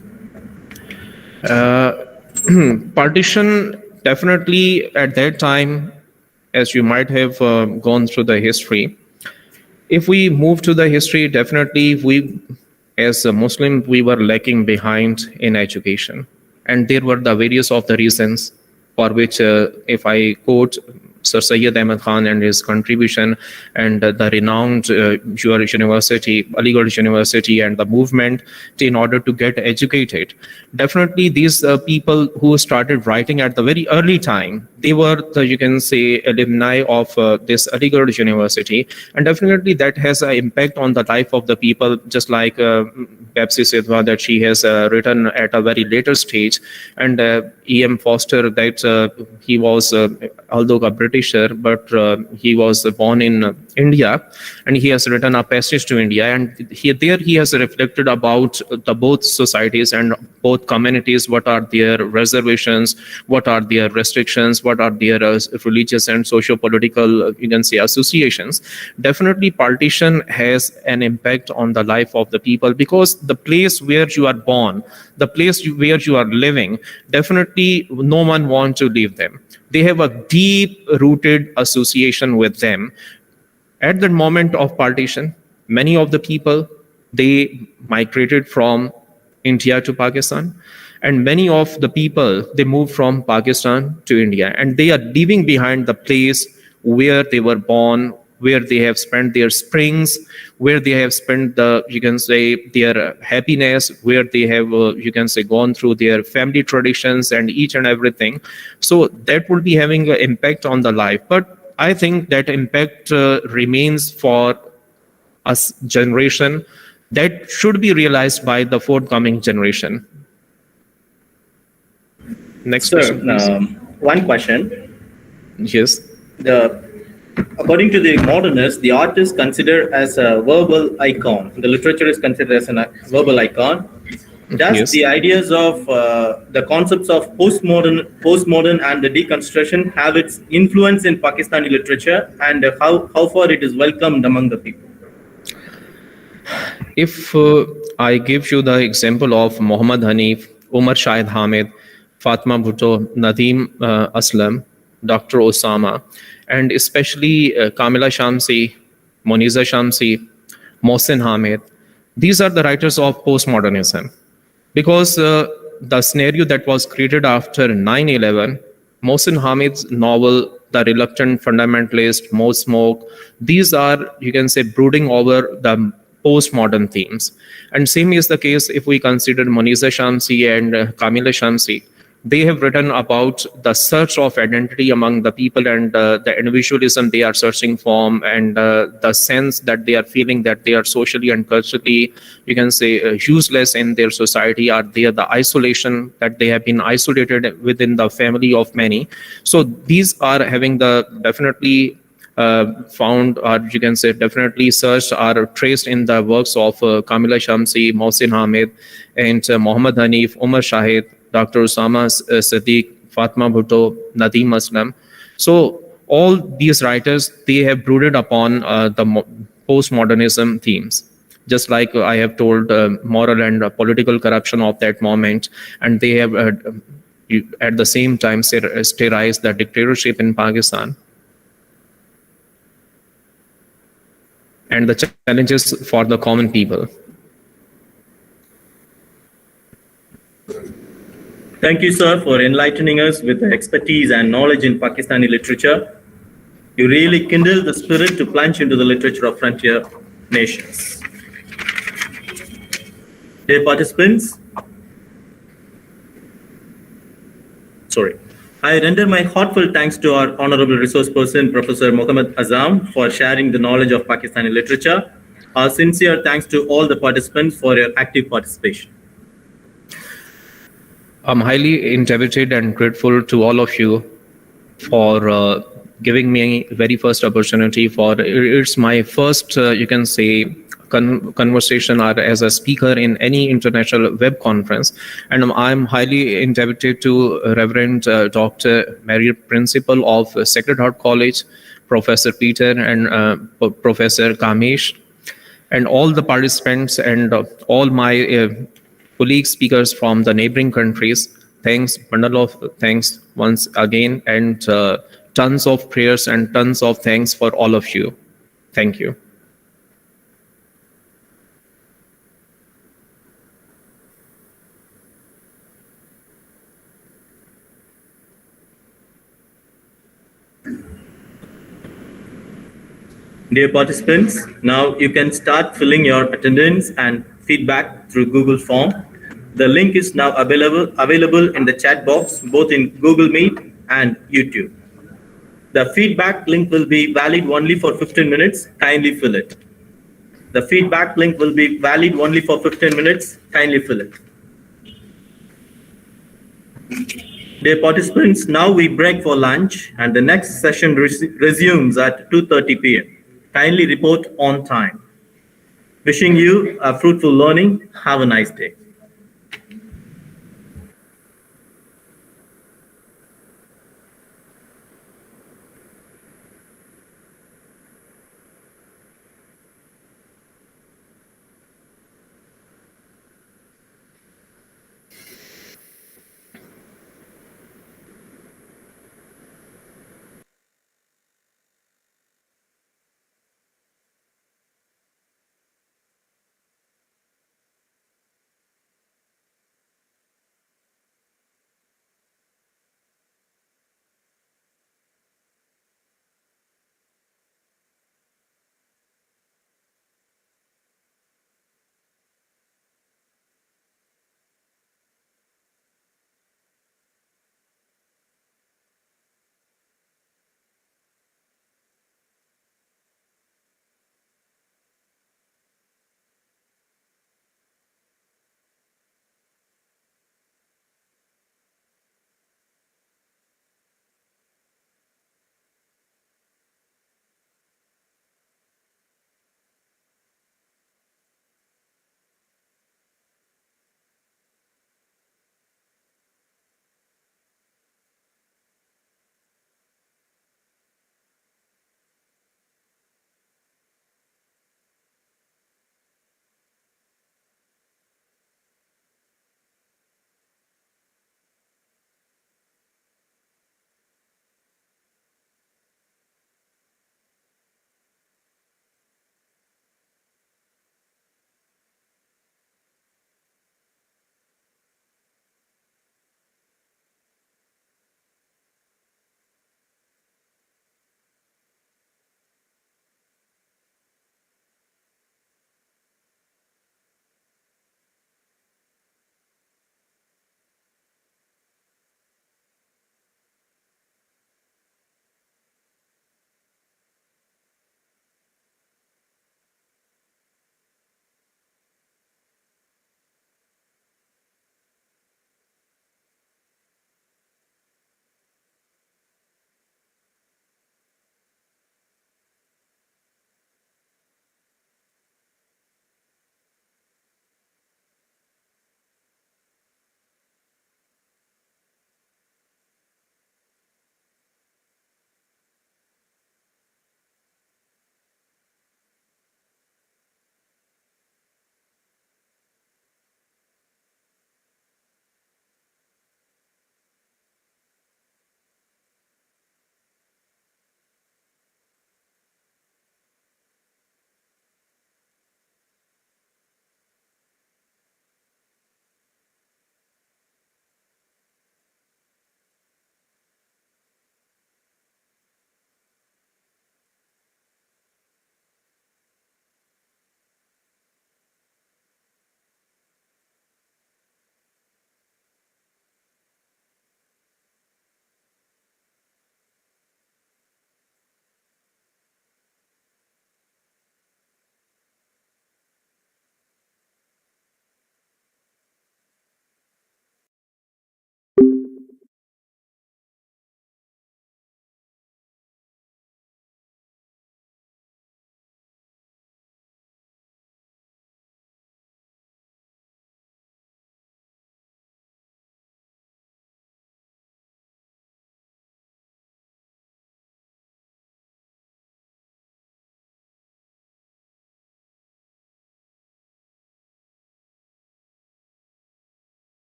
[SPEAKER 11] Partition, definitely at that time, as you might have gone through the history. If we move to the history, definitely we, as a Muslim, we were lacking behind in education. And there were the various of the reasons for which, if I quote Sir Syed Ahmed Khan and his contribution and the renowned university, Aligarh University, and the movement in order to get educated. Definitely these people who started writing at the very early time, they were the, you can say, alumni of this Aligarh University. And definitely that has an impact on the life of the people, just like Pepsi Sidhwa, that she has written at a very later stage. And E.M. Foster, that he was, although a Britisher, but he was born in India, and he has written a passage to India. And he has reflected about the both societies and both communities, what are their reservations, what are their restrictions, what are their religious and socio-political, you can say, associations. Definitely partition has an impact on the life of the people, because the place where you are born, the place where you are living, definitely no one wants to leave them. They have a deep-rooted association with them. At the moment of partition, many of the people, they migrated from India to Pakistan, and many of the people, they moved from Pakistan to India, and they are leaving behind the place where they were born, where they have spent their springs, where they have spent the, you can say, their happiness, where they have, you can say, gone through their family traditions and each and everything. So that will be having an impact on the life. But I think that impact remains for us generation, that should be realized by the forthcoming generation. Next question, please.
[SPEAKER 10] One question.
[SPEAKER 11] Yes.
[SPEAKER 10] According to the modernists, the art is considered as a verbal icon. The literature is considered as a verbal icon. Does
[SPEAKER 11] Yes.
[SPEAKER 10] the ideas of the concepts of postmodern and the deconstruction have its influence in Pakistani literature, and how far it is welcomed among the people?
[SPEAKER 11] If I give you the example of Muhammad Hanif, Umar Shahid Hamid, Fatma Bhutto, Nadeem Aslam, Dr. Osama, and especially Kamila Shamsi, Moniza Shamsi, Mohsin Hamid, these are the writers of postmodernism. Because the scenario that was created after 9/11, Mohsin Hamid's novel, The Reluctant Fundamentalist, More Smoke, these are, you can say, brooding over the postmodern themes. And same is the case if we consider Moniza Shamsi and Kamila Shamsi. They have written about the search of identity among the people and the individualism they are searching for, and the sense that they are feeling that they are socially and culturally, you can say, useless in their society, are there the isolation that they have been isolated within the family of many. So these are having the definitely found, or you can say definitely searched or traced in the works of Kamila Shamsi, Mohsin Hamid, and Muhammad Hanif, Umar Shahid, Dr. Osama Siddiq, Fatma Bhutto, Nadeem Aslam. So all these writers, they have brooded upon the postmodernism themes. Just like I have told moral and political corruption of that moment, and they have at the same time satirized the dictatorship in Pakistan and the challenges for the common people.
[SPEAKER 10] Thank you, sir, for enlightening us with the expertise and knowledge in Pakistani literature. You really kindle the spirit to plunge into the literature of frontier nations. Dear participants, I render my heartfelt thanks to our honorable resource person, Professor Muhammad Azam, for sharing the knowledge of Pakistani literature. Our sincere thanks to all the participants for your active participation.
[SPEAKER 11] I'm highly indebted and grateful to all of you for giving me very first opportunity. For it's my first, you can say, conversation or as a speaker in any international web conference, and I'm highly indebted to Reverend Dr. Mary, Principal of Sacred Heart College, Professor Peter and Professor Kamesh, and all the participants and all my colleague speakers from the neighboring countries. Thanks, bundle of thanks once again, and tons of prayers and tons of thanks for all of you. Thank you.
[SPEAKER 10] Dear participants, now you can start filling your attendance and feedback through Google Form. The link is now available in the chat box, both in Google Meet and YouTube. The feedback link will be valid only for 15 minutes. Kindly fill it. The feedback link will be valid only for 15 minutes. Kindly fill it. Dear participants, now we break for lunch and the next session resumes at 2:30 p.m. Kindly report on time. Wishing you a fruitful learning. Have a nice day.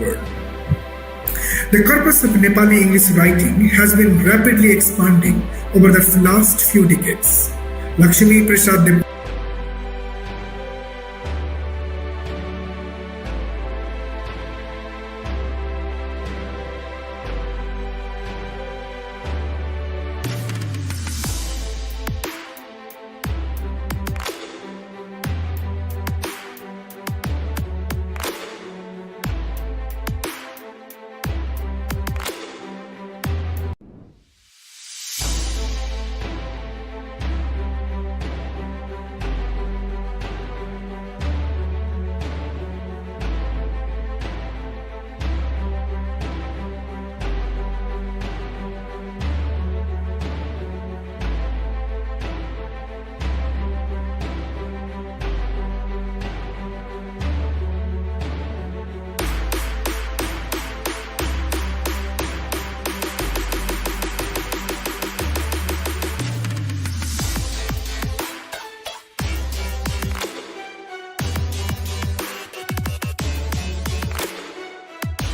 [SPEAKER 8] word. The corpus of Nepali English writing has been rapidly expanding over the last few decades. Lakshmi Prasad Dep-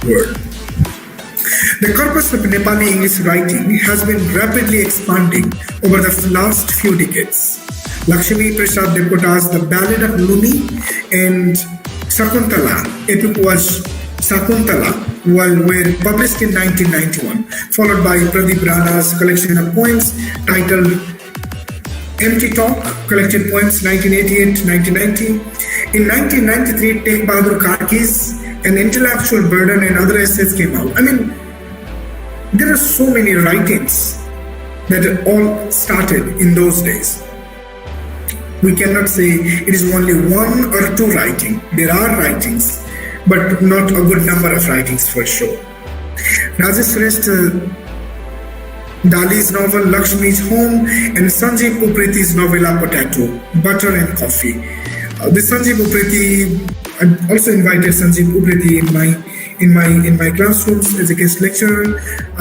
[SPEAKER 8] word. The corpus of Nepali English writing has been rapidly expanding over the last few decades. Lakshmi Prasad Depota's The Ballad of Luni and Shakuntala, epic was Shakuntala, were published in 1991, followed by Pradeep Rana's collection of poems titled Empty Talk, collected poems 1988-1990. In 1993, Tegh Bahadur Karki's An Intellectual Burden and other essays came out. I mean, there are so many writings that all started in those days. We cannot say it is only one or two writings. There are writings, but not a good number of writings for sure. Rajesh Shrestha Dali's novel Lakshmi's Home and Sanjeev Upriti's novella Potato, Butter and Coffee. The Sanjeev Upriti, I also invited Sanjeev Upriti in my classrooms as a guest lecturer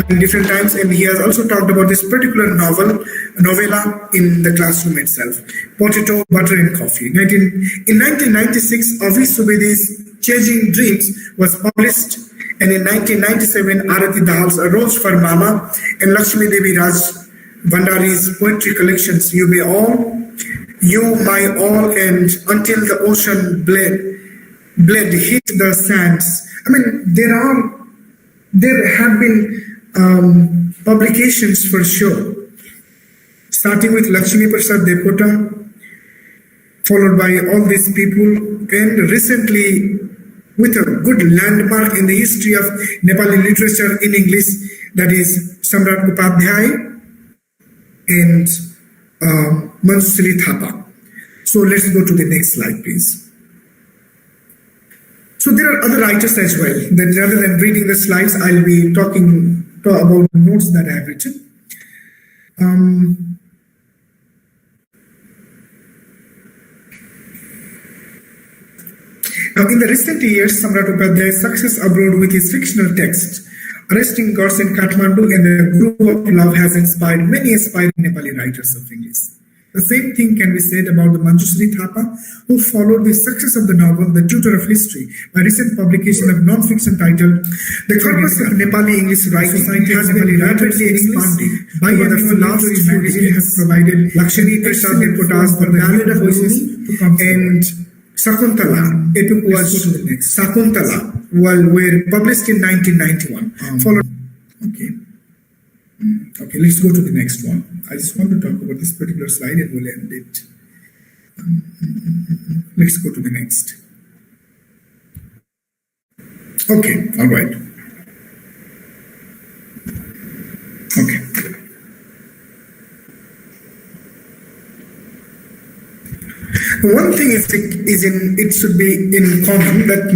[SPEAKER 8] in different times, and he has also talked about this particular novella in the classroom itself. Potato, Butter and Coffee. In 1996, Avi Subedi's Chasing Dreams was published, and in 1997, Arati Dahal's A Rose for Mama and Lakshmi Devi Raj Bhandari's poetry collections, You May All, You, My All, and Until the Ocean Bled Hit the Sands. I mean, there have been publications for sure, starting with Lakshmi Prasad Depota, followed by all these people, and recently with a good landmark in the history of Nepali literature in English, that is Samrat Upadhyay and Manjushree Thapa. So let's go to the next slide, please. So there are other writers as well. Then rather than reading the slides, I'll be talking about the notes that I have written. Now, in the recent years, Samrat Upadhyay's success abroad with his fictional text, Arresting Gods in Kathmandu and The Group of Love, has inspired many aspiring Nepali writers of English. The same thing can be said about the Manjushree Thapa, who followed the success of the novel The Tutor of History by recent publication of non-fiction titled The Corpus of Nepali English Writing has been rapidly expanding by the last few decades has provided Lakshmi Prasad Depota's The Ballad of Luni and Shakuntala, epic was Shakuntala, were published in 1991. Followed. Okay, let's go to the next one. I just want to talk about this particular slide and we'll end it. Let's go to the next. Okay, all right. Okay. One thing it should be in common that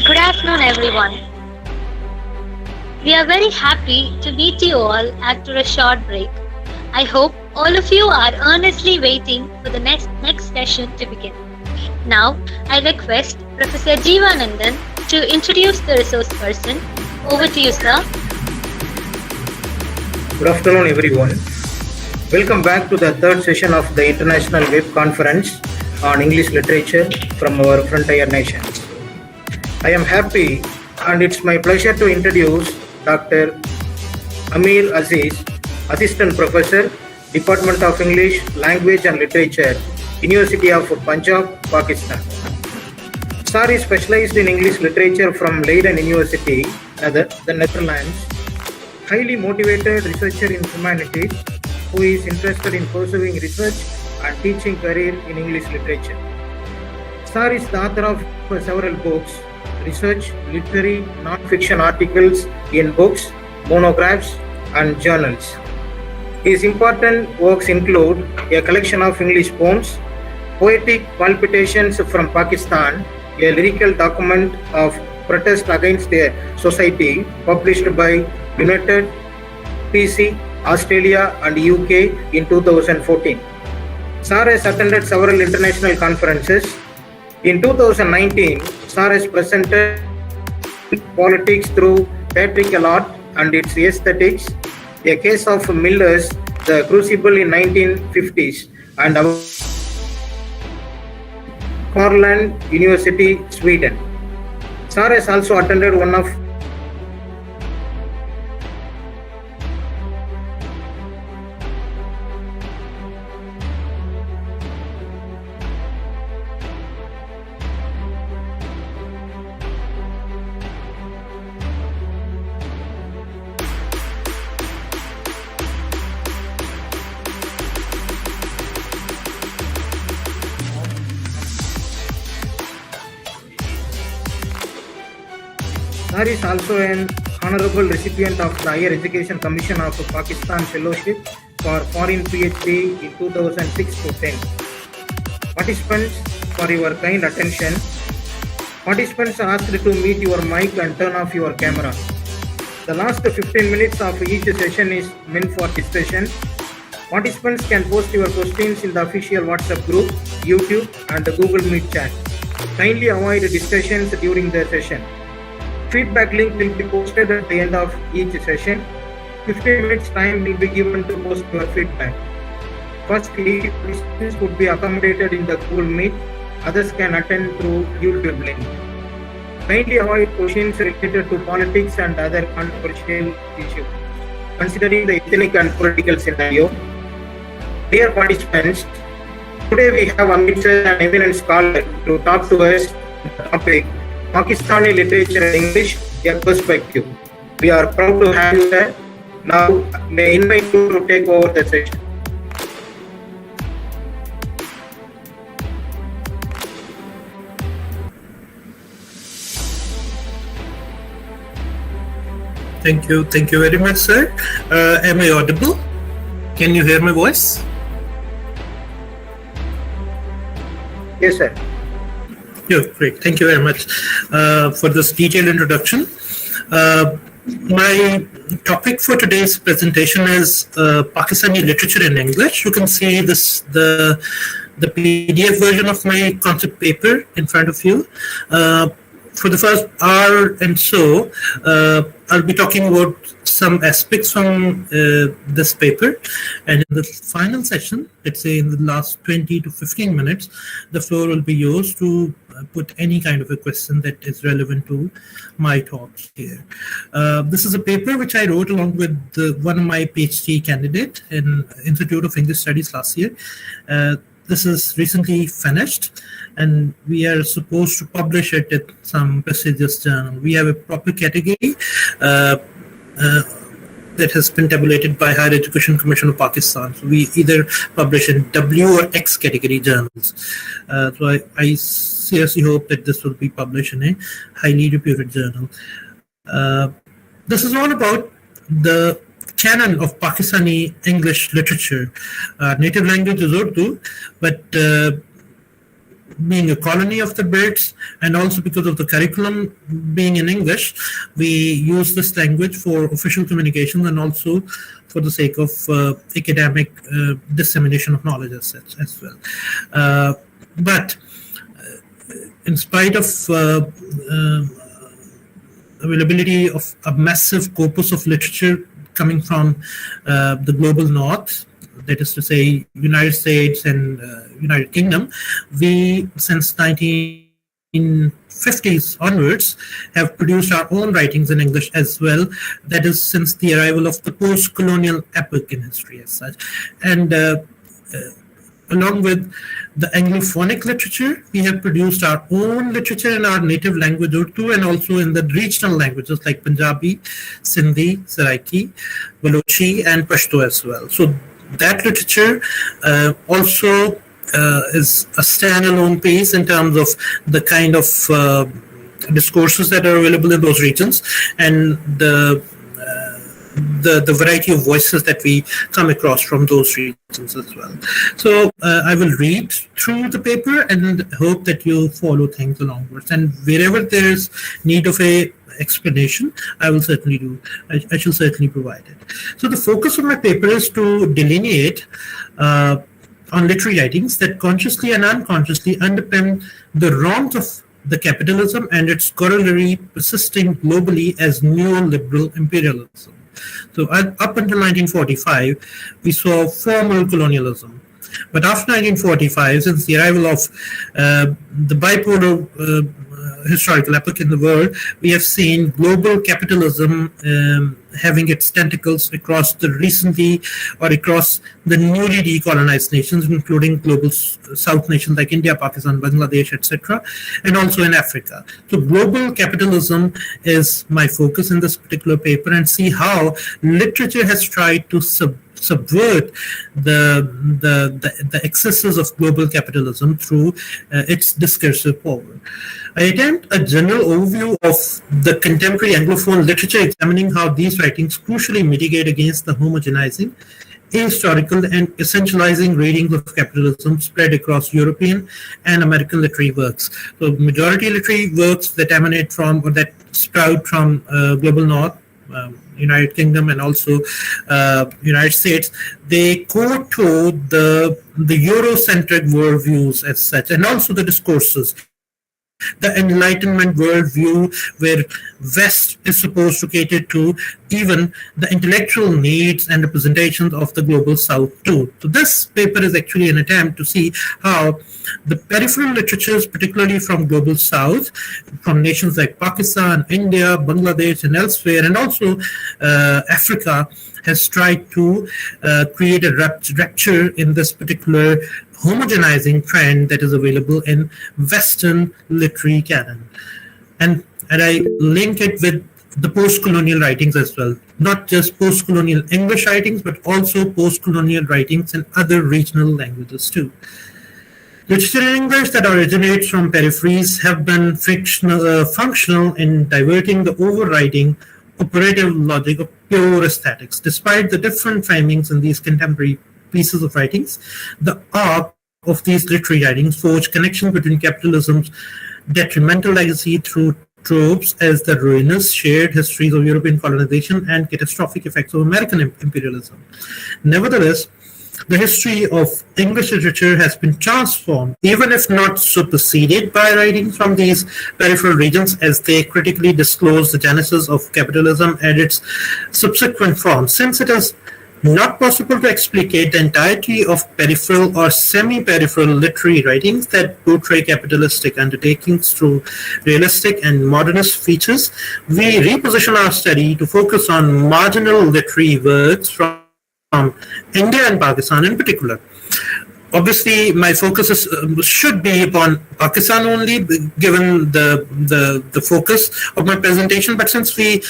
[SPEAKER 2] Good afternoon, everyone. We are very happy to meet you all after a short break. I hope all of you are earnestly waiting for the next session to begin. Now, I request Professor Jeevanandan to introduce the resource person. Over to you, sir.
[SPEAKER 12] Good afternoon, everyone. Welcome back to the third session of the International Web Conference on English Literature from our frontier nations. I am happy and it's my pleasure to introduce Dr. Amir Aziz, Assistant Professor, Department of English, Language and Literature, University of Punjab, Pakistan. Sir is specialized in English literature from Leiden University, the Netherlands. Highly motivated researcher in humanities who is interested in pursuing research and teaching career in English literature. Sir is the author of several books, research, literary, non-fiction articles in books, monographs, and journals. His important works include a collection of English poems, Poetic Palpitations from Pakistan, a lyrical document of protest against a society published by United, PC, Australia, and UK in 2014. Sir has attended several international conferences. In 2019, Sir has presented Politics Through Theatrical Art and Its Aesthetics, a case of Miller's The Crucible in 1950s, and Karlan University, Sweden. Sir has also attended one of Sir is also an honorable recipient of the Higher Education Commission of Pakistan Fellowship for Foreign PhD in 2006 to 10. Participants, for your kind attention. Participants are asked to mute your mic and turn off your camera. The last 15 minutes of each session is meant for discussion. Participants can post your questions in the official WhatsApp group, YouTube, and the Google Meet chat. Kindly avoid discussions during the session. Feedback link will be posted at the end of each session. 15 minutes time will be given to post your feedback. First, questions could be accommodated in the Google Meet. Others can attend through YouTube link. Kindly avoid questions related to politics and other controversial issues, considering the ethnic and political scenario. Dear participants, today we have Amit sir, an eminent scholar, to talk to us on the topic Pakistani Literature and English, a Perspective. We are proud to have you there. Now, may I invite you to take over the session.
[SPEAKER 13] Thank you very much, sir. Am I audible? Can you hear my voice?
[SPEAKER 12] Yes, sir.
[SPEAKER 13] Yeah, great. Thank you very much for this detailed introduction. My topic for today's presentation is Pakistani literature in English. You can see this the PDF version of my concept paper in front of you. For the first hour and so, I'll be talking about some aspects from this paper, and in the final session, let's say in the last 20 to 15 minutes, the floor will be yours to put any kind of a question that is relevant to my talks here. This is a paper which I wrote along with one of my PhD candidate in Institute of English Studies last year. This is recently finished, and we are supposed to publish it in some prestigious journal. We have a proper category that has been tabulated by Higher Education Commission of Pakistan. So we either publish in W or X category journals. So I seriously hope that this will be published in a highly reputed journal. This is all about the canon of Pakistani English literature. Native language is Urdu, but being a colony of the Brits, and also because of the curriculum being in English, we use this language for official communication and also for the sake of academic dissemination of knowledge as well. But in spite of availability of a massive corpus of literature coming from the global north, that is to say United States and United Kingdom, we since 1950s onwards have produced our own writings in English as well. That is since the arrival of the post-colonial epoch in history as such. And along with the Anglophonic literature, we have produced our own literature in our native language Urdu, and also in the regional languages like Punjabi, Sindhi, Saraiki, Balochi, and Pashto as well. So that literature also is a standalone piece in terms of the kind of discourses that are available in those regions, and the variety of voices that we come across from those regions as well. So I will read through the paper and hope that you follow things alongwards. And wherever there's need of a explanation, I will certainly do. I shall certainly provide it. So the focus of my paper is to delineate on literary writings that consciously and unconsciously underpin the wrongs of the capitalism and its corollary persisting globally as neoliberal imperialism. So up until 1945, we saw formal colonialism. But after 1945, since the arrival of the bipolar historical epoch in the world, we have seen global capitalism having its tentacles across the recently or across the newly decolonized nations, including global South nations like India, Pakistan, Bangladesh, etc., and also in Africa. So global capitalism is my focus in this particular paper, and see how literature has tried to subvert the excesses of global capitalism through its discursive power. I attempt a general overview of the contemporary Anglophone literature, examining how these writings crucially mitigate against the homogenizing, ahistorical, and essentializing readings of capitalism spread across European and American literary works. So majority literary works that emanate from or that sprout from global north, United Kingdom, and also United States, they kowtow the Eurocentric worldviews as such, and also the discourses. The Enlightenment worldview, where West is supposed to cater to even the intellectual needs and representations of the global South too. So this paper is actually an attempt to see how the peripheral literatures, particularly from global South, from nations like Pakistan, India, Bangladesh, and elsewhere, and also Africa, has tried to create a rupture in this particular homogenizing trend that is available in Western literary canon. And I link it with the post-colonial writings as well, not just post-colonial English writings, but also post-colonial writings in other regional languages too. Literature in English that originates from peripheries have been functional in diverting the overriding operative logic of pure aesthetics. Despite the different framings in these contemporary pieces of writings, the arc of these literary writings forge connection between capitalism's detrimental legacy through tropes as the ruinous shared histories of European colonization and catastrophic effects of American imperialism. Nevertheless, the history of English literature has been transformed, even if not superseded, by writings from these peripheral regions as they critically disclose the genesis of capitalism and its subsequent forms. Since it is not possible to explicate the entirety of peripheral or semi-peripheral literary writings that portray capitalistic undertakings through realistic and modernist features, we reposition our study to focus on marginal literary works from India and Pakistan in particular. Obviously, my focus should be upon Pakistan only, given the focus of my presentation. But since we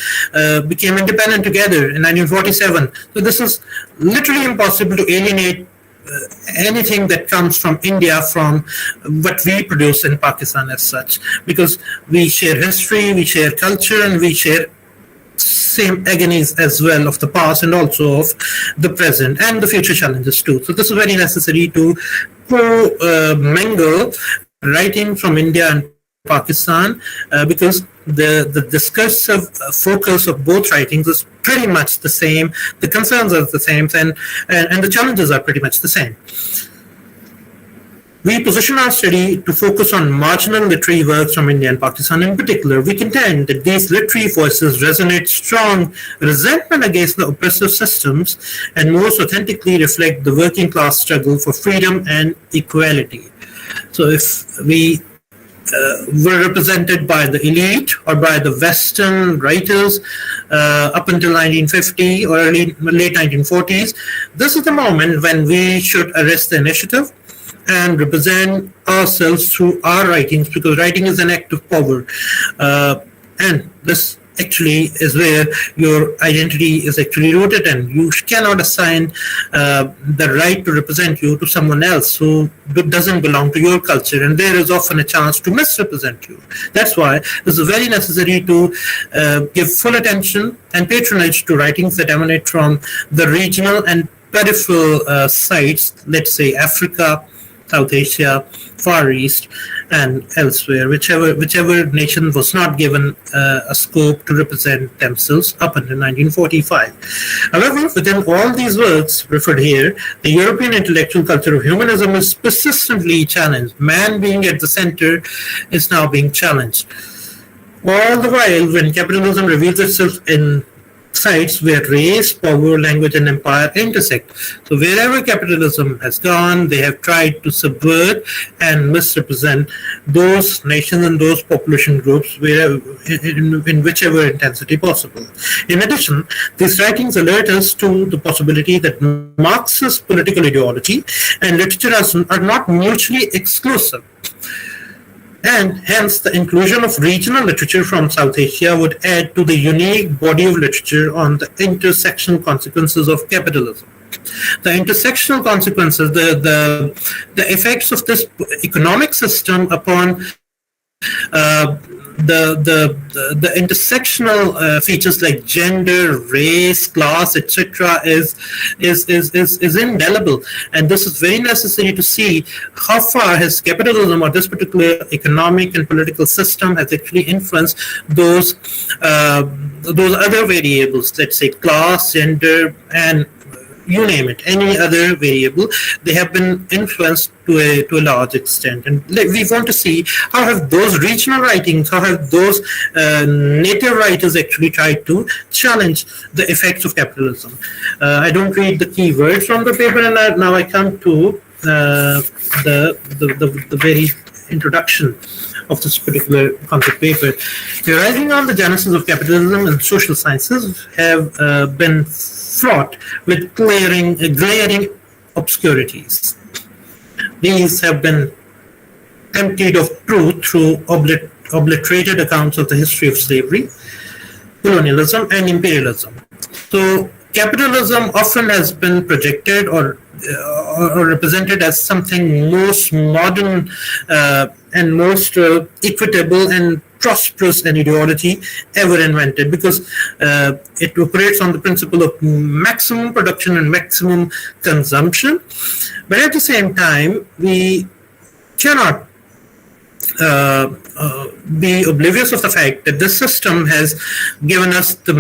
[SPEAKER 13] became independent together in 1947, so this is literally impossible to alienate anything that comes from India from what we produce in Pakistan as such, because we share history, we share culture, and we share same agonies as well of the past and also of the present and the future challenges too. So this is very necessary to mingle writing from India and Pakistan because the discursive focus of both writings is pretty much the same, the concerns are the same, and the challenges are pretty much the same. We position our study to focus on marginal literary works from India and Pakistan in particular. We contend that these literary voices resonate strong resentment against the oppressive systems and most authentically reflect the working class struggle for freedom and equality. So if we were represented by the elite or by the Western writers up until 1950 or late 1940s, this is the moment when we should arrest the initiative and represent ourselves through our writings, because writing is an act of power. And this actually is where your identity is actually rooted, and you cannot assign the right to represent you to someone else who doesn't belong to your culture, and there is often a chance to misrepresent you. That's why this is very necessary to give full attention and patronage to writings that emanate from the regional and peripheral sites, let's say Africa, South Asia, Far East, and elsewhere, whichever nation was not given a scope to represent themselves up until 1945. However, within all these works referred here, the European intellectual culture of humanism is persistently challenged. Man being at the center is now being challenged. All the while, when capitalism reveals itself in sites where race, power, language, and empire intersect. So wherever capitalism has gone, they have tried to subvert and misrepresent those nations and those population groups in whichever intensity possible. In addition, these writings alert us to the possibility that Marxist political ideology and literature are not mutually exclusive. And hence, the inclusion of regional literature from South Asia would add to the unique body of literature on the intersectional consequences of capitalism. The intersectional consequences, the effects of this economic system upon the intersectional features like gender, race, class, etc. is indelible, and this is very necessary to see how far has capitalism or this particular economic and political system has actually influenced those other variables, let's say class, gender, and you name it, any other variable. They have been influenced to a large extent, and we want to see how have those regional writings, how have those native writers actually tried to challenge the effects of capitalism. I don't read the key words from the paper, and now I come to the very introduction of this particular concept paper. Theorizing on the genesis of capitalism and social sciences have been fraught with glaring obscurities. These have been emptied of truth through obliterated accounts of the history of slavery, colonialism, and imperialism. So capitalism often has been projected or represented as something most modern and most equitable and prosperous an ideology ever invented, because it operates on the principle of maximum production and maximum consumption. But at the same time, we cannot be oblivious of the fact that this system has given us the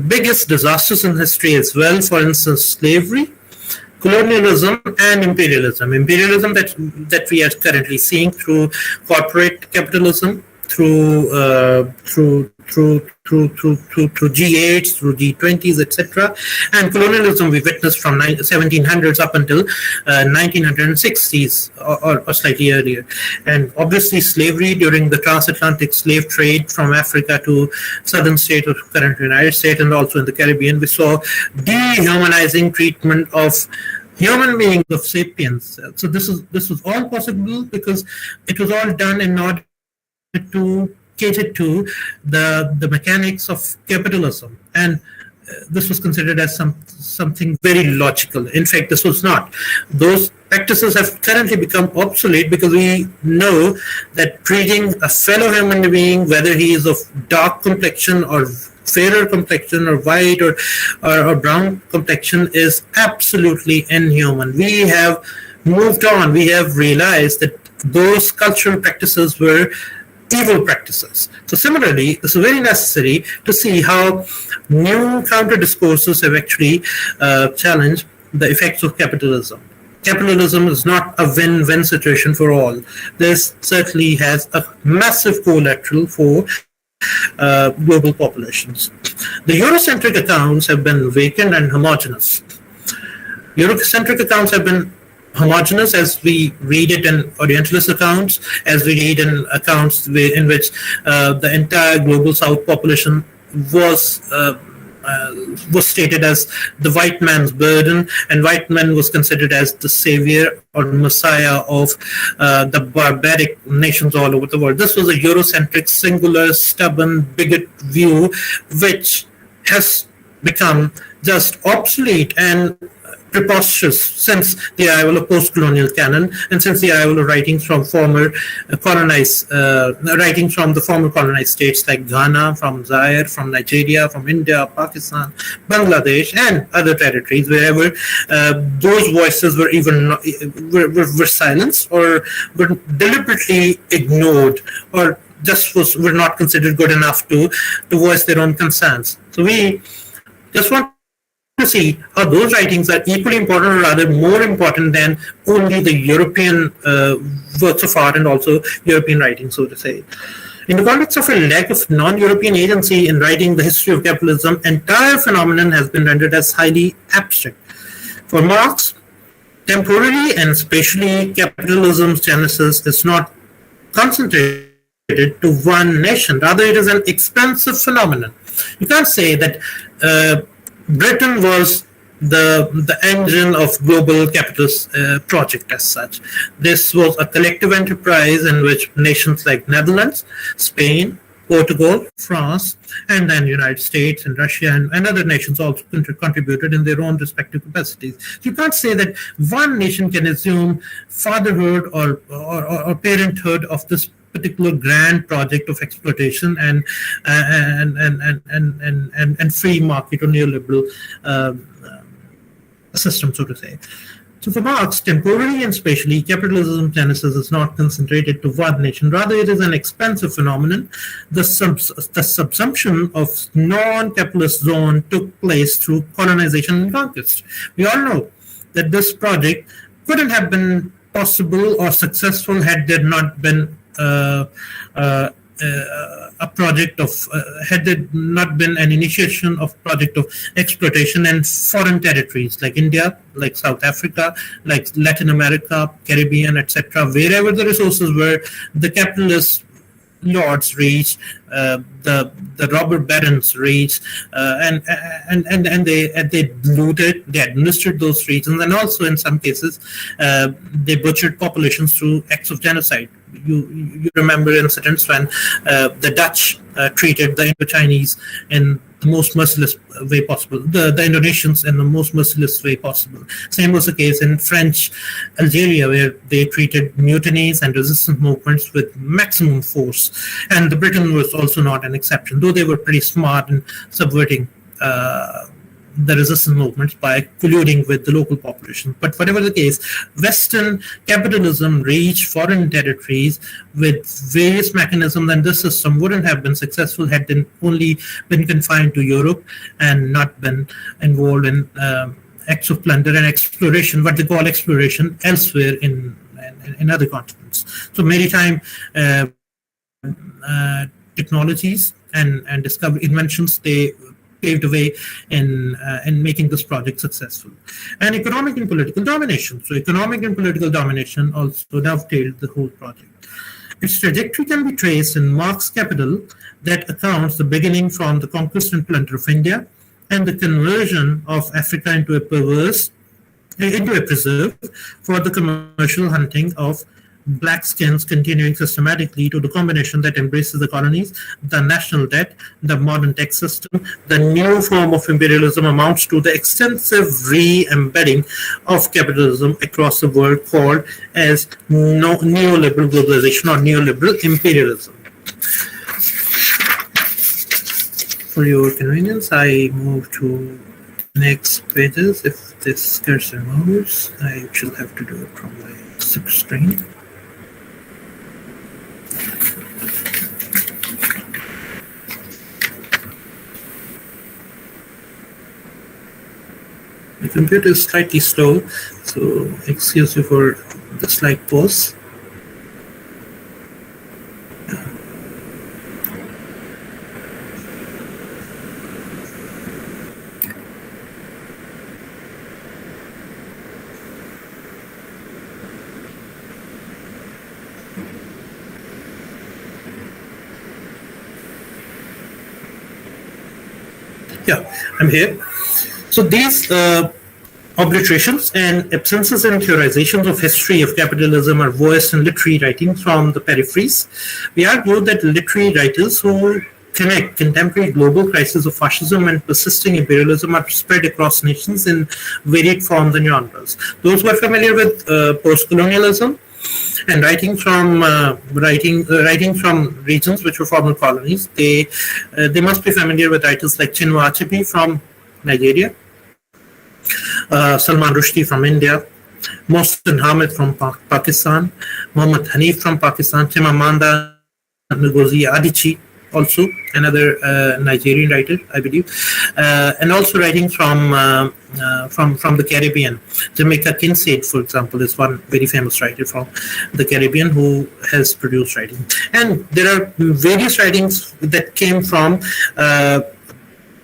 [SPEAKER 13] biggest disasters in history as well. For instance, slavery, colonialism and imperialism. Imperialism that we are currently seeing through corporate capitalism, through G8s, through G20s, etc. And colonialism we witnessed from 1700s up until 1960s or slightly earlier. And obviously slavery during the transatlantic slave trade from Africa to southern states of current United States and also in the Caribbean, we saw dehumanizing treatment of human beings, of sapiens. So this was all possible because it was all done in order to cater to the mechanics of capitalism, and this was considered as something very logical. In fact, this was not. Those practices have currently become obsolete because we know that treating a fellow human being, whether he is of dark complexion or fairer complexion or white or brown complexion, is absolutely inhuman. We have moved on. We have realized that those cultural practices were evil practices. So similarly, it's very necessary to see how new counter discourses have actually challenged the effects of capitalism. Capitalism is not a win-win situation for all. This certainly has a massive collateral for global populations. The Eurocentric accounts have been vacant and homogeneous. Eurocentric accounts have been homogeneous as we read it in Orientalist accounts, as we read in accounts in which the entire global South population was stated as the white man's burden, and white man was considered as the savior or messiah of the barbaric nations all over the world. This was a Eurocentric, singular, stubborn, bigot view, which has become just obsolete and preposterous since the arrival of post-colonial canon and since the arrival of writings from the former colonized states like Ghana, from Zaire, from Nigeria, from India, Pakistan, Bangladesh, and other territories, wherever those voices were even were silenced or were deliberately ignored or just were not considered good enough to voice their own concerns. So we just want to see how those writings are equally important, or rather more important than only the European works of art and also European writings, so to say. In the context of a lack of non-European agency in writing the history of capitalism, entire phenomenon has been rendered as highly abstract. For Marx, temporally and spatially, capitalism's genesis is not concentrated to one nation. Rather, it is an expansive phenomenon. You can't say that Britain was the engine of global capitalist project as such. This was a collective enterprise in which nations like Netherlands, Spain, Portugal, France, and then United States and Russia and other nations also contributed in their own respective capacities. You can't say that one nation can assume fatherhood or parenthood of this particular grand project of exploitation and free market or neoliberal system, so to say. So for Marx, temporally and spatially, capitalism's genesis is not concentrated to one nation. Rather, it is an expansive phenomenon. The subsumption of non-capitalist zone took place through colonization and conquest. We all know that this project couldn't have been possible or successful had there not been a project of had there not been an initiation of project of exploitation in foreign territories like India, like South Africa, like Latin America, Caribbean, etc. Wherever the resources were, the capitalist lords reached, the robber barons reached, and they looted, they administered those regions, and also in some cases they butchered populations through acts of genocide. You remember incidents when the Dutch treated the Indo-Chinese in the most merciless way possible, the Indonesians in the most merciless way possible. Same was the case in French Algeria, where they treated mutinies and resistance movements with maximum force. And the Britain was also not an exception, though they were pretty smart in subverting the resistance movements by colluding with the local population. But whatever the case, Western capitalism reached foreign territories with various mechanisms, and this system wouldn't have been successful had it only been confined to Europe and not been involved in acts of plunder and exploration, what they call exploration, elsewhere in other continents. So maritime technologies and discovery inventions, they paved the way in making this project successful. And economic and political domination. So economic and political domination also dovetailed the whole project. Its trajectory can be traced in Marx Capital, that accounts the beginning from the conquest and plunder of India and the conversion of Africa into a preserve for the commercial hunting of black skins, continuing systematically to the combination that embraces the colonies, the national debt, the modern tax system. The new form of imperialism amounts to the extensive re-embedding of capitalism across the world, called as neoliberal globalization or neoliberal imperialism. For your convenience, I move to next pages. If this cursor moves, I shall have to do it from my screen. The computer is slightly slow, so excuse you for the slight pause. Yeah, I'm here. So these obliterations and absences and theorizations of history of capitalism are voiced in literary writings from the peripheries. We argue that literary writers who connect contemporary global crisis of fascism and persisting imperialism are spread across nations in varied forms and genres. Those who are familiar with post-colonialism and writing from regions which were former colonies, they must be familiar with writers like Chinua Achebe from Nigeria, Salman Rushdie from India, Mohsin Hamid from Pakistan, Muhammad Hanif from Pakistan, Chimamanda Ngozi Adichie, also another Nigerian writer, I believe, and also writing from the Caribbean. Jamaica Kincaid, for example, is one very famous writer from the Caribbean who has produced writing. And there are various writings that came from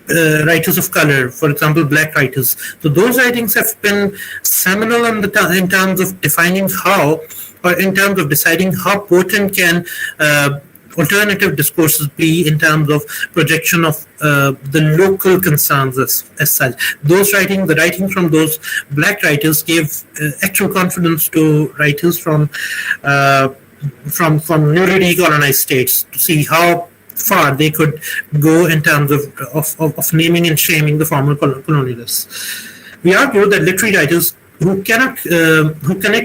[SPEAKER 13] writers of color, for example, black writers. So those writings have been seminal in terms of defining how, or in terms of deciding how potent can alternative discourses be in terms of projection of the local concerns as such. The writing from those black writers gave actual confidence to writers from newly decolonized states to see how far they could go in terms of naming and shaming the former colonialists. We argue that literary writers who connect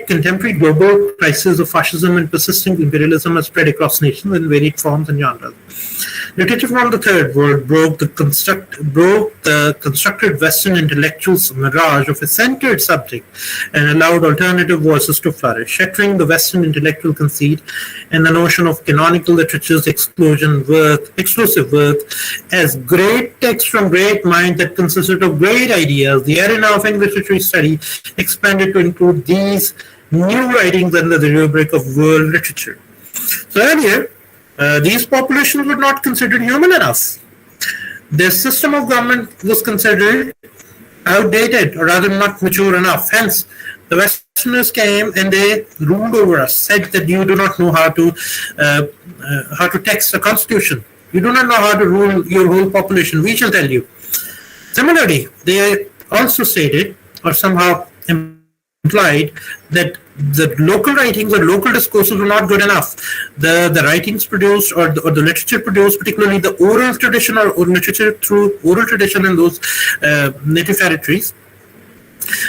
[SPEAKER 13] contemporary global crises of fascism and persisting imperialism are spread across nations in varied forms and genres. Literature from the Third World broke the constructed Western intellectuals' mirage of a centered subject and allowed alternative voices to flourish, shattering the Western intellectual conceit and the notion of canonical literature's exclusive work as great text from great mind that consisted of great ideas. The arena of English literary study expanded to include these new writings under the rubric of world literature. So earlier, these populations were not considered human enough. Their system of government was considered outdated, or rather not mature enough. Hence, the Westerners came and they ruled over us, said that you do not know how to text a constitution. You do not know how to rule your whole population. We shall tell you. Similarly, they also stated, or somehow implied, that the local writings or local discourses were not good enough. The writings produced or the literature produced, particularly the oral tradition or literature through oral tradition in those native territories,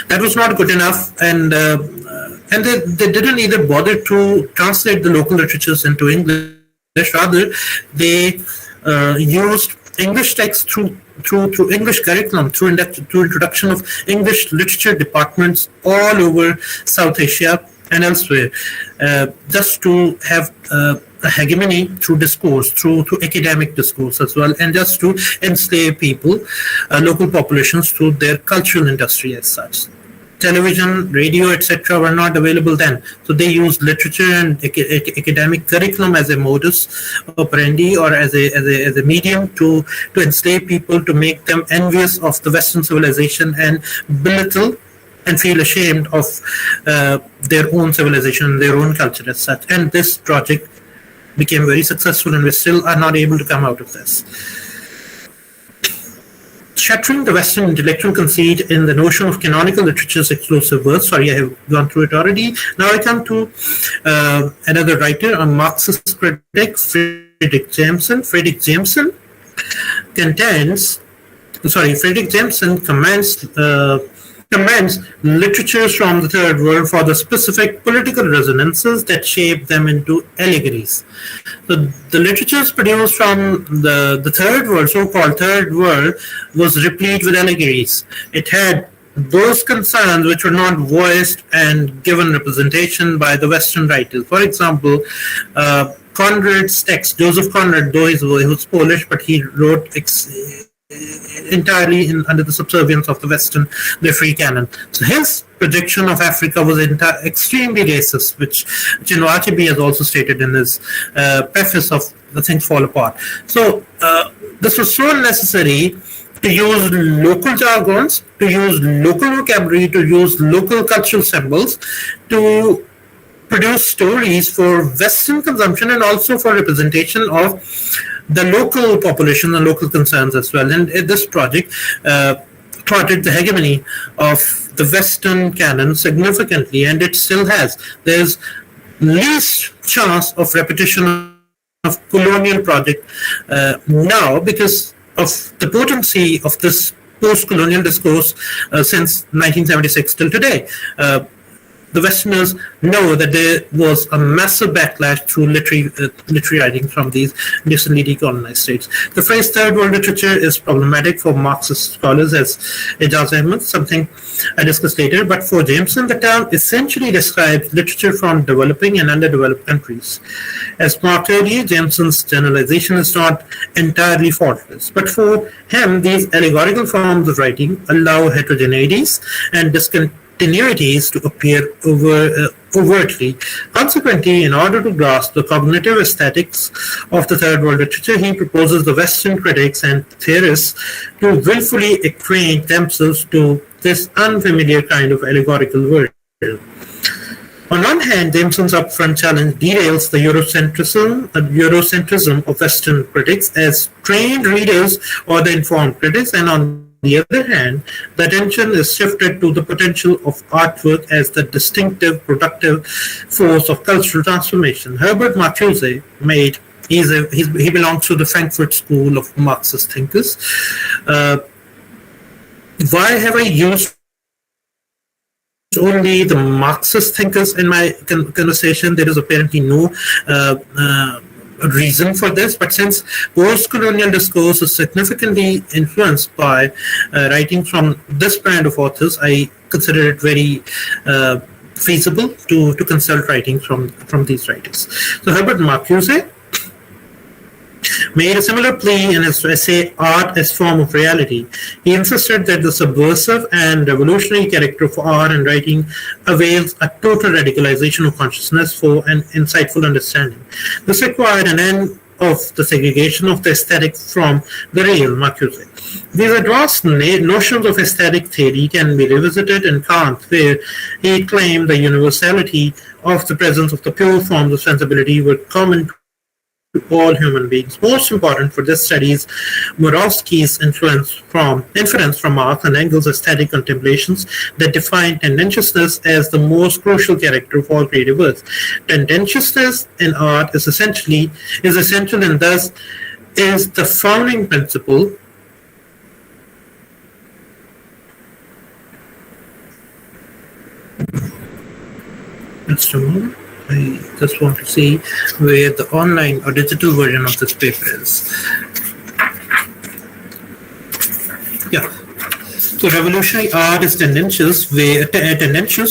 [SPEAKER 13] that was not good enough, and they didn't either bother to translate the local literatures into English. Rather, they used English text through English curriculum, through introduction of English literature departments all over South Asia and elsewhere, just to have a hegemony through discourse, through academic discourse as well, and just to enslave people, local populations, through their cultural industry as such. Television, radio, etc. were not available then. So they used literature and academic curriculum as a modus operandi, or as a medium to enslave people, to make them envious of the Western civilization and belittle and feel ashamed of their own civilization, their own culture as such. And this project became very successful, and we still are not able to come out of this. Shattering the Western intellectual conceit in the notion of canonical literature's exclusive worth. Sorry, I have gone through it already. Now I come to another writer, a Marxist critic, Friedrich Jameson. Friedrich Jameson commends literatures from the Third World for the specific political resonances that shape them into allegories. So the literatures produced from the Third World, so-called Third World, was replete with allegories. It had those concerns which were not voiced and given representation by the Western writers. For example, Conrad's text, Joseph Conrad, though he was Polish, but he wrote entirely under the subservience of the Western literary canon. So his projection of Africa was extremely racist, which Achebe has also stated in his preface of The Things Fall Apart. So this was so necessary to use local jargons, to use local vocabulary, to use local cultural symbols, to produce stories for Western consumption and also for representation of the local population and local concerns as well. And this project thwarted the hegemony of the Western canon significantly, and it still has. There's least chance of repetition of colonial project now because of the potency of this post-colonial discourse since 1976 till today. The Westerners know that there was a massive backlash through literary writing from these recently decolonized states. The phrase Third World literature is problematic for Marxist scholars, as Ijaz Ahmed, something I discussed later, but for Jameson, the term essentially describes literature from developing and underdeveloped countries. As marked earlier, Jameson's generalization is not entirely faultless, but for him, these allegorical forms of writing allow heterogeneities and discontinuities to appear overtly. Consequently, in order to grasp the cognitive aesthetics of the Third World literature, he proposes the Western critics and theorists to willfully acquaint themselves to this unfamiliar kind of allegorical world. On one hand, Jameson's upfront challenge derails the Eurocentrism of Western critics as trained readers or the informed critics, and on the other hand, the attention is shifted to the potential of artwork as the distinctive, productive force of cultural transformation. Herbert Marcuse he belongs to the Frankfurt School of Marxist thinkers. Why have I used only the Marxist thinkers in my conversation? There is apparently no reason for this, but since post-colonial discourse is significantly influenced by writing from this brand of authors, I consider it very feasible to consult writing from these writers. So Herbert Marcuse made a similar plea in his essay Art as Form of Reality. He insisted that the subversive and revolutionary character of art and writing avails a total radicalization of consciousness for an insightful understanding. This required an end of the segregation of the aesthetic from the real, Marcuse. These advanced notions of aesthetic theory can be revisited in Kant, where he claimed the universality of the presence of the pure forms of sensibility were common to all human beings. Most important for this study is Murawski's inference from Marx and Engels' aesthetic contemplations that define tendentiousness as the most crucial character of all creative works. Tendentiousness in art is essential and thus is the founding principle just a moment. I just want to see where the online or digital version of this paper is. Yeah. So revolutionary art is tendentious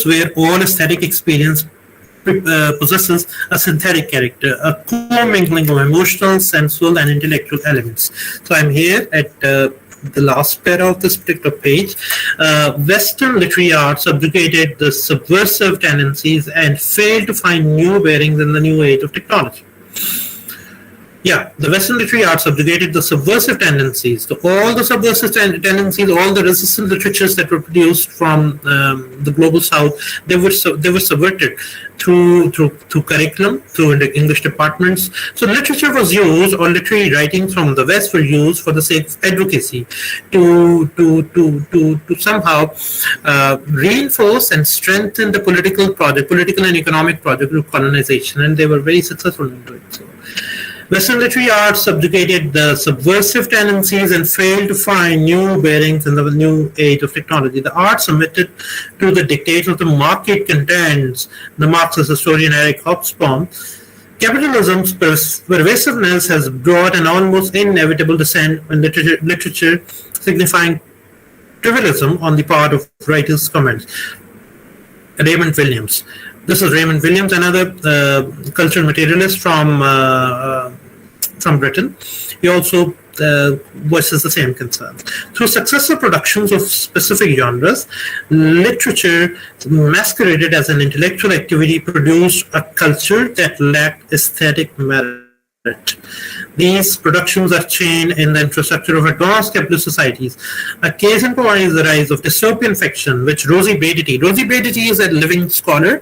[SPEAKER 13] where all aesthetic experience possesses a synthetic character, a co-mingling of emotional, sensual, and intellectual elements. So I'm here at the last para of this particular page. Western literary art subjugated the subversive tendencies and failed to find new bearings in the new age of technology. Yeah, the Western literary art subjugated the subversive tendencies. So all the subversive tendencies, all the resistant literatures that were produced from the global South, they were subverted through curriculum, through the English departments. So literature was used, or literary writings from the West were used for the sake of advocacy to somehow reinforce and strengthen the political and economic project of colonization, and they were very successful in doing so. Western literary art subjugated the subversive tendencies and failed to find new bearings in the new age of technology. The art submitted to the dictates of the market contends, the Marxist historian Eric Hobsbawm. Capitalism's pervasiveness has brought an almost inevitable descent in literature, signifying trivialism on the part of writers' comments. Raymond Williams. This is Raymond Williams, another cultural materialist from Britain. He also voices the same concerns. Through successive productions of specific genres, literature masqueraded as an intellectual activity produced a culture that lacked aesthetic merit. These productions are chained in the infrastructure of advanced capitalist societies. A case in point is the rise of dystopian fiction, which Rosie Braidotti is a living scholar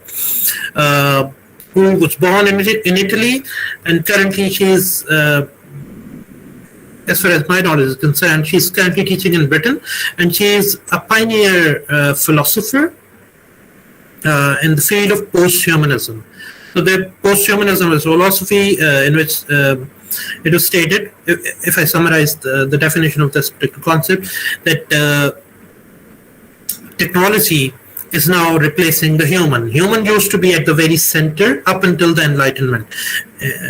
[SPEAKER 13] who was born in Italy, and currently she is, as far as my knowledge is concerned, she's currently teaching in Britain, and she is a pioneer philosopher in the field of post-humanism. So the post-humanism is philosophy in which it was stated, if I summarize the definition of this particular concept, that technology is now replacing the human. Human used to be at the very center up until the Enlightenment.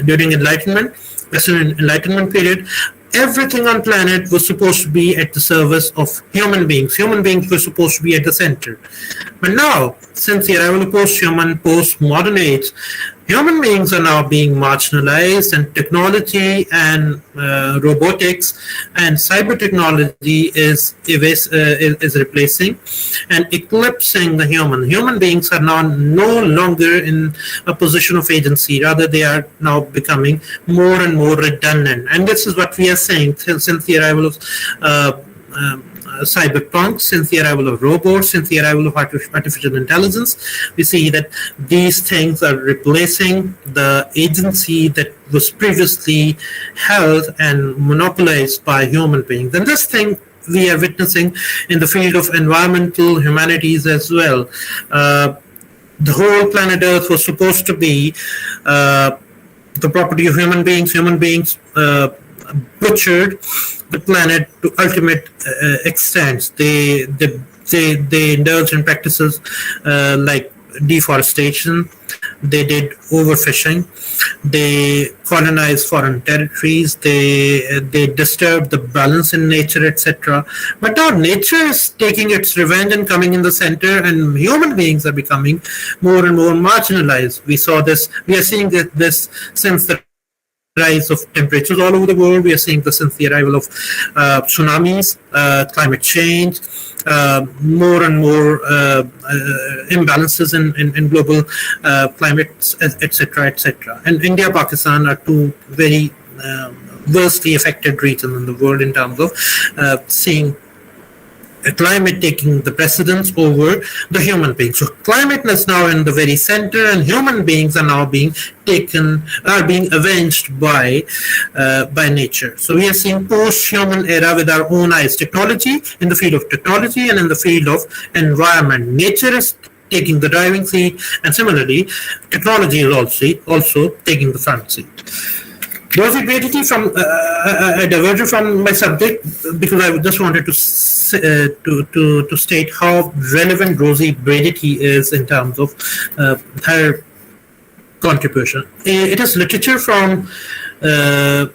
[SPEAKER 13] During Enlightenment, Western Enlightenment period, everything on planet was supposed to be at the service of human beings. Human beings were supposed to be at the center. But now, since the arrival of post-human, post-modern age, human beings are now being marginalized, and technology and robotics and cyber technology is replacing and eclipsing the human. Human beings are now no longer in a position of agency. Rather, they are now becoming more and more redundant. And this is what we are saying since the arrival of cyberpunk, since the arrival of robots, since the arrival of artificial intelligence. We see that these things are replacing the agency that was previously held and monopolized by human beings. And this thing we are witnessing in the field of environmental humanities as well. The whole planet Earth was supposed to be the property of human beings. Human beings butchered the planet to ultimate extents. They indulged in practices like deforestation. They did overfishing. They colonized foreign territories. They disturbed the balance in nature, etc. But now nature is taking its revenge and coming in the center, and human beings are becoming more and more marginalized. We saw this. We are seeing this since the rise of temperatures all over the world. We are seeing this since the arrival of tsunamis, climate change, more and more imbalances in global climates, etc., etc. And India, Pakistan are two very worstly affected regions in the world in terms of seeing climate taking the precedence over the human being. So climate is now in the very center, and human beings are now being avenged by nature. So we are seeing post-human era with our own eyes. Technology, in the field of technology and in the field of environment. Nature is taking the driving seat, and similarly, technology is also taking the front seat. Rosie Braidotti, I diverged from my subject because I just wanted to state how relevant Rosie Braidotti is in terms of her contribution. It is literature from so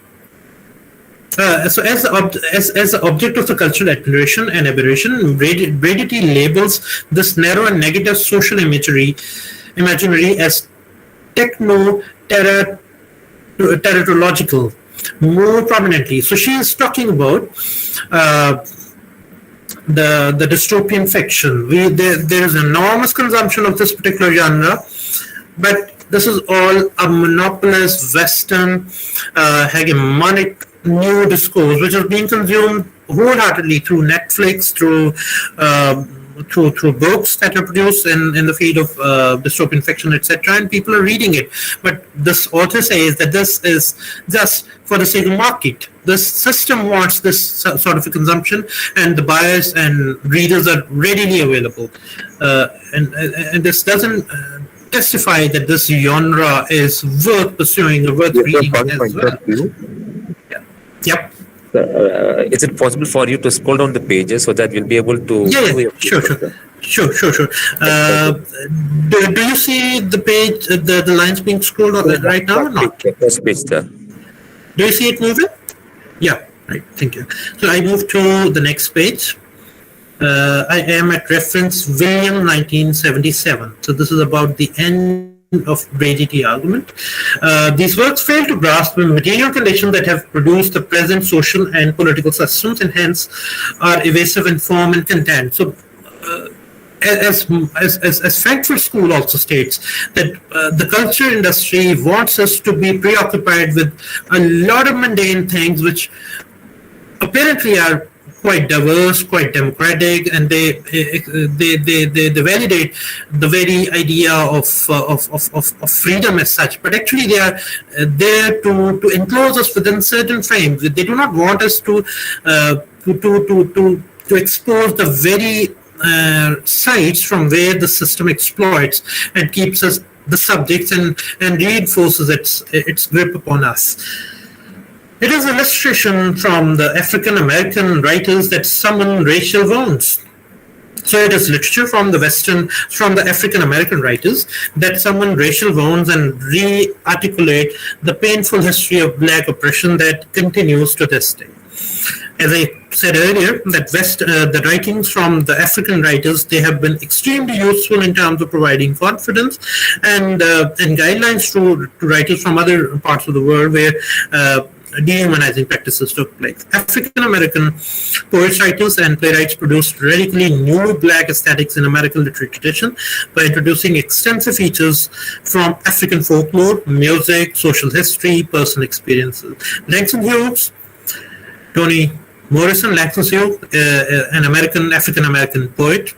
[SPEAKER 13] as the object of the cultural admiration and aberration, Braidotti labels this narrow and negative social imaginary as techno-teratological more prominently. So she is talking about the dystopian fiction. There is enormous consumption of this particular genre, but this is all a monopolist Western hegemonic new discourse, which is being consumed wholeheartedly through Netflix, through books that are produced in the field of dystopian fiction, etc., and people are reading it. But this author says that this is just for the sake of market. This system wants this sort of a consumption, and the buyers and readers are readily available. And this doesn't testify that this genre is worth pursuing or worth reading as well. Yep.
[SPEAKER 14] Is it possible for you to scroll down the pages so that we'll be able to?
[SPEAKER 13] Sure. Do you see the page, the lines being scrolled on right now or not?
[SPEAKER 14] First page, sir.
[SPEAKER 13] Do you see it moving? Yeah, right. Thank you. So I move to the next page. I am at reference William 1977. So this is about the end of Brady argument. These works fail to grasp the material conditions that have produced the present social and political systems, and hence are evasive in form and content. So as Frankfurt School also states, that the culture industry wants us to be preoccupied with a lot of mundane things which apparently are quite diverse, quite democratic, and they validate the very idea of freedom as such. But actually, they are there to enclose us within certain frames. They do not want us to expose the very sites from where the system exploits and keeps us the subjects and reinforces its grip upon us. It is an illustration from the African American writers that summon racial wounds. So it is literature from the African American writers that summon racial wounds and re-articulate the painful history of Black oppression that continues to this day. As I said earlier, that the writings from the African writers, they have been extremely useful in terms of providing confidence and guidelines to writers from other parts of the world where dehumanizing practices took place. African-American poets, writers, and playwrights produced radically new Black aesthetics in American literary tradition by introducing extensive features from African folklore, music, social history, personal experiences. Langston Hughes, Toni Morrison, Langston Hughes, an African-American poet.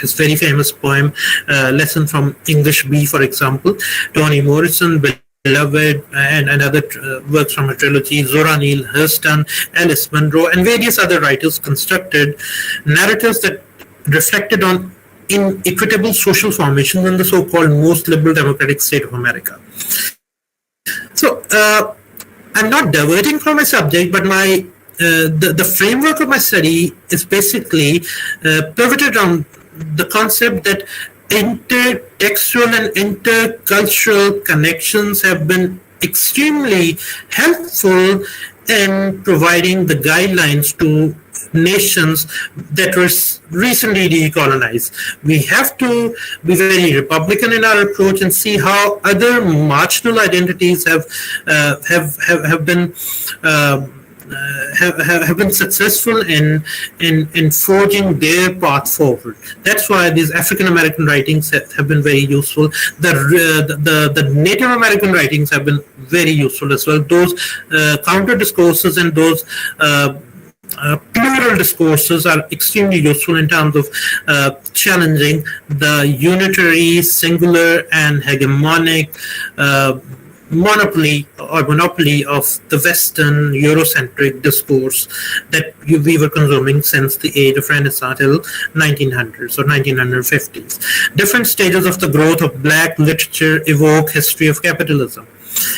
[SPEAKER 13] His very famous poem, Lesson from English B, for example. Toni Morrison, Beloved, and other works from a trilogy, Zora Neale Hurston, Alice Munro, and various other writers constructed narratives that reflected on inequitable social formations in the so-called most liberal democratic state of America. So, I'm not diverting from my subject, but the framework of my study is basically pivoted around the concept that intertextual and intercultural connections have been extremely helpful in providing the guidelines to nations that were recently decolonized. We have to be very Republican in our approach and see how other marginal identities have been successful in forging their path forward. That's why these African American writings have been very useful. The Native American writings have been very useful as well. Those counter discourses and those plural discourses are extremely useful in terms of challenging the unitary, singular, and hegemonic monopoly of the Western Eurocentric discourse that we were consuming since the age of Renaissance till 1900s or 1950s. Different stages of the growth of Black literature evoke history of capitalism.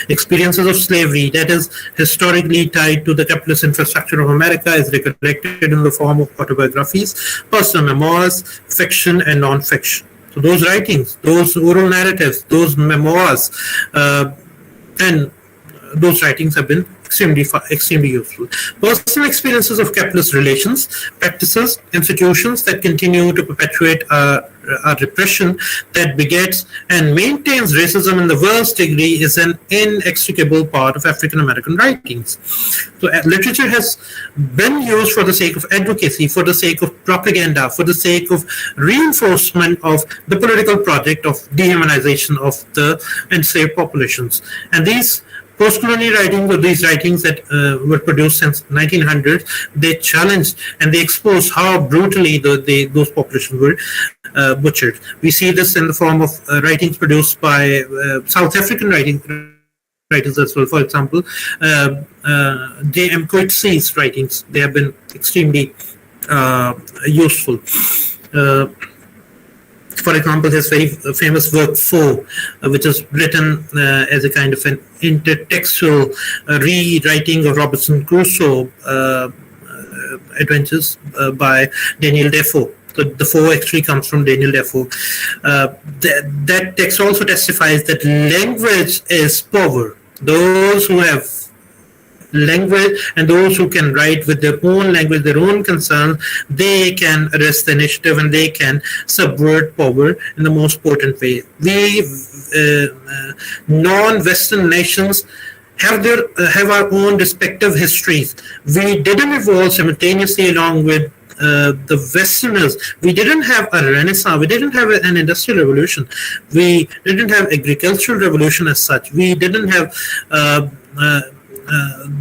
[SPEAKER 13] Experiences of slavery that is historically tied to the capitalist infrastructure of America is recollected in the form of autobiographies, personal memoirs, fiction, and non-fiction. So those writings, those oral narratives, those memoirs, and those writings have been extremely useful. Personal experiences of capitalist relations, practices, institutions that continue to perpetuate our repression that begets and maintains racism in the worst degree is an inextricable part of African American writings. So literature has been used for the sake of advocacy, for the sake of propaganda, for the sake of reinforcement of the political project of dehumanization of the enslaved populations. And these post-colonial writings, or these writings that were produced since 1900, they challenged and they exposed how brutally those populations were butchered. We see this in the form of writings produced by South African writers as well. For example, J.M. Coetzee's writings, they have been extremely useful. For example, his very famous work Foe, which is written as a kind of an intertextual rewriting of Robinson Crusoe adventures by Daniel Defoe. So the Foe actually comes from Daniel Defoe. That text also testifies that language is power. Those who have language and those who can write with their own language, their own concerns, they can arrest the initiative and they can subvert power in the most potent way. We non-Western nations have our own respective histories. We didn't evolve simultaneously along with the Westerners. We didn't have a Renaissance. We didn't have an industrial revolution. We didn't have agricultural revolution as such. We didn't have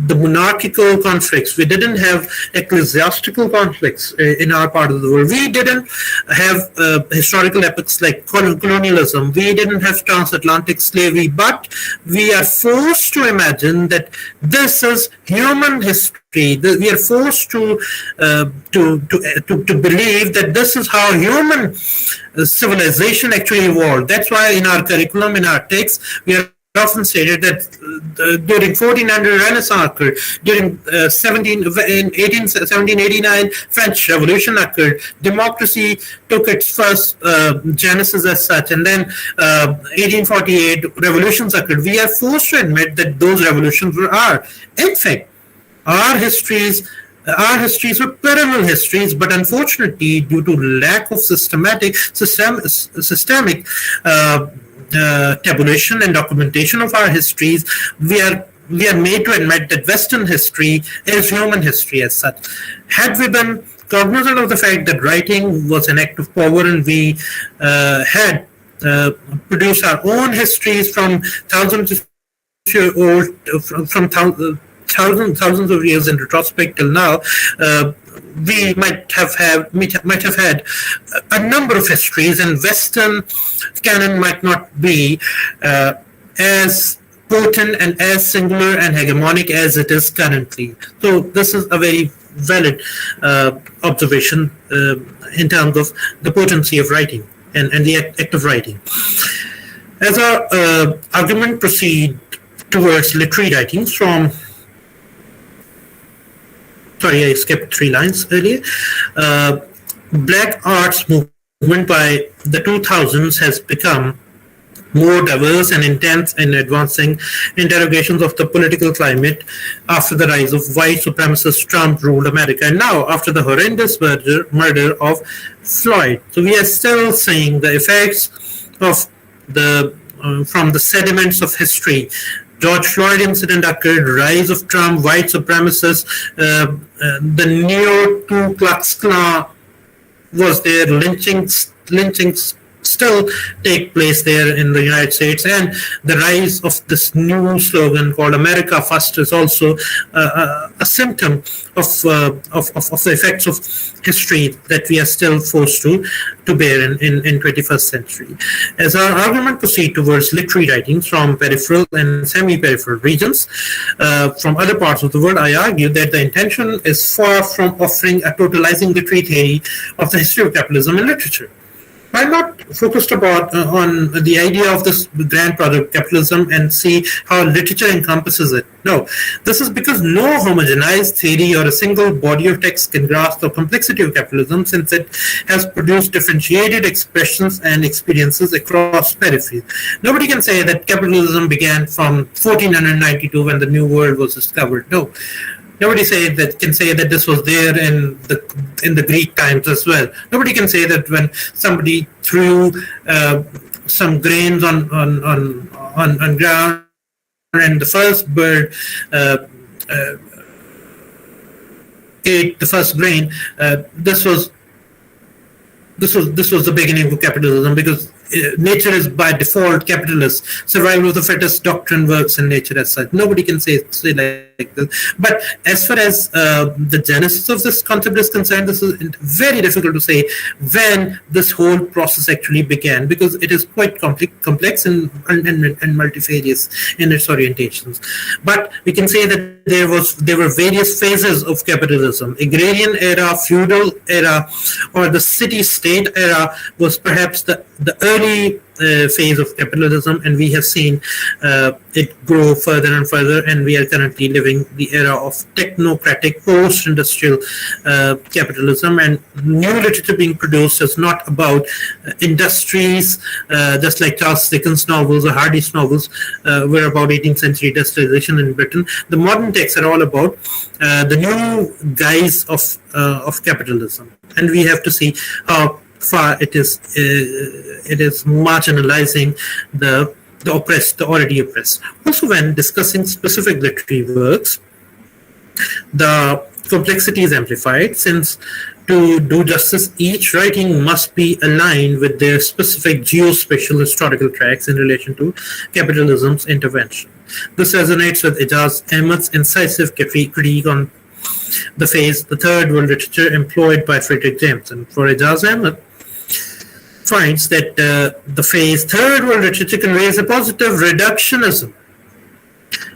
[SPEAKER 13] the monarchical conflicts. We didn't have ecclesiastical conflicts in our part of the world. We didn't have historical epochs like colonialism. We didn't have transatlantic slavery. But we are forced to imagine that this is human history. We are forced to believe that this is how human civilization actually evolved. That's why in our curriculum, in our texts, we are often stated that during 1400 Renaissance occurred, during 1789 French Revolution occurred, democracy took its first genesis as such, and then 1848 revolutions occurred. We are forced to admit that those revolutions were ours. In fact, our histories were parallel histories, but unfortunately, due to lack of systemic tabulation and documentation of our histories, we are made to admit that Western history is human history as such. Had we been cognizant of the fact that writing was an act of power, and we had produced our own histories from thousands of years in retrospect till now, we might have had a number of histories, and Western canon might not be as potent and as singular and hegemonic as it is currently. So this is a very valid observation in terms of the potency of writing and the act of writing. As our argument proceeds towards literary writings from... Sorry, I skipped 3 lines earlier. Black arts movement by the 2000s has become more diverse and intense in advancing interrogations of the political climate after the rise of white supremacist Trump-ruled America, and now after the horrendous murder of Floyd. So we are still seeing the effects of from the sediments of history. George Floyd incident occurred, rise of Trump, white supremacists, the neo-Ku Klux Klan was there, lynchings still take place there in the United States, and the rise of this new slogan called America First is also a symptom of the effects of history that we are still forced to bear in 21st century. As our argument proceeds towards literary writings from peripheral and semi-peripheral regions from other parts of the world, I argue that the intention is far from offering a totalizing literary theory of the history of capitalism in literature. I'm not focused on the idea of this grand product capitalism and see how literature encompasses it. No, this is because no homogenized theory or a single body of text can grasp the complexity of capitalism, since it has produced differentiated expressions and experiences across peripheries. Nobody can say that capitalism began from 1492 when the New World was discovered. No. Nobody can say that this was there in the Greek times as well. Nobody can say that when somebody threw some grains on ground and the first bird ate the first grain, this was the beginning of capitalism, because nature is by default capitalist. Survival of the fittest doctrine works in nature as such. Nobody can say like this. But as far as the genesis of this concept is concerned, this is very difficult to say when this whole process actually began, because it is quite complex and multifarious in its orientations. But we can say that there were various phases of capitalism. Agrarian era, feudal era, or the city-state era was perhaps the early phase of capitalism, and we have seen it grow further and further, and we are currently living the era of technocratic post-industrial capitalism, and new literature being produced is not about industries, just like Charles Dickens' novels or Hardy's novels were about 18th century industrialization in Britain. The modern texts are all about the new guise of capitalism, and we have to see how far it is marginalizing the oppressed, the already oppressed. Also, when discussing specific literary works, the complexity is amplified, since to do justice, each writing must be aligned with their specific geospatial historical tracks in relation to capitalism's intervention. This resonates with Ijaz Ahmed's incisive critique on the phase, the third world literature employed by Frederick Jameson. For Ijaz Ahmed finds that the phase third world literature conveys a positive reductionism.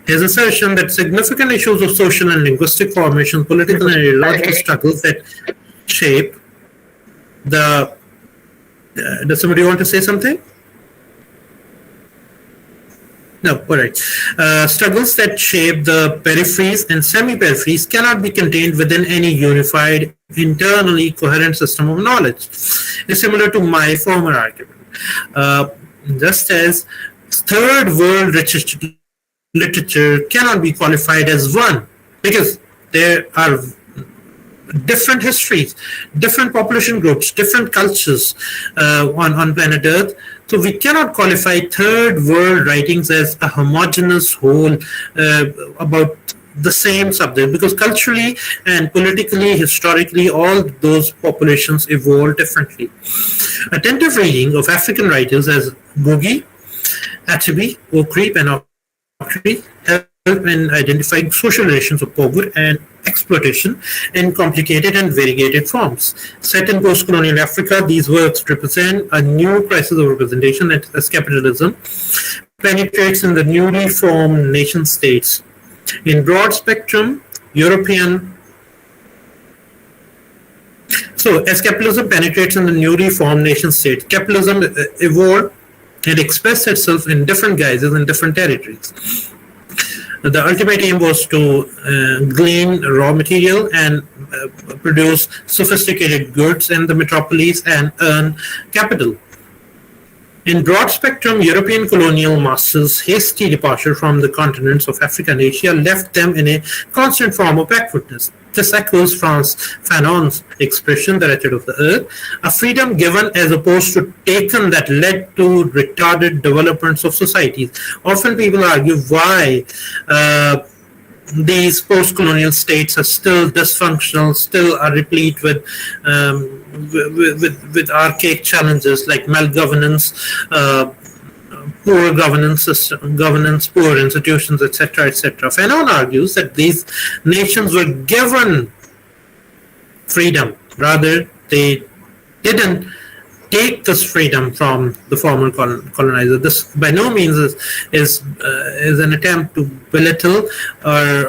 [SPEAKER 13] His assertion that significant issues of social and linguistic formation, political and ideological struggles that shape the... does somebody want to say something? No, all right. Struggles that shape the peripheries and semi-peripheries cannot be contained within any unified, internally coherent system of knowledge. It's similar to my former argument. Just as third world literature cannot be qualified as one, because there are different histories, different population groups, different cultures on planet Earth. So we cannot qualify third world writings as a homogeneous whole about the same subject, because culturally and politically, historically, all those populations evolve differently. Attentive reading of African writers as Ngugi, Achebe, O'Keefe, and Ockrey help in identifying social relations of power and exploitation in complicated and variegated forms. Set in post-colonial Africa, these works represent a new crisis of representation as capitalism penetrates in the newly formed nation-states. In broad spectrum, European... So, as capitalism penetrates in the newly formed nation-states, capitalism evolved and expressed itself in different guises in different territories. The ultimate aim was to glean raw material and produce sophisticated goods in the metropolis and earn capital. In broad spectrum, European colonial masters' hasty departure from the continents of Africa and Asia left them in a constant form of backwardness. This echoes Frantz Fanon's expression, the wretched of the earth, a freedom given as opposed to taken that led to retarded developments of societies. Often people argue why these post-colonial states are still dysfunctional, still are replete with archaic challenges like malgovernance, poor governance system, governance, poor institutions, etc., etc. Fanon argues that these nations were given freedom, rather they didn't take this freedom from the former colonizer. This by no means is an attempt to belittle or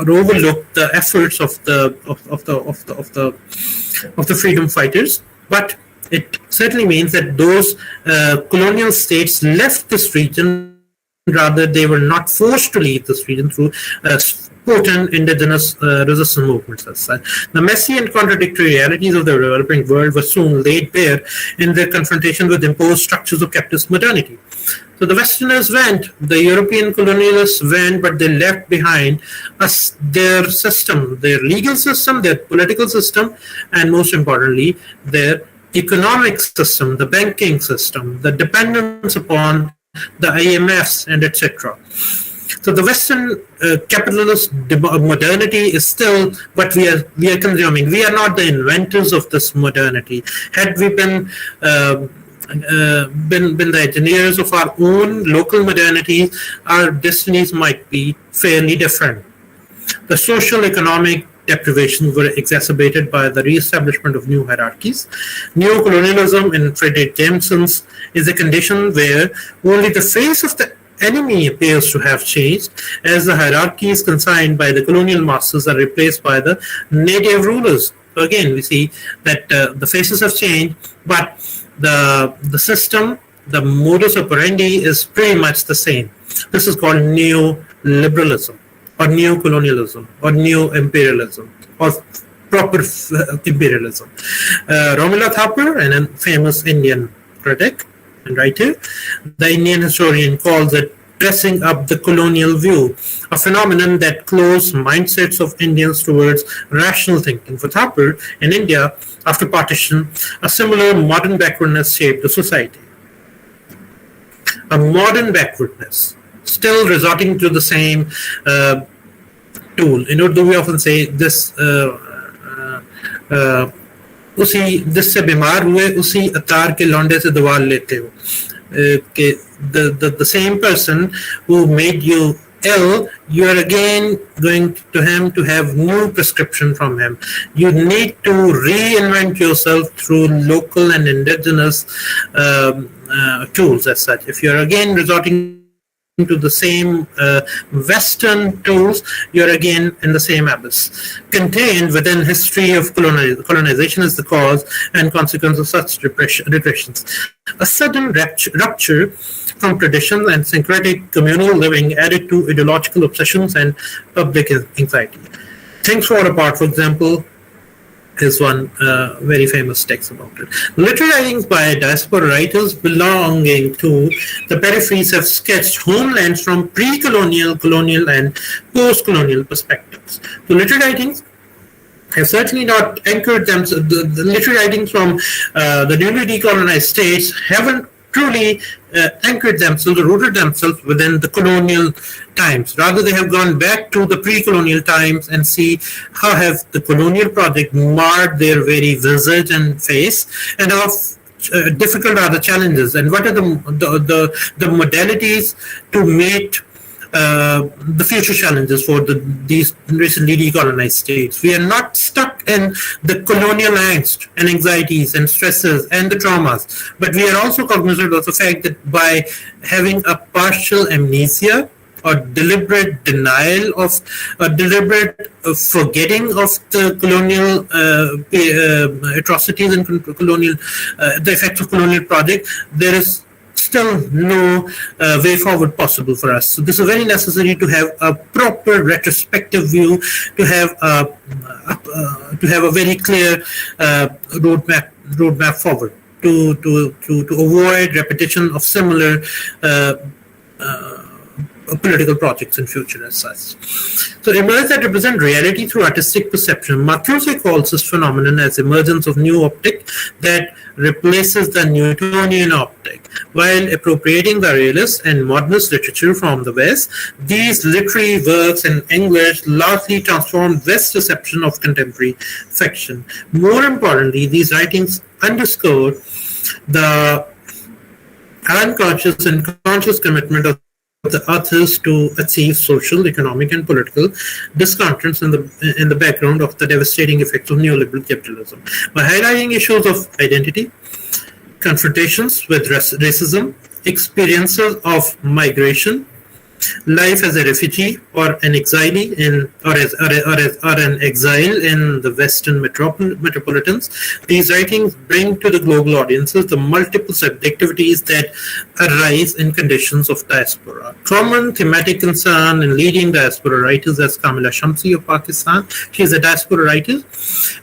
[SPEAKER 13] overlook the efforts of the freedom fighters, but It certainly means that those colonial states left this region, rather they were not forced to leave this region through potent indigenous resistance movements as such. The messy and contradictory realities of the developing world were soon laid bare in their confrontation with imposed structures of capitalist modernity. So the Westerners went, the European colonialists went, but they left behind their system, their legal system, their political system, and most importantly, their economic system, the banking system, the dependence upon the IMFs and etc. So the Western capitalist modernity is still what we are consuming. We are not the inventors of this modernity. Had we been the engineers of our own local modernity, our destinies might be fairly different. The social economic deprivations were exacerbated by the re-establishment of new hierarchies. Neocolonialism in Frederick Jameson's is a condition where only the face of the enemy appears to have changed, as the hierarchies consigned by the colonial masters are replaced by the native rulers. So again, we see that the faces have changed, but the system, the modus operandi is pretty much the same. This is called neoliberalism, or neo-colonialism, or neo-imperialism, or proper imperialism. Romila Thapar, a famous Indian critic and writer, the Indian historian, calls it dressing up the colonial view, a phenomenon that closed mindsets of Indians towards rational thinking. For Thapar, in India, after partition, a similar modern backwardness shaped the society. A modern backwardness, still resorting to the same tool. In Urdu, we often say this उसी जिससे बीमार हुए उसी अतार के लौंडे से दवा लेते हो कि the same person who made you ill, you are again going to him to have new prescription from him. You need to reinvent yourself through local and indigenous tools as such. If you're again resorting to the same Western tools, you're again in the same abyss. Contained within history of colonization is the cause and consequence of such repressions. A sudden rupture from tradition and syncretic communal living added to ideological obsessions and public anxiety. Things Fall Apart, for example, is one very famous text about it. Literary writings by diaspora writers belonging to the peripheries have sketched homelands from pre-colonial, colonial, and post-colonial perspectives. The literary writings have certainly not anchored themselves. The literary writings from the newly decolonized states haven't truly anchored themselves or rooted themselves within the colonial times. Rather, they have gone back to the pre-colonial times and see how have the colonial project marred their very visage and face, and how difficult are the challenges, and what are the modalities to meet the future challenges for these recently decolonized states. We are not stuck in the colonial angst and anxieties and stresses and the traumas, but we are also cognizant of the fact that by having a partial amnesia or deliberate denial of deliberate forgetting of the colonial atrocities and colonial the effects of colonial project, there is still no way forward possible for us. So this is very necessary to have a proper retrospective view, to have a very clear roadmap forward, to avoid repetition of similar political projects in future as such. So images that represent reality through artistic perception. Marcuse calls this phenomenon as emergence of new optic that replaces the Newtonian optic. While appropriating the realist and modernist literature from the West, these literary works in English largely transformed West's reception of contemporary fiction. More importantly, these writings underscore the unconscious and conscious commitment of the authors to achieve social, economic, and political discontents in the background of the devastating effects of neoliberal capitalism. By highlighting issues of identity, confrontations with racism, experiences of migration, life as a refugee or an exilee or an exile in the Western metropolitans. These writings bring to the global audiences the multiple subjectivities that arise in conditions of diaspora. Common thematic concern in leading diaspora writers as Kamila Shamsi of Pakistan. She is a diaspora writer.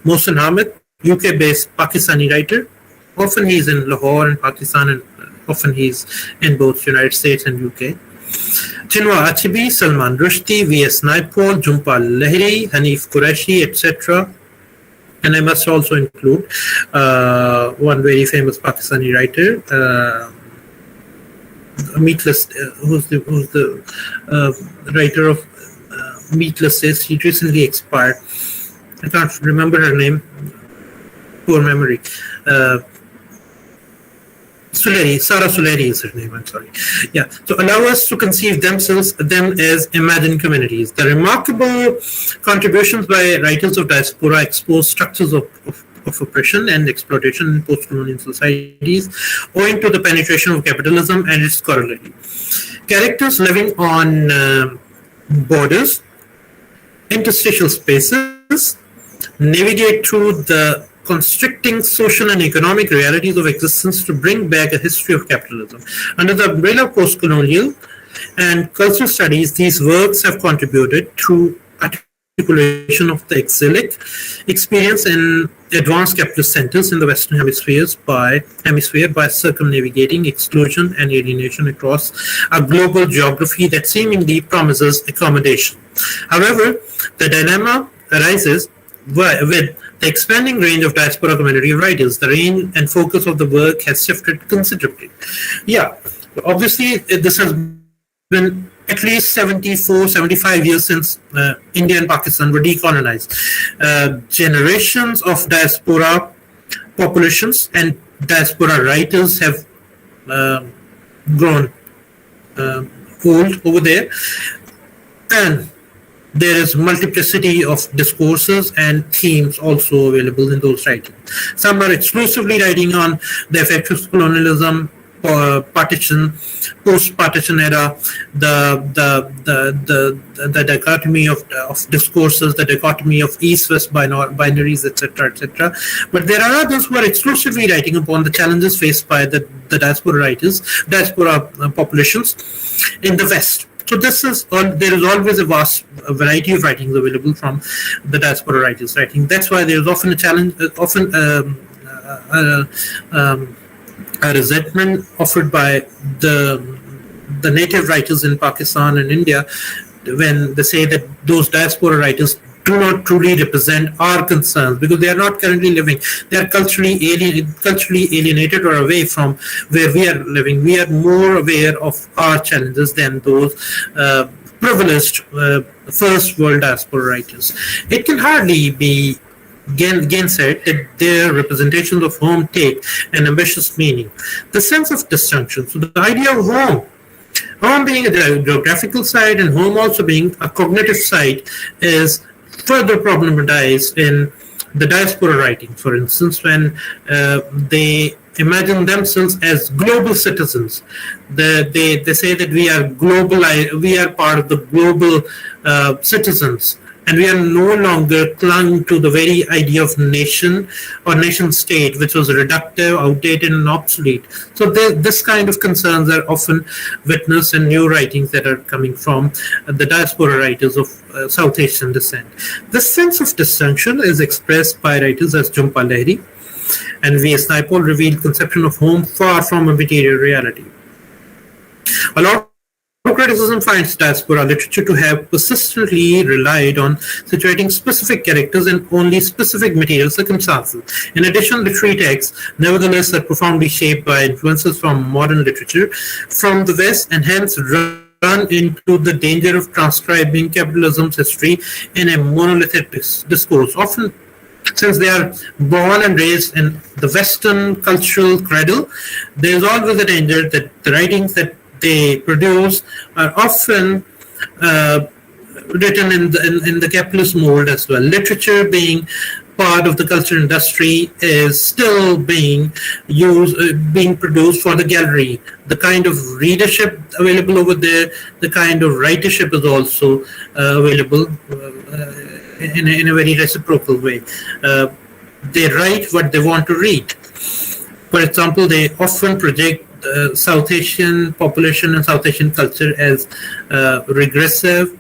[SPEAKER 13] Mohsin Hamid, UK-based Pakistani writer. Often he's in Lahore in Pakistan, and often he's in both United States and UK. Chinua Achebe, Salman Rushdie, V.S. Naipaul, Jhumpal Lahiri, Hanif Qureshi, etc. And I must also include one very famous Pakistani writer, Meatless, who's the writer of Meatless. She recently expired. I can't remember her name. Poor memory. Sarah Suleri is her name, I'm sorry. Yeah, so allow us to conceive them as imagined communities. The remarkable contributions by writers of diaspora expose structures of oppression and exploitation in post-colonial societies owing to the penetration of capitalism and its corollary. Characters living on borders, interstitial spaces, navigate through the constricting social and economic realities of existence to bring back a history of capitalism. Under the umbrella of post-colonial and cultural studies, these works have contributed to articulation of the exilic experience in advanced capitalist centers in the Western hemisphere by circumnavigating exclusion and alienation across a global geography that seemingly promises accommodation. However, the dilemma arises with the expanding range of diaspora community writers. The range and focus of the work has shifted considerably. Yeah, obviously this has been at least 75 years since India and Pakistan were decolonized. Generations of diaspora populations and diaspora writers have grown old over there. And there is multiplicity of discourses and themes also available in those writings. Some are exclusively writing on the effects of colonialism, partition, post-partition era, the dichotomy of discourses, the dichotomy of East-West binaries, etc. But there are others who are exclusively writing upon the challenges faced by the diaspora populations in the West. So there is always a vast variety of writings available from the diaspora writers' writing. That's why there is often a challenge, a resentment offered by the native writers in Pakistan and India when they say that those diaspora writers do not truly represent our concerns because they are not currently living. They are culturally alienated or away from where we are living. We are more aware of our challenges than those privileged first world diaspora writers. It can hardly be gainsaid that their representations of home take an ambitious meaning. The sense of disjunction. So the idea of home being a geographical site and home also being a cognitive site is further problematized in the diaspora writing. For instance, when they imagine themselves as global citizens, they say that we are part of the global citizens, and we are no longer clung to the very idea of nation or nation state, which was reductive, outdated, and obsolete. So this kind of concerns are often witnessed in new writings that are coming from the diaspora writers of South Asian descent. This sense of disjunction is expressed by writers as Jhumpal Lahiri and V.S. Naipaul revealed conception of home far from a material reality. A lot of criticism finds diaspora literature to have persistently relied on situating specific characters in only specific material circumstances. In addition, literary texts, nevertheless, are profoundly shaped by influences from modern literature from the West and hence run into the danger of transcribing capitalism's history in a monolithic discourse. Often, since they are born and raised in the Western cultural cradle, there is always a danger that the writings that they produce are often written in the capitalist mold as well. Literature being part of the culture industry is still being produced for the gallery. The kind of readership available over there, the kind of writership is also available in a very reciprocal way. They write what they want to read. For example, they often project South Asian population and South Asian culture as regressive,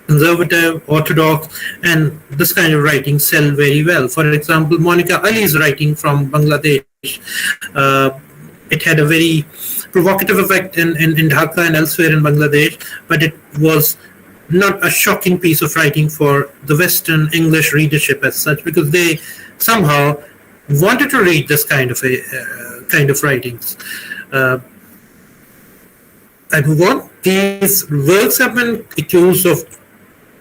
[SPEAKER 13] conservative, orthodox, and this kind of writing sell very well. For example, Monica Ali's writing from Bangladesh, it had a very provocative effect in Dhaka and elsewhere in Bangladesh, but it was not a shocking piece of writing for the Western English readership as such, because they somehow wanted to read this kind of writings. I move on. These works have been accused of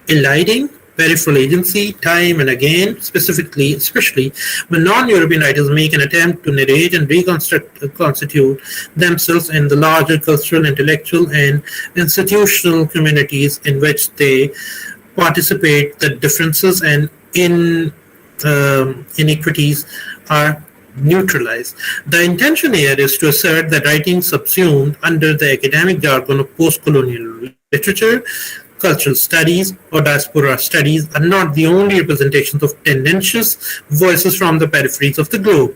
[SPEAKER 13] eliding peripheral agency time and again, especially when non-European writers make an attempt to narrate and reconstitute themselves in the larger cultural, intellectual, and institutional communities in which they participate. The differences and inequities are neutralized. The intention here is to assert that writings subsumed under the academic jargon of post-colonial literature, cultural studies, or diaspora studies are not the only representations of tendentious voices from the peripheries of the globe.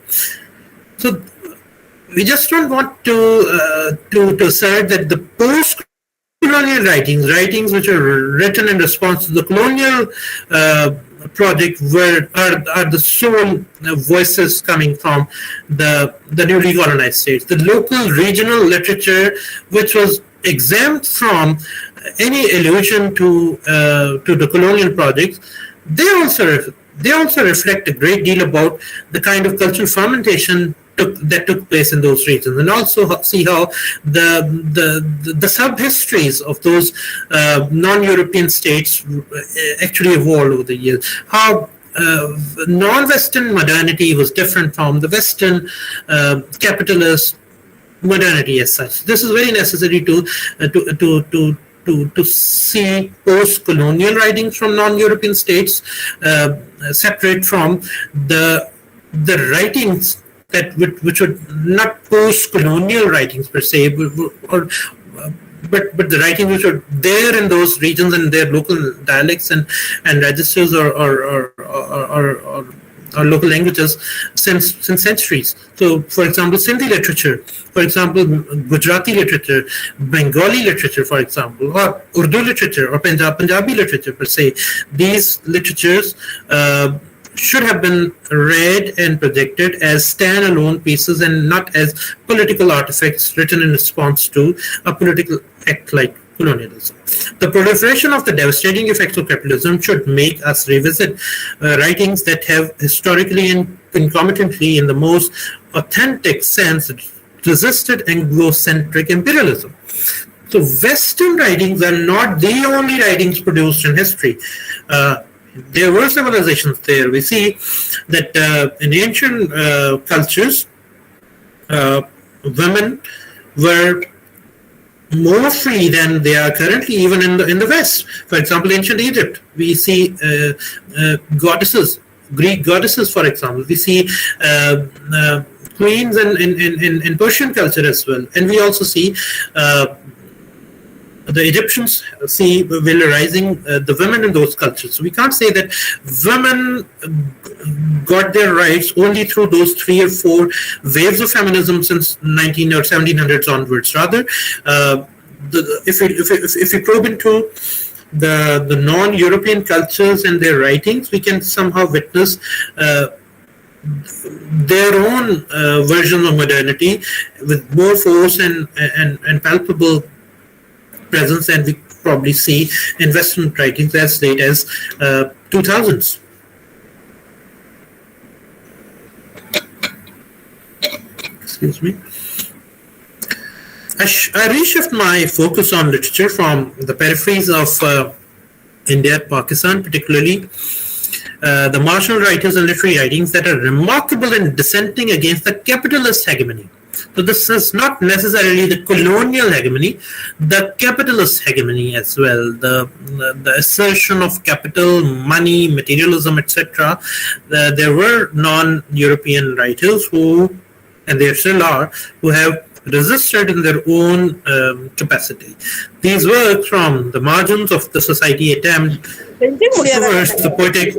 [SPEAKER 13] So we just don't want to assert that the post-colonial writings which are written in response to the colonial project are the sole voices coming from the newly colonized states. The local regional literature, which was exempt from any allusion to the colonial projects, they also reflect a great deal about the kind of cultural fermentation that took place in those regions, and also see how the sub-histories of those non-European states actually evolved over the years. How non-Western modernity was different from the Western capitalist modernity as such. This is very necessary to see post-colonial writings from non-European states separate from the writings which were not post-colonial writings per se, but the writings which were there in those regions and their local dialects and registers or local languages since centuries. So, for example, Sindhi literature, for example, Gujarati literature, Bengali literature, for example, or Urdu literature or Punjabi literature per se, these literatures should have been read and projected as standalone pieces and not as political artifacts written in response to a political act like colonialism. The proliferation of the devastating effects of capitalism should make us revisit writings that have historically and concomitantly, in the most authentic sense, resisted Anglo-centric imperialism. So Western writings are not the only writings produced in history. There were civilizations there. We see that in ancient cultures, women were more free than they are currently, even in the West. For example, ancient Egypt, we see goddesses, Greek goddesses, for example. We see queens in Persian culture as well, and we also see the Egyptians see valorizing the women in those cultures. So we can't say that women got their rights only through those 3 or 4 waves of feminism since 19 or 1700s onwards. Rather, if we probe into the non-European cultures and their writings, we can somehow witness their own version of modernity with more force and palpable presence than we probably see in Western writings as late as 2000s. Excuse me. I reshift my focus on literature from the peripheries of India, Pakistan, particularly the marginal writers and literary writings that are remarkable in dissenting against the capitalist hegemony. So this is not necessarily the colonial hegemony, the capitalist hegemony as well, the assertion of capital, money, materialism, etc. There were non-European writers who, and there still are, who have resisted in their own capacity. These works from the margins of the society attempt towards the poetic.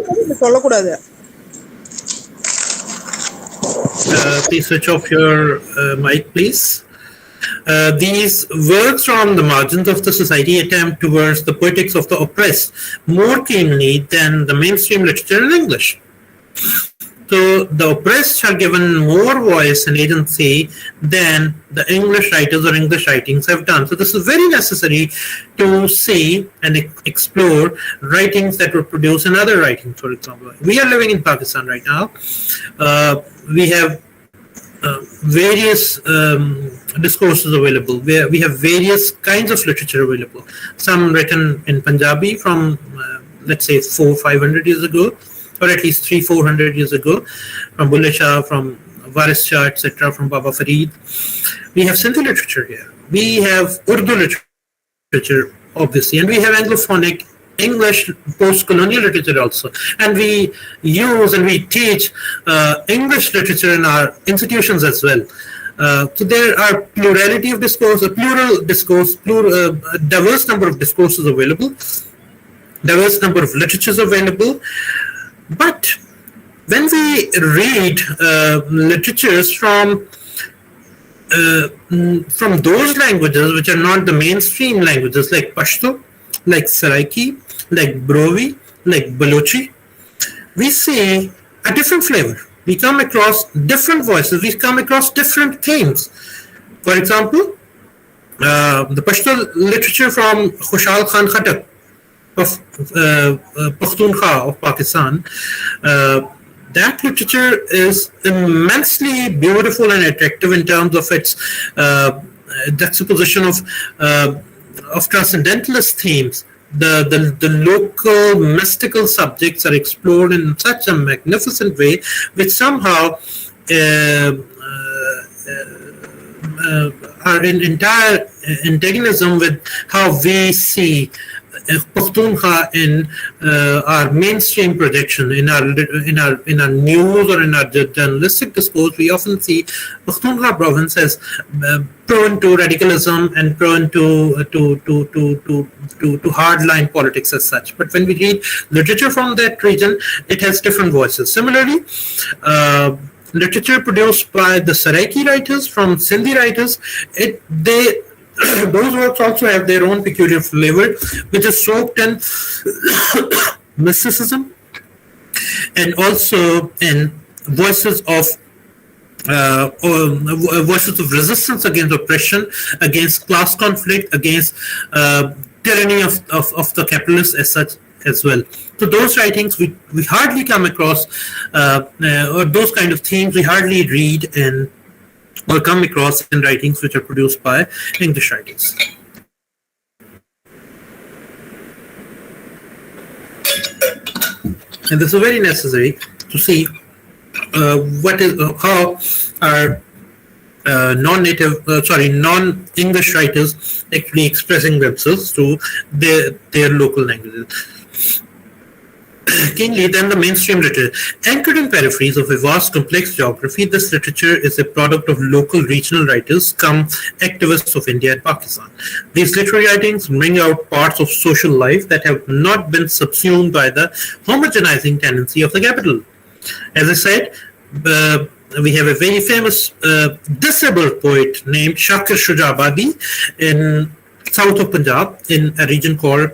[SPEAKER 13] Please switch off your mic, please. These works from the margins of the society attempt towards the poetics of the oppressed more keenly than the mainstream literature in English. So the oppressed are given more voice and agency than the English writers or English writings have done. So this is very necessary to see and explore writings that were produced in other writings, for example. We are living in Pakistan right now. We have various discourses available, where we have various kinds of literature available. Some written in Punjabi from, let's say, 400-500 years ago, or at least 300-400 years ago, from Bulleh Shah, from Waris Shah, etc., from Baba Farid. We have Sindhi literature here. We have Urdu literature, obviously, and we have Anglophonic English post-colonial literature also. And we use and we teach English literature in our institutions as well. So there are plurality of discourse, a plural discourse, diverse number of discourses available, diverse number of literatures available. But when we read literatures from those languages which are not the mainstream languages, like Pashto, like Saraiki, like Brovi, like Balochi, we see a different flavor. We come across different voices. We come across different themes. For example, the Pashto literature from Khushal Khan Khattak of Pakhtunkhwa of Pakistan, that literature is immensely beautiful and attractive in terms of its juxtaposition of transcendentalist themes. The local mystical subjects are explored in such a magnificent way, which somehow are in entire antagonism with how we see Pakhtunkhwa in our mainstream projection, in our news or in our journalistic discourse. We often see Pakhtunkhwa province as prone to radicalism and prone to hardline politics as such. But when we read literature from that region, it has different voices. Similarly, literature produced by the Saraiki writers, from Sindhi writers, those works also have their own peculiar flavor, which is soaked in mysticism and also in voices of resistance against oppression, against class conflict, against tyranny of the capitalists as such as well. So those writings we hardly come across, or those kind of themes we hardly read in or come across in writings which are produced by English writers. And this is very necessary to see how our non-English writers actually expressing themselves through their local languages. Keenly than the mainstream literature. Anchored in peripheries of a vast complex geography, this literature is a product of local regional writers come activists of India and Pakistan. These literary writings bring out parts of social life that have not been subsumed by the homogenizing tendency of the capital. As I said, we have a very famous disabled poet named Shakir Shujabadi in south of Punjab, in a region called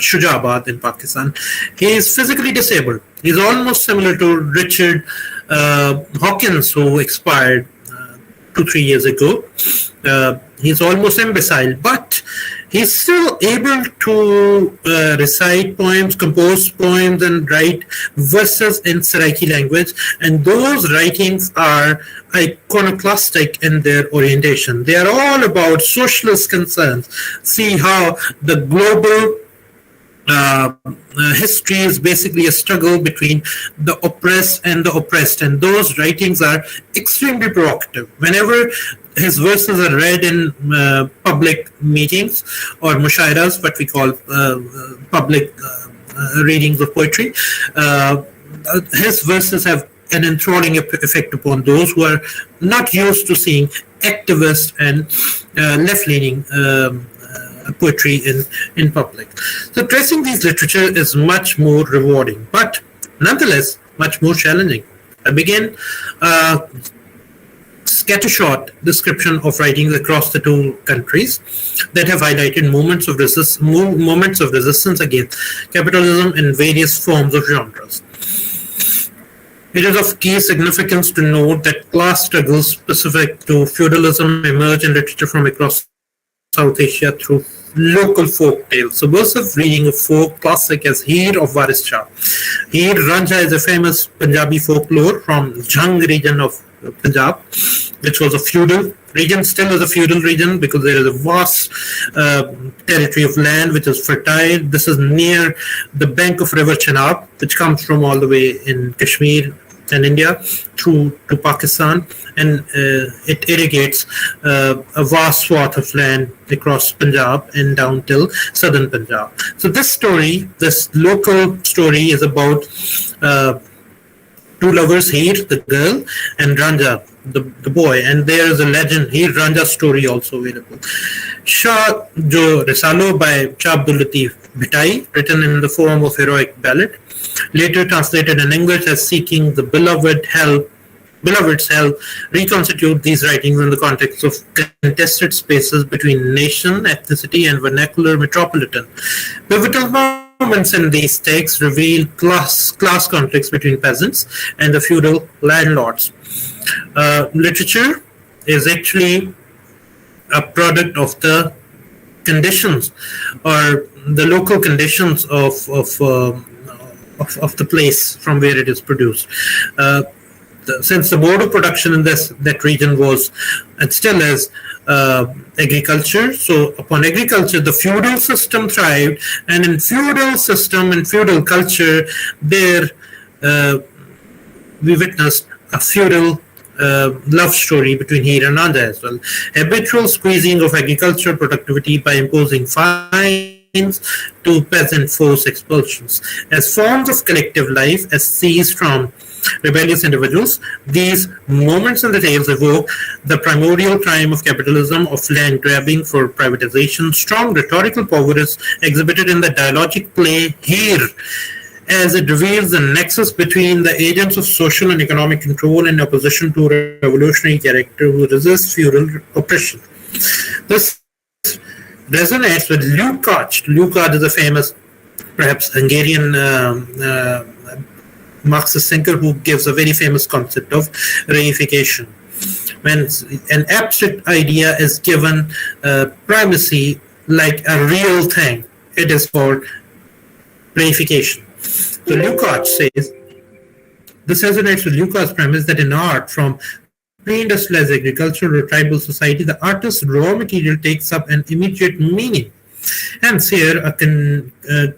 [SPEAKER 13] Shujabad in Pakistan. He is physically disabled. He is almost similar to Richard Hawkins, who expired 2-3 years ago. He is almost imbecile, but he is still able to recite poems, compose poems, and write verses in Saraiki language. And those writings are iconoclastic in their orientation. They are all about socialist concerns. See how the global history is basically a struggle between the oppressed and the oppressed, and those writings are extremely provocative. Whenever his verses are read in public meetings or mushairas, what we call public readings of poetry, his verses have an enthralling effect upon those who are not used to seeing activist and left-leaning poetry in public. So tracing these literature is much more rewarding, but nonetheless much more challenging. I began a scattershot description of writings across the two countries that have highlighted moments of resistance against capitalism in various forms of genres. It is of key significance to note that class struggles specific to feudalism emerge in literature from across South Asia through local folk tales. Subversive reading of folk classic as Heer of Waris Shah. Heer Ranjha is a famous Punjabi folklore from Jhang region of Punjab, which was a feudal region, still is a feudal region because there is a vast territory of land which is fertile. This is near the bank of River Chenab, which comes from all the way in Kashmir and India through to Pakistan, and it irrigates a vast swath of land across Punjab and down till southern Punjab. So this story, this local story, is about two lovers, Heer, the girl, and Ranjha, the boy, and there is a legend, Heer Ranjha story also available. Shah Jo Risalo by Shah Abdul Latif Bhitai, written in the form of heroic ballad, later translated in English as Seeking the Beloved's Help, reconstitute these writings in the context of contested spaces between nation, ethnicity, and vernacular metropolitan. Pivotal moments in these texts reveal class conflicts between peasants and the feudal landlords. Literature is actually a product of the conditions or the local conditions of the place from where it is produced. Since the mode of production in that region was and still is agriculture, so upon agriculture the feudal system thrived, and in feudal system and feudal culture there we witnessed a feudal love story between Heer and Ranjha as well. Habitual squeezing of agricultural productivity by imposing fines to peasant force expulsions as forms of collective life as seized from rebellious individuals. These moments in the tales evoke the primordial crime of capitalism, of land grabbing for privatization. Strong rhetorical power is exhibited in the dialogic play Heer, as it reveals the nexus between the agents of social and economic control in opposition to a revolutionary character who resists feudal oppression. This resonates with Lukács. Lukács is a famous, perhaps Hungarian Marxist thinker who gives a very famous concept of reification. When an abstract idea is given primacy like a real thing, it is called reification. So Lukács says, this resonates with Lukács' premise that in art, from pre-industrialized agriculture or tribal society, the artist's raw material takes up an immediate meaning. Hence here, a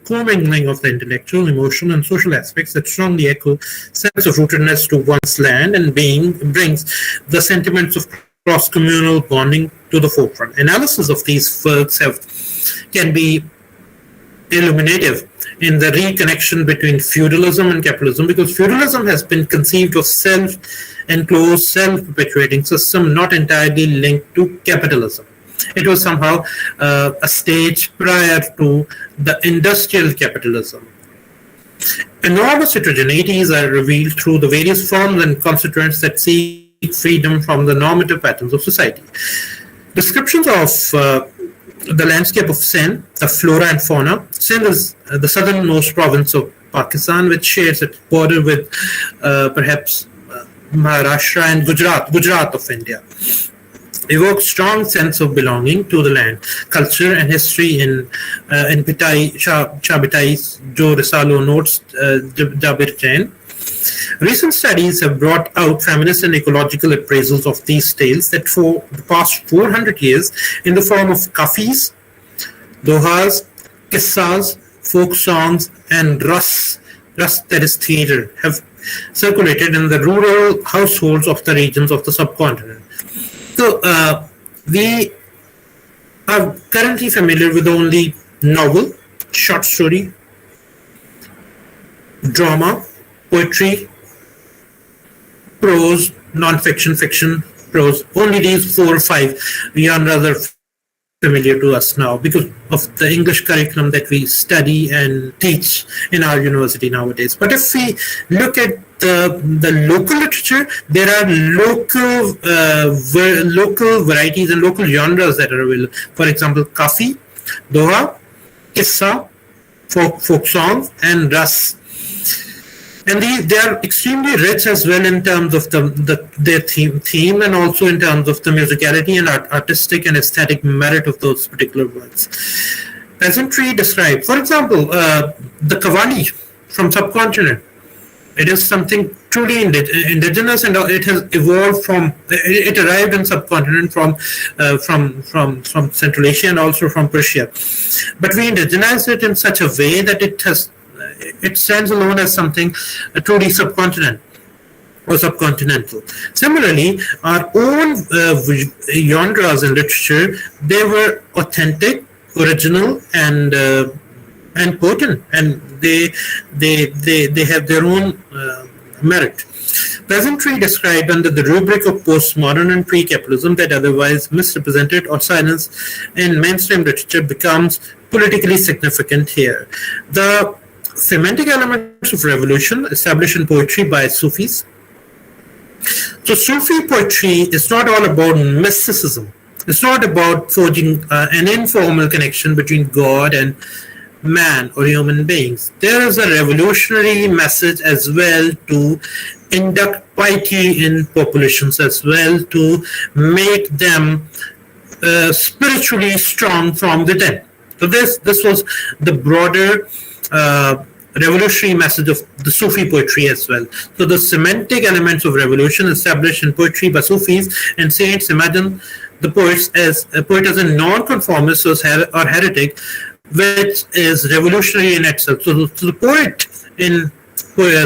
[SPEAKER 13] commingling of the intellectual, emotional, and social aspects that strongly echo sense of rootedness to one's land and being brings the sentiments of cross-communal bonding to the forefront. Analysis of these works can be illuminative in the reconnection between feudalism and capitalism, because feudalism has been conceived of self-enclosed, self-perpetuating system, not entirely linked to capitalism. It was somehow a stage prior to the industrial capitalism. Enormous heterogeneities are revealed through the various forms and constituents that seek freedom from the normative patterns of society. Descriptions of the landscape of Sindh, the flora and fauna. Sindh is the southernmost province of Pakistan, which shares its border with perhaps Maharashtra and Gujarat of India. Evokes strong sense of belonging to the land, culture, and history in Bhitai, Shah Bhitai's Jo Risalo notes Jabir Jain. Recent studies have brought out feminist and ecological appraisals of these tales that for the past 400 years, in the form of kafis, dohas, qissas, folk songs, and Rus, that is theater, have circulated in the rural households of the regions of the subcontinent. So we are currently familiar with only novel, short story, drama, poetry, prose, non-fiction, fiction, prose. Only these 4 or 5 genres are familiar to us now because of the English curriculum that we study and teach in our university nowadays. But if we look at the local literature, there are local varieties and local genres that are available. For example, Kafi, Doha, Qissa, folk songs, and Ras. And they are extremely rich as well in terms of their theme and also in terms of the musicality and artistic and aesthetic merit of those particular works. Peasantry described, for example, the Qawwali from subcontinent. It is something truly indigenous, and it has evolved it arrived in subcontinent from Central Asia and also from Persia. But we indigenized it in such a way that it stands alone as something truly subcontinental. Similarly, our own genres in literature, they were authentic, original, and potent, and they have their own merit. Peasantry described under the rubric of postmodern and pre-capitalism that otherwise misrepresented or silenced in mainstream literature becomes politically significant here. The semantic elements of revolution established in poetry by Sufis. So Sufi poetry is not all about mysticism. It's not about forging an informal connection between God and man or human beings. There is a revolutionary message as well to induct piety in populations as well, to make them spiritually strong from within. So this was the broader revolutionary message of the Sufi poetry as well. So the semantic elements of revolution established in poetry by Sufis and saints imagine the poet as a non-conformist or heretic, which is revolutionary in itself. So the poet in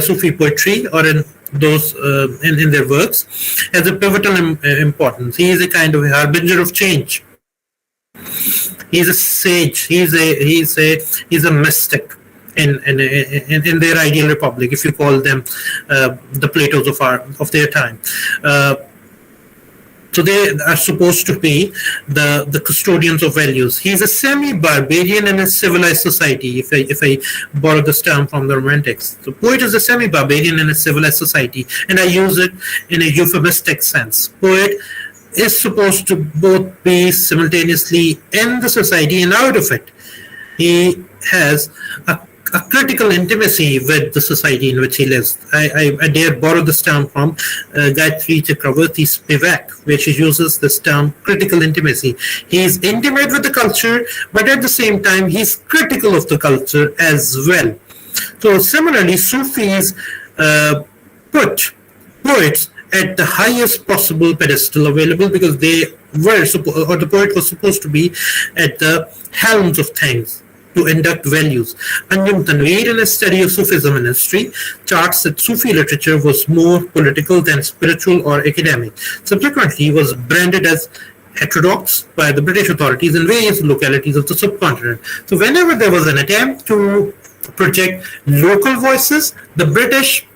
[SPEAKER 13] Sufi poetry or in those in their works has a pivotal importance. He is a kind of a harbinger of change. He's a sage. He's a mystic in their ideal republic, if you call them the Platos of their time. So they are supposed to be the custodians of values. He's a semi-barbarian in a civilized society, if I borrow this term from the Romantics. The poet is a semi-barbarian in a civilized society, and I use it in a euphemistic sense. Poet is supposed to both be simultaneously in the society and out of it. He has a critical intimacy with the society in which he lives. I dare borrow this term from Gayatri Chakravarti's Vivek, where she uses this term critical intimacy. He is intimate with the culture, but at the same time, he's critical of the culture as well. So similarly, Sufis put poets at the highest possible pedestal available because they were, or the poet was supposed to be at the helms of things, to induct values. Anjum Tanveer, in a study of Sufism and history, charts that Sufi literature was more political than spiritual or academic. Subsequently, was branded as heterodox by the British authorities in various localities of the subcontinent. So whenever there was an attempt to project local voices, the British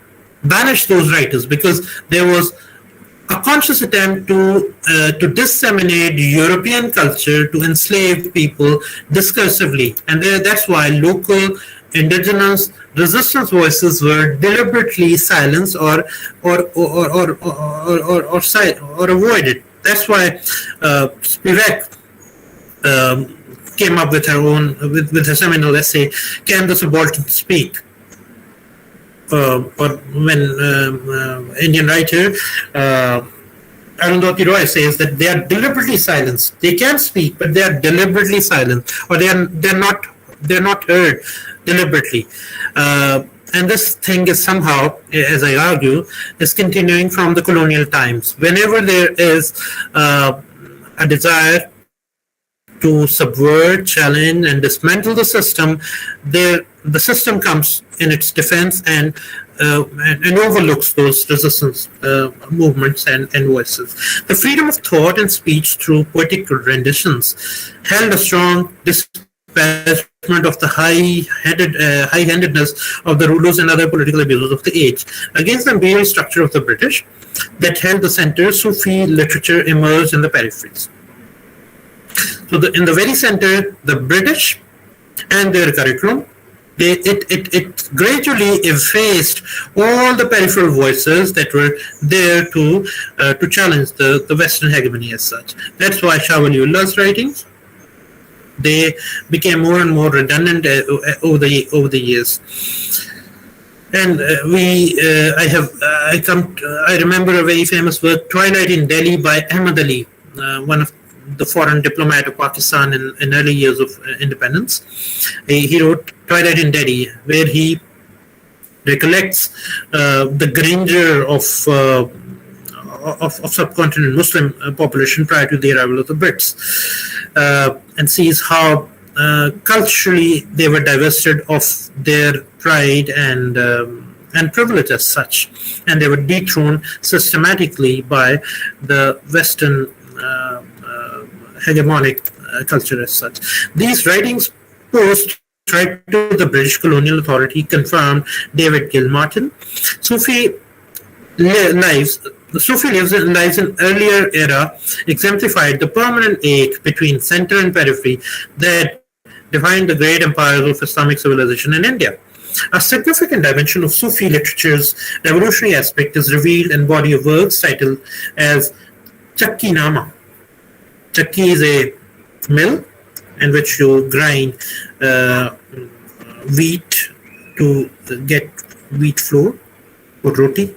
[SPEAKER 13] banished those writers because there was a conscious attempt to disseminate European culture, to enslave people discursively, and that's why local indigenous resistance voices were deliberately silenced or avoided. That's why Spivak came up with her own with her seminal essay, "Can the Subaltern Speak?" Or when Indian writer Arundhati Roy says that they are deliberately silenced. They can speak, but they are deliberately silenced, or they're not heard deliberately. And this thing is somehow, as I argue, is continuing from the colonial times. Whenever there is a desire to subvert, challenge, and dismantle the system, the system comes in its defense and overlooks those resistance movements and voices. The freedom of thought and speech through poetic renditions held a strong disparagement of the high-handedness of the rulers and other political abuses of the age. Against the imperial structure of the British that held the center, Sufi literature emerged in the peripheries. So in the very center, the British and their curriculum, it gradually effaced all the peripheral voices that were there to challenge the Western hegemony as such. That's why Shah Waliullah's writings, they became more and more redundant over the years. And I remember a very famous work, Twilight in Delhi by Ahmad Ali, one of the foreign diplomat of Pakistan in early years of independence. He wrote Twilight in Delhi, where he recollects the grandeur of subcontinent Muslim population prior to the arrival of the Brits, and sees how culturally they were divested of their pride and privilege as such, and they were dethroned systematically by the Western hegemonic culture as such. These writings post right to the British colonial authority confirmed David Gilmartin. The Sufi lives in earlier era exemplified the permanent ache between center and periphery that defined the great empires of Islamic civilization in India. A significant dimension of Sufi literature's revolutionary aspect is revealed in body of works titled as Chakki Nama. Chakki is a mill in which you grind wheat to get wheat flour for roti,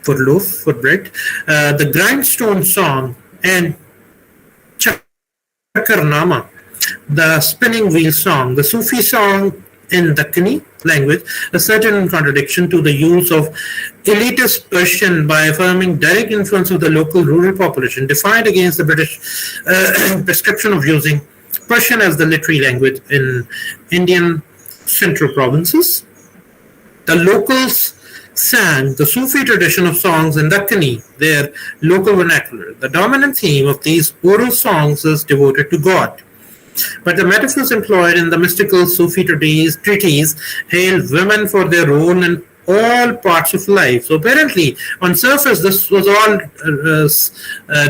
[SPEAKER 13] for loaf, for bread. The grindstone song and Chakarnama, the spinning wheel song, the Sufi song in Dakkani language, a certain contradiction to the use of elitist Persian by affirming direct influence of the local rural population, defied against the British prescription of using Persian as the literary language in Indian central provinces. The locals sang the Sufi tradition of songs in Dakkani, their local vernacular. The dominant theme of these oral songs is devoted to God. But the metaphors employed in the mystical Sufi treatise hailed women for their role in all parts of life. So apparently, on surface, this was all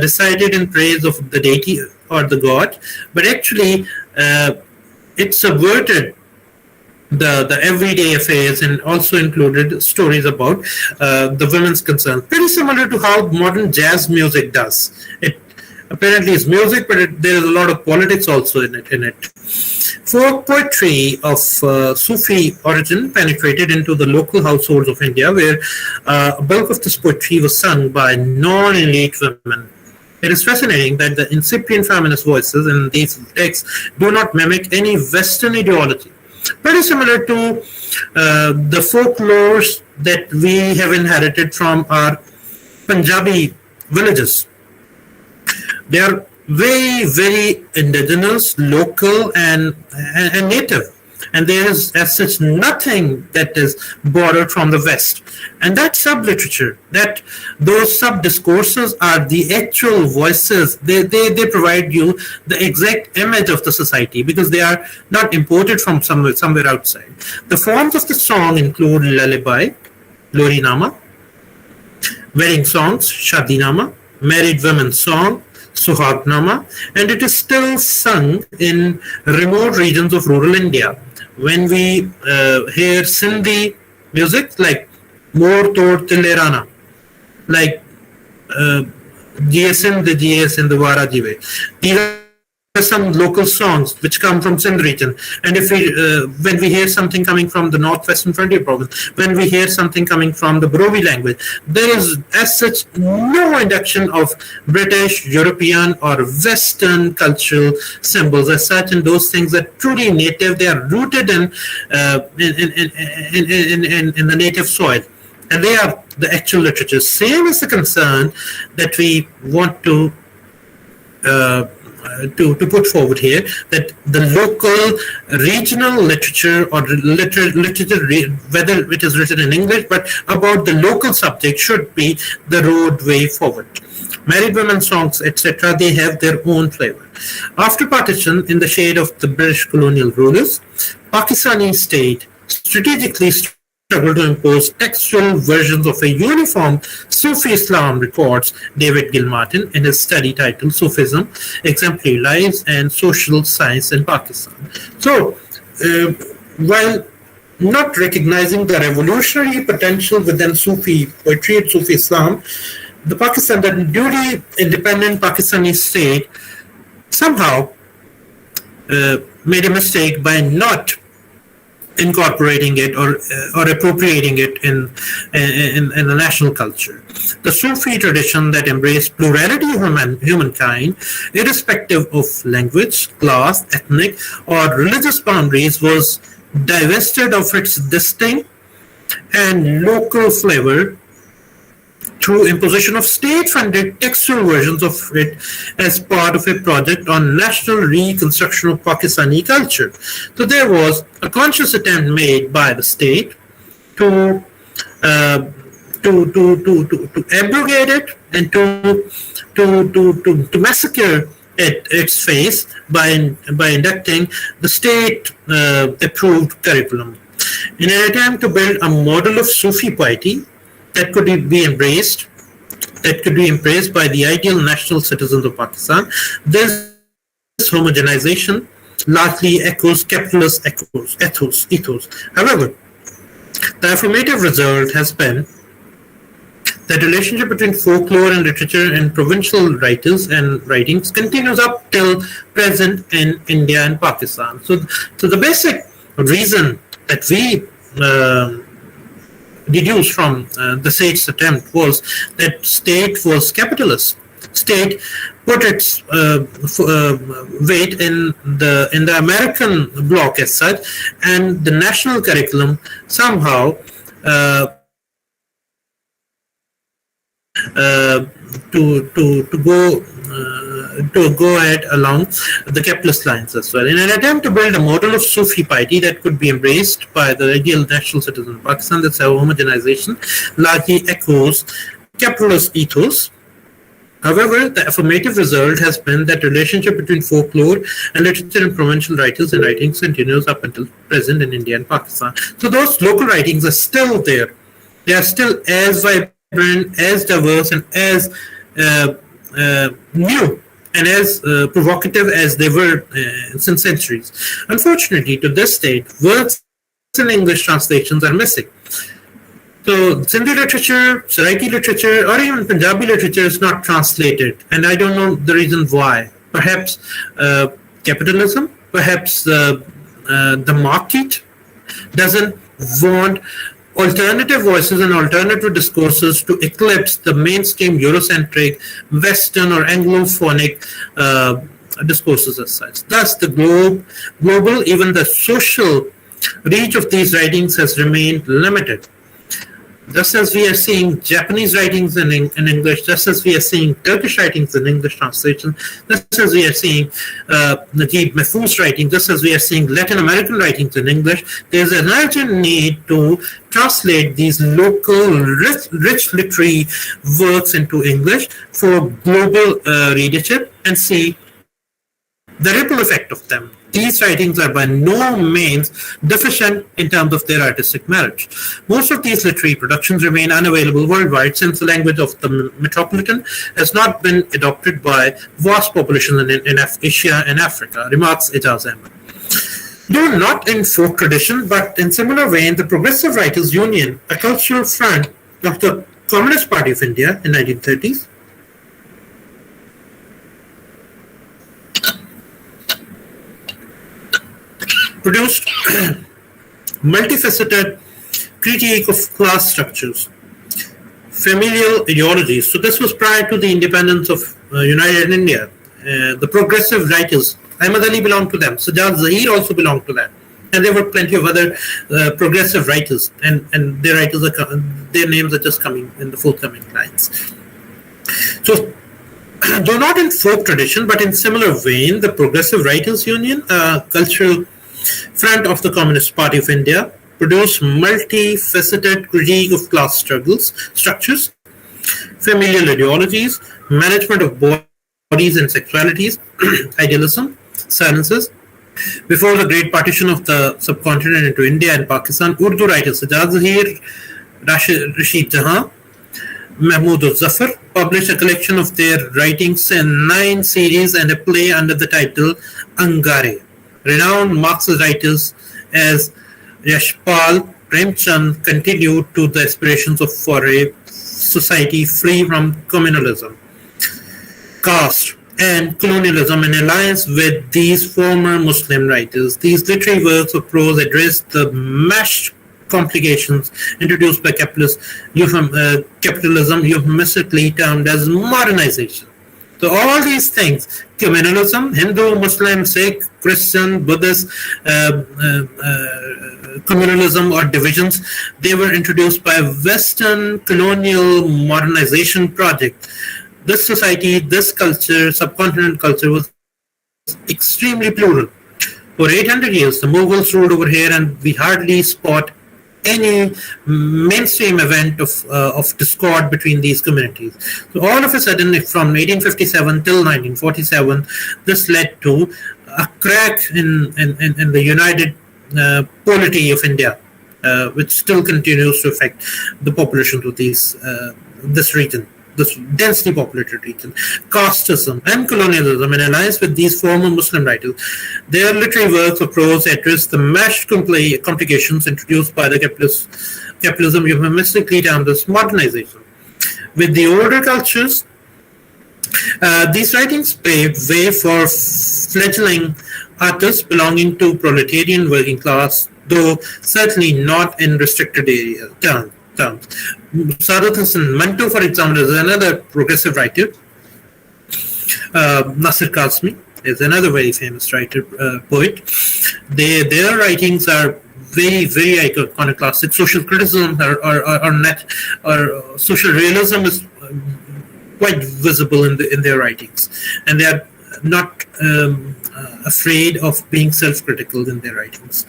[SPEAKER 13] decided in praise of the deity or the god, but actually, it subverted the everyday affairs and also included stories about the women's concern. Pretty similar to how modern jazz music does. It apparently is music, but there is a lot of politics also in it. Folk poetry of Sufi origin penetrated into the local households of India, where a bulk of this poetry was sung by non-elite women. It is fascinating that the incipient feminist voices in these texts do not mimic any Western ideology. Very similar to the folklores that we have inherited from our Punjabi villages. They are very, very indigenous, local, and native. And there is, as such, nothing that is borrowed from the West. And that sub-literature, those sub-discourses are the actual voices. They provide you the exact image of the society because they are not imported from somewhere outside. The forms of the song include lullaby, Lorinama, wedding songs, Shadinama, married women's song, Suhagnama, and it is still sung in remote regions of rural India. When we hear Sindhi music like Mor Tod Tilerana, like Jiye Sindh Wara Jive, these are some local songs which come from Sindh region. And if when we hear something coming from the northwestern frontier province, when we hear something coming from the Brovi language, there is as such no induction of British, European or Western cultural symbols as such, and those things are truly native. They are rooted in the native soil, and they are the actual literature. Same is the concern that we want to put forward here, that the local regional literature or literature, whether it is written in English, but about the local subject should be the roadway forward. Married women songs, etc., they have their own flavor. After partition, in the shade of the British colonial rulers, Pakistani state strategically struggled to impose textual versions of a uniform Sufi Islam, records David Gilmartin in his study titled Sufism, Exemplary Lives and Social Science in Pakistan. So, while not recognizing the revolutionary potential within Sufi poetry and Sufi Islam, the newly independent Pakistani state somehow made a mistake by not incorporating it or appropriating it in the national culture. The Sufi tradition that embraced plurality of humankind, irrespective of language, class, ethnic, or religious boundaries, was divested of its distinct and local flavor through imposition of state-funded textual versions of it as part of a project on national reconstruction of Pakistani culture. So there was a conscious attempt made by the state to abrogate it and to massacre its face by inducting the state-approved curriculum. In an attempt to build a model of Sufi piety that could be embraced by the ideal national citizens of Pakistan, this homogenization largely echoes capitalist ethos. However, the affirmative result has been that relationship between folklore and literature and provincial writers and writings continues up till present in India and Pakistan. So the basic reason that we deduced from the state's attempt was that state was capitalist. State put its weight in the American bloc as such, and the national curriculum somehow to go ahead along the capitalist lines as well. In an attempt to build a model of Sufi piety that could be embraced by the ideal national citizen of Pakistan, that's how homogenization largely echoes capitalist ethos. However, the affirmative result has been that relationship between folklore and literature and provincial writers and writings continues up until present in India and Pakistan. So those local writings are still there. They are still as vibrant, as diverse, and as new and as provocative as they were since centuries. Unfortunately, to this date, words in English translations are missing. So Sindhi literature, Saraiki literature, or even Punjabi literature is not translated, and I don't know the reason why. Perhaps capitalism, perhaps the market doesn't want alternative voices and alternative discourses to eclipse the mainstream Eurocentric, Western or Anglophonic discourses as such. Thus, the global, even the social reach of these writings has remained limited. Just as we are seeing Japanese writings in English, just as we are seeing Turkish writings in English translation, just as we are seeing Najib Mahfouz writing, just as we are seeing Latin American writings in English, there is an urgent need to translate these local rich literary works into English for global readership and see the ripple effect of them. These writings are by no means deficient in terms of their artistic merit. Most of these literary productions remain unavailable worldwide since the language of the metropolitan has not been adopted by vast populations in Asia and Africa, remarks Ijaz Ahmed. Though not in folk tradition, but in similar vein, the Progressive Writers Union, a cultural front of the Communist Party of India in 1930s, produced multifaceted critique of class structures, familial ideologies. So this was prior to the independence of United India. The progressive writers, Ahmad Ali belonged to them, Sajjad Zahir also belonged to that. And there were plenty of other progressive writers, and their names are just coming in the forthcoming lines. So Though not in folk tradition, but in similar vein, the Progressive Writers Union, a cultural front of the Communist Party of India, produced multifaceted critique of class structures, familial ideologies, management of bodies and sexualities, idealism, silences. Before the great partition of the subcontinent into India and Pakistan, Urdu writers Sajjad Zahir, Rashid Jahan, Mahmood al-Zafar published a collection of their writings in 9 series and a play under the title Angare. Renowned Marxist writers as Yashpal Premchand continued to the aspirations for a society free from communalism, caste, and colonialism in alliance with these former Muslim writers. These literary works of prose addressed the mashed complications introduced by capitalism, euphemistically termed as modernization. So all these things, communalism, Hindu, Muslim, Sikh, Christian, Buddhist, communalism or divisions, they were introduced by a Western colonial modernization project. This society, this culture, subcontinent culture was extremely plural. For 800 years, the Mughals ruled over here and we hardly spot any mainstream event of discord between these communities. So all of a sudden, from 1857 till 1947, this led to a crack in the united polity of India, which still continues to affect the populations of this region, this densely populated region. Casteism and colonialism in alliance with these former Muslim writers. Their literary works of prose address the mashed complications introduced by the capitalism, euphemistically termed as modernization. With the older cultures, these writings paved way for fledgling artists belonging to proletarian working class, though certainly not in restricted terms. Saadat Hasan Manto, for example, is another progressive writer. Nasir Kazmi is another very famous writer, poet. Their writings are very, very iconoclastic. Social criticism or social realism is quite visible in their writings, and they are not afraid of being self-critical in their writings.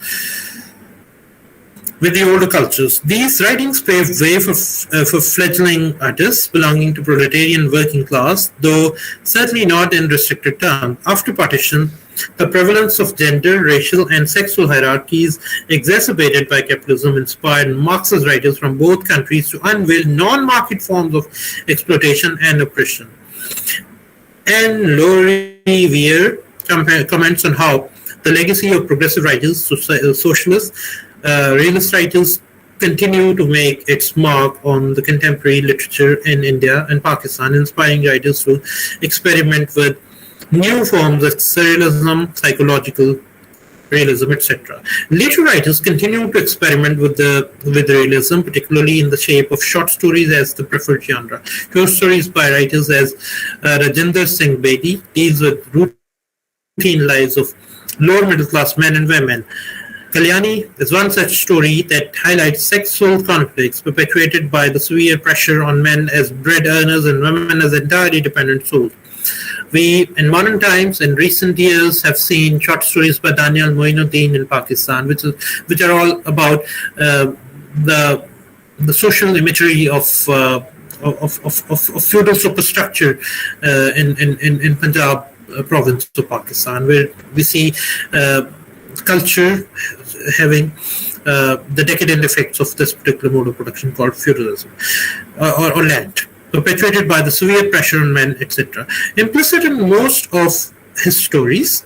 [SPEAKER 13] With the older cultures, these writings paved way for fledgling artists belonging to proletarian working class, though certainly not in restricted terms. After partition, the prevalence of gender, racial, and sexual hierarchies exacerbated by capitalism inspired Marxist writers from both countries to unveil non-market forms of exploitation and oppression. And Laurie Weir comments on how the legacy of progressive writers, socialists, realist writers continue to make its mark on the contemporary literature in India and Pakistan, inspiring writers to experiment with new forms of surrealism, psychological realism, etc. Later writers continue to experiment with realism, particularly in the shape of short stories as the preferred genre. Short stories by writers as Rajinder Singh Bedi deals with routine lives of lower middle class men and women. Kalyani is one such story that highlights sexual conflicts perpetuated by the severe pressure on men as bread earners and women as entirely dependent souls. We, in modern times, in recent years, have seen short stories by Daniel Moinuddin in Pakistan, which are all about the social imagery of feudal superstructure in Punjab province of Pakistan, where we see culture having the decadent effects of this particular mode of production called feudalism or land, perpetuated by the severe pressure on men, etc. Implicit in most of his stories,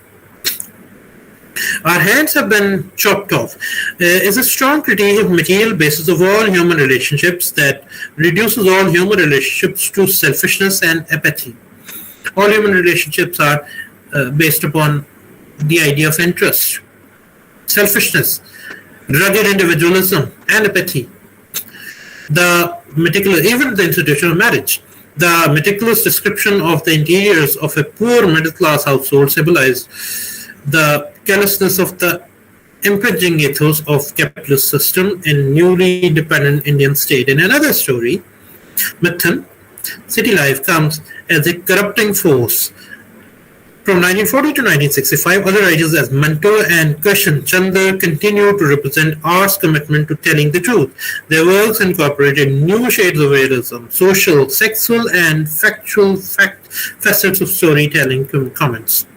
[SPEAKER 13] our hands have been chopped off, is a strong critique of material basis of all human relationships that reduces all human relationships to selfishness and apathy. All human relationships are based upon the idea of interest, selfishness, rugged individualism, and apathy. Even the institution of marriage, the meticulous description of the interiors of a poor middle-class household symbolized the callousness of the impinging ethos of capitalist system in newly independent Indian state. In another story, Mithun, city life comes as a corrupting force. From 1940 to 1965, other writers as Manto and Krishan Chandra continue to represent art's commitment to telling the truth. Their works incorporated new shades of realism, social, sexual, and factual facets of storytelling comments.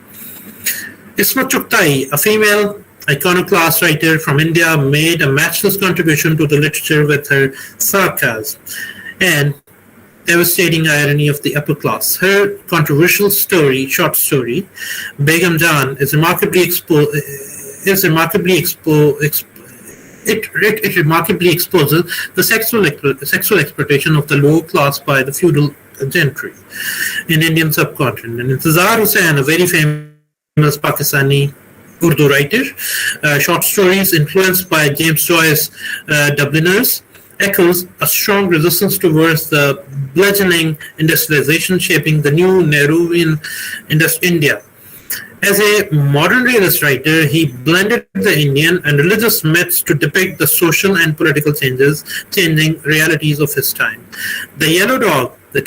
[SPEAKER 13] Isma Chugtai, a female iconoclast writer from India, made a matchless contribution to the literature with her sarcasm and devastating irony of the upper class. Her controversial short story, Begum Jaan, remarkably exposes the sexual exploitation of the lower class by the feudal gentry in Indian subcontinent. And Intizar Hussain, a very famous Pakistani Urdu writer, short stories influenced by James Joyce's Dubliners, echoes a strong resistance towards the bludgeoning industrialization shaping the new Nehruvian India. As a modern realist writer, he blended the Indian and religious myths to depict the social and political changing realities of his time. The Yellow Dog, the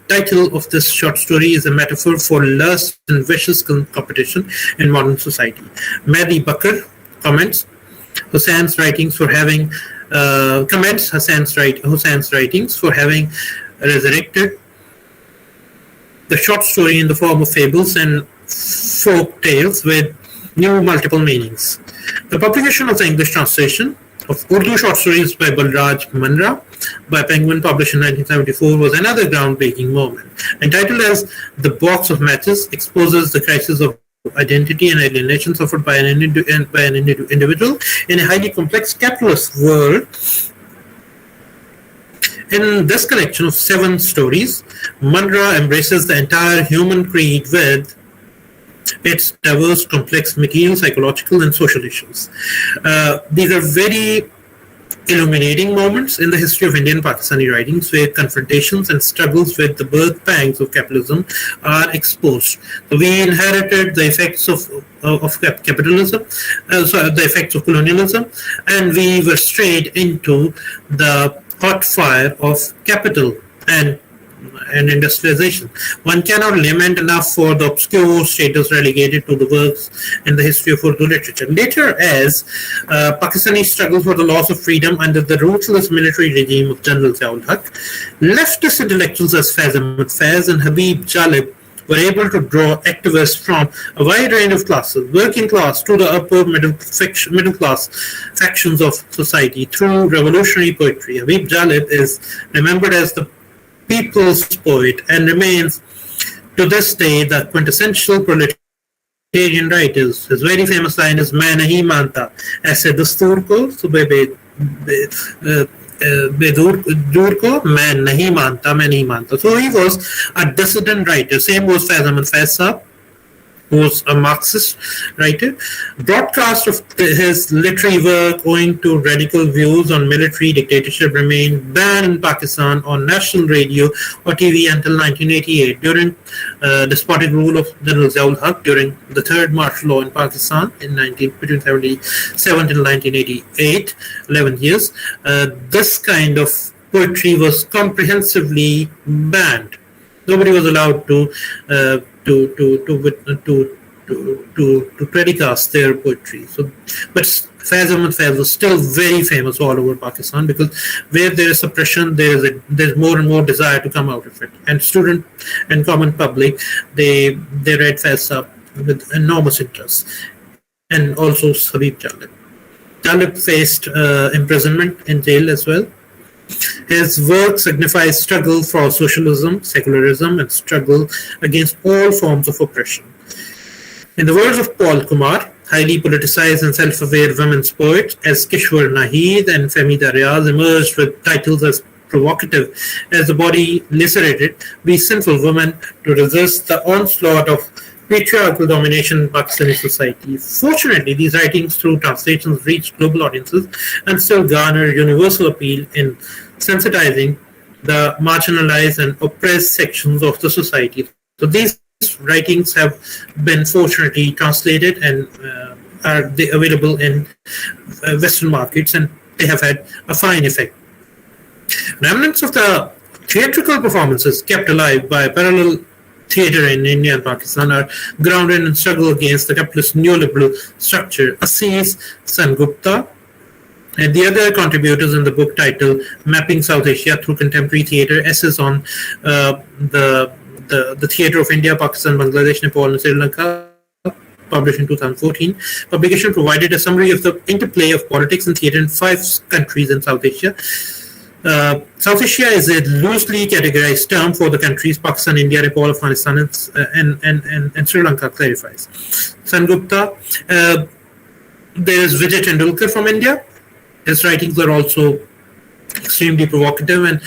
[SPEAKER 13] title of this short story, is a metaphor for lust and vicious competition in modern society. Mehdi Bakr comments Hussein's writings for having resurrected the short story in the form of fables and folk tales with new multiple meanings. The publication of the English translation of Urdu short stories by Balraj Manra by Penguin, published in 1974, was another groundbreaking moment. Entitled as The Box of Matches, exposes the crisis of identity and alienation suffered by an individual in a highly complex capitalist world. In this collection of 7 stories, Manra embraces the entire human creed with its diverse, complex material, psychological, and social issues. These are very illuminating moments in the history of Indian Pakistani writings where confrontations and struggles with the birth pangs of capitalism are exposed. So we inherited the effects of capitalism, the effects of colonialism, and we were strayed into the hot fire of capital and industrialization. One cannot lament enough for the obscure status relegated to the works in the history of Urdu literature. Later, as Pakistani struggle for the loss of freedom under the ruthless military regime of General Ziaul Haq, leftist intellectuals as Faiz Ahmad Faiz and Habib Jalib were able to draw activists from a wide range of classes, working class to the upper middle class factions of society through revolutionary poetry. Habib Jalib is remembered as the people's poet and remains to this day the quintessential proletarian writer. His very famous line is "Main nahi manta aise dastoor ko subah bedur ko main nahi manta." So he was a dissident writer. Same was Faiz Ahmad Faiz Saab, who was a Marxist writer. Broadcast of his literary work owing to radical views on military dictatorship remained banned in Pakistan on national radio or TV until 1988 during despotic rule of General Ziaul Haq during the third martial law in Pakistan between 1977 till 1988, 11 years. This kind of poetry was comprehensively banned. Nobody was allowed to telecast their poetry. So, but Faiz Ahmad Faiz was still very famous all over Pakistan because where there is suppression, there's more and more desire to come out of it. And student and common public, they read Faiz Saab with enormous interest, and also Habib Jalib. Jalib faced imprisonment in jail as well. His work signifies struggle for socialism, secularism, and struggle against all forms of oppression. In the words of Paul Kumar, highly politicized and self-aware women's poets as Kishwar Naheed and Fahmida Riaz emerged with titles as provocative as The Body Lacerated, Be Sinful Women, to resist the onslaught of patriarchal domination in Pakistani society. Fortunately, these writings through translations reached global audiences and still garner universal appeal in sensitizing the marginalized and oppressed sections of the society. So these writings have been fortunately translated and are available in Western markets, and they have had a fine effect. Remnants of the theatrical performances kept alive by parallel theatre in India and Pakistan are grounded in struggle against the capitalist neoliberal structure. Assis, Sengupta, and the other contributors in the book titled Mapping South Asia Through Contemporary Theatre, essays on the theatre of India, Pakistan, Bangladesh, Nepal, and Sri Lanka, published in 2014. Publication provided a summary of the interplay of politics and theatre in 5 countries in South Asia. South Asia is a loosely categorized term for the countries Pakistan, India, Nepal, Afghanistan, and Sri Lanka clarifies. Sengupta, there is Vijay Tendulkar from India. His writings are also extremely provocative and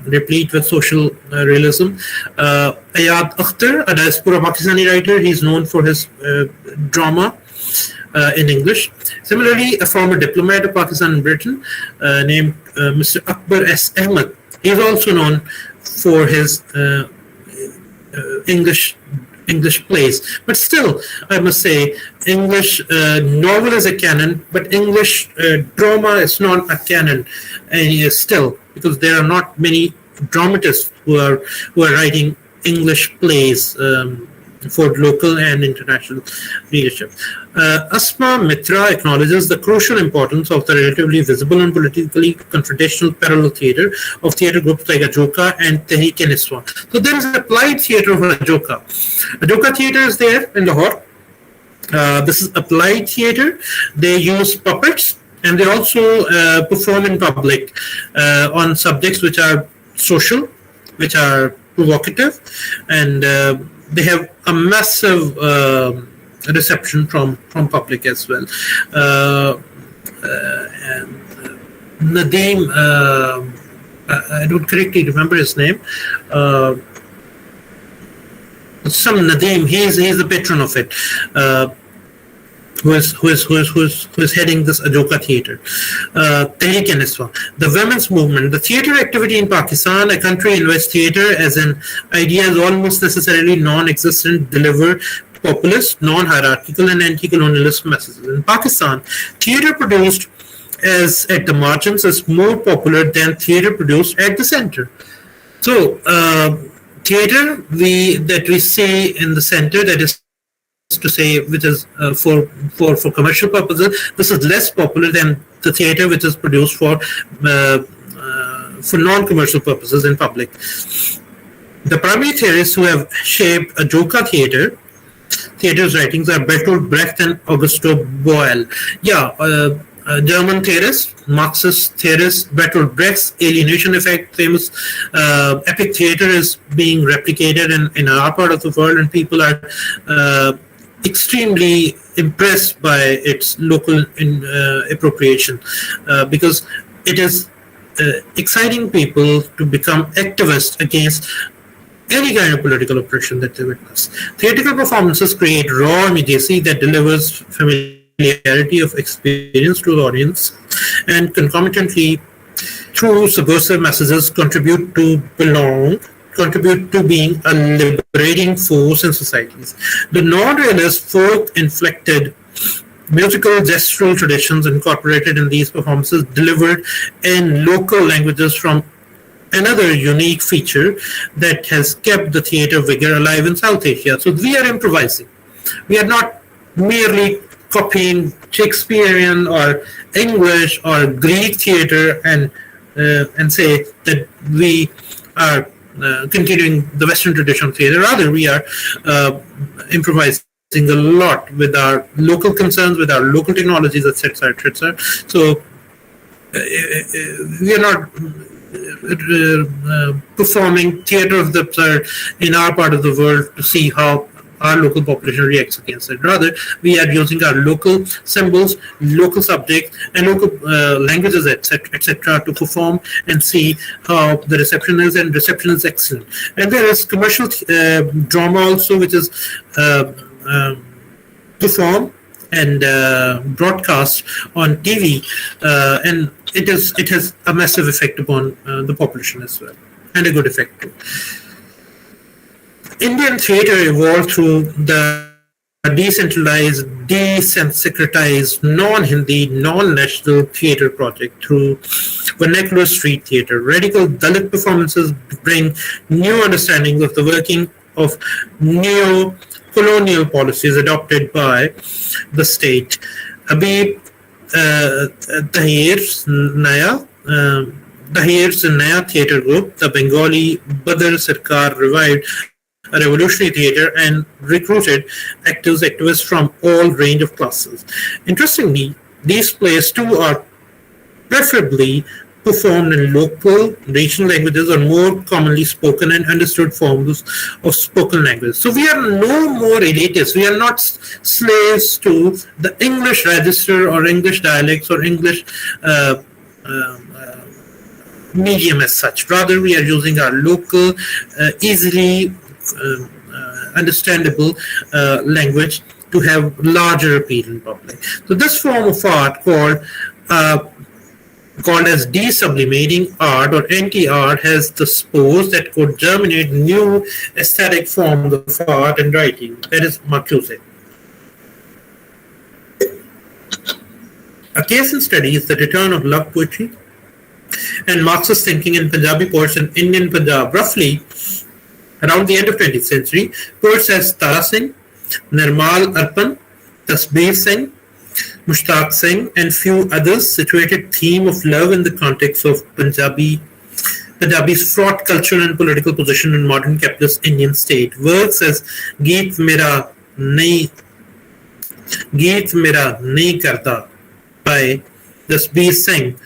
[SPEAKER 13] replete with social realism. Ayad Akhtar, a diaspora Pakistani writer, he's known for his drama in English. Similarly, a former diplomat of Pakistan and Britain named Mr. Akbar S. Ahmed, he's also known for his English plays. But still, I must say, English novel is a canon, but English drama is not a canon still, because there are not many dramatists who are writing English plays for local and international readership. Asma Mitra acknowledges the crucial importance of the relatively visible and politically confrontational parallel theatre of theatre groups like Ajoka and Tehreek-e-Niswa. So there is an applied theatre of Ajoka. Ajoka theatre is there in Lahore. This is applied theatre. They use puppets, and they also perform in public on subjects which are social, which are provocative, and they have a massive reception from public as well. Nadeem, I don't correctly remember his name. Some Nadeem, he's the patron of it. Who is heading this Ajoka theatre. Tehreek-e-Niswa, the women's movement, the theatre activity in Pakistan, a country in which theatre as an idea is almost necessarily non-existent, deliver populist, non-hierarchical, and anti-colonialist messages. In Pakistan, theatre produced as at the margins is more popular than theatre produced at the center. So, theatre that we see in the center, that is to say, which is for commercial purposes, this is less popular than the theatre which is produced for non-commercial purposes in public. The primary theorists who have shaped Ajoka theatre's writings are Bertolt Brecht and Augusto Boal. German theorist, Marxist theorist, Bertolt Brecht's alienation effect, famous epic theatre is being replicated in our part of the world, and people are extremely impressed by its local appropriation because it is exciting people to become activists against any kind of political oppression that they witness. Theatrical performances create raw immediacy that delivers familiarity of experience to the audience, and concomitantly, through subversive messages, contribute to being a liberating force in societies. The non-realist folk-inflected musical gestural traditions incorporated in these performances delivered in local languages from another unique feature that has kept the theatre vigor alive in South Asia. So we are improvising. We are not merely copying Shakespearean or English or Greek theatre and say that we are continuing the Western tradition of theatre. Rather, we are improvising a lot with our local concerns, with our local technologies, etc., etc. So we are not performing theatre of the absurd in our part of the world to see how our local population reacts against it. Rather, we are using our local symbols, local subjects, and local languages, etc., to perform and see how the reception is, and reception is excellent. And there is commercial drama also, which is performed and broadcast on TV, and it has a massive effect upon the population as well, and a good effect too. Indian theatre evolved through the decentralized, desensitized, non-Hindi, non-national theatre project through vernacular street theater. Radical Dalit performances bring new understandings of the working of neo-colonial policies adopted by the state. Habib Tahir's Naya theatre group, the Bengali Badr Sarkar, revived a revolutionary theatre and recruited activists from all range of classes. Interestingly, these plays too are preferably performed in local, regional languages or more commonly spoken and understood forms of spoken language. So we are no more elitists. We are not slaves to the English register or English dialects or English medium as such. Rather, we are using our local, easily understandable language to have larger appeal in public. So this form of art called as de-sublimating art or anti-art has the spores that could germinate new aesthetic forms of art and writing. That is Marcuse. A case in study is the return of love poetry and Marxist thinking in Punjabi poets in Indian Punjab. Roughly around the end of 20th century, poets as Tara Singh, Nirmal Arpan, Tasbir Singh, Mushtaq Singh, and few others situated theme of love in the context of Punjabi's fraught cultural and political position in modern capitalist Indian state. Works as Geet Mera Nahi Karta by Tasbir Singh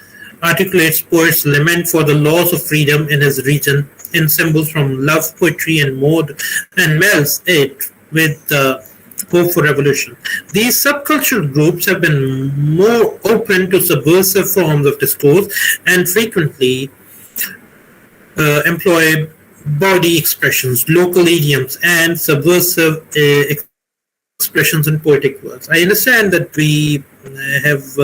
[SPEAKER 13] articulates poets' lament for the loss of freedom in his region in symbols from love poetry and mode and melds it with the hope for revolution. These subcultural groups have been more open to subversive forms of discourse and frequently employ body expressions, local idioms, and subversive expressions in poetic works. I understand that we have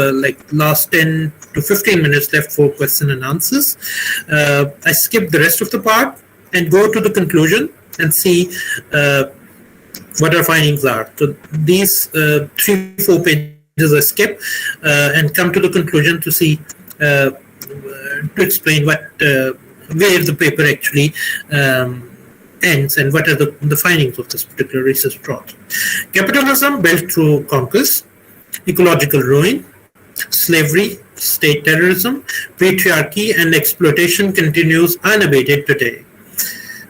[SPEAKER 13] last 10 to 15 minutes left for question and answers. I skip the rest of the part and go to the conclusion and see what our findings are. So these 3-4 pages I skip and come to the conclusion to see to explain where the paper actually ends and what are the findings of this particular research project. Capitalism built through conquest, ecological ruin, slavery, state terrorism, patriarchy, and exploitation continues unabated today.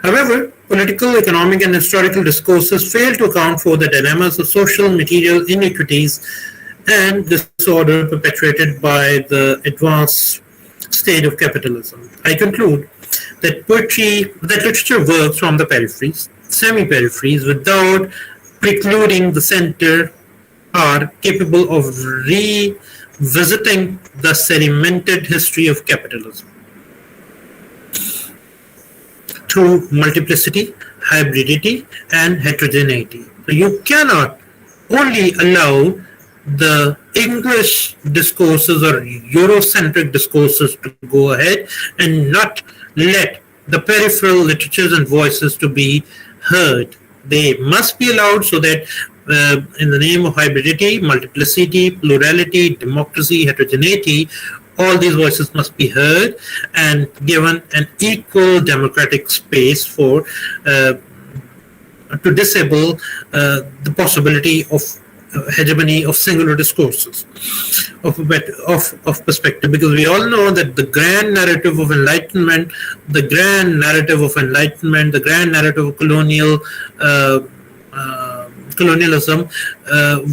[SPEAKER 13] However, political, economic, and historical discourses fail to account for the dilemmas of social material inequities and disorder perpetuated by the advanced state of capitalism. I conclude that literature works from the peripheries, semi-peripheries, without precluding the center, are capable of revisiting the sedimented history of capitalism through multiplicity, hybridity, and heterogeneity. So you cannot only allow the English discourses or Eurocentric discourses to go ahead and not let the peripheral literatures and voices to be heard. They must be allowed so that in the name of hybridity, multiplicity, plurality, democracy, heterogeneity, all these voices must be heard and given an equal democratic space for to disable the possibility of hegemony of singular discourses of perspective, because we all know that the grand narrative of enlightenment, the grand narrative of colonialism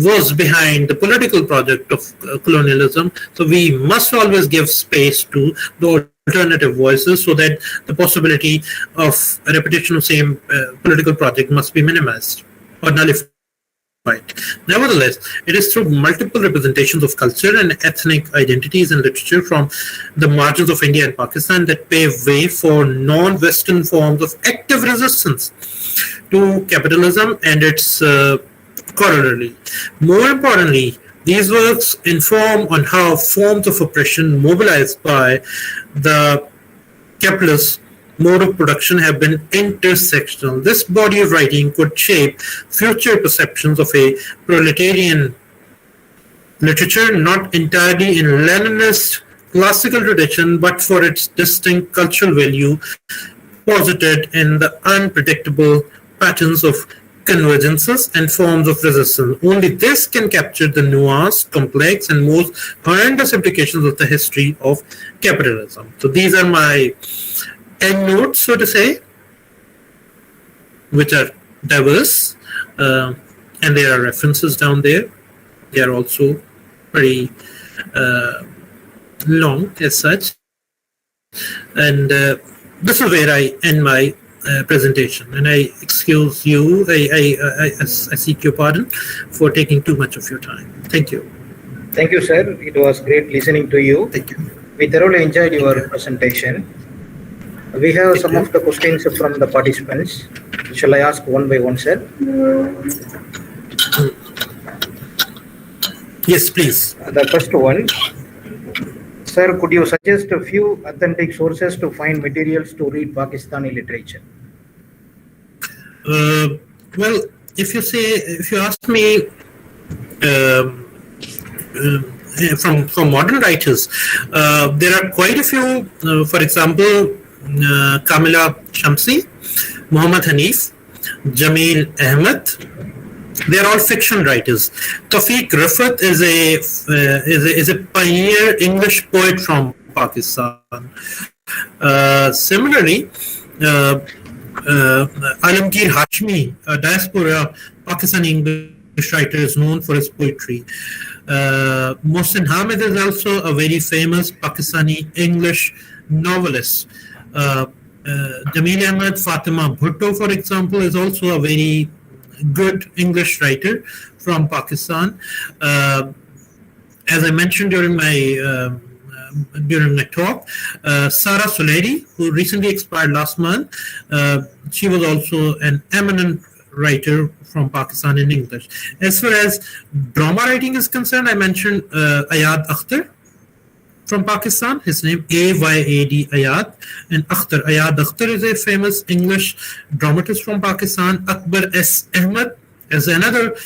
[SPEAKER 13] was behind the political project of colonialism. So we must always give space to the alternative voices so that the possibility of a repetition of same political project must be minimized or nullified. Nevertheless, it is through multiple representations of culture and ethnic identities in literature from the margins of India and Pakistan that pave way for non-Western forms of active resistance to capitalism and its corollary. More importantly, these works inform on how forms of oppression mobilized by the capitalist mode of production have been intersectional. This body of writing could shape future perceptions of a proletarian literature not entirely in Leninist classical tradition, but for its distinct cultural value posited in the unpredictable patterns of convergences and forms of resistance. Only this can capture the nuanced, complex, and most horrendous implications of the history of capitalism. So these are my end notes, so to say, which are diverse, and there are references down there. They are also very long as such. And this is where I end my presentation, and I excuse you. I seek your pardon for taking too much of your time. Thank you.
[SPEAKER 12] Thank you, sir. It was great listening to you.
[SPEAKER 13] Thank you.
[SPEAKER 12] We thoroughly enjoyed your presentation. We have some of the questions from the participants. Shall I ask one by one, sir?
[SPEAKER 13] Yes, please.
[SPEAKER 12] The first one. Sir, could you suggest a few authentic sources to find materials to read Pakistani literature?
[SPEAKER 13] Well, if you ask me from modern writers, there are quite a few. For example, Kamila Shamsi, Muhammad Hanif, Jamil Ahmed. They are all fiction writers. Tawfiq Rafat is a pioneer English poet from Pakistan. Similarly, Alamgir Hashmi, a diaspora Pakistani English writer, is known for his poetry. Mohsin Hamid is also a very famous Pakistani English novelist. Jamil Ahmed, Fatima Bhutto, for example, is also a very good English writer from Pakistan. As I mentioned during my talk, Sarah Soleri, who recently expired last month, she was also an eminent writer from Pakistan in English. As far as drama writing is concerned, I mentioned Ayad Akhtar from Pakistan. His name Ayad Ayad, and Ayad Akhtar is a famous English dramatist from Pakistan. Akbar S. Ahmed is another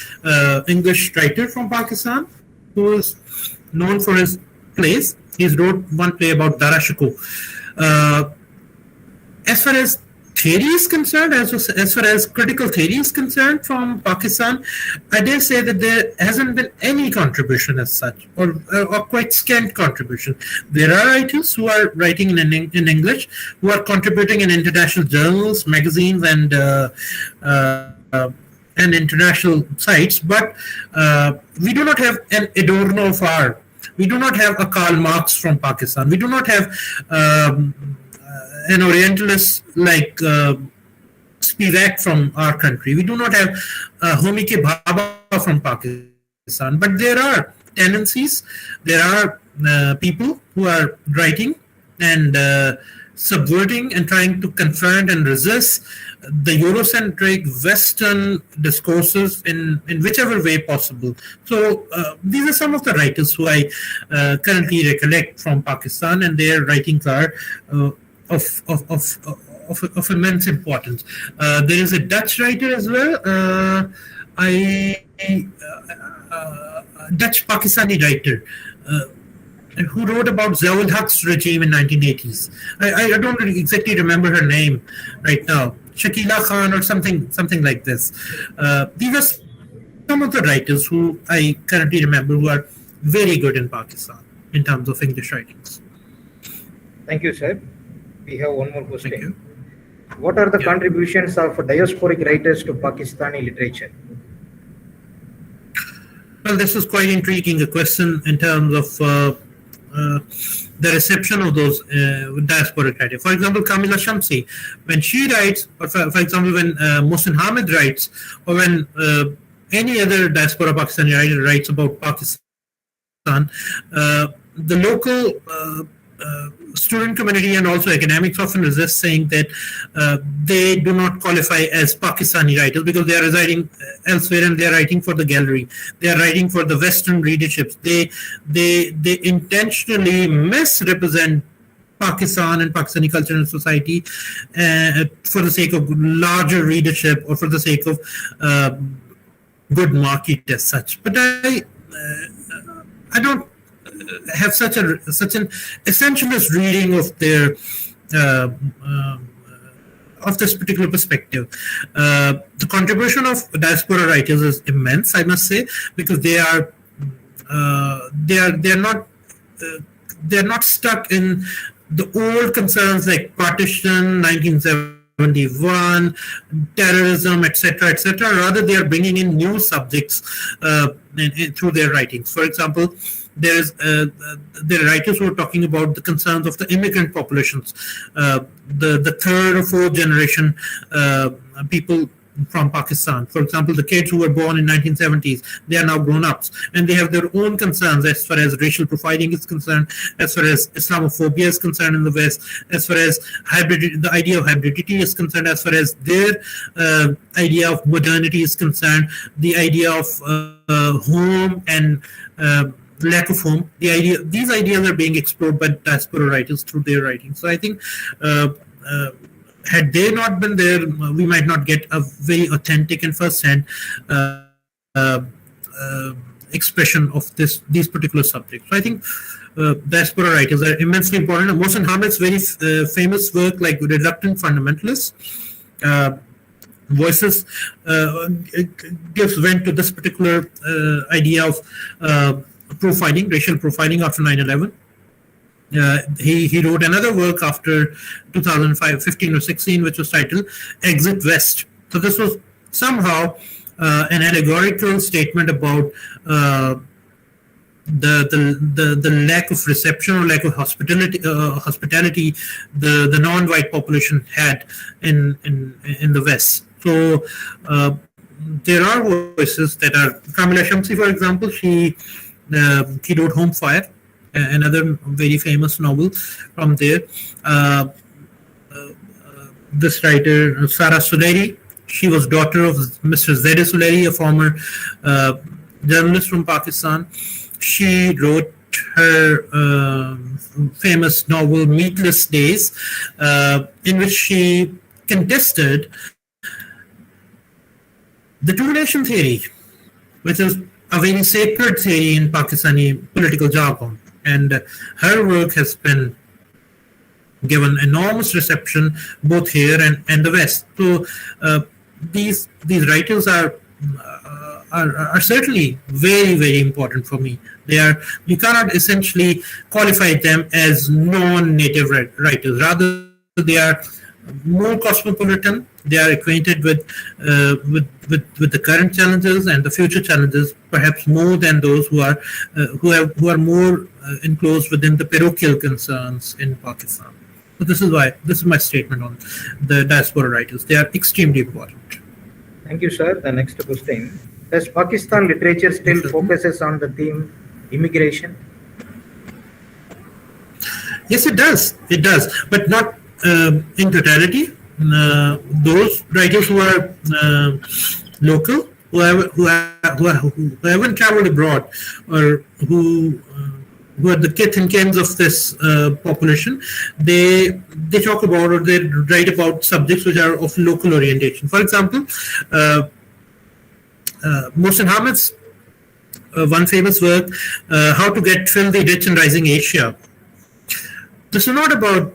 [SPEAKER 13] English writer from Pakistan who is known for his plays. He's wrote one play about Dara Shikoh. As far as theory is concerned, as far as critical theory is concerned from Pakistan, I dare say that there hasn't been any contribution as such, or quite scant contribution. There are writers who are writing in English, who are contributing in international journals, magazines, and international sites, but we do not have an Adorno of art. We do not have a Karl Marx from Pakistan. We do not have an Orientalist like Spivak from our country. We do not have Homi Ke Bhabha from Pakistan. But there are tendencies, there are people who are writing and subverting and trying to confront and resist the Eurocentric Western discourses in whichever way possible. So these are some of the writers who I currently recollect from Pakistan, and their writings are of immense importance. There is a Dutch writer as well, Dutch Pakistani writer, who wrote about Ziaul Haq's regime in 1980s. I don't really exactly remember her name right now. Shakila Khan or something like this. These are some of the writers who I currently remember who are very good in Pakistan in terms of English writings.
[SPEAKER 12] Thank you, sir. We have one more question. What are the contributions of diasporic writers to Pakistani literature?
[SPEAKER 13] Well, this is quite intriguing, a question in terms of the reception of those diasporic writers. For example, Kamila Shamsi, when she writes, or for example, when Mohsin Hamid writes, or when any other diaspora Pakistani writer writes about Pakistan, the local student community and also academics often resist, saying that they do not qualify as Pakistani writers because they are residing elsewhere and they are writing for the gallery. They are writing for the Western readerships. They intentionally misrepresent Pakistan and Pakistani culture and society for the sake of larger readership or for the sake of good market as such. But I don't have such an essentialist reading of their of this particular perspective. The contribution of diaspora writers is immense, I must say, because they're not stuck in the old concerns like partition, 1971, terrorism, etc., etc. Rather, they are bringing in new subjects through their writings. For example, there are writers who are talking about the concerns of the immigrant populations, the third or fourth generation people from Pakistan. For example, the kids who were born in 1970s, they are now grown-ups, and they have their own concerns as far as racial profiling is concerned, as far as Islamophobia is concerned in the West, as far as the idea of hybridity is concerned, as far as their idea of modernity is concerned, the idea of home and lack of home. These ideas are being explored by diaspora writers through their writing. So I think had they not been there, we might not get a very authentic and first-hand expression of these particular subjects. So I think diaspora writers are immensely important. Mohsen Hamid's very famous work, like Reluctant Fundamentalists, Voices, gives vent to this particular idea of profiling, racial profiling after 9/11. He wrote another work after 2015 or 16, which was titled Exit West. So this was somehow an allegorical statement about the lack of reception or lack of hospitality the non-white population had in the West. So there are voices that are Kamila Shamsi, for example. She wrote Home Fire, another very famous novel from there. This writer, Sarah Suleri, she was daughter of Mr. Zaid Suleri, a former journalist from Pakistan. She wrote her famous novel Meatless Days, in which she contested the two-nation theory, which is a very sacred theory in Pakistani political jargon. And her work has been given enormous reception both here and the West. So these writers are certainly very, very important for me. You cannot essentially qualify them as non-native writers. Rather, they are more cosmopolitan. They are acquainted with the current challenges and the future challenges, perhaps more than those who are more enclosed within the parochial concerns in Pakistan. So this is my statement on the diaspora writers. They are extremely important.
[SPEAKER 12] Thank you, sir. The next question: does Pakistan literature still focuses on the theme immigration?
[SPEAKER 13] Yes, it does. It does, but not in totality. Those writers who are local, who haven't traveled abroad, or who are the kith and kins of this population, they talk about or they write about subjects which are of local orientation. For example, Mohsen Hamid's one famous work, How to Get Filthy Rich in Rising Asia. This is not about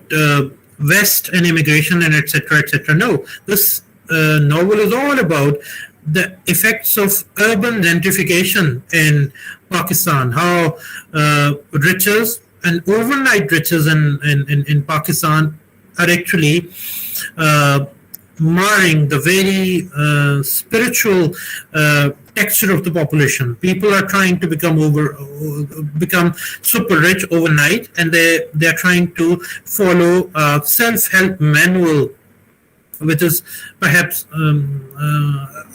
[SPEAKER 13] West and immigration and etc. etc. No, this novel is all about the effects of urban gentrification in Pakistan, how riches and overnight riches in Pakistan are actually marring the very spiritual texture of the population. People are trying to become super rich overnight, and they are trying to follow a self-help manual, which is perhaps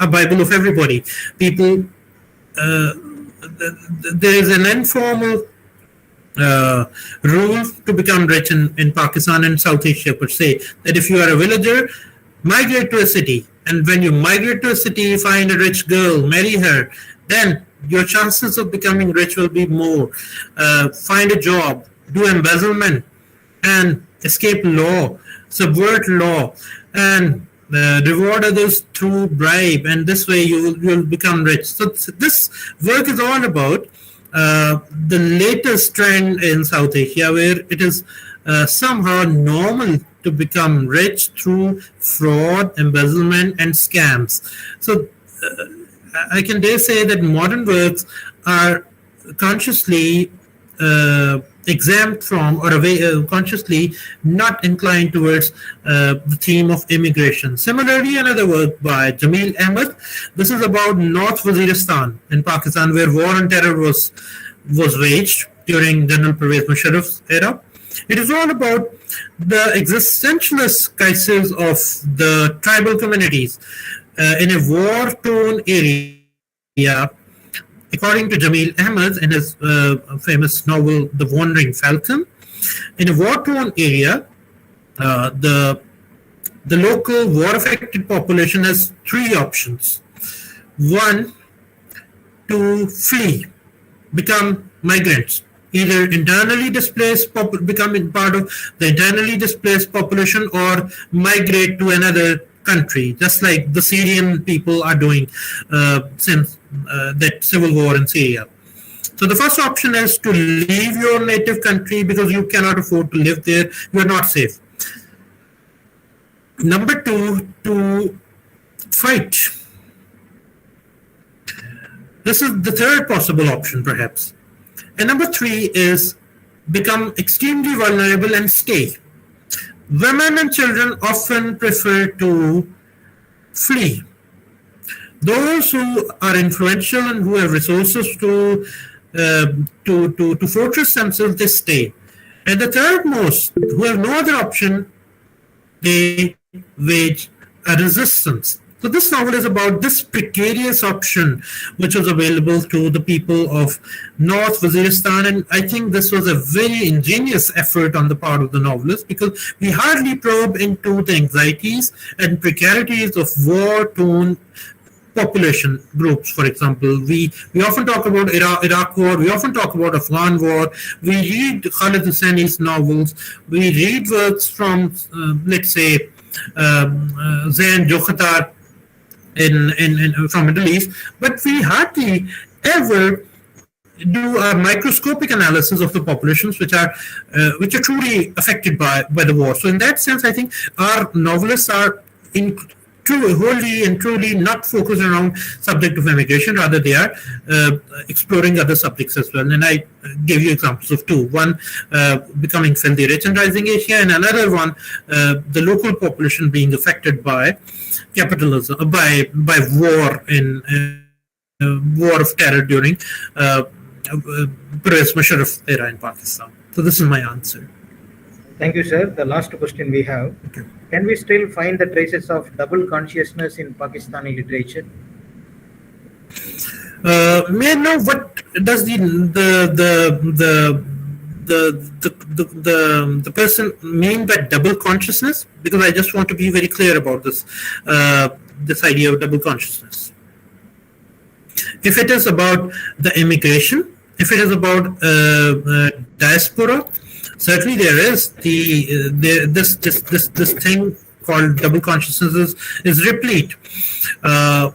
[SPEAKER 13] a Bible of everybody. People, there is an informal rule to become rich in Pakistan and South Asia per se, that if you are a villager, migrate to a city, and when you migrate to a city, find a rich girl, marry her, then your chances of becoming rich will be more. Find a job, do embezzlement, and escape law, subvert law, and reward others through bribe, and this way you will become rich. So this work is all about the latest trend in South Asia, where it is somehow normal to become rich through fraud, embezzlement, and scams. So I can dare say that modern works are consciously exempt from or consciously not inclined towards the theme of immigration. Similarly, another work by Jamil Ahmed. This is about North Waziristan in Pakistan, where war on terror was waged during General Pervez Musharraf's era. It is all about the existentialist crisis of the tribal communities in a war-torn area. According to Jamil Ahmed in his famous novel The Wandering Falcon, in a war-torn area, the local war-affected population has three options. One, to flee, become migrants, either internally displaced, become part of the internally displaced population, or migrate to another country, just like the Syrian people are doing since that civil war in Syria. So the first option is to leave your native country because you cannot afford to live there, you are not safe. Number two, to fight. This is the third possible option, perhaps. And number three is become extremely vulnerable and stay. Women and children often prefer to flee. Those who are influential and who have resources to fortress themselves, they stay. And the third most, who have no other option, they wage a resistance. So this novel is about this precarious option which was available to the people of North Waziristan, and I think this was a very ingenious effort on the part of the novelist, because we hardly probe into the anxieties and precarities of war-torn population groups. For example, we often talk about Iraq War, we often talk about Afghan War, we read Khalid Hosseini's novels, we read works from, let's say, Zain Jokhatar from Middle East, but we hardly ever do a microscopic analysis of the populations which are truly affected by the war. So in that sense, I think our novelists are wholly and truly not focused around subject of immigration, rather they are exploring other subjects as well. And I gave you examples of two. One, becoming filthy rich and rising Asia, and another one, the local population being affected by capitalism, by war war of terror during Pervez Musharraf era in Pakistan. So this is my answer.
[SPEAKER 12] Thank you, sir. The last question we have. Okay. Can we still find the traces of double consciousness in Pakistani literature?
[SPEAKER 13] May I know what does the person mean by double consciousness? Because I just want to be very clear about this this idea of double consciousness. If it is about the immigration, if it is about diaspora, certainly there is this thing called double consciousness is replete. I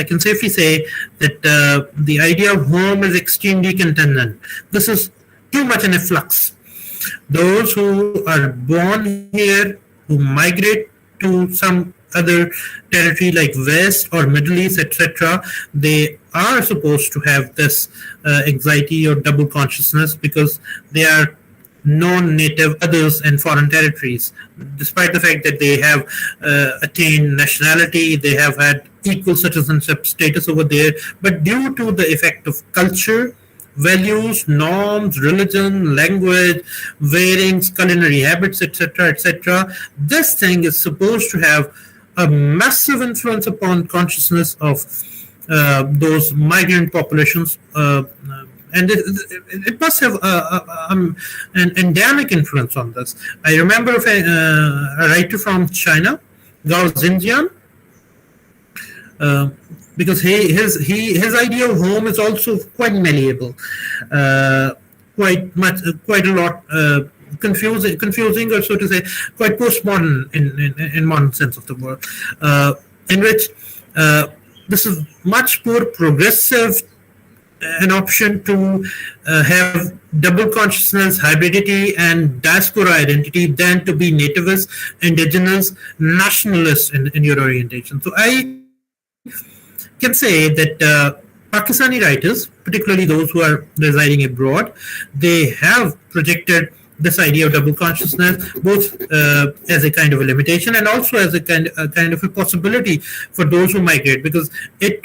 [SPEAKER 13] can safely say that the idea of home is extremely contingent. This is too much in a flux. Those who are born here, who migrate to some other territory like West or Middle East, etc., they are supposed to have this anxiety or double consciousness because they are non-native others in foreign territories. Despite the fact that they have attained nationality, they have had equal citizenship status over there, but due to the effect of culture, values, norms, religion, language, wearings, culinary habits, etc., this thing is supposed to have a massive influence upon consciousness of those migrant populations, and it must have an endemic influence on this. I remember a writer from China, Gao Xinjiang, because his idea of home is also quite malleable, quite a lot confusing, or so to say, quite postmodern in modern sense of the word, in which this is much more progressive an option to have double consciousness, hybridity, and diaspora identity than to be nativist, indigenous, nationalist in your orientation. So I can say that Pakistani writers, particularly those who are residing abroad, they have projected this idea of double consciousness both as a kind of a limitation and also as a kind of a possibility for those who migrate, because it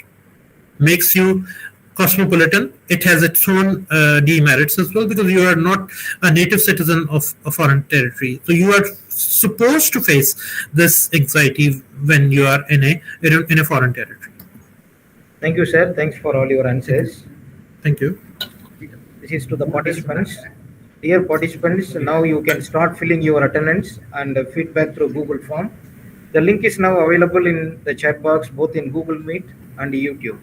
[SPEAKER 13] makes you cosmopolitan. It has its own demerits as well, because you are not a native citizen of a foreign territory. So you are supposed to face this anxiety when you are in a foreign territory.
[SPEAKER 12] Thank you, sir. Thanks for all your answers.
[SPEAKER 13] Thank you.
[SPEAKER 12] This is to the participants. Dear participants, now you can start filling your attendance and feedback through Google form. The link is now available in the chat box, both in Google Meet and YouTube.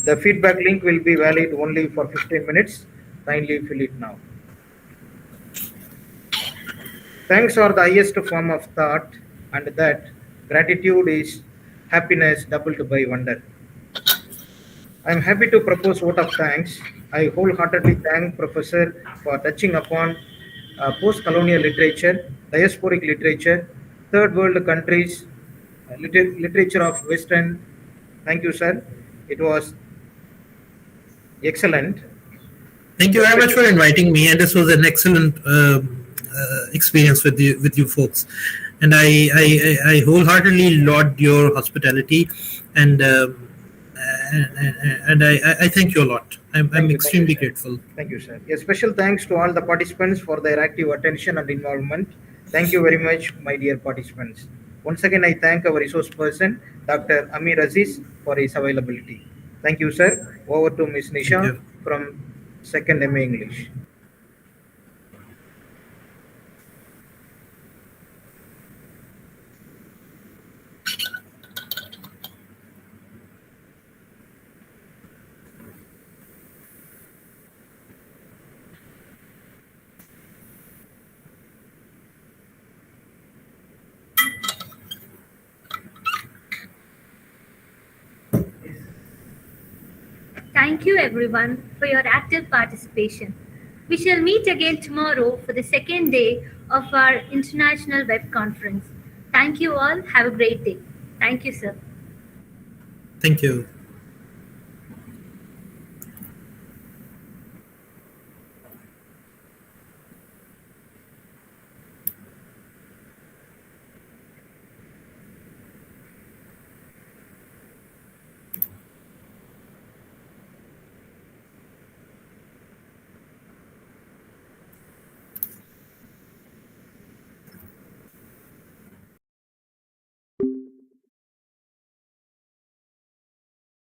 [SPEAKER 12] The feedback link will be valid only for 15 minutes. Kindly fill it now. Thanks are the highest form of thought, and that gratitude is happiness doubled by wonder. I am happy to propose vote of thanks. I wholeheartedly thank Professor for touching upon post-colonial literature, diasporic literature, third world countries, literature of Western. Thank you, sir. It was excellent.
[SPEAKER 13] Thank you very much for inviting me, and this was an excellent experience with you folks. And I wholeheartedly laud your hospitality, and I thank you a lot. I'm extremely grateful.
[SPEAKER 12] Thank you, sir. A special thanks to all the participants for their active attention and involvement. Thank you very much, my dear participants. Once again, I thank our resource person, Dr. Amir Aziz, for his availability. Thank you, sir. Over to Ms. Nisha from 2nd MA English.
[SPEAKER 2] Thank you everyone for your active participation. We shall meet again tomorrow for the second day of our International Web Conference. Thank you all. Have a great day. Thank you, sir.
[SPEAKER 13] Thank you.